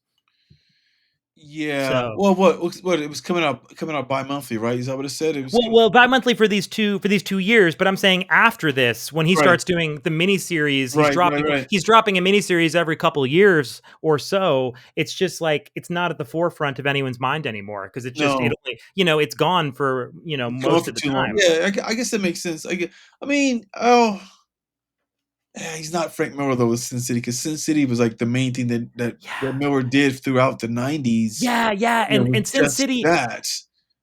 Speaker 1: Yeah.
Speaker 2: So
Speaker 1: Well, what it was coming out bi-monthly, right? Is that what it said? It was
Speaker 2: well,
Speaker 1: coming.
Speaker 2: well, bi-monthly for these 2 years. But I'm saying after this, when he
Speaker 1: Right.
Speaker 2: starts doing the miniseries,
Speaker 1: Right. Right. Right.
Speaker 2: he's dropping a miniseries every couple years or so. It's just like it's not at the forefront of anyone's mind anymore because it
Speaker 1: No,
Speaker 2: only it's gone for
Speaker 1: it's gone
Speaker 2: most
Speaker 1: for
Speaker 2: of the
Speaker 1: too long.
Speaker 2: time.
Speaker 1: Yeah, I guess that makes sense. I mean, oh, yeah, he's not Frank Miller though with Sin City because Sin City was like the main thing that
Speaker 2: Yeah,
Speaker 1: Miller did throughout the '90s.
Speaker 2: yeah, yeah,
Speaker 1: You know, was
Speaker 2: and
Speaker 1: just that.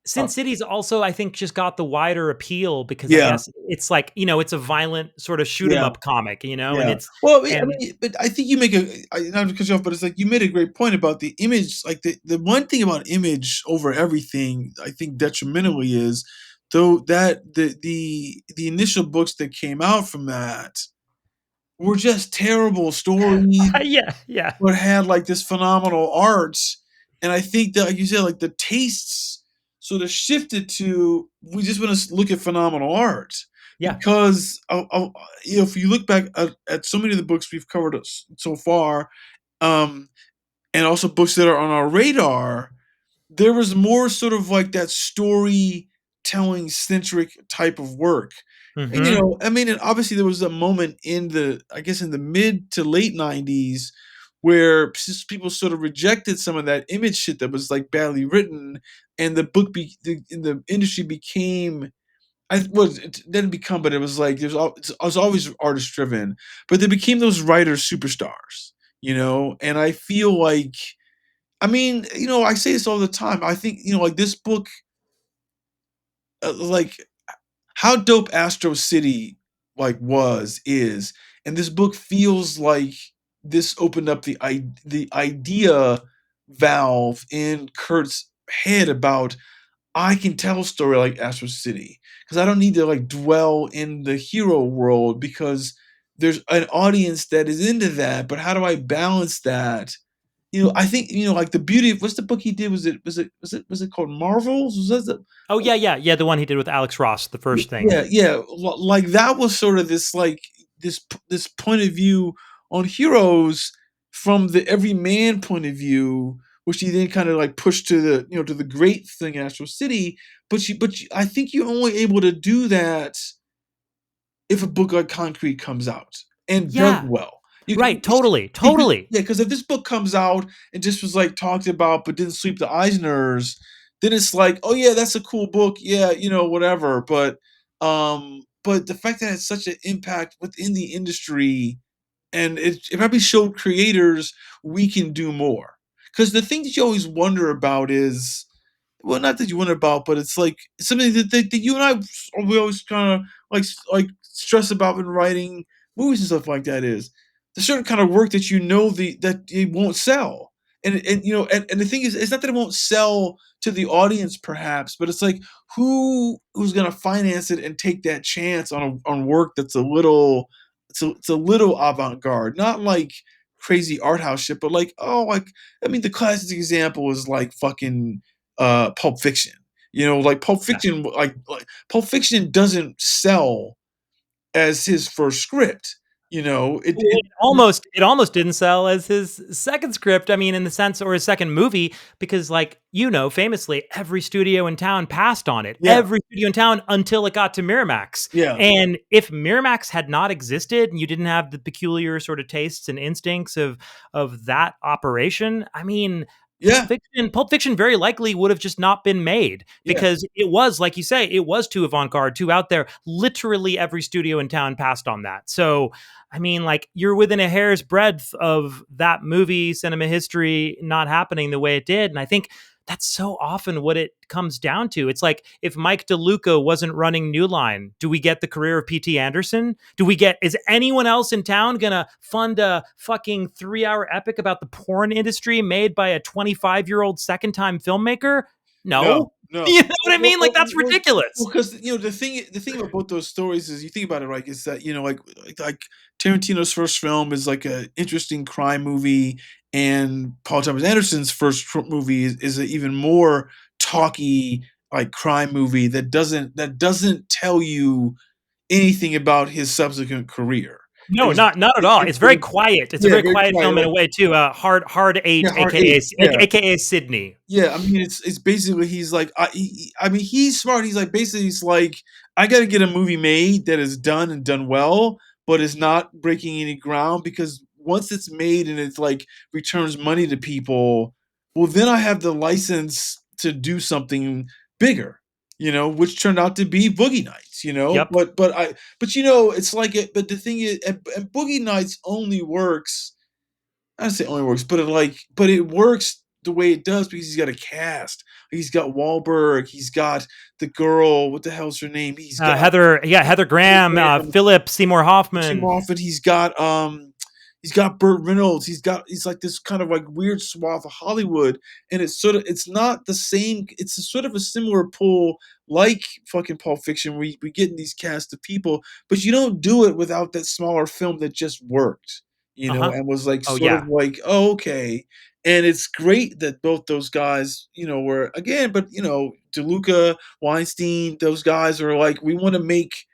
Speaker 2: Sin
Speaker 1: Uh,
Speaker 2: City's also, I think, just got the wider appeal because I
Speaker 1: yeah,
Speaker 2: guess it's like it's a violent sort of shoot 'em
Speaker 1: yeah.
Speaker 2: up comic, and
Speaker 1: Yeah.
Speaker 2: it's
Speaker 1: Well,
Speaker 2: and
Speaker 1: but I think you make not to cut you off, but it's like you made a great point about the image. Like the one thing about image over everything, I think detrimentally is though that the initial books that came out from that were just terrible stories,
Speaker 2: yeah, yeah,
Speaker 1: but had like this phenomenal art. And I think that, like you said, like the tastes sort of shifted to we just want to look at phenomenal art
Speaker 2: yeah.
Speaker 1: because if you look back at so many of the books we've covered so far, um, and also books that are on our radar, there was more sort of like that storytelling centric type of work. And,
Speaker 2: Mhm.
Speaker 1: I mean, and obviously there was a moment I guess in the mid to late '90s where people sort of rejected some of that image shit that was like badly written, and the industry became it didn't become, but it was like it was always artist driven, but they became those writer superstars, and I feel like I mean, I say this all the time. I think, like this book, like how dope Astro City is, and this book feels like this opened up the idea valve in Kurt's head about I can tell a story like Astro City because I don't need to like dwell in the hero world because there's an audience that is into that. But how do I balance that? I think like the beauty of what's the book he did? Was it called Marvels? Was that
Speaker 2: Oh, yeah, yeah, yeah, the one he did with Alex Ross, the first thing.
Speaker 1: yeah, yeah. Like that was sort of this like this point of view on heroes from the everyman point of view, which he then kind of like pushed to the great thing Astro City. I think you're only able to do that if a book like Concrete comes out and does
Speaker 2: Yeah,
Speaker 1: well. You can
Speaker 2: right, totally, totally.
Speaker 1: yeah, because if this book comes out and just was like talked about but didn't sweep the Eisners, then it's like, oh yeah, that's a cool book, yeah, whatever. But the fact that it had such an impact within the industry and it probably showed creators we can do more. Because the thing that you always wonder about is well, not that you wonder about, but it's like something that you and we always kind of like stress about in writing movies and stuff like that is the certain kind of work that that it won't sell, and the thing is, it's not that it won't sell to the audience, perhaps, but it's like who's gonna finance it and take that chance on work that's it's a little avant garde, not like crazy art house shit, but like like I mean, the classic example is like fucking Pulp Fiction. Like Pulp Fiction doesn't sell as his first script.
Speaker 2: Well, it almost didn't sell as his second script, I mean, in the sense or his second movie, because, like, famously, every studio in town passed on it.
Speaker 1: yeah,
Speaker 2: Every studio in town until it got to Miramax.
Speaker 1: yeah,
Speaker 2: And if Miramax had not existed and you didn't have the peculiar sort of tastes and instincts of that operation, I mean, Pulp
Speaker 1: yeah,
Speaker 2: Fiction Pulp Fiction very likely would have just not been made
Speaker 1: yeah,
Speaker 2: because it was, like you say, it was too avant-garde, too out there. Literally every studio in town passed on that. So I mean, like, you're within a hair's breadth of that movie cinema history not happening the way it did. And I think that's so often what it comes down to. It's like if Mike DeLuca wasn't running New Line, do we get the career of P.T. Anderson? Is anyone else in town going to fund a fucking 3-hour epic about the porn industry made by a 25-year-old second time filmmaker?
Speaker 1: no,
Speaker 2: No.
Speaker 1: no.
Speaker 2: You know what I mean? Like, that's ridiculous.
Speaker 1: Because the thing about both those stories is you think about it right is that like Tarantino's first film is like a interesting crime movie, and Paul Thomas Anderson's first movie is an even more talky like crime movie that doesn't tell you anything about his subsequent career. It
Speaker 2: No,
Speaker 1: was
Speaker 2: not at
Speaker 1: it,
Speaker 2: all.
Speaker 1: it,
Speaker 2: It's
Speaker 1: it
Speaker 2: very
Speaker 1: was
Speaker 2: quiet. It's a
Speaker 1: yeah,
Speaker 2: very
Speaker 1: very
Speaker 2: quiet
Speaker 1: quiet.
Speaker 2: film in a
Speaker 1: Like
Speaker 2: way too. Hard
Speaker 1: yeah,
Speaker 2: Eight,
Speaker 1: Hard Eight. Yeah.
Speaker 2: aka Sydney.
Speaker 1: Yeah, I mean, it's basically he's like, I mean, he's smart. He's like, basically, he's like, I got to get a movie made that is done and done well, but is not breaking any ground because once it's made and it's like returns money to people, well, then I have the license to do something bigger, which turned out to be Boogie Nights,
Speaker 2: Yep.
Speaker 1: but it's like it. But the thing is, and Boogie Nights only works I don't say only works, but it works the way it does because he's got a cast. He's got Wahlberg. He's got the girl. What the hell's her name? He's got
Speaker 2: Heather Graham, Philip Seymour
Speaker 1: Tim
Speaker 2: Hoffman.
Speaker 1: Moffat. He's got Burt Reynolds. He's like this kind of like weird swath of Hollywood, and it's not the same. It's a sort of a similar pull like fucking Pulp Fiction, where we get in these cast of people, but you don't do it without that smaller film that just worked,
Speaker 2: Uh huh.
Speaker 1: and was like
Speaker 2: Oh
Speaker 1: sort of
Speaker 2: yeah.
Speaker 1: like, oh, okay. And it's great that both those guys, were again, but DeLuca, Weinstein, those guys are like, we want to make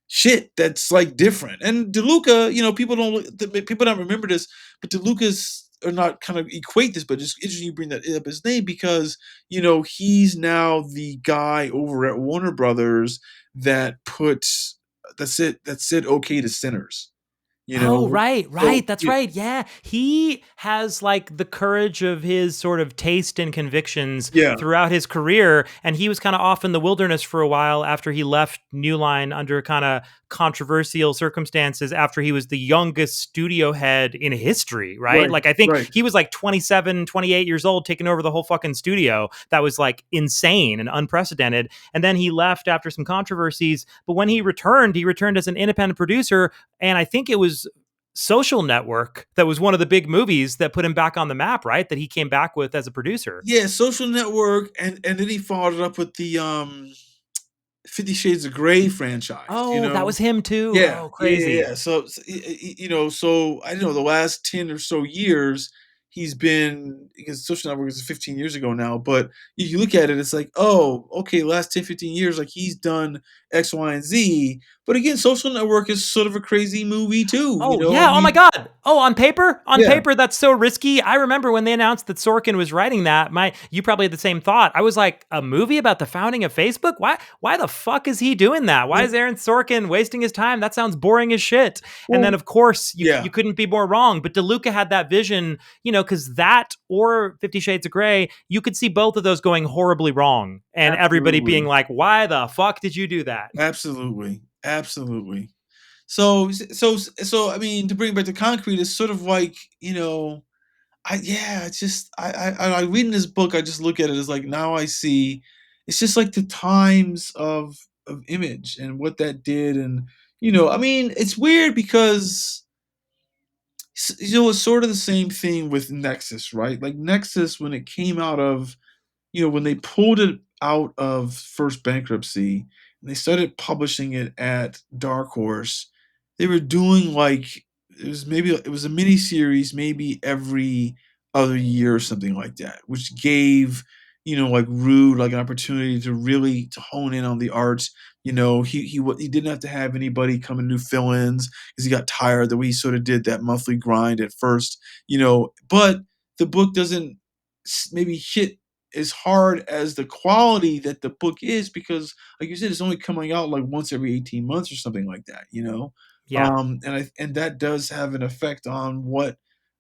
Speaker 1: shit that's like different. And DeLuca, people don't remember this, but DeLuca's or not kind of equate this, but just interesting you bring that up his name because he's now the guy over at Warner Brothers that puts that said okay to Sinners.
Speaker 2: Oh, right,
Speaker 1: So
Speaker 2: right. That's right. Yeah. He has like the courage of his sort of taste and convictions
Speaker 1: yeah,
Speaker 2: throughout his career. And he was kind of off in the wilderness for a while after he left New Line under kind of controversial circumstances after he was the youngest studio head in history, right?
Speaker 1: right,
Speaker 2: Like, I think
Speaker 1: right.
Speaker 2: he was like 27, 28 years old, taking over the whole fucking studio. That was like insane and unprecedented. And then he left after some controversies. But when he returned as an independent producer. And I think it was Social Network that was one of the big movies that put him back on the map, right? That he came back with as a producer.
Speaker 1: Yeah, Social Network, and then he followed it up with the 50 Shades of Grey franchise,
Speaker 2: Oh, that was him too.
Speaker 1: Yeah,
Speaker 2: Oh,
Speaker 1: yeah, yeah,
Speaker 2: crazy.
Speaker 1: yeah. So I don't know the last 10 or so years he's been because Social Network is 15 years ago now, but if you look at it, it's like, oh, okay, last 10, 15 years, like he's done X, Y, and Z. But again, Social Network is sort of a crazy movie too,
Speaker 2: Oh
Speaker 1: I
Speaker 2: yeah! Oh my
Speaker 1: mean,
Speaker 2: God! Oh, on
Speaker 1: yeah.
Speaker 2: paper, that's so risky. I remember when they announced that Sorkin was writing that. You probably had the same thought. I was like, a movie about the founding of Facebook? Why? Why the fuck is he doing that? Why
Speaker 1: Well,
Speaker 2: is Aaron Sorkin wasting his time? That sounds boring as shit. And then,
Speaker 1: well,
Speaker 2: of course, you
Speaker 1: yeah,
Speaker 2: couldn't be more wrong. But DeLuca had that vision, because that or 50 Shades of Grey, you could see both of those going horribly wrong, and everybody being
Speaker 1: absolutely.
Speaker 2: like, "Why the fuck did you do that?"
Speaker 1: Absolutely. Absolutely. So I mean, to bring it back to concrete, it's sort of like, it's just I reading this book, I just look at it as like now I see it's just like the times of image and what that did. And I mean, it's weird because it's sort of the same thing with Nexus, right? Like Nexus, when it came out of when they pulled it out of first bankruptcy and they started publishing it at Dark Horse, they were doing like it was a mini series maybe every other year or something like that, which gave like Rude like an opportunity to really to hone in on the arts. He didn't have to have anybody come and do fill-ins because he got tired the way he sort of did that monthly grind at first. But the book doesn't maybe hit as hard as the quality that the book is because like you said it's only coming out like once every 18 months or something like that.
Speaker 2: Yeah.
Speaker 1: And that does have an effect on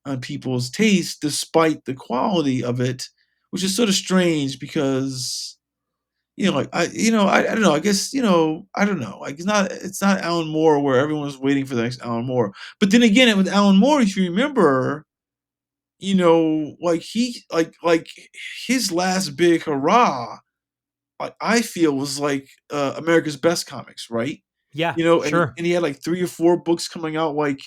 Speaker 1: on people's taste despite the quality of it, which is sort of strange because like I don't know, I guess I don't know, like it's not Alan Moore where everyone's waiting for the next Alan Moore. But then again with Alan Moore, if you remember, like he like his last big hurrah, I feel was like America's Best Comics, right?
Speaker 2: Yeah.
Speaker 1: And
Speaker 2: Sure.
Speaker 1: he had like 3 or 4 books coming out like,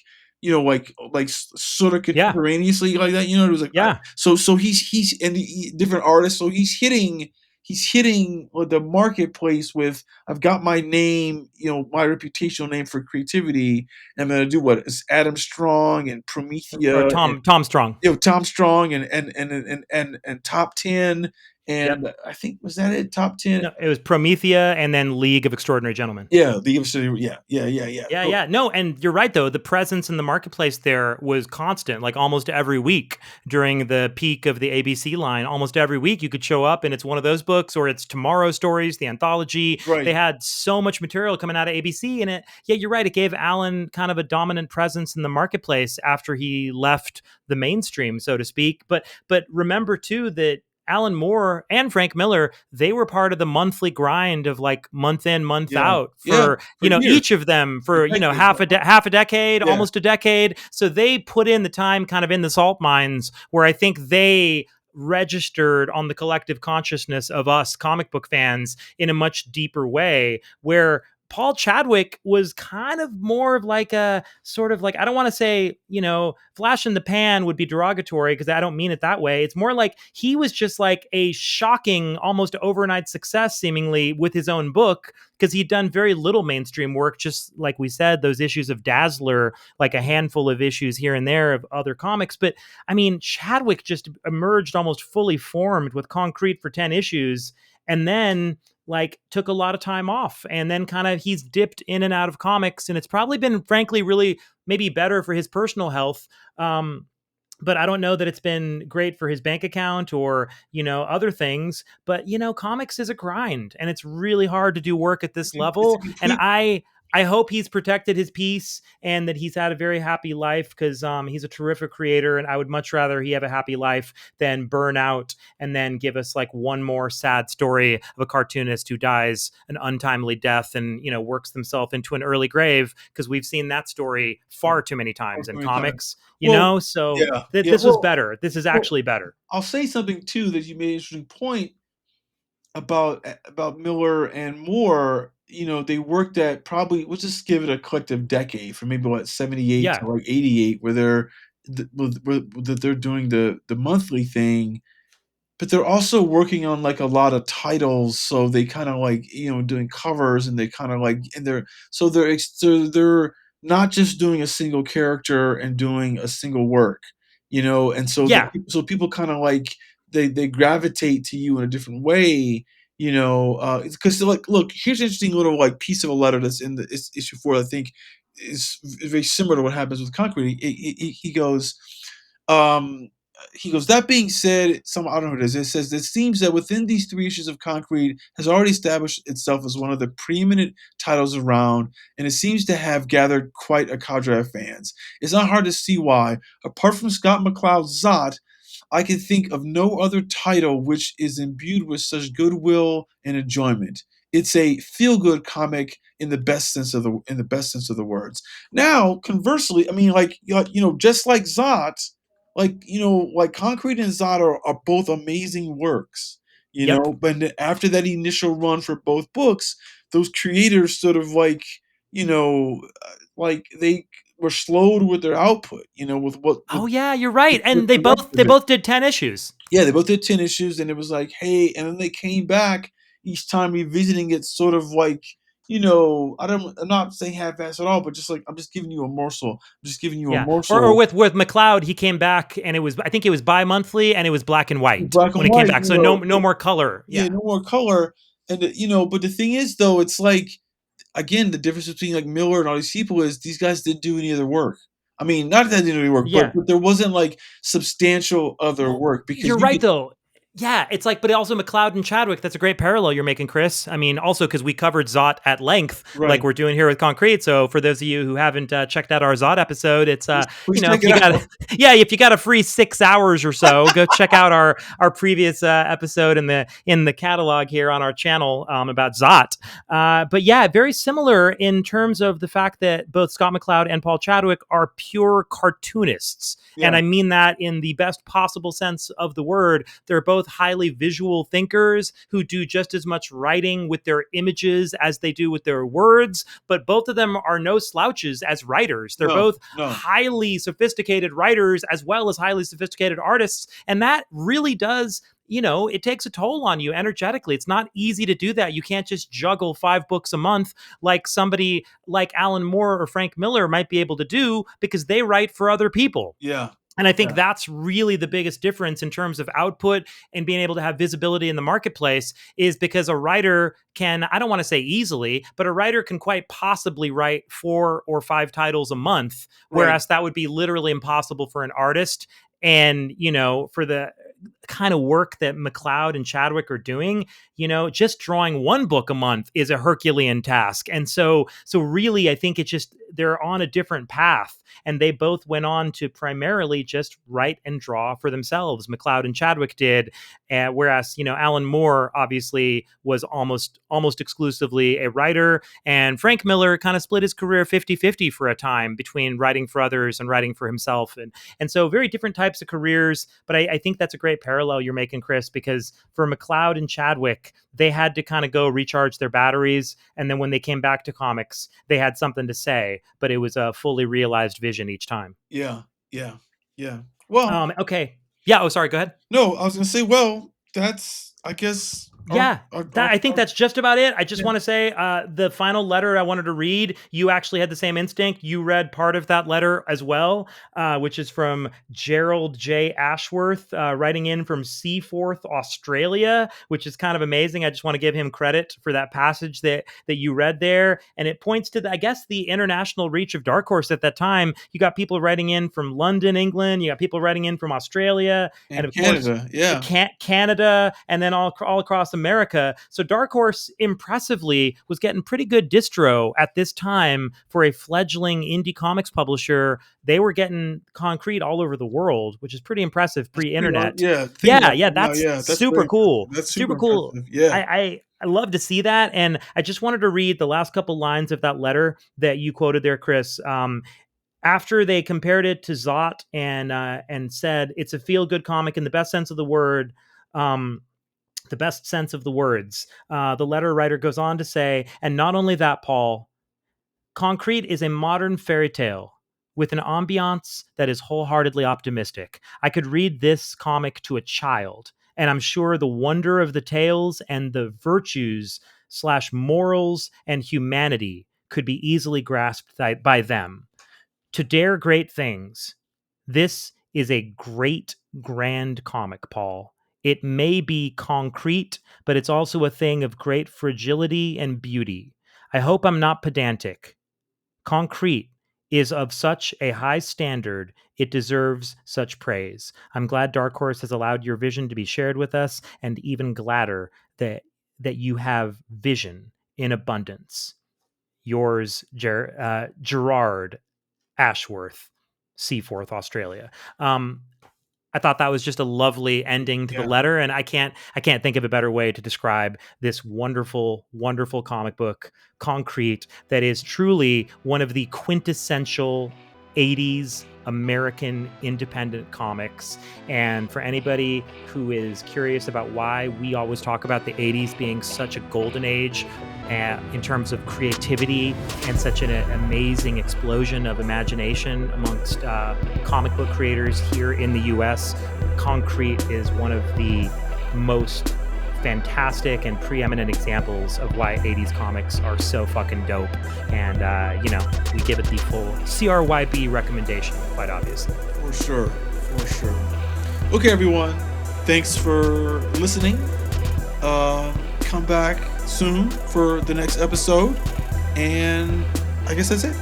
Speaker 1: sort of
Speaker 2: Yeah.
Speaker 1: contemporaneously like that. It was like
Speaker 2: Yeah.
Speaker 1: so he's and different artists, so he's hitting the marketplace with I've got my name, my reputational name for creativity. And I'm gonna do what is Adam Strong and
Speaker 2: Or
Speaker 1: Promethea and
Speaker 2: Tom Strong.
Speaker 1: Tom Strong and Top 10
Speaker 2: Yep.
Speaker 1: And I think, was that it? Top 10?
Speaker 2: No, it was Promethea and then League of Extraordinary Gentlemen.
Speaker 1: Yeah, the City. Yeah, yeah, yeah, yeah.
Speaker 2: Yeah,
Speaker 1: So,
Speaker 2: yeah. No, and you're right, though. The presence in the marketplace there was constant, like almost every week during the peak of the ABC line. Almost every week you could show up and it's one of those books or it's Tomorrow Stories, the anthology. They
Speaker 1: right.
Speaker 2: had so much material coming out of ABC. And yeah, you're right. It gave Alan kind of a dominant presence in the marketplace after he left the mainstream, so to speak. But remember, too, that Alan Moore and Frank Miller, they were part of the monthly grind of like month in, month
Speaker 1: Yeah,
Speaker 2: out
Speaker 1: yeah,
Speaker 2: for,
Speaker 1: for years,
Speaker 2: each of them
Speaker 1: for
Speaker 2: for,
Speaker 1: decades.
Speaker 2: half a decade,
Speaker 1: Yeah,
Speaker 2: almost a decade. So they put in the time kind of in the salt mines where I think they registered on the collective consciousness of us comic book fans in a much deeper way, where Paul Chadwick was kind of more of like a sort of like, I don't want to say, flash in the pan would be derogatory because I don't mean it that way. It's more like he was just like a shocking, almost overnight success, seemingly, with his own book, because he'd done very little mainstream work, just like we said, those issues of Dazzler, like a handful of issues here and there of other comics. But I mean, Chadwick just emerged almost fully formed with Concrete for 10 issues. And then like took a lot of time off, and then kind of he's dipped in and out of comics, and it's probably been frankly really maybe better for his personal health, but I don't know that it's been great for his bank account or other things. But comics is a grind, and it's really hard to do work at this
Speaker 1: it's a
Speaker 2: level. And
Speaker 1: complete.
Speaker 2: I hope he's protected his peace and that he's had a very happy life, because he's a terrific creator, and I would much rather he have a happy life than burn out and then give us like one more sad story of a cartoonist who dies an untimely death and works themselves into an early grave, because we've seen that story far too many times in
Speaker 1: Many times.
Speaker 2: comics.
Speaker 1: Well,
Speaker 2: So
Speaker 1: yeah, yeah.
Speaker 2: this was better. This is
Speaker 1: Well,
Speaker 2: actually better.
Speaker 1: I'll say something too that you made an interesting point about Miller and Moore. They worked at, probably, let's just give it a collective decade, from maybe what, 78
Speaker 2: Yeah.
Speaker 1: to like 88, where they're doing the monthly thing. But they're also working on, like, a lot of titles, so they kinda, like, doing covers, and they kinda, like, and they're not just doing a single character and doing a single work, and
Speaker 2: Yeah.
Speaker 1: so people kinda, like, they gravitate to you in a different way, 'cause, like, look, here's an interesting little, like, piece of a letter that's in the issue 4, I think is very similar to what happens with Concrete. Um he goes, that being said, I don't know who it is. It says, it seems that within these 3 issues of Concrete has already established itself as one of the preeminent titles around, and it seems to have gathered quite a cadre of fans. It's not hard to see why. Apart from Scott McCloud's Zot, I can think of no other title which is imbued with such goodwill and enjoyment. It's a feel-good comic in the best sense of the words. Now, conversely, I mean, like, just like Zot, like Concrete and Zod are both amazing works,
Speaker 2: Yep.
Speaker 1: but after that initial run for both books, those creators sort of like they were slowed with their output, with
Speaker 2: Oh yeah, you're right.
Speaker 1: with
Speaker 2: And
Speaker 1: the rest
Speaker 2: they
Speaker 1: of it.
Speaker 2: both did 10 issues.
Speaker 1: Yeah, they both did 10 issues, and it was like, hey, and then they came back each time revisiting it, sort of like, I'm not saying half-ass at all, but just like, I'm just giving you a morsel. I'm just giving you a
Speaker 2: Yeah. Or
Speaker 1: morsel.
Speaker 2: with McLeod, he came back and I think it was bi-monthly and it was black and white
Speaker 1: Black and
Speaker 2: when it came
Speaker 1: white,
Speaker 2: back. So no more color.
Speaker 1: yeah,
Speaker 2: Yeah.
Speaker 1: no more color. And but the thing is, though, it's like, again, the difference between like Miller and all these people is these guys didn't do any other work. I mean, not that they didn't do any work, but,
Speaker 2: Yeah.
Speaker 1: there wasn't like substantial other
Speaker 2: Well,
Speaker 1: work, because
Speaker 2: you're
Speaker 1: you
Speaker 2: right
Speaker 1: could.
Speaker 2: though. Yeah, it's like, but also McLeod and Chadwick. That's a great parallel you're making, Chris. I mean, also because we covered Zot at length,
Speaker 1: Right.
Speaker 2: like we're doing here with Concrete. So for those of you who haven't checked out our Zot episode, it's
Speaker 1: Please check
Speaker 2: if
Speaker 1: it
Speaker 2: you got
Speaker 1: out.
Speaker 2: yeah, if you got a free 6 hours or so, go check out our previous episode in the catalog here on our channel about Zot. But yeah, very similar in terms of the fact that both Scott McCloud and Paul Chadwick are pure cartoonists. And
Speaker 1: Yeah.
Speaker 2: I mean that in the best possible sense of the word. They're both highly visual thinkers who do just as much writing with their images as they do with their words, but both of them are no slouches as writers. They're
Speaker 1: No,
Speaker 2: both
Speaker 1: no.
Speaker 2: highly sophisticated writers as well as highly sophisticated artists. And that really does, it takes a toll on you energetically. It's not easy to do that. You can't just juggle 5 books a month like somebody like Alan Moore or Frank Miller might be able to do, because they write for other people.
Speaker 1: Yeah.
Speaker 2: And I think that's really the biggest difference in terms of output and being able to have visibility in the marketplace, is because a writer can, I don't want to say easily, but a writer can quite possibly write 4 or 5 titles a month, whereas that would be literally impossible for an artist. And, for the kind of work that McLeod and Chadwick are doing, just drawing 1 book a month is a Herculean task. And so really, I think it's just, they're on a different path, and they both went on to primarily just write and draw for themselves. McLeod and Chadwick did, whereas, Alan Moore obviously was almost exclusively a writer, and Frank Miller kind of split his career 50-50 for a time between writing for others and writing for himself. And so very different types of careers, but I think that's a great parallel you're making, Chris, because for McLeod and Chadwick, they had to kind of go recharge their batteries, and then when they came back to comics, they had something to say, but it was a fully realized vision each time.
Speaker 1: Yeah. Well,
Speaker 2: okay. Yeah. Oh, sorry. Go ahead.
Speaker 1: No, I was going to say, well, that's, I guess.
Speaker 2: I think that's just about it. I just want to say the final letter I wanted to read, you actually had the same instinct. You read part of that letter as well, which is from Gerald J. Ashworth, writing in from Seaforth, Australia, which is kind of amazing. I just want to give him credit for that passage that you read there. And it points to, I guess, the international reach of Dark Horse at that time. You got people writing in from London, England. You got people writing in from Australia. And of
Speaker 1: Canada,
Speaker 2: course, Canada, and then all across America. So Dark Horse impressively was getting pretty good distro at this time for a fledgling indie comics publisher. They were getting concrete all over the world, which is pretty impressive pre-internet. That's super cool. That's super cool.
Speaker 1: Yeah.
Speaker 2: I love to see that. And I just wanted to read the last couple lines of that letter that you quoted there, Chris. After they compared it to Zot and said it's a feel-good comic in the best sense of the word, the best sense of the words. The letter writer goes on to say, and not only that, Paul, Concrete is a modern fairy tale with an ambiance that is wholeheartedly optimistic. I could read this comic to a child, and I'm sure the wonder of the tales and the virtues/morals and humanity could be easily grasped by them. To dare great things, this is a great, grand comic, Paul. It may be concrete, but it's also a thing of great fragility and beauty. I hope I'm not pedantic. Concrete is of such a high standard, it deserves such praise. I'm glad Dark Horse has allowed your vision to be shared with us, and even gladder that you have vision in abundance. Yours, Gerard Ashworth, Seaforth, Australia. I thought that was just a lovely ending to the letter, and I can't think of a better way to describe this wonderful, wonderful comic book, Concrete, that is truly one of the quintessential 80s American independent comics. And for anybody who is curious about why we always talk about the 80s being such a golden age in terms of creativity and such an amazing explosion of imagination amongst comic book creators here in the US, Concrete is one of the most fantastic and preeminent examples of why 80s comics are so fucking dope. And, we give it the full CRYB recommendation, quite obviously.
Speaker 1: For sure. Okay, everyone. Thanks for listening. Come back soon for the next episode. And I guess that's it.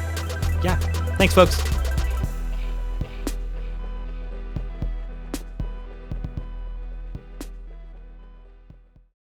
Speaker 2: Yeah. Thanks, folks.